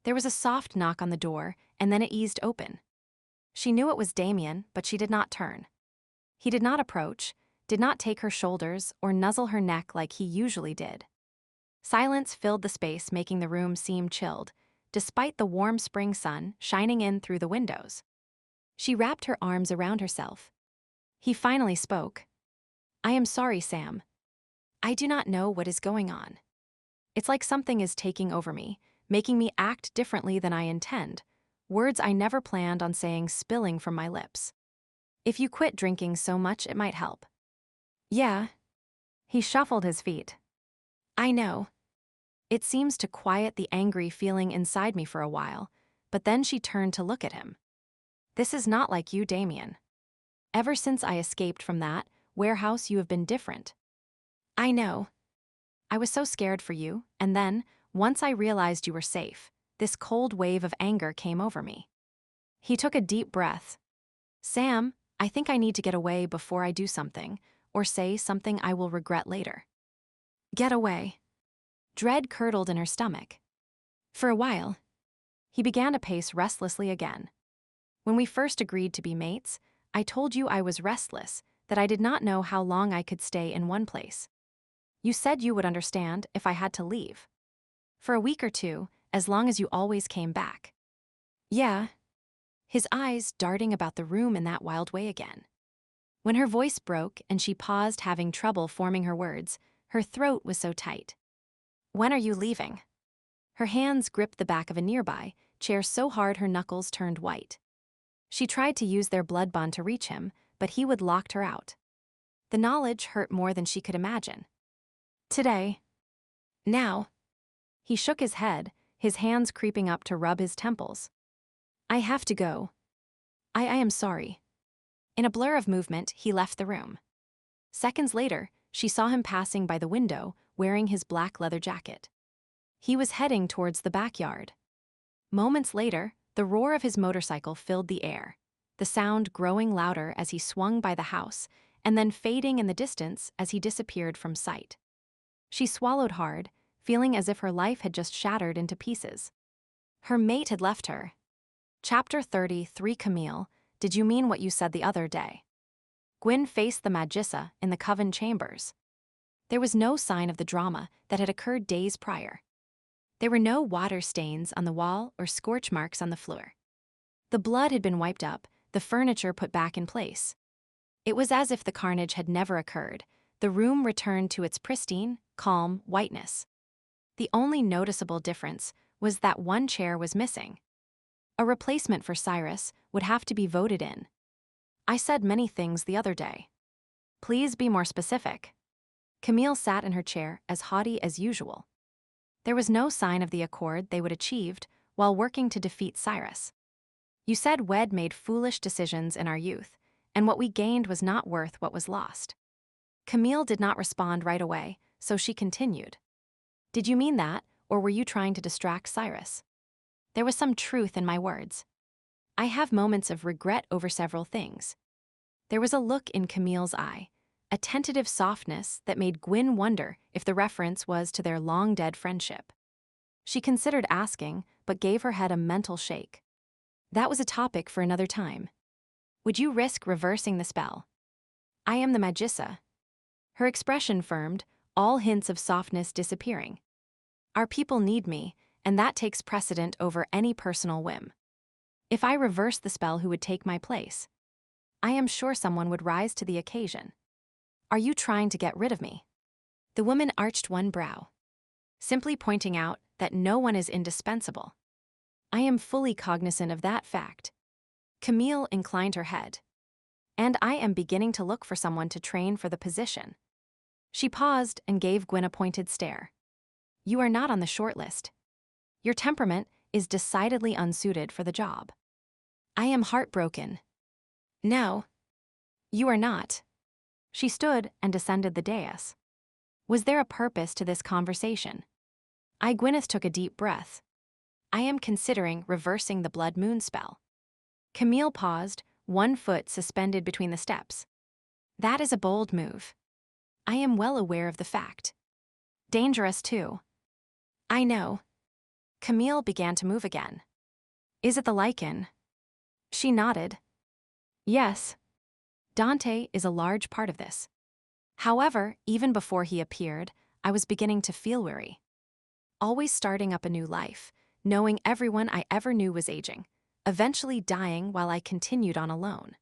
There was a soft knock on the door, and then it eased open. She knew it was Damien, but she did not turn. He did not approach, did not take her shoulders or nuzzle her neck like he usually did. Silence filled the space, making the room seem chilled, despite the warm spring sun shining in through the windows. She wrapped her arms around herself. He finally spoke. I am sorry, Sam. I do not know what is going on. It's like something is taking over me, making me act differently than I intend, words I never planned on saying spilling from my lips. If you quit drinking so much, it might help. Yeah. He shuffled his feet. I know. It seems to quiet the angry feeling inside me for a while, but then she turned to look at him. This is not like you, Damien. Ever since I escaped from that warehouse, you have been different. I know. I was so scared for you, and then, once I realized you were safe, this cold wave of anger came over me. He took a deep breath. Sam, I think I need to get away before I do something, or say something I will regret later. Get away. Dread curdled in her stomach. For a while, he began to pace restlessly again. When we first agreed to be mates, I told you I was restless, that I did not know how long I could stay in one place. You said you would understand if I had to leave. For a week or two, as long as you always came back. Yeah. His eyes darting about the room in that wild way again. When her voice broke and she paused, having trouble forming her words, her throat was so tight. When are you leaving? Her hands gripped the back of a nearby chair so hard her knuckles turned white. She tried to use their blood bond to reach him, but he would locked her out. The knowledge hurt more than she could imagine. Today. Now. He shook his head, his hands creeping up to rub his temples. I have to go. I am sorry. In a blur of movement, he left the room. Seconds later, she saw him passing by the window, wearing his black leather jacket. He was heading towards the backyard. Moments later, the roar of his motorcycle filled the air, the sound growing louder as he swung by the house, and then fading in the distance as he disappeared from sight. She swallowed hard, feeling as if her life had just shattered into pieces. Her mate had left her. Chapter 33. Camille, did you mean what you said the other day? Gwyn faced the Magissa in the Coven chambers. There was no sign of the drama that had occurred days prior. There were no water stains on the wall or scorch marks on the floor. The blood had been wiped up, the furniture put back in place. It was as if the carnage had never occurred. The room returned to its pristine, calm whiteness. The only noticeable difference was that one chair was missing. A replacement for Cyrus would have to be voted in. I said many things the other day. Please be more specific. Camille sat in her chair as haughty as usual. There was no sign of the accord they would achieved while working to defeat Cyrus. You said Wed made foolish decisions in our youth, and what we gained was not worth what was lost. Camille did not respond right away, so she continued. Did you mean that, or were you trying to distract Cyrus? There was some truth in my words. I have moments of regret over several things. There was a look in Camille's eye, a tentative softness that made Gwyn wonder if the reference was to their long-dead friendship. She considered asking, but gave her head a mental shake. That was a topic for another time. Would you risk reversing the spell? I am the Magissa. Her expression firmed, all hints of softness disappearing. Our people need me, and that takes precedent over any personal whim. If I reverse the spell, who would take my place? I am sure someone would rise to the occasion. Are you trying to get rid of me? The woman arched one brow, simply pointing out that no one is indispensable. I am fully cognizant of that fact. Camille inclined her head. And I am beginning to look for someone to train for the position. She paused and gave Gwyn a pointed stare. You are not on the shortlist. Your temperament is decidedly unsuited for the job. I am heartbroken. No. You are not. She stood and descended the dais. Was there a purpose to this conversation? Gwyneth took a deep breath. I am considering reversing the blood moon spell. Camille paused, one foot suspended between the steps. That is a bold move. I am well aware of the fact. Dangerous too. I know. Camille began to move again. Is it the Lycan? She nodded. Yes. Dante is a large part of this. However, even before he appeared, I was beginning to feel weary. Always starting up a new life, knowing everyone I ever knew was aging, eventually dying while I continued on alone.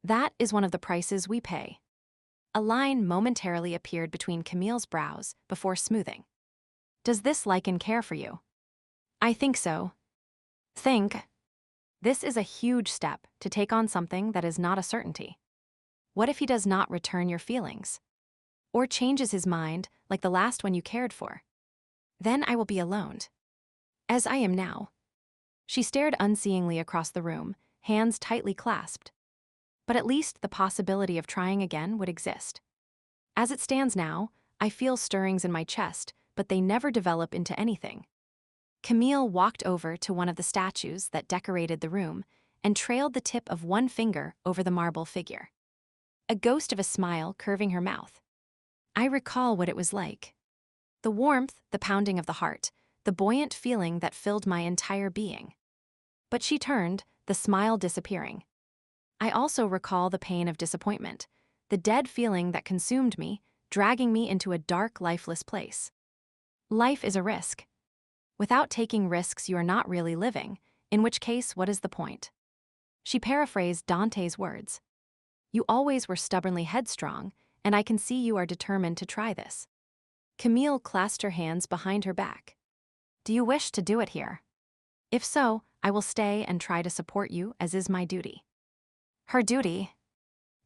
That is one of the prices we pay. A line momentarily appeared between Camille's brows before smoothing. Does this Lycan care for you? I think so. Think. This is a huge step to take on something that is not a certainty. What if he does not return your feelings? Or changes his mind like the last one you cared for? Then I will be alone. As I am now. She stared unseeingly across the room, hands tightly clasped. But at least the possibility of trying again would exist. As it stands now, I feel stirrings in my chest, but they never develop into anything. Camille walked over to one of the statues that decorated the room and trailed the tip of one finger over the marble figure. A ghost of a smile curving her mouth. I recall what it was like. The warmth, the pounding of the heart, the buoyant feeling that filled my entire being. But she turned, the smile disappearing. I also recall the pain of disappointment, the dead feeling that consumed me, dragging me into a dark, lifeless place. Life is a risk. Without taking risks, you are not really living, in which case, what is the point? She paraphrased Dante's words. You always were stubbornly headstrong, and I can see you are determined to try this. Camille clasped her hands behind her back. Do you wish to do it here? If so, I will stay and try to support you, as is my duty. Her duty?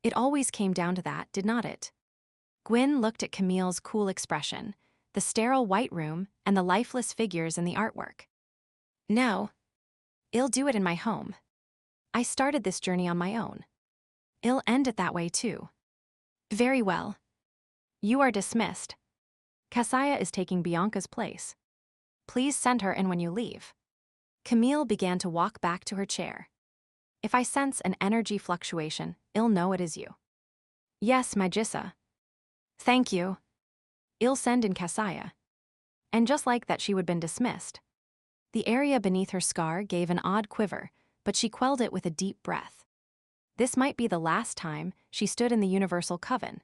It always came down to that, did not it? Gwyn looked at Camille's cool expression, the sterile white room, and the lifeless figures in the artwork. No. I'll do it in my home. I started this journey on my own. I'll end it that way too. Very well. You are dismissed. Cassiah is taking Bianca's place. Please send her in when you leave. Camille began to walk back to her chair. If I sense an energy fluctuation, I'll know it is you. Yes, Magissa. Thank you. I'll send in Cassiah. And just like that, she would have been dismissed. The area beneath her scar gave an odd quiver, but she quelled it with a deep breath. This might be the last time she stood in the Universal Coven.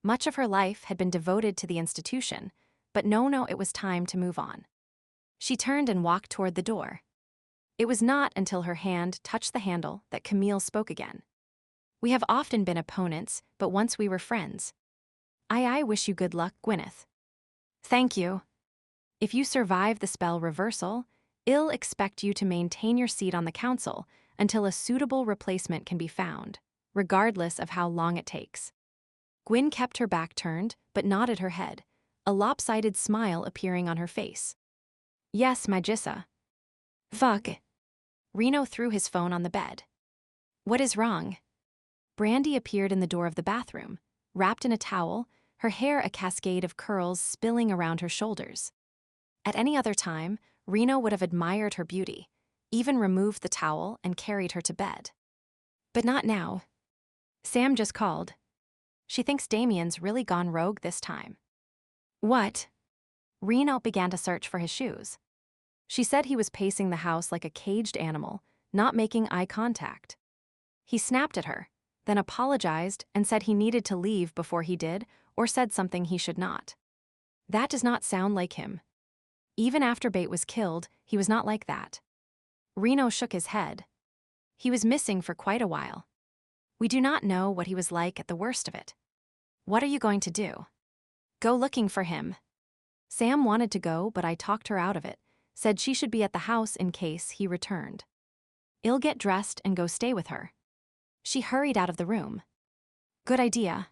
Much of her life had been devoted to the institution, but no, it was time to move on. She turned and walked toward the door. It was not until her hand touched the handle that Camille spoke again. We have often been opponents, but once we were friends. I wish you good luck, Gwyneth. Thank you. If you survive the spell reversal, I'll expect you to maintain your seat on the council until a suitable replacement can be found, regardless of how long it takes. Gwyn kept her back turned, but nodded her head, a lopsided smile appearing on her face. Yes, Magissa. Fuck. Reno threw his phone on the bed. What is wrong? Brandy appeared in the door of the bathroom, wrapped in a towel, her hair a cascade of curls spilling around her shoulders. At any other time, Reno would have admired her beauty, even removed the towel and carried her to bed. But not now. Sam just called. She thinks Damien's really gone rogue this time. What? Reno began to search for his shoes. She said he was pacing the house like a caged animal, not making eye contact. He snapped at her, then apologized and said he needed to leave before he did or said something he should not. That does not sound like him. Even after Bate was killed, he was not like that. Reno shook his head. He was missing for quite a while. We do not know what he was like at the worst of it. What are you going to do? Go looking for him. Sam wanted to go, but I talked her out of it, said she should be at the house in case he returned. I'll get dressed and go stay with her. She hurried out of the room. Good idea.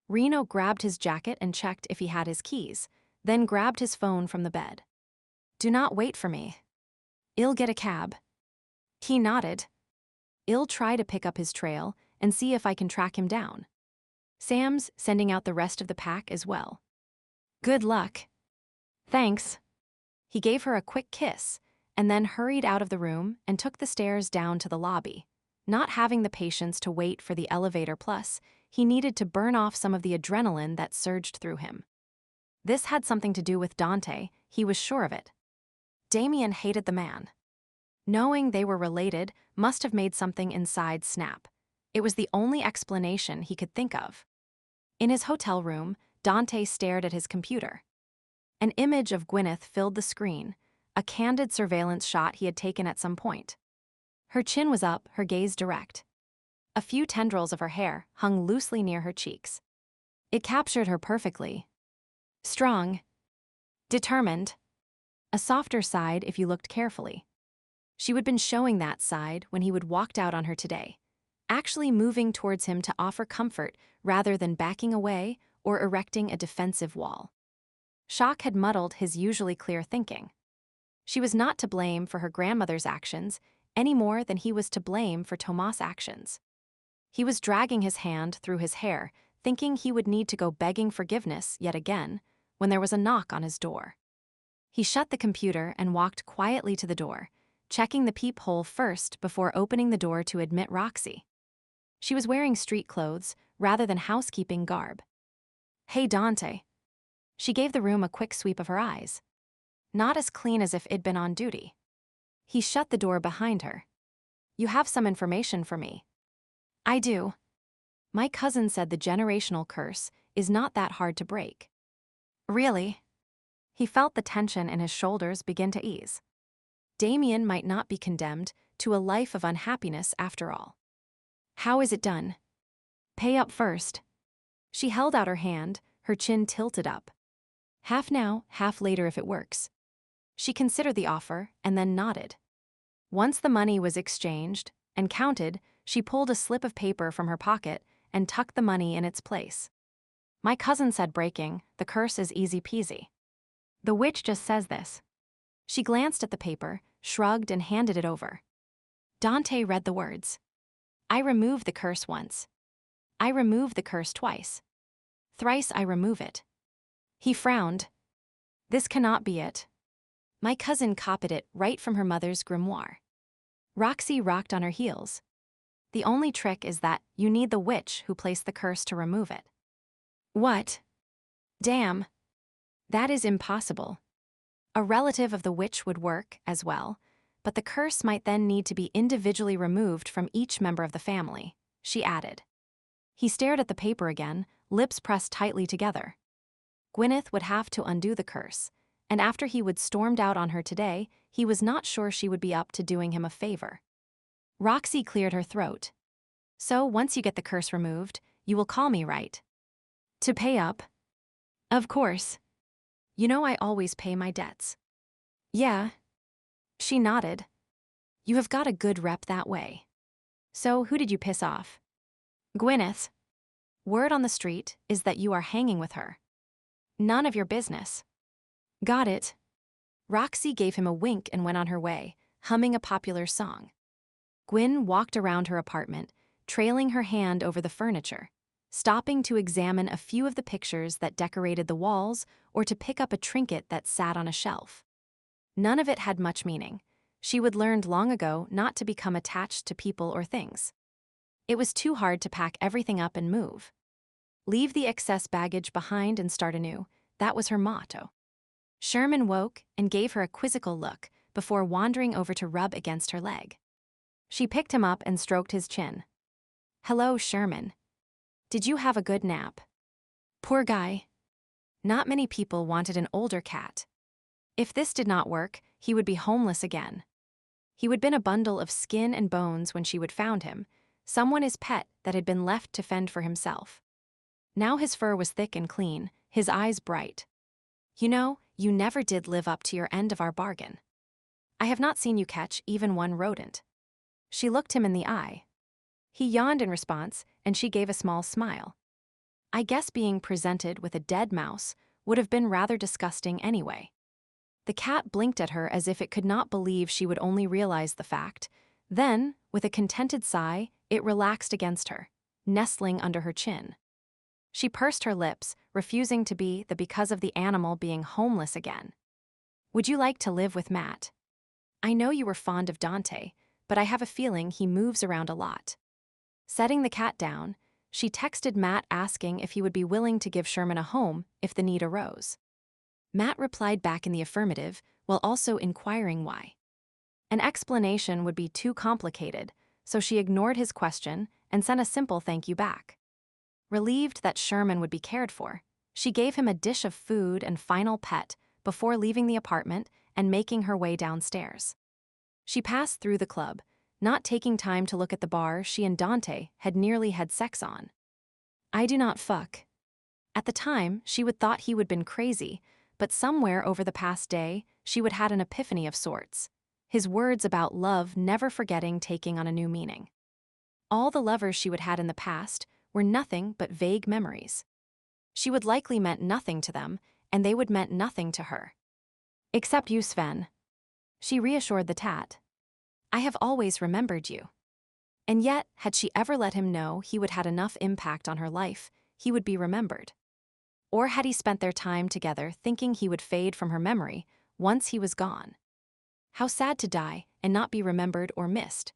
Reno grabbed his jacket and checked if he had his keys, then grabbed his phone from the bed. Do not wait for me. I'll get a cab. He nodded. I'll try to pick up his trail and see if I can track him down. Sam's sending out the rest of the pack as well. Good luck. Thanks. He gave her a quick kiss and then hurried out of the room and took the stairs down to the lobby. Not having the patience to wait for the elevator, plus, he needed to burn off some of the adrenaline that surged through him. This had something to do with Dante, he was sure of it. Damien hated the man. Knowing they were related must have made something inside snap. It was the only explanation he could think of. In his hotel room, Dante stared at his computer. An image of Gwyneth filled the screen, a candid surveillance shot he had taken at some point. Her chin was up, her gaze direct. A few tendrils of her hair hung loosely near her cheeks. It captured her perfectly. Strong. Determined. A softer side if you looked carefully. She would been showing that side when he would walked out on her today, actually moving towards him to offer comfort rather than backing away or erecting a defensive wall. Shock had muddled his usually clear thinking. She was not to blame for her grandmother's actions any more than he was to blame for Tomas' actions. He was dragging his hand through his hair, thinking he would need to go begging forgiveness yet again, when there was a knock on his door. He shut the computer and walked quietly to the door, checking the peephole first before opening the door to admit Roxy. She was wearing street clothes rather than housekeeping garb. Hey, Dante. She gave the room a quick sweep of her eyes. Not as clean as if it'd been on duty. He shut the door behind her. You have some information for me. I do. My cousin said the generational curse is not that hard to break. Really? He felt the tension in his shoulders begin to ease. Damien might not be condemned to a life of unhappiness after all. How is it done? Pay up first. She held out her hand, her chin tilted up. Half now, half later if it works. She considered the offer and then nodded. Once the money was exchanged and counted, she pulled a slip of paper from her pocket and tucked the money in its place. My cousin said breaking the curse is easy peasy. The witch just says this. She glanced at the paper, shrugged and handed it over. Dante read the words. I remove the curse once. I remove the curse twice. Thrice I remove it. He frowned. This cannot be it. My cousin copied it right from her mother's grimoire. Roxy rocked on her heels. The only trick is that you need the witch who placed the curse to remove it. What? Damn. That is impossible. A relative of the witch would work as well, but the curse might then need to be individually removed from each member of the family, she added. He stared at the paper again, lips pressed tightly together. Gwyneth would have to undo the curse, and after he would stormed out on her today, he was not sure she would be up to doing him a favor. Roxy cleared her throat. So once you get the curse removed, you will call me, right? To pay up? Of course. You know I always pay my debts. Yeah. She nodded. You have got a good rep that way. So who did you piss off? Gwyneth. Word on the street is that you are hanging with her. None of your business. Got it. Roxy gave him a wink and went on her way, humming a popular song. Gwyn walked around her apartment, trailing her hand over the furniture, stopping to examine a few of the pictures that decorated the walls or to pick up a trinket that sat on a shelf. None of it had much meaning. She would learned long ago not to become attached to people or things. It was too hard to pack everything up and move. Leave the excess baggage behind and start anew, that was her motto. Sherman woke and gave her a quizzical look before wandering over to rub against her leg. She picked him up and stroked his chin. "Hello, Sherman. Did you have a good nap?" Poor guy. Not many people wanted an older cat. If this did not work, he would be homeless again. He would been a bundle of skin and bones when she would found him, someone his pet that had been left to fend for himself. Now his fur was thick and clean, his eyes bright. "You know, you never did live up to your end of our bargain. I have not seen you catch even one rodent." She looked him in the eye. He yawned in response, and she gave a small smile. I guess being presented with a dead mouse would have been rather disgusting anyway. The cat blinked at her as if it could not believe she would only realize the fact. Then, with a contented sigh, it relaxed against her, nestling under her chin. She pursed her lips, refusing to be the because of the animal being homeless again. "Would you like to live with Matt? I know you were fond of Dante, but I have a feeling he moves around a lot." Setting the cat down, she texted Matt asking if he would be willing to give Sherman a home if the need arose. Matt replied back in the affirmative, while also inquiring why. An explanation would be too complicated, so she ignored his question and sent a simple thank you back. Relieved that Sherman would be cared for, she gave him a dish of food and final pet before leaving the apartment and making her way downstairs. She passed through the club, not taking time to look at the bar she and Dante had nearly had sex on. "I do not fuck." At the time, she would thought he would been crazy, but somewhere over the past day, she would had an epiphany of sorts. His words about love never forgetting taking on a new meaning. All the lovers she would had in the past were nothing but vague memories. She would likely meant nothing to them, and they would meant nothing to her. "Except you, Sven." She reassured the tat. "I have always remembered you." And yet, had she ever let him know he would had enough impact on her life, he would be remembered? Or had he spent their time together thinking he would fade from her memory once he was gone? How sad to die and not be remembered or missed.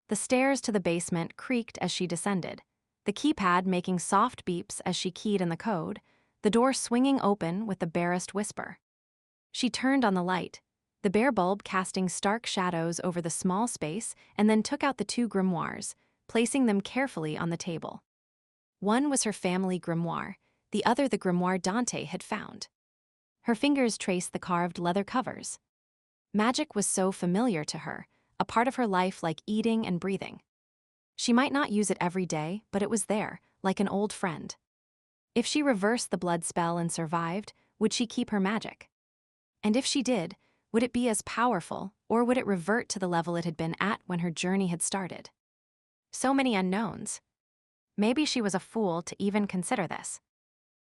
The stairs to the basement creaked as she descended, the keypad making soft beeps as she keyed in the code, the door swinging open with the barest whisper. She turned on the light, the bare bulb casting stark shadows over the small space, and then took out the two grimoires, placing them carefully on the table. One was her family grimoire, the other the grimoire Dante had found. Her fingers traced the carved leather covers. Magic was so familiar to her, a part of her life like eating and breathing. She might not use it every day, but it was there, like an old friend. If she reversed the blood spell and survived, would she keep her magic? And if she did, would it be as powerful, or would it revert to the level it had been at when her journey had started? So many unknowns. Maybe she was a fool to even consider this.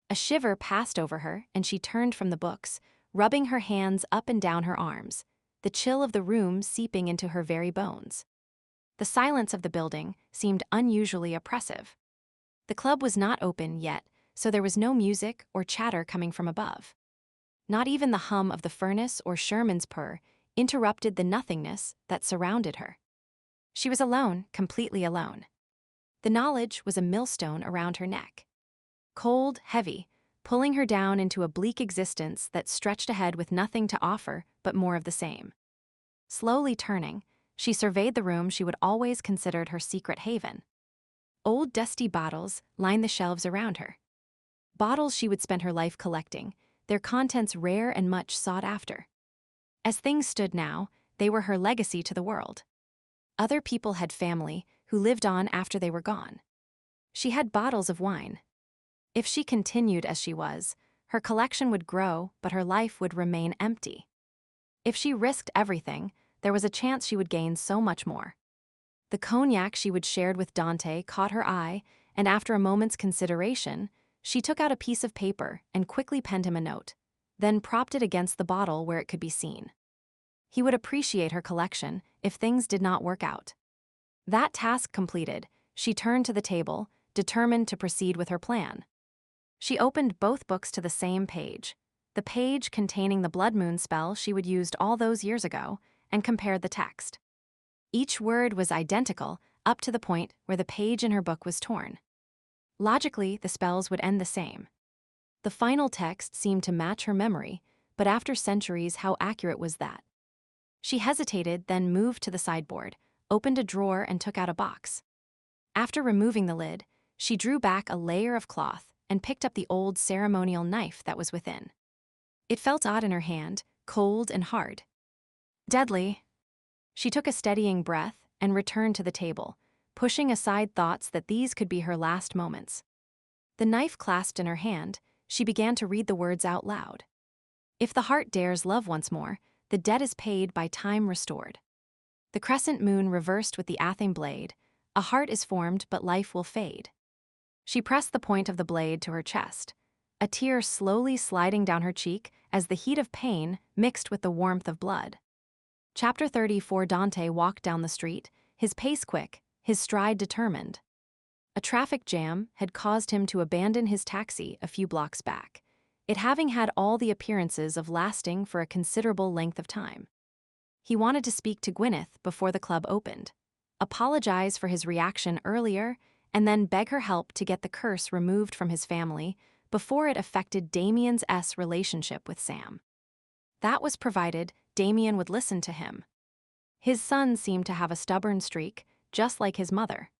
A shiver passed over her, and she turned from the books, rubbing her hands up and down her arms, the chill of the room seeping into her very bones. The silence of the building seemed unusually oppressive. The club was not open yet, so there was no music or chatter coming from above. Not even the hum of the furnace or Sherman's purr interrupted the nothingness that surrounded her. She was alone, completely alone. The knowledge was a millstone around her neck. Cold, heavy, pulling her down into a bleak existence that stretched ahead with nothing to offer but more of the same. Slowly turning, she surveyed the room she would always considered her secret haven. Old dusty bottles lined the shelves around her. Bottles she would spend her life collecting, their contents rare and much sought after. As things stood now, they were her legacy to the world. Other people had family who lived on after they were gone. She had bottles of wine. If she continued as she was, her collection would grow, but her life would remain empty. If she risked everything, there was a chance she would gain so much more. The cognac she would shared with Dante caught her eye, and after a moment's consideration, she took out a piece of paper and quickly penned him a note, then propped it against the bottle where it could be seen. He would appreciate her collection if things did not work out. That task completed, she turned to the table, determined to proceed with her plan. She opened both books to the same page, the page containing the blood moon spell she would used all those years ago, and compared the text. Each word was identical, up to the point where the page in her book was torn. Logically, the spells would end the same. The final text seemed to match her memory, but after centuries, how accurate was that? She hesitated, then moved to the sideboard, opened a drawer and took out a box. After removing the lid, she drew back a layer of cloth and picked up the old ceremonial knife that was within. It felt odd in her hand, cold and hard. Deadly. She took a steadying breath and returned to the table, pushing aside thoughts that these could be her last moments. The knife clasped in her hand, she began to read the words out loud. If the heart dares love once more, the debt is paid by time restored. The crescent moon reversed with the Athame blade, a heart is formed but life will fade. She pressed the point of the blade to her chest, a tear slowly sliding down her cheek as the heat of pain mixed with the warmth of blood. Chapter 34. Dante walked down the street, his pace quick, his stride determined. A traffic jam had caused him to abandon his taxi a few blocks back, it having had all the appearances of lasting for a considerable length of time. He wanted to speak to Gwyneth before the club opened, apologize for his reaction earlier, and then beg her help to get the curse removed from his family before it affected Damien's relationship with Sam. That was provided Damien would listen to him. His son seemed to have a stubborn streak, just like his mother.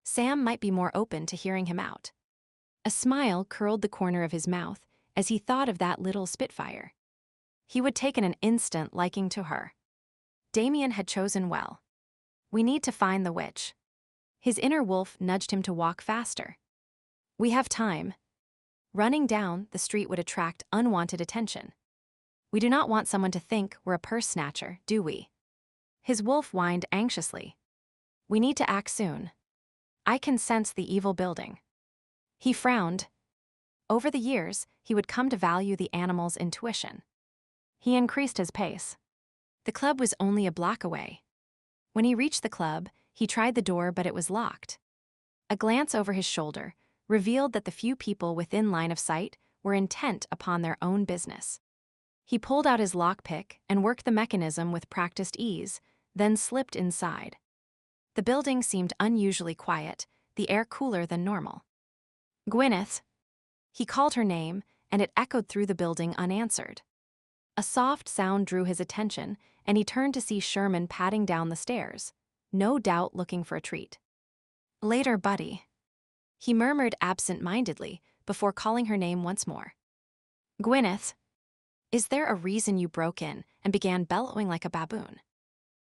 Sam might be more open to hearing him out. A smile curled the corner of his mouth as he thought of that little spitfire. He would take an instant liking to her. Damien had chosen well. We need to find the witch. His inner wolf nudged him to walk faster. We have time. Running down the street would attract unwanted attention. We do not want someone to think we're a purse snatcher, do we? His wolf whined anxiously. We need to act soon. I can sense the evil building. He frowned. Over the years, he would come to value the animal's intuition. He increased his pace. The club was only a block away. When he reached the club, he tried the door but it was locked. A glance over his shoulder revealed that the few people within line of sight were intent upon their own business. He pulled out his lockpick and worked the mechanism with practiced ease, then slipped inside. The building seemed unusually quiet, the air cooler than normal. Gwyneth. He called her name, and it echoed through the building unanswered. A soft sound drew his attention, and he turned to see Sherman padding down the stairs, no doubt looking for a treat. Later, buddy. He murmured absent-mindedly before calling her name once more. Gwyneth. Is there a reason you broke in and began bellowing like a baboon?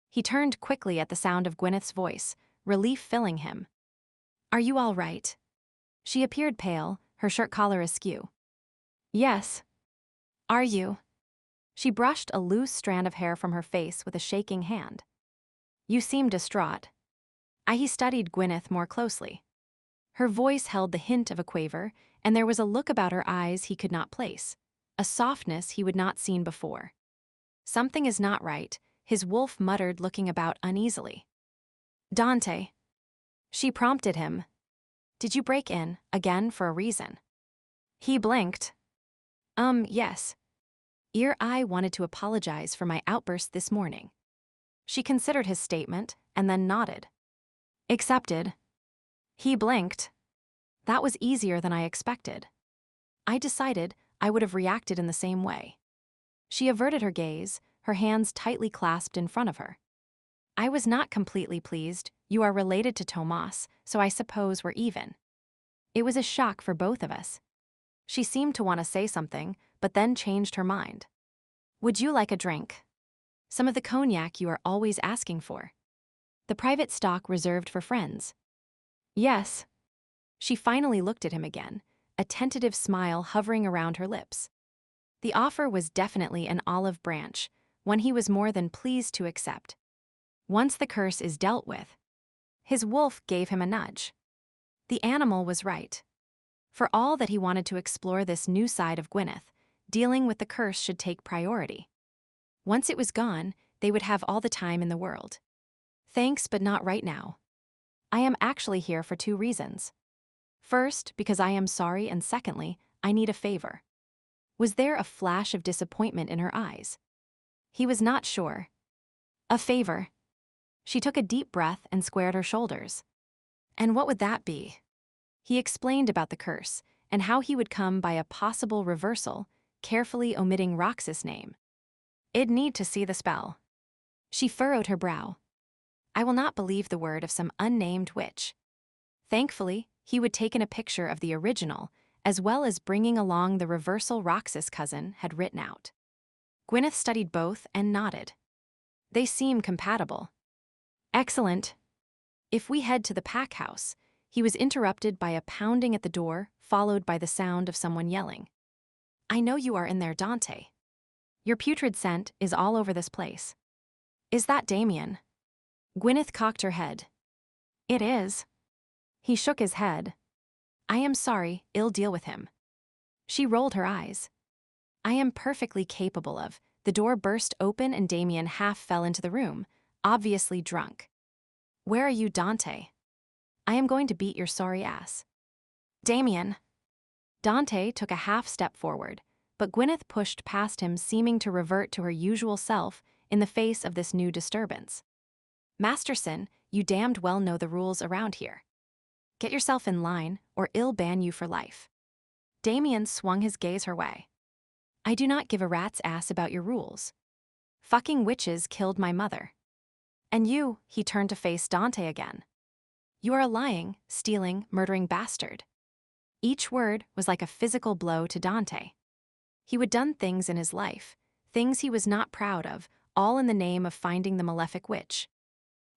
He turned quickly at the sound of Gwyneth's voice, relief filling him. Are you all right? She appeared pale, her shirt collar askew. Yes. Are you? She brushed a loose strand of hair from her face with a shaking hand. You seem distraught. He studied Gwyneth more closely. Her voice held the hint of a quaver, and there was a look about her eyes he could not place, a softness he would not seen before. Something is not right, his wolf muttered, looking about uneasily. Dante. She prompted him. Did you break in, again, for a reason? He blinked. Yes. I wanted to apologize for my outburst this morning. She considered his statement and then nodded. Accepted. He blinked. That was easier than I expected. I decided I would have reacted in the same way. She averted her gaze, her hands tightly clasped in front of her. I was not completely pleased. You are related to Tomas, so I suppose we're even. It was a shock for both of us. She seemed to want to say something, but then changed her mind. Would you like a drink? Some of the cognac you are always asking for. The private stock reserved for friends. Yes. She finally looked at him again, a tentative smile hovering around her lips. The offer was definitely an olive branch, one he was more than pleased to accept. Once the curse is dealt with. His wolf gave him a nudge. The animal was right. For all that he wanted to explore this new side of Gwyneth, dealing with the curse should take priority. Once it was gone, they would have all the time in the world. Thanks, but not right now. I am actually here for 2 reasons. First, because I am sorry, and secondly, I need a favor. Was there a flash of disappointment in her eyes? He was not sure. A favor. She took a deep breath and squared her shoulders. And what would that be? He explained about the curse and how he would come by a possible reversal, carefully omitting Roxas' name. I'd need to see the spell. She furrowed her brow. I will not believe the word of some unnamed witch. Thankfully, he would taken a picture of the original, as well as bringing along the reversal Roxas' cousin had written out. Gwyneth studied both and nodded. They seem compatible. Excellent. If we head to the pack house, he was interrupted by a pounding at the door, followed by the sound of someone yelling. I know you are in there, Dante. Your putrid scent is all over this place. Is that Damien? Gwyneth cocked her head. It is. He shook his head. I am sorry, I'll deal with him. She rolled her eyes. I am perfectly capable of. The door burst open and Damien half fell into the room, obviously drunk. Where are you, Dante? I am going to beat your sorry ass. Damien. Dante took a half step forward, but Gwyneth pushed past him, seeming to revert to her usual self in the face of this new disturbance. Masterson, you damned well know the rules around here. Get yourself in line, or I'll ban you for life. Damien swung his gaze her way. I do not give a rat's ass about your rules. Fucking witches killed my mother. And you, he turned to face Dante again. You are a lying, stealing, murdering bastard. Each word was like a physical blow to Dante. He would done things in his life, things he was not proud of, all in the name of finding the malefic witch.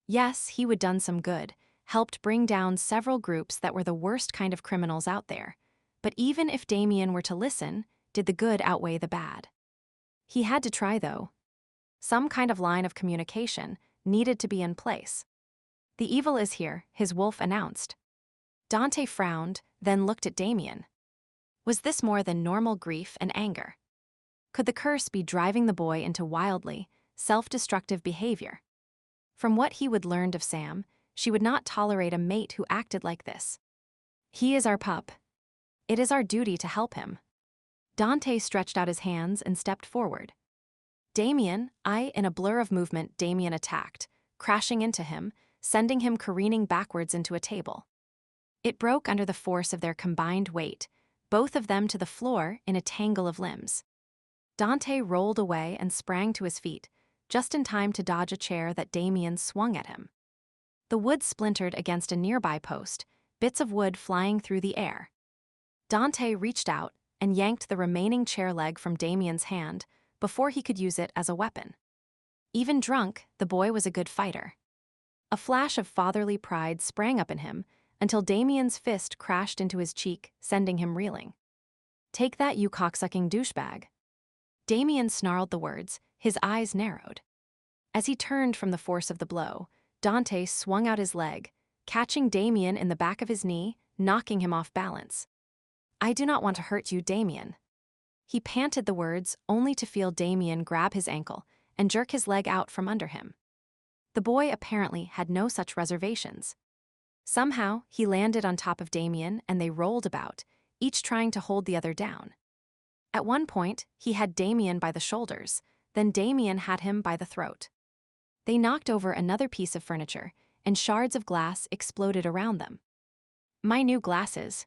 Yes, he would done some good, helped bring down several groups that were the worst kind of criminals out there. But even if Damien were to listen, did the good outweigh the bad? He had to try, though. Some kind of line of communication needed to be in place. The evil is here, his wolf announced. Dante frowned, then looked at Damien. Was this more than normal grief and anger? Could the curse be driving the boy into wildly, self-destructive behavior? From what he would learned of Sam, she would not tolerate a mate who acted like this. He is our pup. It is our duty to help him. Dante stretched out his hands and stepped forward. Damien, in a blur of movement, Damien attacked, crashing into him, sending him careening backwards into a table. It broke under the force of their combined weight, both of them to the floor in a tangle of limbs. Dante rolled away and sprang to his feet, just in time to dodge a chair that Damien swung at him. The wood splintered against a nearby post, bits of wood flying through the air. Dante reached out and yanked the remaining chair leg from Damien's hand before he could use it as a weapon. Even drunk, the boy was a good fighter. A flash of fatherly pride sprang up in him until Damien's fist crashed into his cheek, sending him reeling. Take that, you cocksucking douchebag. Damien snarled the words, his eyes narrowed. As he turned from the force of the blow, Dante swung out his leg, catching Damien in the back of his knee, knocking him off balance. I do not want to hurt you, Damien. He panted the words, only to feel Damien grab his ankle and jerk his leg out from under him. The boy apparently had no such reservations. Somehow, he landed on top of Damien and they rolled about, each trying to hold the other down. At one point, he had Damien by the shoulders, then Damien had him by the throat. They knocked over another piece of furniture, and shards of glass exploded around them. My new glasses.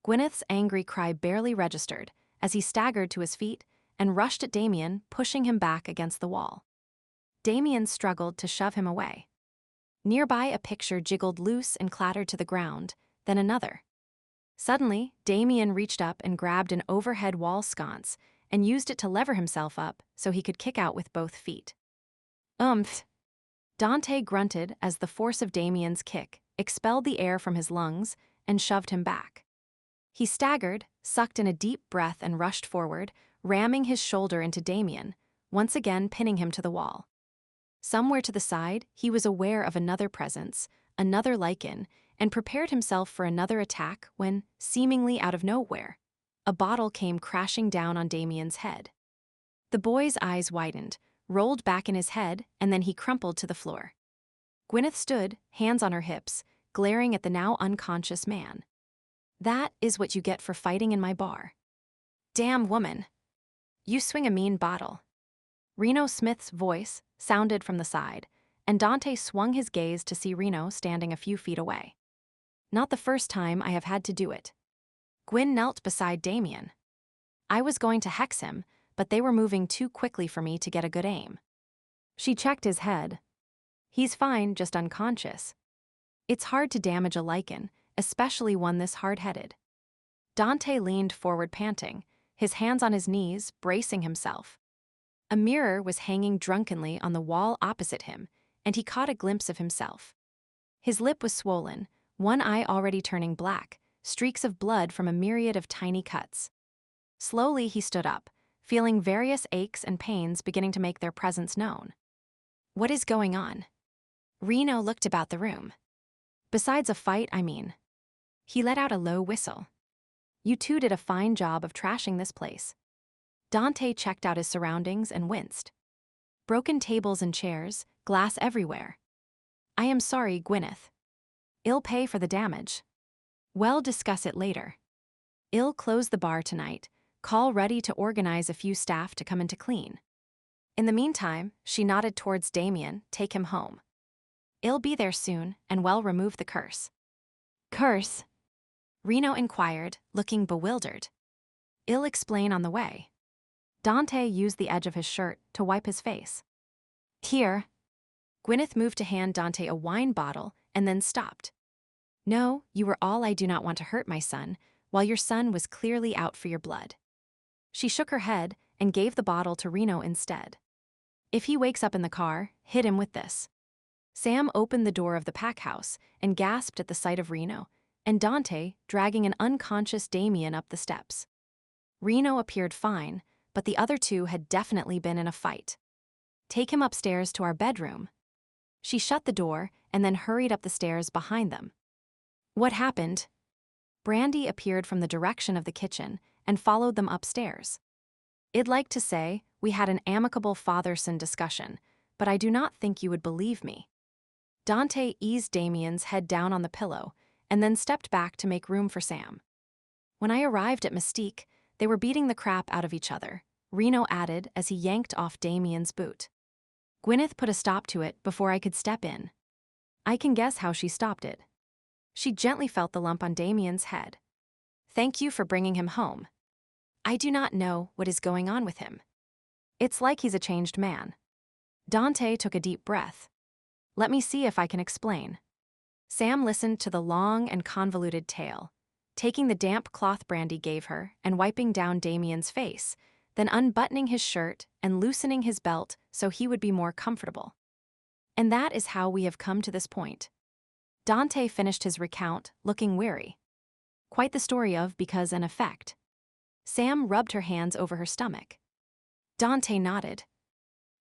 Gwyneth's angry cry barely registered as he staggered to his feet and rushed at Damien, pushing him back against the wall. Damien struggled to shove him away. Nearby, a picture jiggled loose and clattered to the ground, then another. Suddenly, Damien reached up and grabbed an overhead wall sconce and used it to lever himself up so he could kick out with both feet. Oomph! Dante grunted as the force of Damien's kick expelled the air from his lungs and shoved him back. He staggered, sucked in a deep breath and rushed forward, ramming his shoulder into Damien, once again pinning him to the wall. Somewhere to the side, he was aware of another presence, another Lycan, and prepared himself for another attack when, seemingly out of nowhere, a bottle came crashing down on Damien's head. The boy's eyes widened, rolled back in his head, and then he crumpled to the floor. Gwyneth stood, hands on her hips, glaring at the now unconscious man. That is what you get for fighting in my bar. Damn woman. You swing a mean bottle. Reno Smith's voice sounded from the side, and Dante swung his gaze to see Reno standing a few feet away. Not the first time I have had to do it. Gwyn knelt beside Damien. I was going to hex him, but they were moving too quickly for me to get a good aim. She checked his head. He's fine, just unconscious. It's hard to damage a Lycan, especially one this hard-headed. Dante leaned forward panting, his hands on his knees, bracing himself. A mirror was hanging drunkenly on the wall opposite him, and he caught a glimpse of himself. His lip was swollen, one eye already turning black, streaks of blood from a myriad of tiny cuts. Slowly he stood up, feeling various aches and pains beginning to make their presence known. What is going on? Reno looked about the room. Besides a fight, I mean. He let out a low whistle. You two did a fine job of trashing this place. Dante checked out his surroundings and winced. Broken tables and chairs, glass everywhere. I am sorry, Gwyneth. I'll pay for the damage. We'll discuss it later. I'll close the bar tonight, call Ruddy to organize a few staff to come in to clean. In the meantime, she nodded towards Damien, take him home. I'll be there soon, and we'll remove the curse. Curse? Reno inquired, looking bewildered. I'll explain on the way. Dante used the edge of his shirt to wipe his face. Here. Gwyneth moved to hand Dante a wine bottle and then stopped. No, you were all I do not want to hurt my son, while your son was clearly out for your blood. She shook her head and gave the bottle to Reno instead. If he wakes up in the car, hit him with this. Sam opened the door of the pack house and gasped at the sight of Reno, and Dante dragging an unconscious Damien up the steps. Reno appeared fine, but the other two had definitely been in a fight. Take him upstairs to our bedroom. She shut the door and then hurried up the stairs behind them. What happened? Brandy appeared from the direction of the kitchen and followed them upstairs. I'd like to say we had an amicable father-son discussion, but I do not think you would believe me. Dante eased Damien's head down on the pillow and then stepped back to make room for Sam. When I arrived at Mystique, they were beating the crap out of each other, Reno added as he yanked off Damien's boot. Gwyneth put a stop to it before I could step in. I can guess how she stopped it. She gently felt the lump on Damien's head. Thank you for bringing him home. I do not know what is going on with him. It's like he's a changed man. Dante took a deep breath. Let me see if I can explain. Sam listened to the long and convoluted tale, taking the damp cloth Brandy gave her and wiping down Damien's face, then unbuttoning his shirt and loosening his belt so he would be more comfortable. And that is how we have come to this point. Dante finished his recount, looking weary. Quite the story of because and effect. Sam rubbed her hands over her stomach. Dante nodded.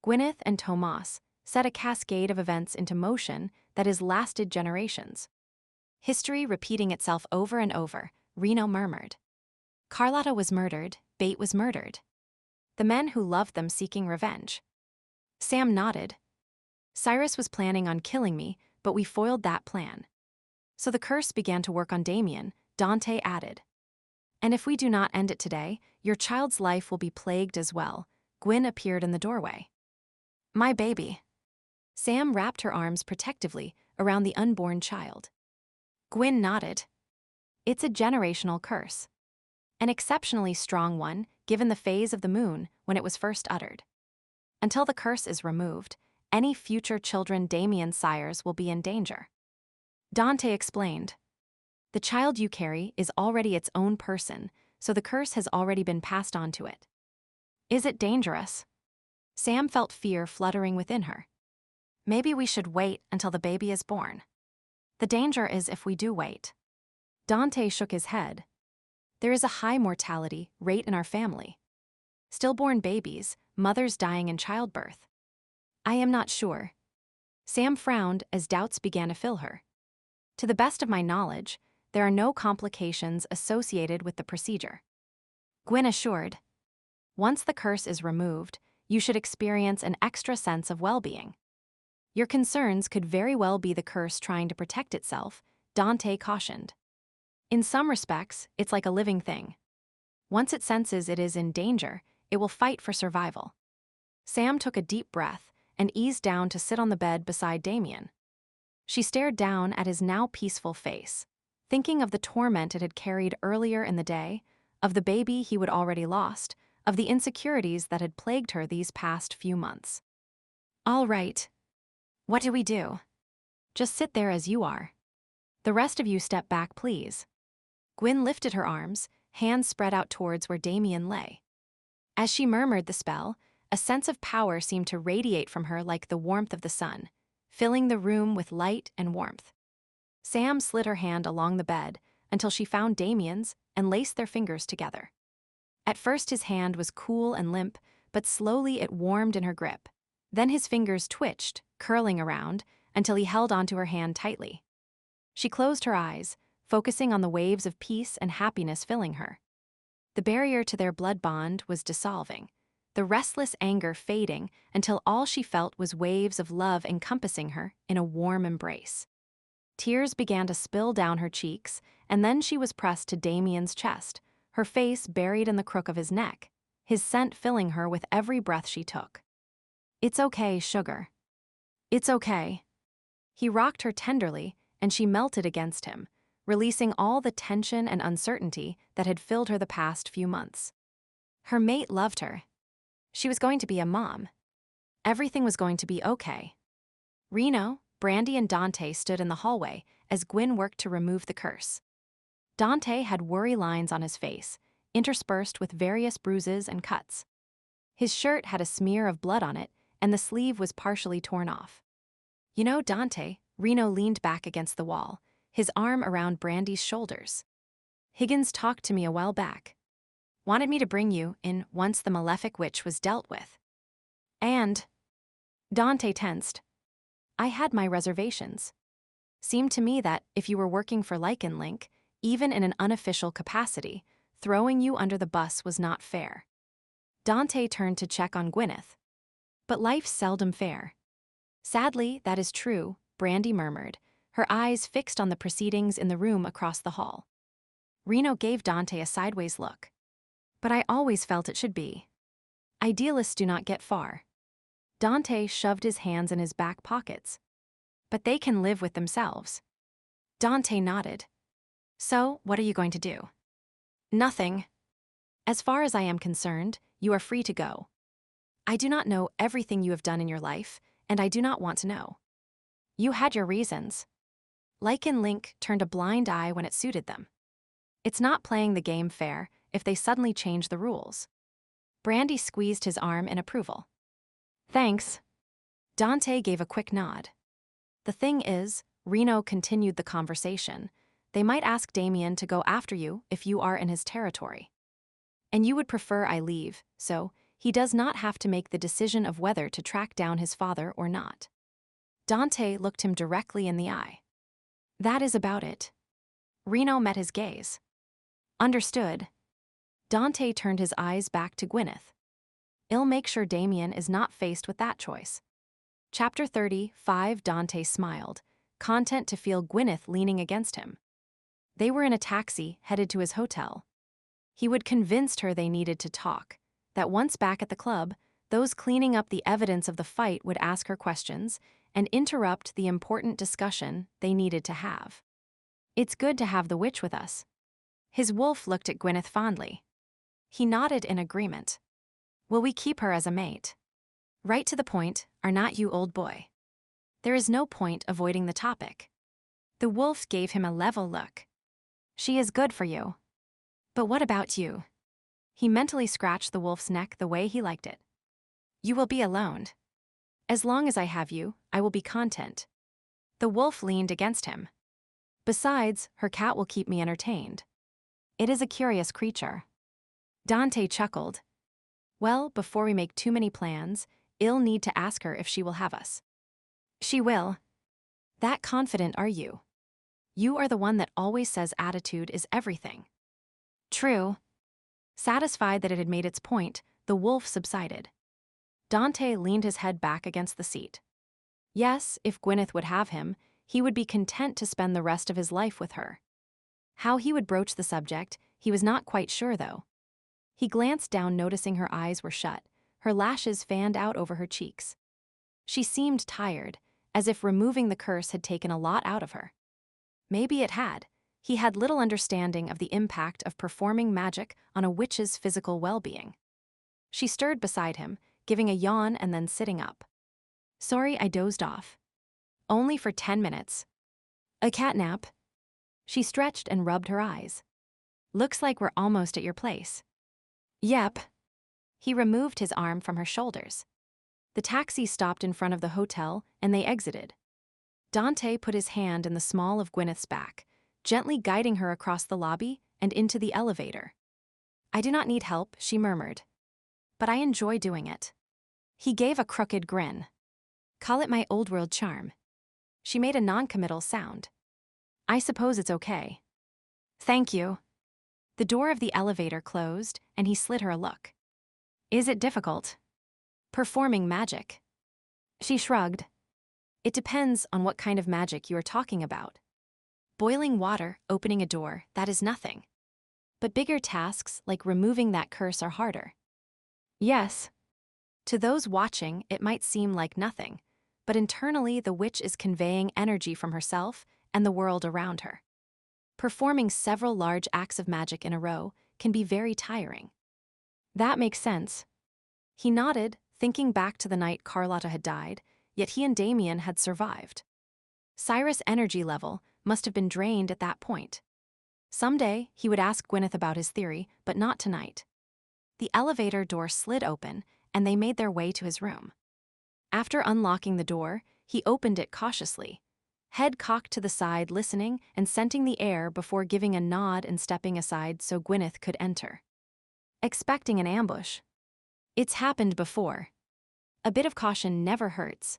Gwyneth and Tomas set a cascade of events into motion that has lasted generations. History repeating itself over and over, Reno murmured. Carlotta was murdered, Bate was murdered. The men who loved them seeking revenge. Sam nodded. Cyrus was planning on killing me, but we foiled that plan. So the curse began to work on Damien, Dante added. And if we do not end it today, your child's life will be plagued as well. Gwyn appeared in the doorway. My baby. Sam wrapped her arms protectively around the unborn child. Gwyn nodded. It's a generational curse. An exceptionally strong one, given the phase of the moon when it was first uttered. Until the curse is removed, any future children Damien's sires will be in danger. Dante explained. The child you carry is already its own person, so the curse has already been passed on to it. Is it dangerous? Sam felt fear fluttering within her. Maybe we should wait until the baby is born. The danger is if we do wait. Dante shook his head. There is a high mortality rate in our family. Stillborn babies, mothers dying in childbirth. I am not sure. Sam frowned as doubts began to fill her. To the best of my knowledge, there are no complications associated with the procedure. Gwyn assured. Once the curse is removed, you should experience an extra sense of well-being. Your concerns could very well be the curse trying to protect itself, Dante cautioned. In some respects, it's like a living thing. Once it senses it is in danger, it will fight for survival. Sam took a deep breath and eased down to sit on the bed beside Damien. She stared down at his now peaceful face, thinking of the torment it had carried earlier in the day, of the baby he would already lost, of the insecurities that had plagued her these past few months. "All right. What do we do?" "Just sit there as you are. The rest of you step back, please." Gwyn lifted her arms, hands spread out towards where Damien lay. As she murmured the spell, a sense of power seemed to radiate from her like the warmth of the sun, filling the room with light and warmth. Sam slid her hand along the bed until she found Damien's and laced their fingers together. At first his hand was cool and limp, but slowly it warmed in her grip. Then his fingers twitched, curling around, until he held onto her hand tightly. She closed her eyes, focusing on the waves of peace and happiness filling her. The barrier to their blood bond was dissolving, the restless anger fading until all she felt was waves of love encompassing her in a warm embrace. Tears began to spill down her cheeks, and then she was pressed to Damien's chest, her face buried in the crook of his neck, his scent filling her with every breath she took. "It's okay, sugar. It's okay." He rocked her tenderly, and she melted against him, releasing all the tension and uncertainty that had filled her the past few months. Her mate loved her. She was going to be a mom. Everything was going to be okay. Reno, Brandy, and Dante stood in the hallway as Gwyn worked to remove the curse. Dante had worry lines on his face, interspersed with various bruises and cuts. His shirt had a smear of blood on it, and the sleeve was partially torn off. "You know, Dante," Reno leaned back against the wall, his arm around Brandy's shoulders. "Higgins talked to me a while back. Wanted me to bring you in once the malefic witch was dealt with. And..." Dante tensed. "I had my reservations. Seemed to me that if you were working for Lycan Link, even in an unofficial capacity, throwing you under the bus was not fair." Dante turned to check on Gwyneth. "But life's seldom fair." "Sadly, that is true," Brandy murmured, her eyes fixed on the proceedings in the room across the hall. Reno gave Dante a sideways look. "But I always felt it should be. Idealists do not get far." Dante shoved his hands in his back pockets. "But they can live with themselves." Dante nodded. "So, what are you going to do?" "Nothing. As far as I am concerned, you are free to go. I do not know everything you have done in your life, and I do not want to know. You had your reasons. Lycan Link turned a blind eye when it suited them. It's not playing the game fair if they suddenly change the rules." Brandy squeezed his arm in approval. "Thanks." Dante gave a quick nod. "The thing is," Reno continued the conversation, "they might ask Damien to go after you if you are in his territory. And you would prefer I leave, so he does not have to make the decision of whether to track down his father or not." Dante looked him directly in the eye. "That is about it." Reno met his gaze. "Understood." Dante turned his eyes back to Gwyneth. "I'll make sure Damien is not faced with that choice." Chapter 35. Dante smiled, content to feel Gwyneth leaning against him. They were in a taxi headed to his hotel. He would convinced her they needed to talk, that once back at the club, those cleaning up the evidence of the fight would ask her questions and interrupt the important discussion they needed to have. "It's good to have the witch with us." His wolf looked at Gwyneth fondly. He nodded in agreement. "Will we keep her as a mate?" "Right to the point, are not you, old boy?" There is no point avoiding the topic. The wolf gave him a level look. "She is good for you." "But what about you?" He mentally scratched the wolf's neck the way he liked it. "You will be alone. As long as I have you, I will be content." The wolf leaned against him. "Besides, her cat will keep me entertained. It is a curious creature." Dante chuckled. "Well, before we make too many plans, I'll need to ask her if she will have us." "She will." "That confident are you? You are the one that always says attitude is everything." "True." Satisfied that it had made its point, the wolf subsided. Dante leaned his head back against the seat. Yes, if Gwyneth would have him, he would be content to spend the rest of his life with her. How he would broach the subject, he was not quite sure, though. He glanced down, noticing her eyes were shut, her lashes fanned out over her cheeks. She seemed tired, as if removing the curse had taken a lot out of her. Maybe it had. He had little understanding of the impact of performing magic on a witch's physical well-being. She stirred beside him, giving a yawn and then sitting up. Sorry, I dozed off. Only for 10 minutes. A catnap. She stretched and rubbed her eyes. Looks like we're almost at your place. Yep. He removed his arm from her shoulders. The taxi stopped in front of the hotel and they exited. Dante put his hand in the small of Gwyneth's back, gently guiding her across the lobby and into the elevator. I do not need help, she murmured. But I enjoy doing it. He gave a crooked grin. Call it my old-world charm. She made a non-committal sound. I suppose it's okay. Thank you. The door of the elevator closed, and he slid her a look. Is it difficult? Performing magic. She shrugged. It depends on what kind of magic you are talking about. Boiling water, opening a door, that is nothing. But bigger tasks like removing that curse are harder. Yes. To those watching, it might seem like nothing, but internally the witch is conveying energy from herself and the world around her. Performing several large acts of magic in a row can be very tiring. That makes sense. He nodded, thinking back to the night Carlotta had died, yet he and Damien had survived. Cyrus' energy level must have been drained at that point. Someday, he would ask Gwyneth about his theory, but not tonight. The elevator door slid open, and they made their way to his room. After unlocking the door, he opened it cautiously, head cocked to the side listening and scenting the air before giving a nod and stepping aside so Gwyneth could enter. Expecting an ambush. It's happened before. A bit of caution never hurts.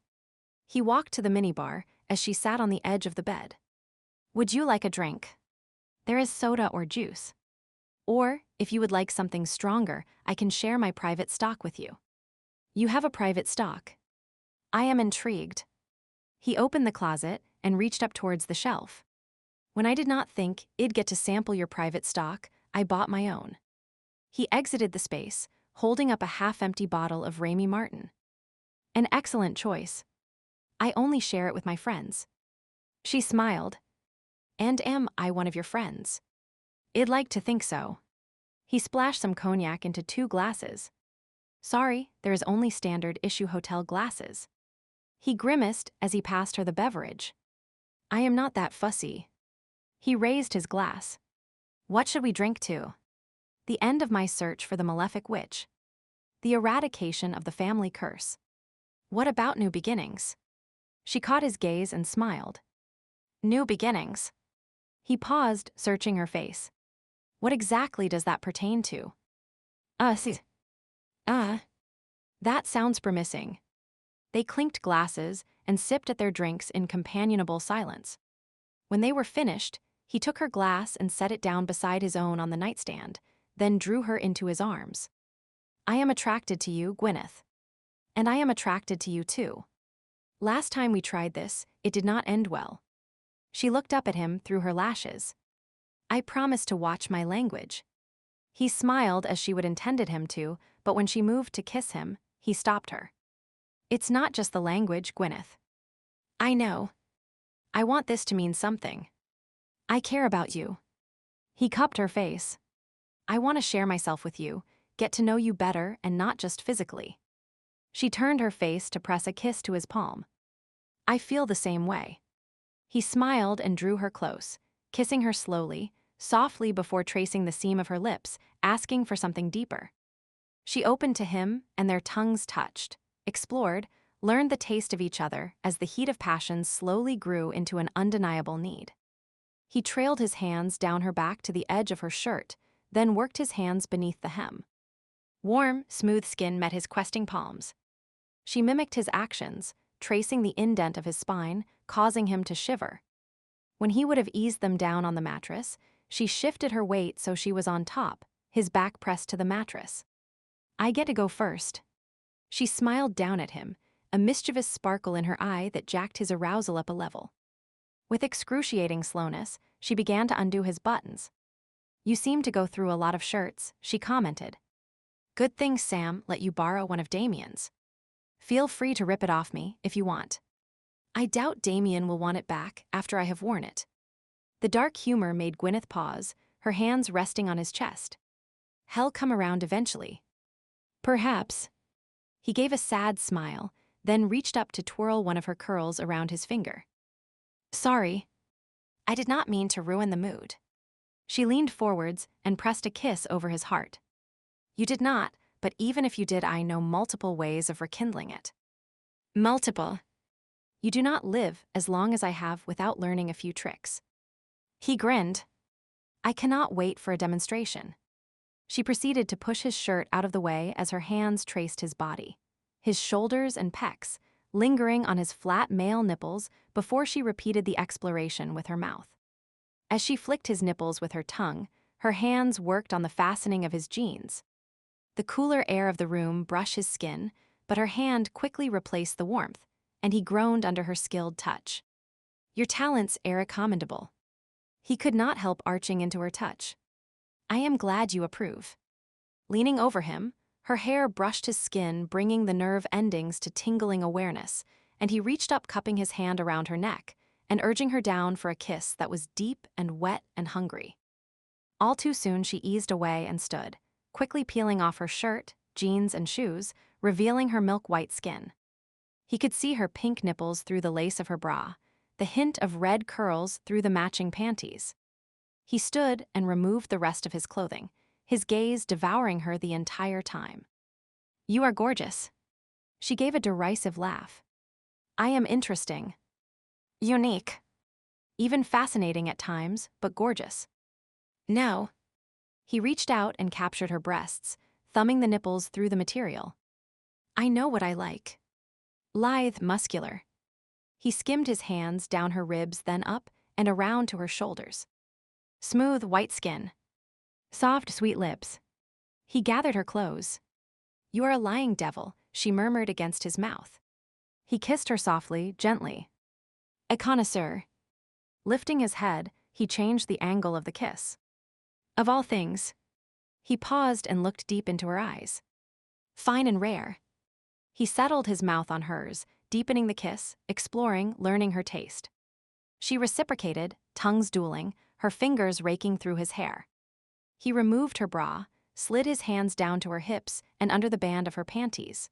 He walked to the minibar as she sat on the edge of the bed. Would you like a drink? There is soda or juice. Or, if you would like something stronger, I can share my private stock with you. You have a private stock. I am intrigued. He opened the closet and reached up towards the shelf. When I did not think I'd get to sample your private stock, I bought my own. He exited the space, holding up a half-empty bottle of Remy Martin. An excellent choice. I only share it with my friends. She smiled. And am I one of your friends? I'd like to think so. He splashed some cognac into 2 glasses. Sorry, there is only standard issue hotel glasses. He grimaced as he passed her the beverage. I am not that fussy. He raised his glass. What should we drink to? The end of my search for the malefic witch. The eradication of the family curse. What about new beginnings? She caught his gaze and smiled. New beginnings. He paused, searching her face. What exactly does that pertain to? That sounds promising. They clinked glasses and sipped at their drinks in companionable silence. When they were finished, he took her glass and set it down beside his own on the nightstand, then drew her into his arms. I am attracted to you, Gwyneth. And I am attracted to you too. Last time we tried this, it did not end well. She looked up at him through her lashes. I promised to watch my language. He smiled as she would intended him to, but when she moved to kiss him, he stopped her. It's not just the language, Gwyneth. I know. I want this to mean something. I care about you. He cupped her face. I want to share myself with you, get to know you better and not just physically. She turned her face to press a kiss to his palm. I feel the same way. He smiled and drew her close, kissing her slowly, softly before tracing the seam of her lips, asking for something deeper. She opened to him, and their tongues touched, explored, learned the taste of each other as the heat of passion slowly grew into an undeniable need. He trailed his hands down her back to the edge of her shirt, then worked his hands beneath the hem. Warm, smooth skin met his questing palms. She mimicked his actions, tracing the indent of his spine, causing him to shiver. When he would have eased them down on the mattress, she shifted her weight so she was on top, his back pressed to the mattress. I get to go first. She smiled down at him, a mischievous sparkle in her eye that jacked his arousal up a level. With excruciating slowness, she began to undo his buttons. You seem to go through a lot of shirts, she commented. Good thing Sam let you borrow one of Damien's. Feel free to rip it off me if you want. I doubt Damien will want it back after I have worn it. The dark humor made Gwyneth pause, her hands resting on his chest. He'll come around eventually. Perhaps. He gave a sad smile, then reached up to twirl one of her curls around his finger. Sorry. I did not mean to ruin the mood. She leaned forwards and pressed a kiss over his heart. You did not, but even if you did, I know multiple ways of rekindling it. Multiple. You do not live as long as I have without learning a few tricks. He grinned. I cannot wait for a demonstration. She proceeded to push his shirt out of the way as her hands traced his body, his shoulders and pecs, lingering on his flat male nipples before she repeated the exploration with her mouth. As she flicked his nipples with her tongue, her hands worked on the fastening of his jeans. The cooler air of the room brushed his skin, but her hand quickly replaced the warmth, and he groaned under her skilled touch. Your talents are commendable. He could not help arching into her touch. I am glad you approve. Leaning over him, her hair brushed his skin, bringing the nerve endings to tingling awareness, and he reached up, cupping his hand around her neck and urging her down for a kiss that was deep and wet and hungry. All too soon, she eased away and stood, quickly peeling off her shirt, jeans, and shoes, revealing her milk-white skin. He could see her pink nipples through the lace of her bra, the hint of red curls through the matching panties. He stood and removed the rest of his clothing, his gaze devouring her the entire time. You are gorgeous. She gave a derisive laugh. I am interesting. Unique. Even fascinating at times, but gorgeous. No. He reached out and captured her breasts, thumbing the nipples through the material. I know what I like. Lithe, muscular. He skimmed his hands down her ribs, then up and around to her shoulders. Smooth, white skin. Soft, sweet lips. He gathered her close. You are a lying devil, she murmured against his mouth. He kissed her softly, gently. A connoisseur. Lifting his head, he changed the angle of the kiss. Of all things. He paused and looked deep into her eyes. Fine and rare. He settled his mouth on hers, deepening the kiss, exploring, learning her taste. She reciprocated, tongues dueling, her fingers raking through his hair. He removed her bra, slid his hands down to her hips and under the band of her panties.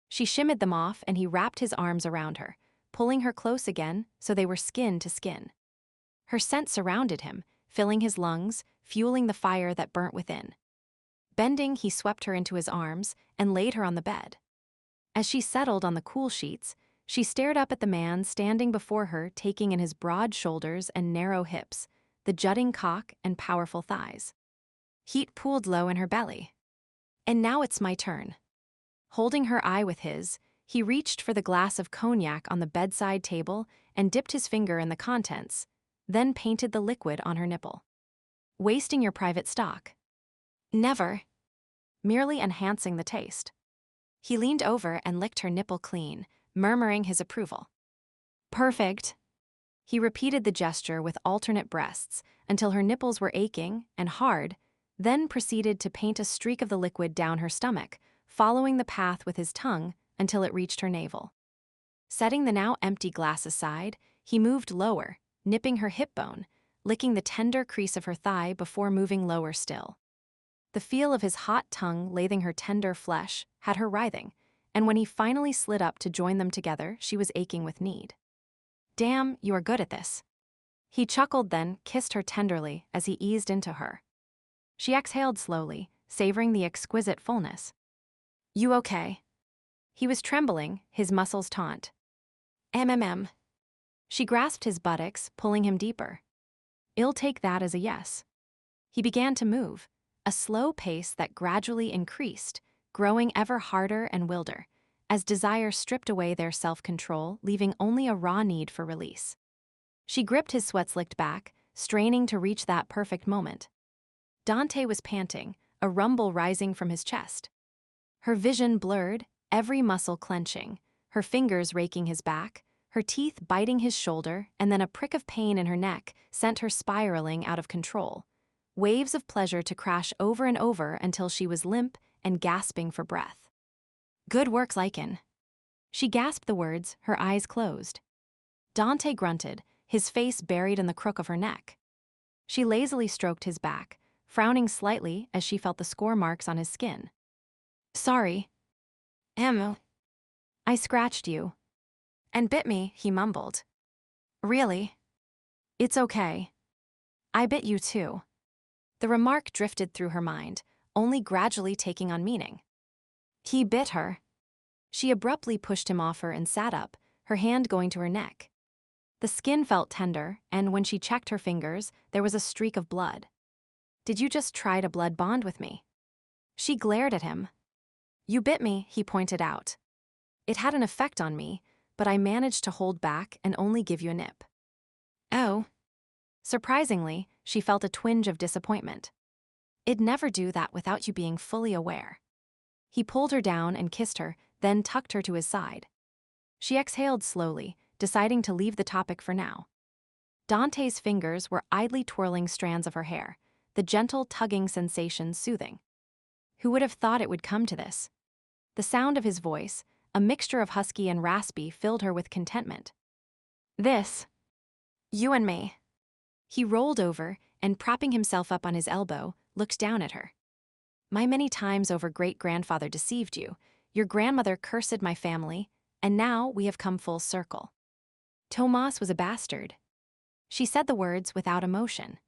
She shimmied them off and he wrapped his arms around her, pulling her close again so they were skin to skin. Her scent surrounded him, filling his lungs, fueling the fire that burnt within. Bending, he swept her into his arms and laid her on the bed. As she settled on the cool sheets, she stared up at the man standing before her, taking in his broad shoulders and narrow hips, the jutting cock and powerful thighs. Heat pooled low in her belly. And now it's my turn. Holding her eye with his, he reached for the glass of cognac on the bedside table and dipped his finger in the contents, then painted the liquid on her nipple. Wasting your private stock. Never. Merely enhancing the taste. He leaned over and licked her nipple clean, murmuring his approval. Perfect. He repeated the gesture with alternate breasts until her nipples were aching and hard, then proceeded to paint a streak of the liquid down her stomach, following the path with his tongue until it reached her navel. Setting the now empty glass aside, he moved lower, nipping her hip bone, licking the tender crease of her thigh before moving lower still. The feel of his hot tongue lathing her tender flesh had her writhing, and when he finally slid up to join them together, she was aching with need. Damn, you are good at this. He chuckled, then kissed her tenderly as he eased into her. She exhaled slowly, savoring the exquisite fullness. You okay? He was trembling, his muscles taut. MMM. She grasped his buttocks, pulling him deeper. I'll take that as a yes. He began to move, a slow pace that gradually increased, growing ever harder and wilder, as desire stripped away their self-control, leaving only a raw need for release. She gripped his sweat-slicked back, straining to reach that perfect moment. Dante was panting, a rumble rising from his chest. Her vision blurred, every muscle clenching, her fingers raking his back, her teeth biting his shoulder, and then a prick of pain in her neck sent her spiraling out of control. Waves of pleasure to crash over and over until she was limp and gasping for breath. Good work, Lycan. She gasped the words, her eyes closed. Dante grunted, his face buried in the crook of her neck. She lazily stroked his back, frowning slightly as she felt the score marks on his skin. Sorry. Emma. I scratched you. And bit me, he mumbled. Really? It's okay. I bit you too. The remark drifted through her mind, only gradually taking on meaning. He bit her. She abruptly pushed him off her and sat up, her hand going to her neck. The skin felt tender, and when she checked her fingers, there was a streak of blood. Did you just try to blood bond with me? She glared at him. You bit me, he pointed out. It had an effect on me, but I managed to hold back and only give you a nip. Oh. Surprisingly, she felt a twinge of disappointment. I'd never do that without you being fully aware. He pulled her down and kissed her, then tucked her to his side. She exhaled slowly, deciding to leave the topic for now. Dante's fingers were idly twirling strands of her hair, the gentle tugging sensation soothing. Who would have thought it would come to this? The sound of his voice, a mixture of husky and raspy, filled her with contentment. This. You and me. He rolled over and, propping himself up on his elbow, looked down at her. My many times over great-grandfather deceived you, your grandmother cursed my family, and now we have come full circle. Tomas was a bastard. She said the words without emotion.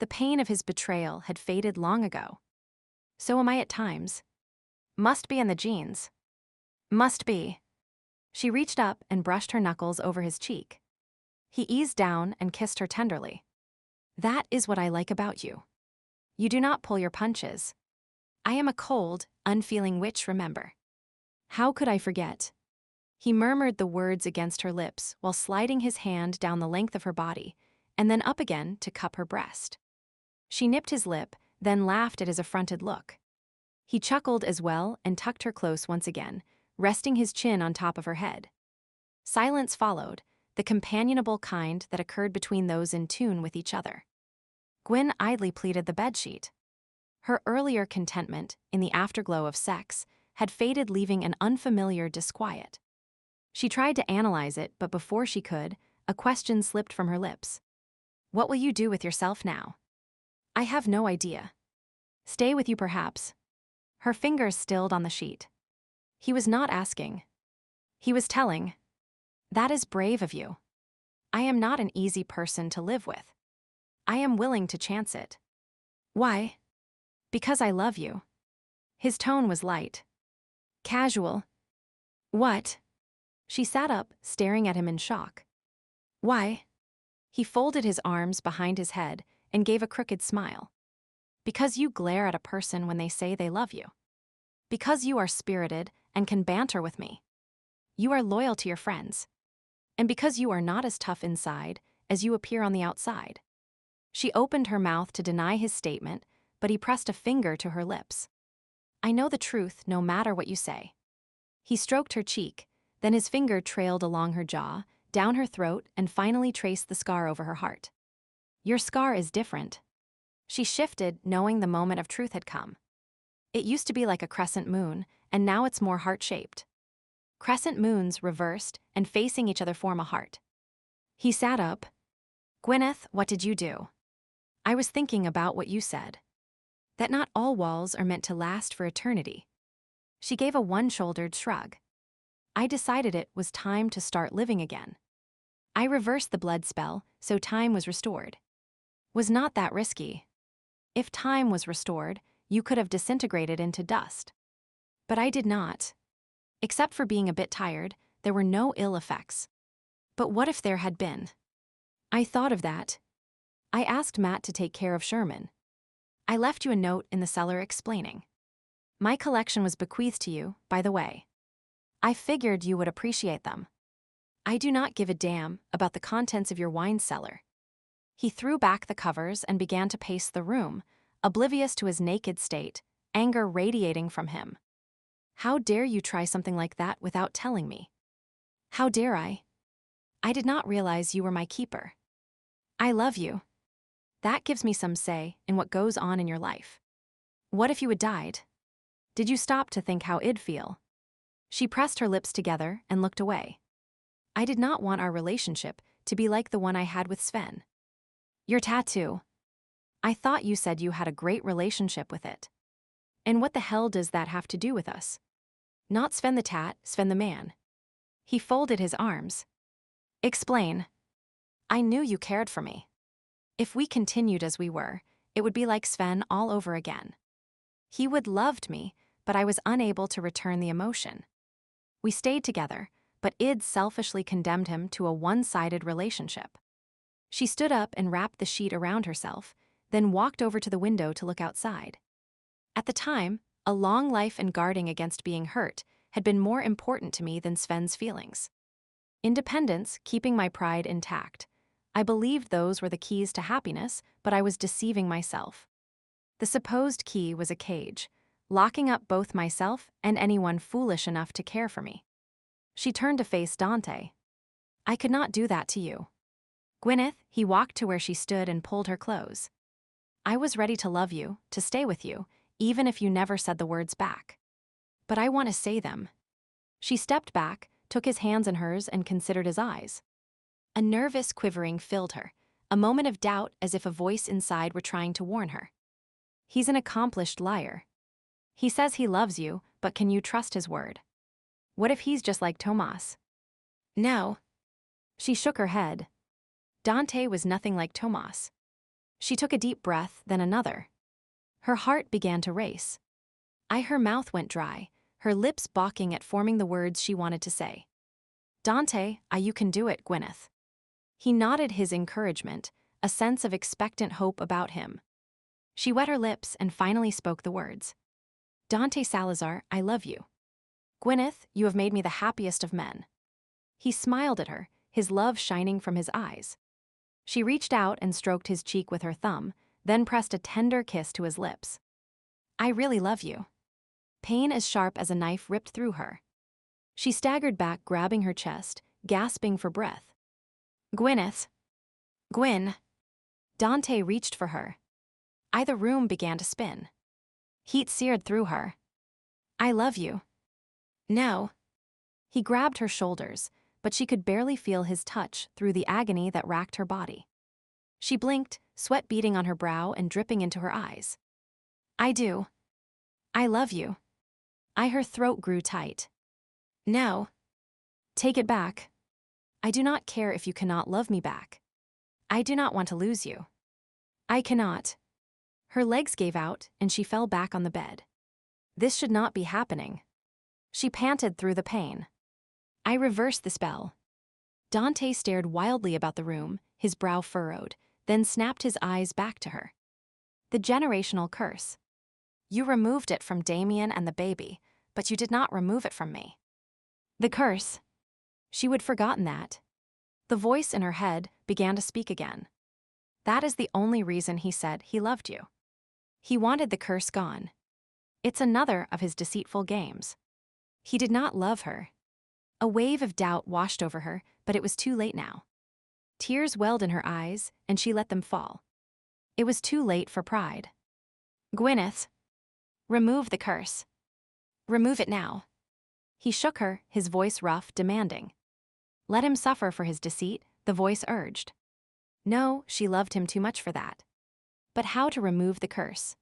The pain of his betrayal had faded long ago. So am I at times. Must be in the genes. Must be. She reached up and brushed her knuckles over his cheek. He eased down and kissed her tenderly. That is what I like about you. You do not pull your punches. I am a cold, unfeeling witch, remember. How could I forget? He murmured the words against her lips while sliding his hand down the length of her body, and then up again to cup her breast. She nipped his lip, then laughed at his affronted look. He chuckled as well and tucked her close once again, resting his chin on top of her head. Silence followed, the companionable kind that occurred between those in tune with each other. Gwyn idly pleated the bedsheet. Her earlier contentment, in the afterglow of sex, had faded, leaving an unfamiliar disquiet. She tried to analyze it, but before she could, a question slipped from her lips. What will you do with yourself now? I have no idea. Stay with you, perhaps. Her fingers stilled on the sheet. He was not asking. He was telling. That is brave of you. I am not an easy person to live with. I am willing to chance it. Why? Because I love you. His tone was light. Casual. What? She sat up, staring at him in shock. Why? He folded his arms behind his head and gave a crooked smile. Because you glare at a person when they say they love you. Because you are spirited and can banter with me. You are loyal to your friends. And because you are not as tough inside as you appear on the outside. She opened her mouth to deny his statement, but he pressed a finger to her lips. I know the truth no matter what you say. He stroked her cheek, then his finger trailed along her jaw, down her throat, and finally traced the scar over her heart. Your scar is different. She shifted, knowing the moment of truth had come. It used to be like a crescent moon, and now it's more heart-shaped. Crescent moons reversed and facing each other form a heart. He sat up. Gwyneth, what did you do? I was thinking about what you said. That not all walls are meant to last for eternity. She gave a one-shouldered shrug. I decided it was time to start living again. I reversed the blood spell, so time was restored. Was not that risky. If time was restored, you could have disintegrated into dust. But I did not. Except for being a bit tired, there were no ill effects. But what if there had been? I thought of that. I asked Matt to take care of Sherman. I left you a note in the cellar explaining. My collection was bequeathed to you, by the way. I figured you would appreciate them. I do not give a damn about the contents of your wine cellar. He threw back the covers and began to pace the room, oblivious to his naked state, anger radiating from him. How dare you try something like that without telling me? How dare I? I did not realize you were my keeper. I love you. That gives me some say in what goes on in your life. What if you had died? Did you stop to think how it'd feel? She pressed her lips together and looked away. I did not want our relationship to be like the one I had with Sven. Your tattoo. I thought you said you had a great relationship with it. And what the hell does that have to do with us? Not Sven the tat, Sven the man. He folded his arms. Explain. I knew you cared for me. If we continued as we were, it would be like Sven all over again. He would loved me, but I was unable to return the emotion. We stayed together, but Id selfishly condemned him to a one-sided relationship. She stood up and wrapped the sheet around herself, then walked over to the window to look outside. At the time, a long life and guarding against being hurt had been more important to me than Sven's feelings. Independence, keeping my pride intact. I believed those were the keys to happiness, but I was deceiving myself. The supposed key was a cage, locking up both myself and anyone foolish enough to care for me. She turned to face Dante. I could not do that to you. Gwyneth, he walked to where she stood and pulled her close. I was ready to love you, to stay with you, even if you never said the words back. But I want to say them. She stepped back, took his hands in hers and considered his eyes. A nervous quivering filled her, a moment of doubt as if a voice inside were trying to warn her. He's an accomplished liar. He says he loves you, but can you trust his word? What if he's just like Tomas? No. She shook her head. Dante was nothing like Tomas. She took a deep breath, then another. Her heart began to race. Her mouth went dry, her lips balking at forming the words she wanted to say. Dante, you can do it, Gwyneth. He nodded his encouragement, a sense of expectant hope about him. She wet her lips and finally spoke the words. Dante Salazar, I love you. Gwyneth, you have made me the happiest of men. He smiled at her, his love shining from his eyes. She reached out and stroked his cheek with her thumb, then pressed a tender kiss to his lips. I really love you. Pain as sharp as a knife ripped through her. She staggered back, grabbing her chest, gasping for breath. Gwyneth. Gwyn. Dante reached for her. The room began to spin. Heat seared through her. I love you. No. He grabbed her shoulders, but she could barely feel his touch through the agony that racked her body. She blinked, sweat beading on her brow and dripping into her eyes. I do. I love you. Her throat grew tight. No. Take it back. I do not care if you cannot love me back. I do not want to lose you. I cannot. Her legs gave out and she fell back on the bed. This should not be happening. She panted through the pain. I reversed the spell. Dante stared wildly about the room, his brow furrowed, then snapped his eyes back to her. The generational curse. You removed it from Damien and the baby, but you did not remove it from me. The curse. She would forgotten that. The voice in her head began to speak again. That is the only reason he said he loved you. He wanted the curse gone. It's another of his deceitful games. He did not love her. A wave of doubt washed over her, but it was too late now. Tears welled in her eyes, and she let them fall. It was too late for pride. Gwyneth. Remove the curse. Remove it now. He shook her, his voice rough, demanding. Let him suffer for his deceit, the voice urged. No, she loved him too much for that. But how to remove the curse?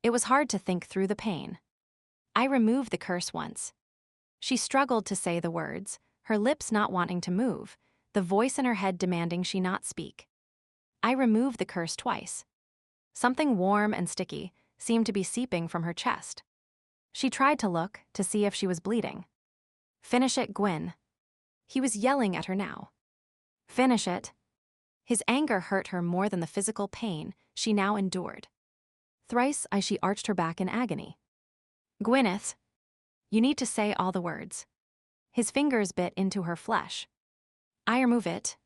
It was hard to think through the pain. I removed the curse once. She struggled to say the words, her lips not wanting to move, the voice in her head demanding she not speak. I removed the curse twice. Something warm and sticky seemed to be seeping from her chest. She tried to look to see if she was bleeding. Finish it, Gwyn. He was yelling at her now. Finish it. His anger hurt her more than the physical pain she now endured. Thrice she arched her back in agony. Gwyneth. You need to say all the words. His fingers bit into her flesh. I remove it.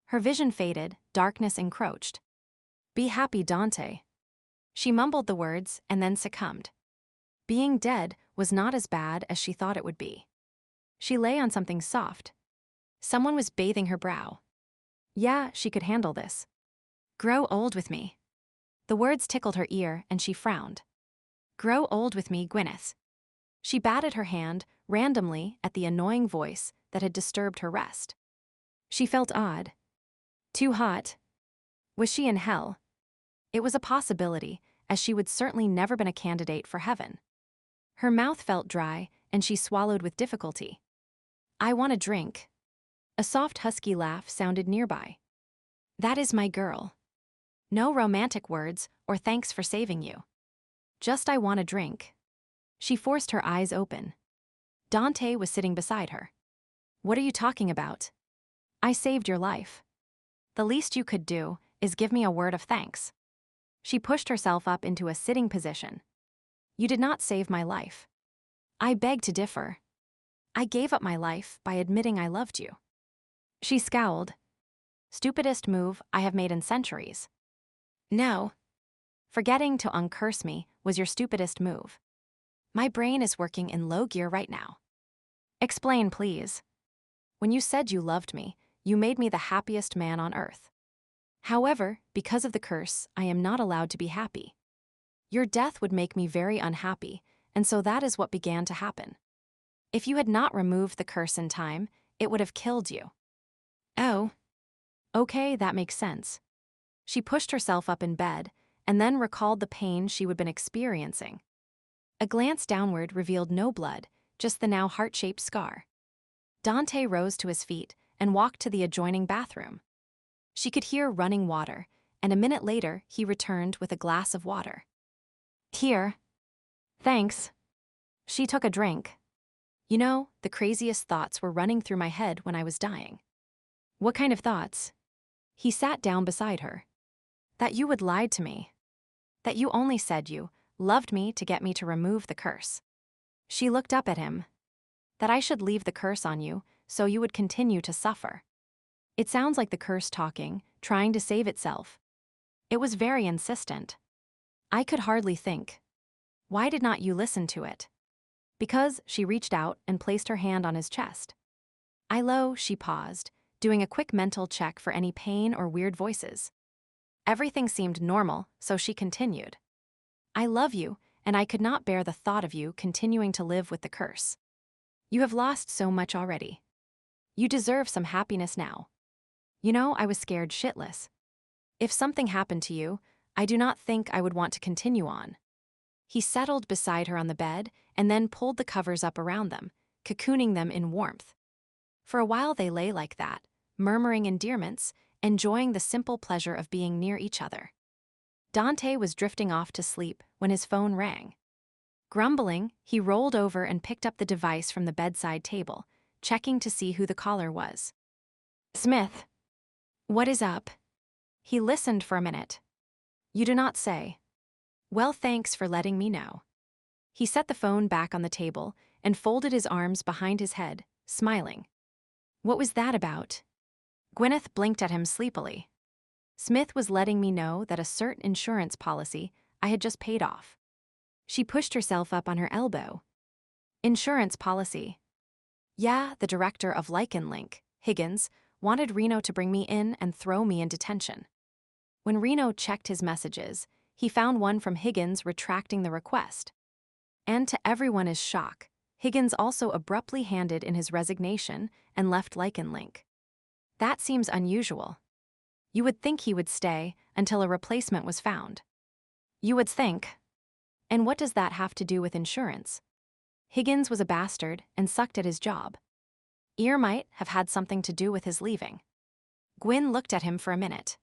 Her vision faded, darkness encroached. Be happy, Dante. She mumbled the words and then succumbed. Being dead was not as bad as she thought it would be. She lay on something soft. Someone was bathing her brow. Yeah, she could handle this. Grow old with me. The words tickled her ear and she frowned. Grow old with me, Gwyneth. She batted her hand, randomly, at the annoying voice that had disturbed her rest. She felt odd. Too hot. Was she in hell? It was a possibility, as she would certainly never been a candidate for heaven. Her mouth felt dry, and she swallowed with difficulty. I want a drink. A soft husky laugh sounded nearby. That is my girl. No romantic words or thanks for saving you. Just I want a drink. She forced her eyes open. Dante was sitting beside her. What are you talking about? I saved your life. The least you could do is give me a word of thanks. She pushed herself up into a sitting position. You did not save my life. I beg to differ. I gave up my life by admitting I loved you. She scowled. Stupidest move I have made in centuries. No. Forgetting to uncurse me was your stupidest move. My brain is working in low gear right now. Explain, please. When you said you loved me, you made me the happiest man on earth. However, because of the curse, I am not allowed to be happy. Your death would make me very unhappy, and so that is what began to happen. If you had not removed the curse in time, it would have killed you. Oh. Okay, that makes sense. She pushed herself up in bed, and then recalled the pain she would been experiencing. A glance downward revealed no blood, just the now heart-shaped scar. Dante rose to his feet and walked to the adjoining bathroom. She could hear running water, and a minute later he returned with a glass of water. Here. Thanks. She took a drink. You know, the craziest thoughts were running through my head when I was dying. What kind of thoughts? He sat down beside her. That you would lie to me. That you only said you loved me to get me to remove the curse. She looked up at him. That I should leave the curse on you so you would continue to suffer. It sounds like the curse talking, trying to save itself. It was very insistent. I could hardly think. Why did not you listen to it? Because she reached out and placed her hand on his chest. She paused, doing a quick mental check for any pain or weird voices. Everything seemed normal, so she continued. I love you, and I could not bear the thought of you continuing to live with the curse. You have lost so much already. You deserve some happiness now. You know, I was scared shitless. If something happened to you, I do not think I would want to continue on. He settled beside her on the bed and then pulled the covers up around them, cocooning them in warmth. For a while they lay like that, murmuring endearments, enjoying the simple pleasure of being near each other. Dante was drifting off to sleep when his phone rang. Grumbling, he rolled over and picked up the device from the bedside table, checking to see who the caller was. Smith. What is up? He listened for a minute. You do not say. Well, thanks for letting me know. He set the phone back on the table and folded his arms behind his head, smiling. What was that about? Gwyneth blinked at him sleepily. Smith was letting me know that a certain insurance policy I had just paid off. She pushed herself up on her elbow. Insurance policy. Yeah, the director of Lycan, Higgins, wanted Reno to bring me in and throw me in detention. When Reno checked his messages, he found one from Higgins retracting the request. And to everyone's shock, Higgins also abruptly handed in his resignation and left Lycan. That seems unusual. You would think he would stay until a replacement was found. You would think. And what does that have to do with insurance? Higgins was a bastard and sucked at his job. Ear might have had something to do with his leaving. Gwyn looked at him for a minute.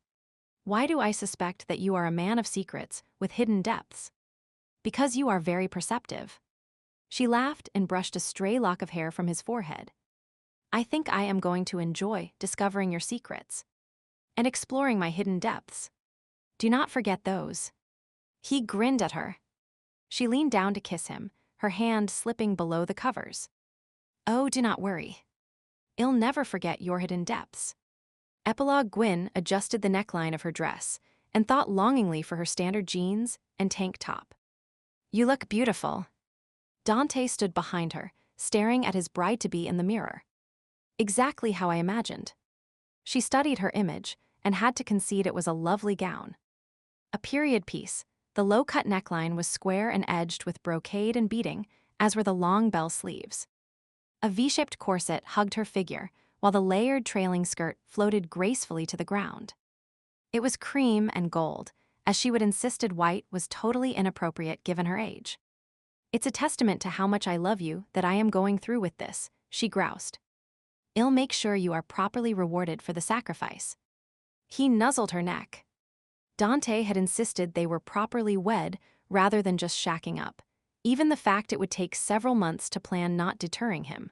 Why do I suspect that you are a man of secrets with hidden depths? Because you are very perceptive. She laughed and brushed a stray lock of hair from his forehead. I think I am going to enjoy discovering your secrets and exploring my hidden depths. Do not forget those. He grinned at her. She leaned down to kiss him, her hand slipping below the covers. Oh, do not worry. I'll never forget your hidden depths. Epilogue. Gwyn adjusted the neckline of her dress and thought longingly for her standard jeans and tank top. You look beautiful. Dante stood behind her, staring at his bride-to-be in the mirror. Exactly how I imagined. She studied her image and had to concede it was a lovely gown. A period piece, the low-cut neckline was square and edged with brocade and beading, as were the long bell sleeves. A V-shaped corset hugged her figure, while the layered trailing skirt floated gracefully to the ground. It was cream and gold, as she would insisted white was totally inappropriate given her age. "It's a testament to how much I love you that I am going through with this," she groused. "I'll make sure you are properly rewarded for the sacrifice." He nuzzled her neck. Dante had insisted they were properly wed rather than just shacking up. Even the fact it would take several months to plan not deterring him.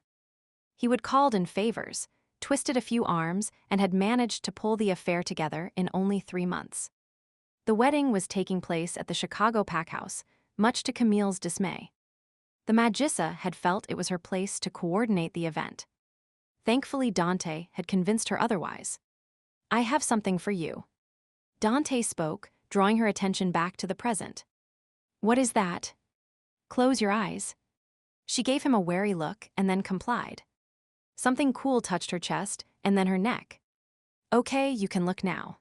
He would called in favors, twisted a few arms, and had managed to pull the affair together in only 3 months. The wedding was taking place at the Chicago Pack House, much to Camille's dismay. The Magissa had felt it was her place to coordinate the event. Thankfully, Dante had convinced her otherwise. "I have something for you." Dante spoke, drawing her attention back to the present. "What is that?" "Close your eyes." She gave him a wary look and then complied. Something cool touched her chest and then her neck. "Okay, you can look now."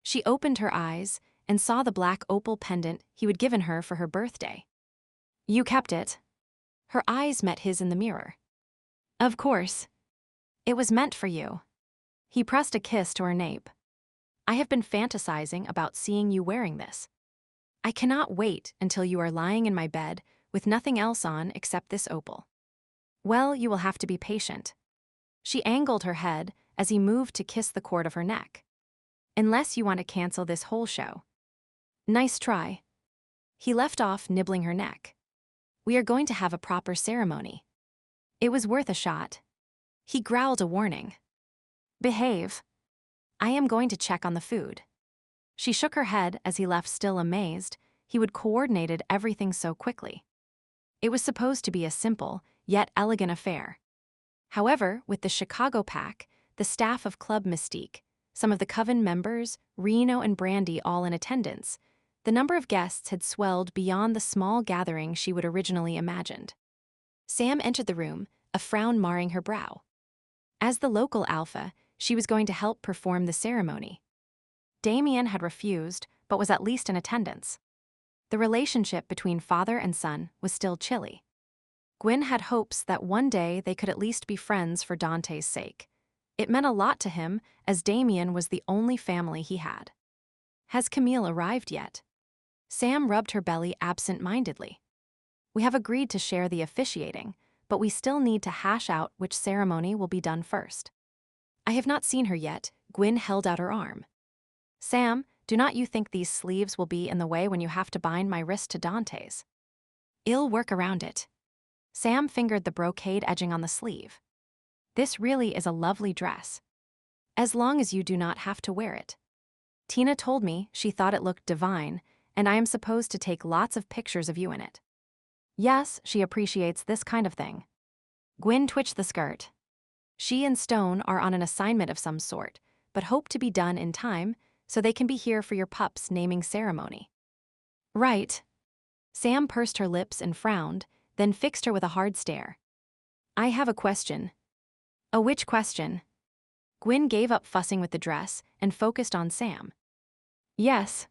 She opened her eyes and saw the black opal pendant he would given her for her birthday. "You kept it." Her eyes met his in the mirror. "Of course. It was meant for you." He pressed a kiss to her nape. "I have been fantasizing about seeing you wearing this. I cannot wait until you are lying in my bed with nothing else on except this opal." "Well, you will have to be patient." She angled her head as he moved to kiss the cord of her neck. "Unless you want to cancel this whole show." "Nice try." He left off nibbling her neck. "We are going to have a proper ceremony." It was worth a shot. He growled a warning. "Behave. I am going to check on the food." She shook her head as he left, still amazed. He would coordinated everything so quickly. It was supposed to be a simple, yet elegant affair. However, with the Chicago Pack, the staff of Club Mystique, some of the Coven members, Reno and Brandy all in attendance, the number of guests had swelled beyond the small gathering she would originally imagined. Sam entered the room, a frown marring her brow. As the local alpha, she was going to help perform the ceremony. Damien had refused, but was at least in attendance. The relationship between father and son was still chilly. Gwyn had hopes that one day they could at least be friends for Dante's sake. It meant a lot to him, as Damien was the only family he had. "Has Camille arrived yet?" Sam rubbed her belly absent-mindedly. "We have agreed to share the officiating, but we still need to hash out which ceremony will be done first." "I have not seen her yet." Gwyn held out her arm. "Sam, do not you think these sleeves will be in the way when you have to bind my wrist to Dante's?" "I'll work around it." Sam fingered the brocade edging on the sleeve. "This really is a lovely dress. As long as you do not have to wear it. Tina told me she thought it looked divine, and I am supposed to take lots of pictures of you in it." "Yes, she appreciates this kind of thing." Gwyn twitched the skirt. She and Stone are on an assignment of some sort, but hope to be done in time so they can be here for your pup's naming ceremony. "Right." Sam pursed her lips and frowned, then fixed her with a hard stare. "I have a question." "A which question?" Gwyn gave up fussing with the dress and focused on Sam. "Yes.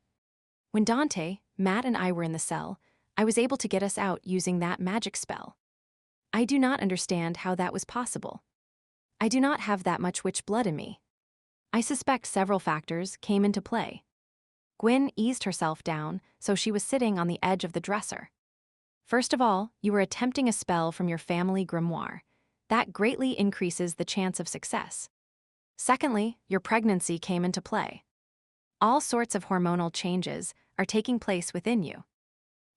When Dante, Matt and I were in the cell, I was able to get us out using that magic spell. I do not understand how that was possible. I do not have that much witch blood in me. I suspect several factors came into play." Gwyn eased herself down so she was sitting on the edge of the dresser. "First of all, you were attempting a spell from your family grimoire. That greatly increases the chance of success. Secondly, your pregnancy came into play. All sorts of hormonal changes are taking place within you.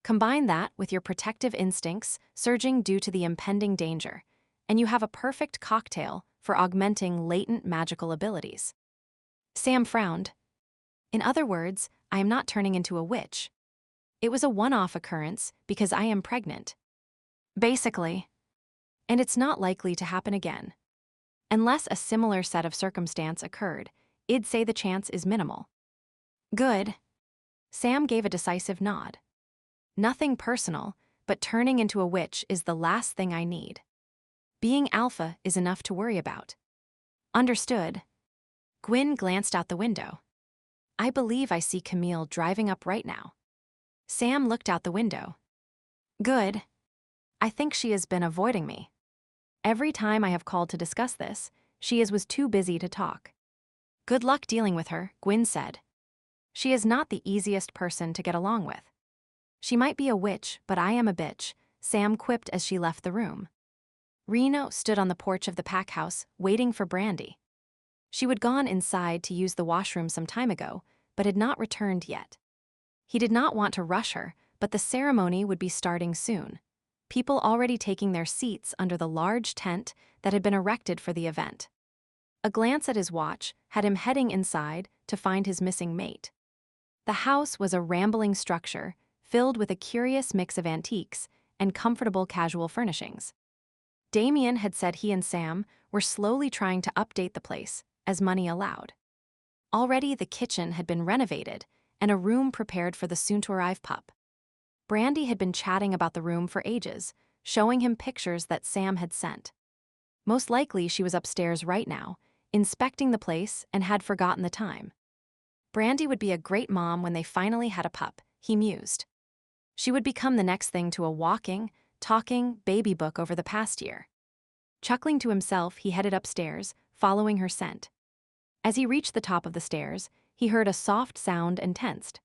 Combine that with your protective instincts surging due to the impending danger, and you have a perfect cocktail for augmenting latent magical abilities." Sam frowned. "In other words, I am not turning into a witch. It was a one-off occurrence because I am pregnant. Basically. And it's not likely to happen again. Unless a similar set of circumstance occurred, I'd say the chance is minimal." "Good." Sam gave a decisive nod. "Nothing personal, but turning into a witch is the last thing I need. Being alpha is enough to worry about." "Understood." Gwyn glanced out the window. "I believe I see Camille driving up right now." Sam looked out the window. "Good. I think she has been avoiding me. Every time I have called to discuss this, was too busy to talk. Good luck dealing with her, Gwyn said. She is not the easiest person to get along with. She might be a witch, but I am a bitch, Sam quipped as she left the room. Reno stood on the porch of the pack house, waiting for Brandy. She had gone inside to use the washroom some time ago, but had not returned yet. He did not want to rush her, but the ceremony would be starting soon. People already taking their seats under the large tent that had been erected for the event. A glance at his watch had him heading inside to find his missing mate. The house was a rambling structure filled with a curious mix of antiques and comfortable casual furnishings. Damien had said he and Sam were slowly trying to update the place as money allowed. Already the kitchen had been renovated and a room prepared for the soon-to-arrive pup. Brandy had been chatting about the room for ages, showing him pictures that Sam had sent. Most likely she was upstairs right now, inspecting the place and had forgotten the time. Brandy would be a great mom when they finally had a pup, he mused. She would become the next thing to a walking, talking baby book over the past year. Chuckling to himself, he headed upstairs, following her scent. As he reached the top of the stairs, he heard a soft sound and tensed.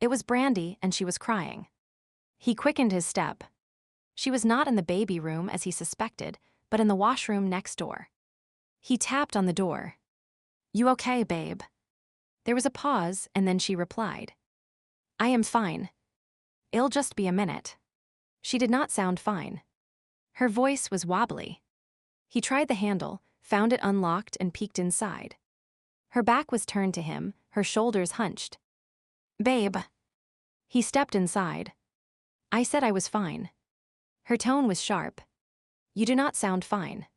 It was Brandy, and she was crying. He quickened his step. She was not in the baby room as he suspected, but in the washroom next door. He tapped on the door. "You okay, babe?" There was a pause, and then she replied, "I am fine. It'll just be a minute." She did not sound fine. Her voice was wobbly. He tried the handle, found it unlocked, and peeked inside. Her back was turned to him, her shoulders hunched. "Babe." He stepped inside. "I said I was fine." Her tone was sharp. "You do not sound fine."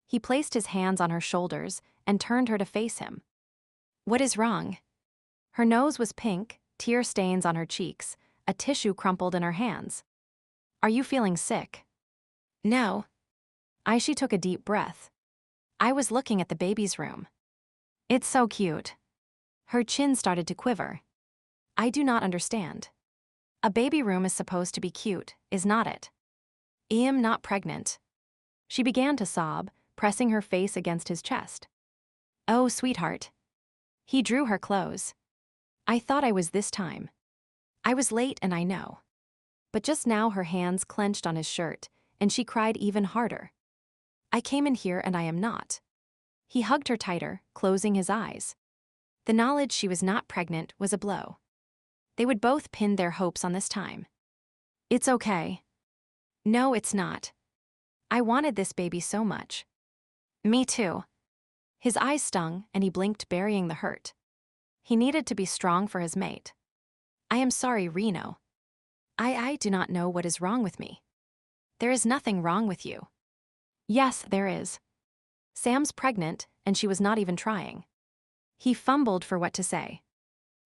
He placed his hands on her shoulders and turned her to face him. "What is wrong?" Her nose was pink, tear stains on her cheeks, a tissue crumpled in her hands. "Are you feeling sick?" "No." She took a deep breath. "I was looking at the baby's room. It's so cute." Her chin started to quiver. "I do not understand. A baby room is supposed to be cute, is not it? I am not pregnant." She began to sob, pressing her face against his chest. "Oh, sweetheart." He drew her close. "I thought I was this time. I was late and I know." But just now her hands clenched on his shirt, and she cried even harder. "I came in here and I am not." He hugged her tighter, closing his eyes. The knowledge she was not pregnant was a blow. They would both pin their hopes on this time. "It's okay." "No, it's not. I wanted this baby so much." "Me too." His eyes stung, and he blinked, burying the hurt. He needed to be strong for his mate. "I am sorry, Reno. I do not know what is wrong with me." "There is nothing wrong with you." "Yes, there is. Sam's pregnant, and she was not even trying." He fumbled for what to say.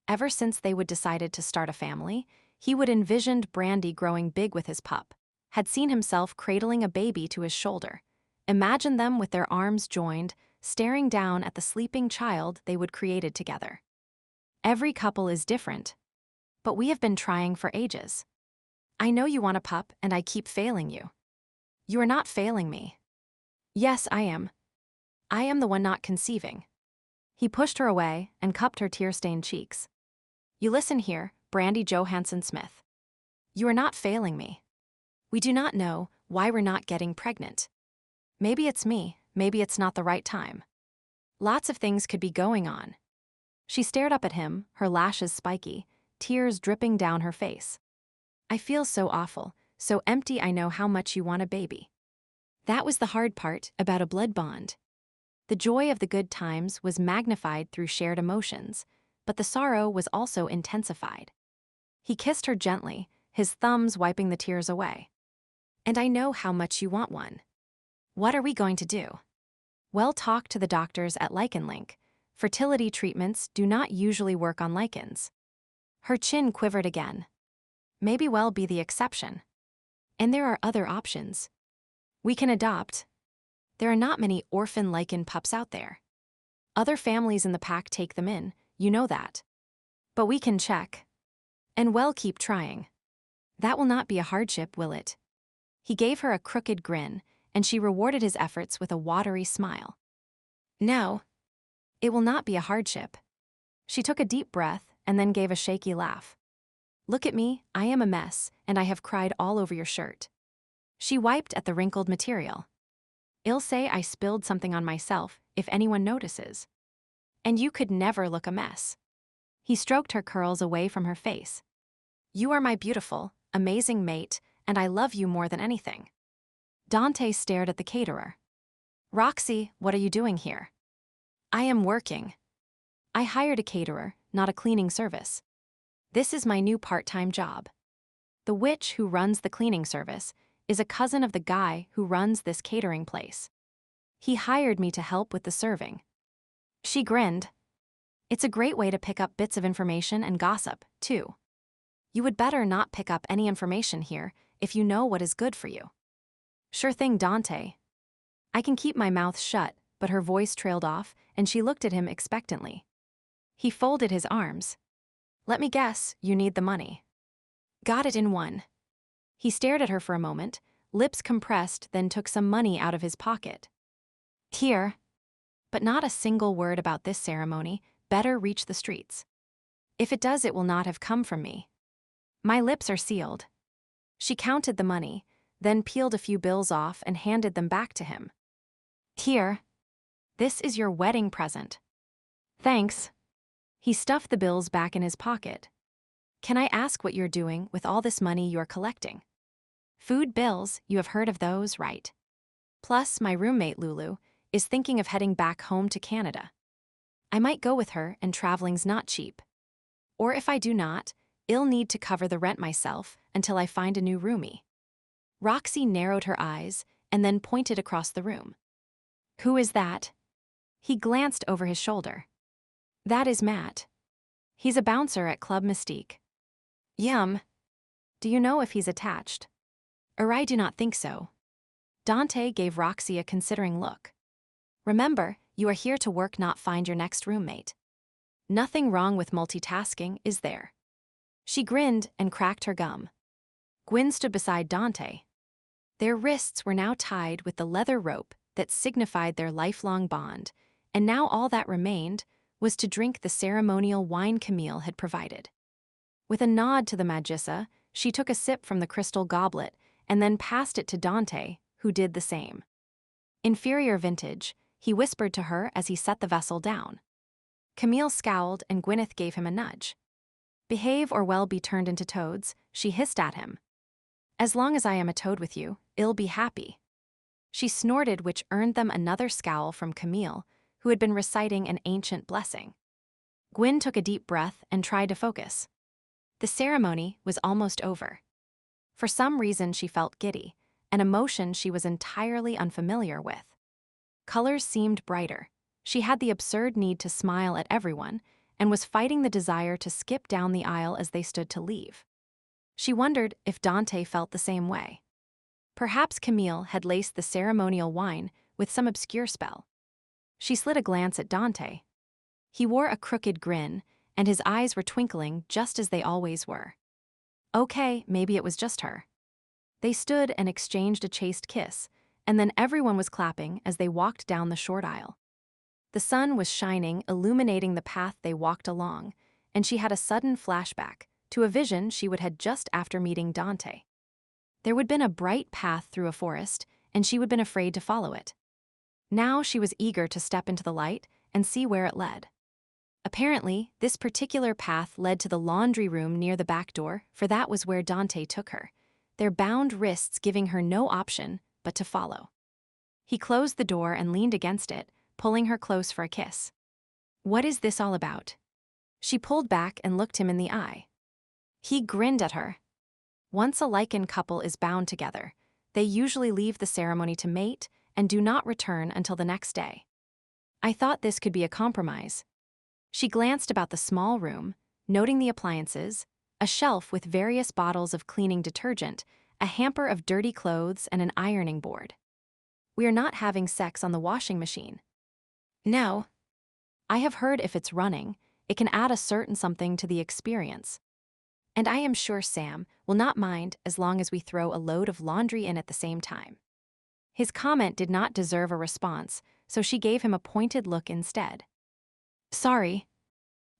Ever since they would decided to start a family, he would envisioned Brandy growing big with his pup, had seen himself cradling a baby to his shoulder, imagined them with their arms joined, staring down at the sleeping child they would created together. Every couple is different. But we have been trying for ages. I know you want a pup, and I keep failing you. You are not failing me. Yes, I am. I am the one not conceiving. He pushed her away and cupped her tear-stained cheeks. You listen here, Brandy Johansson Smith. You are not failing me. We do not know why we're not getting pregnant. Maybe it's me, maybe it's not the right time. Lots of things could be going on. She stared up at him, her lashes spiky, tears dripping down her face. I feel so awful, so empty. I know how much you want a baby. That was the hard part about a blood bond. The joy of the good times was magnified through shared emotions, but the sorrow was also intensified. He kissed her gently, his thumbs wiping the tears away. And I know how much you want one. What are we going to do? Well, talk to the doctors at Lycan Link. Fertility treatments do not usually work on Lycans. Her chin quivered again. Maybe we'll be the exception. And there are other options. We can adopt. There are not many orphan Lycan pups out there. Other families in the pack take them in, you know that. But we can check. And we'll keep trying. That will not be a hardship, will it? He gave her a crooked grin, and she rewarded his efforts with a watery smile. No, it will not be a hardship. She took a deep breath and then gave a shaky laugh. Look at me, I am a mess, and I have cried all over your shirt. She wiped at the wrinkled material. I'll say I spilled something on myself if anyone notices. And you could never look a mess. He stroked her curls away from her face. You are my beautiful, amazing mate, and I love you more than anything. Dante stared at the caterer. Roxy, what are you doing here? I am working. I hired a caterer, not a cleaning service. This is my new part-time job. The witch who runs the cleaning service is a cousin of the guy who runs this catering place. He hired me to help with the serving. She grinned. It's a great way to pick up bits of information and gossip, too. You would better not pick up any information here if you know what is good for you. Sure thing, Dante. I can keep my mouth shut, but her voice trailed off, and she looked at him expectantly. He folded his arms. Let me guess, you need the money. Got it in one. He stared at her for a moment, lips compressed, then took some money out of his pocket. Here. But not a single word about this ceremony, better reach the streets. If it does, it will not have come from me. My lips are sealed. She counted the money, then peeled a few bills off and handed them back to him. Here. This is your wedding present. Thanks. He stuffed the bills back in his pocket. Can I ask what you're doing with all this money you're collecting? Food bills, you have heard of those, right? Plus, my roommate Lulu is thinking of heading back home to Canada. I might go with her, and traveling's not cheap. Or if I do not, I'll need to cover the rent myself until I find a new roomie. Roxy narrowed her eyes and then pointed across the room. Who is that? He glanced over his shoulder. That is Matt. He's a bouncer at Club Mystique. Yum. Do you know if he's attached? Or I do not think so. Dante gave Roxy a considering look. Remember, you are here to work, not find your next roommate. Nothing wrong with multitasking, is there? She grinned and cracked her gum. Gwyn stood beside Dante. Their wrists were now tied with the leather rope that signified their lifelong bond, and now all that remained was to drink the ceremonial wine Camille had provided. With a nod to the Magissa, she took a sip from the crystal goblet and then passed it to Dante, who did the same. Inferior vintage, he whispered to her as he set the vessel down. Camille scowled and Gwyneth gave him a nudge. Behave or well be turned into toads, she hissed at him. As long as I am a toad with you, I'll be happy. She snorted, which earned them another scowl from Camille, who had been reciting an ancient blessing. Gwyn took a deep breath and tried to focus. The ceremony was almost over. For some reason she felt giddy, an emotion she was entirely unfamiliar with. Colors seemed brighter. She had the absurd need to smile at everyone and was fighting the desire to skip down the aisle as they stood to leave. She wondered if Dante felt the same way. Perhaps Camille had laced the ceremonial wine with some obscure spell. She slid a glance at Dante. He wore a crooked grin, and his eyes were twinkling just as they always were. Okay, maybe it was just her. They stood and exchanged a chaste kiss, and then everyone was clapping as they walked down the short aisle. The sun was shining, illuminating the path they walked along, and she had a sudden flashback to a vision she would had just after meeting Dante. There would been a bright path through a forest, and she would been afraid to follow it. Now she was eager to step into the light and see where it led. Apparently, this particular path led to the laundry room near the back door, for that was where Dante took her, their bound wrists giving her no option but to follow. He closed the door and leaned against it, pulling her close for a kiss. What is this all about? She pulled back and looked him in the eye. He grinned at her. Once a Lycan couple is bound together, they usually leave the ceremony to mate and do not return until the next day. I thought this could be a compromise. She glanced about the small room, noting the appliances, a shelf with various bottles of cleaning detergent, a hamper of dirty clothes, and an ironing board. We are not having sex on the washing machine. No. I have heard if it's running, it can add a certain something to the experience. And I am sure Sam will not mind as long as we throw a load of laundry in at the same time. His comment did not deserve a response, so she gave him a pointed look instead. Sorry.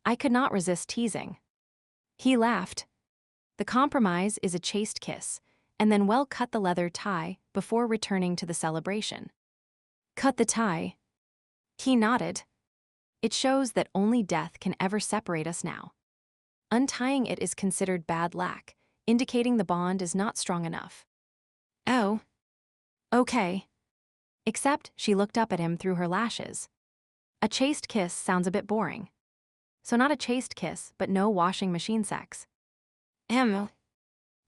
I could not resist teasing. He laughed. The compromise is a chaste kiss, and then cut the leather tie before returning to the celebration. Cut the tie. He nodded. It shows that only death can ever separate us now. Untying it is considered bad luck, indicating the bond is not strong enough. Oh. Okay. Except she looked up at him through her lashes. A chaste kiss sounds a bit boring. So not a chaste kiss, but no washing machine sex.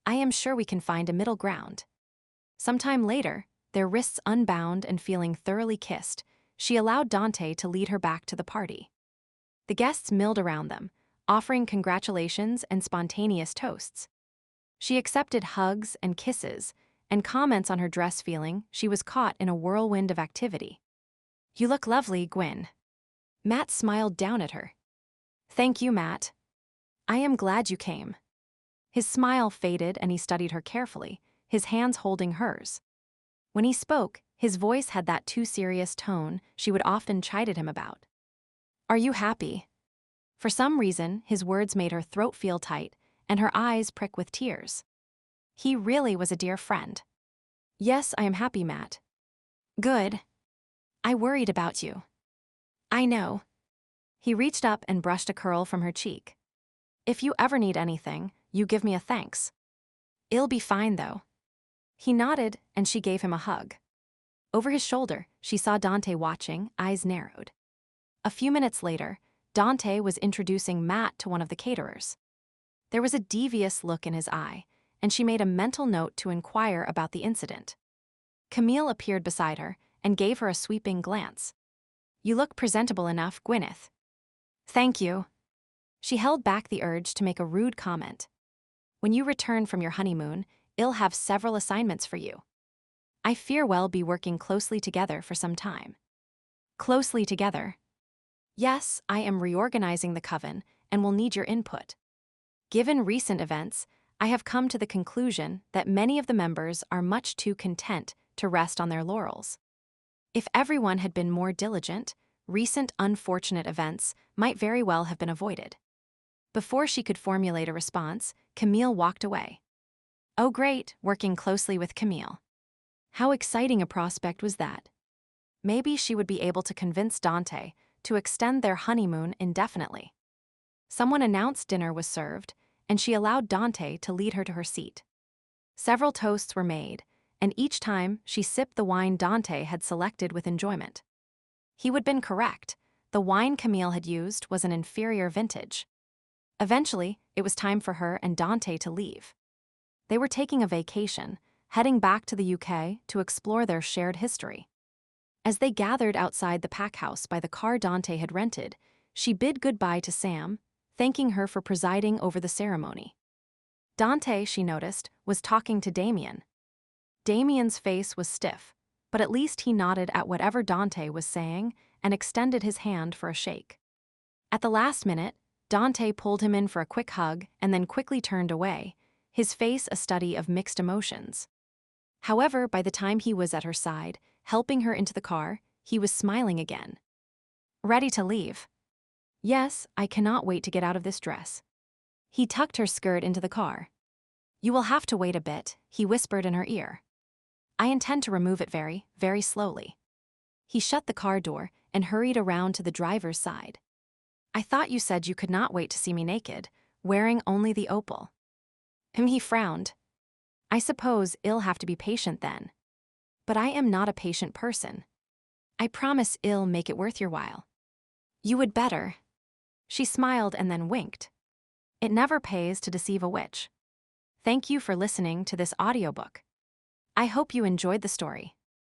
I am sure we can find a middle ground. Sometime later, their wrists unbound and feeling thoroughly kissed, she allowed Dante to lead her back to the party. The guests milled around them, offering congratulations and spontaneous toasts. She accepted hugs and kisses, and comments on her dress feeling she was caught in a whirlwind of activity. You look lovely, Gwyn. Matt smiled down at her. Thank you, Matt. I am glad you came. His smile faded and he studied her carefully, his hands holding hers. When he spoke, his voice had that too serious tone she would often chided him about. Are you happy? For some reason, his words made her throat feel tight and her eyes prick with tears. He really was a dear friend. Yes, I am happy, Matt. Good. I worried about you. I know. He reached up and brushed a curl from her cheek. If you ever need anything, you give me a thanks. It'll be fine, though. He nodded, and she gave him a hug. Over his shoulder, she saw Dante watching, eyes narrowed. A few minutes later, Dante was introducing Matt to one of the caterers. There was a devious look in his eye, and she made a mental note to inquire about the incident. Camille appeared beside her and gave her a sweeping glance. You look presentable enough, Gwyneth. Thank you. She held back the urge to make a rude comment. When you return from your honeymoon, I'll have several assignments for you. I fear we'll be working closely together for some time. Closely together? Yes, I am reorganizing the coven and will need your input. Given recent events, I have come to the conclusion that many of the members are much too content to rest on their laurels. If everyone had been more diligent, recent unfortunate events might very well have been avoided. Before she could formulate a response, Camille walked away. Oh great, working closely with Camille. How exciting a prospect was that? Maybe she would be able to convince Dante to extend their honeymoon indefinitely. Someone announced dinner was served, and she allowed Dante to lead her to her seat. Several toasts were made, and each time she sipped the wine Dante had selected with enjoyment. He would have been correct. The wine Camille had used was an inferior vintage. Eventually, it was time for her and Dante to leave. They were taking a vacation, heading back to the UK to explore their shared history. As they gathered outside the pack house by the car Dante had rented, she bid goodbye to Sam, thanking her for presiding over the ceremony. Dante, she noticed, was talking to Damien. Damien's face was stiff, but at least he nodded at whatever Dante was saying and extended his hand for a shake. At the last minute, Dante pulled him in for a quick hug and then quickly turned away, his face a study of mixed emotions. However, by the time he was at her side, helping her into the car, he was smiling again. Ready to leave? Yes, I cannot wait to get out of this dress. He tucked her skirt into the car. You will have to wait a bit, he whispered in her ear. I intend to remove it very, very slowly. He shut the car door and hurried around to the driver's side. I thought you said you could not wait to see me naked, wearing only the opal. He frowned. I suppose I'll have to be patient then. But I am not a patient person. I promise I'll make it worth your while. You would better. She smiled and then winked. It never pays to deceive a witch. Thank you for listening to this audiobook. I hope you enjoyed the story.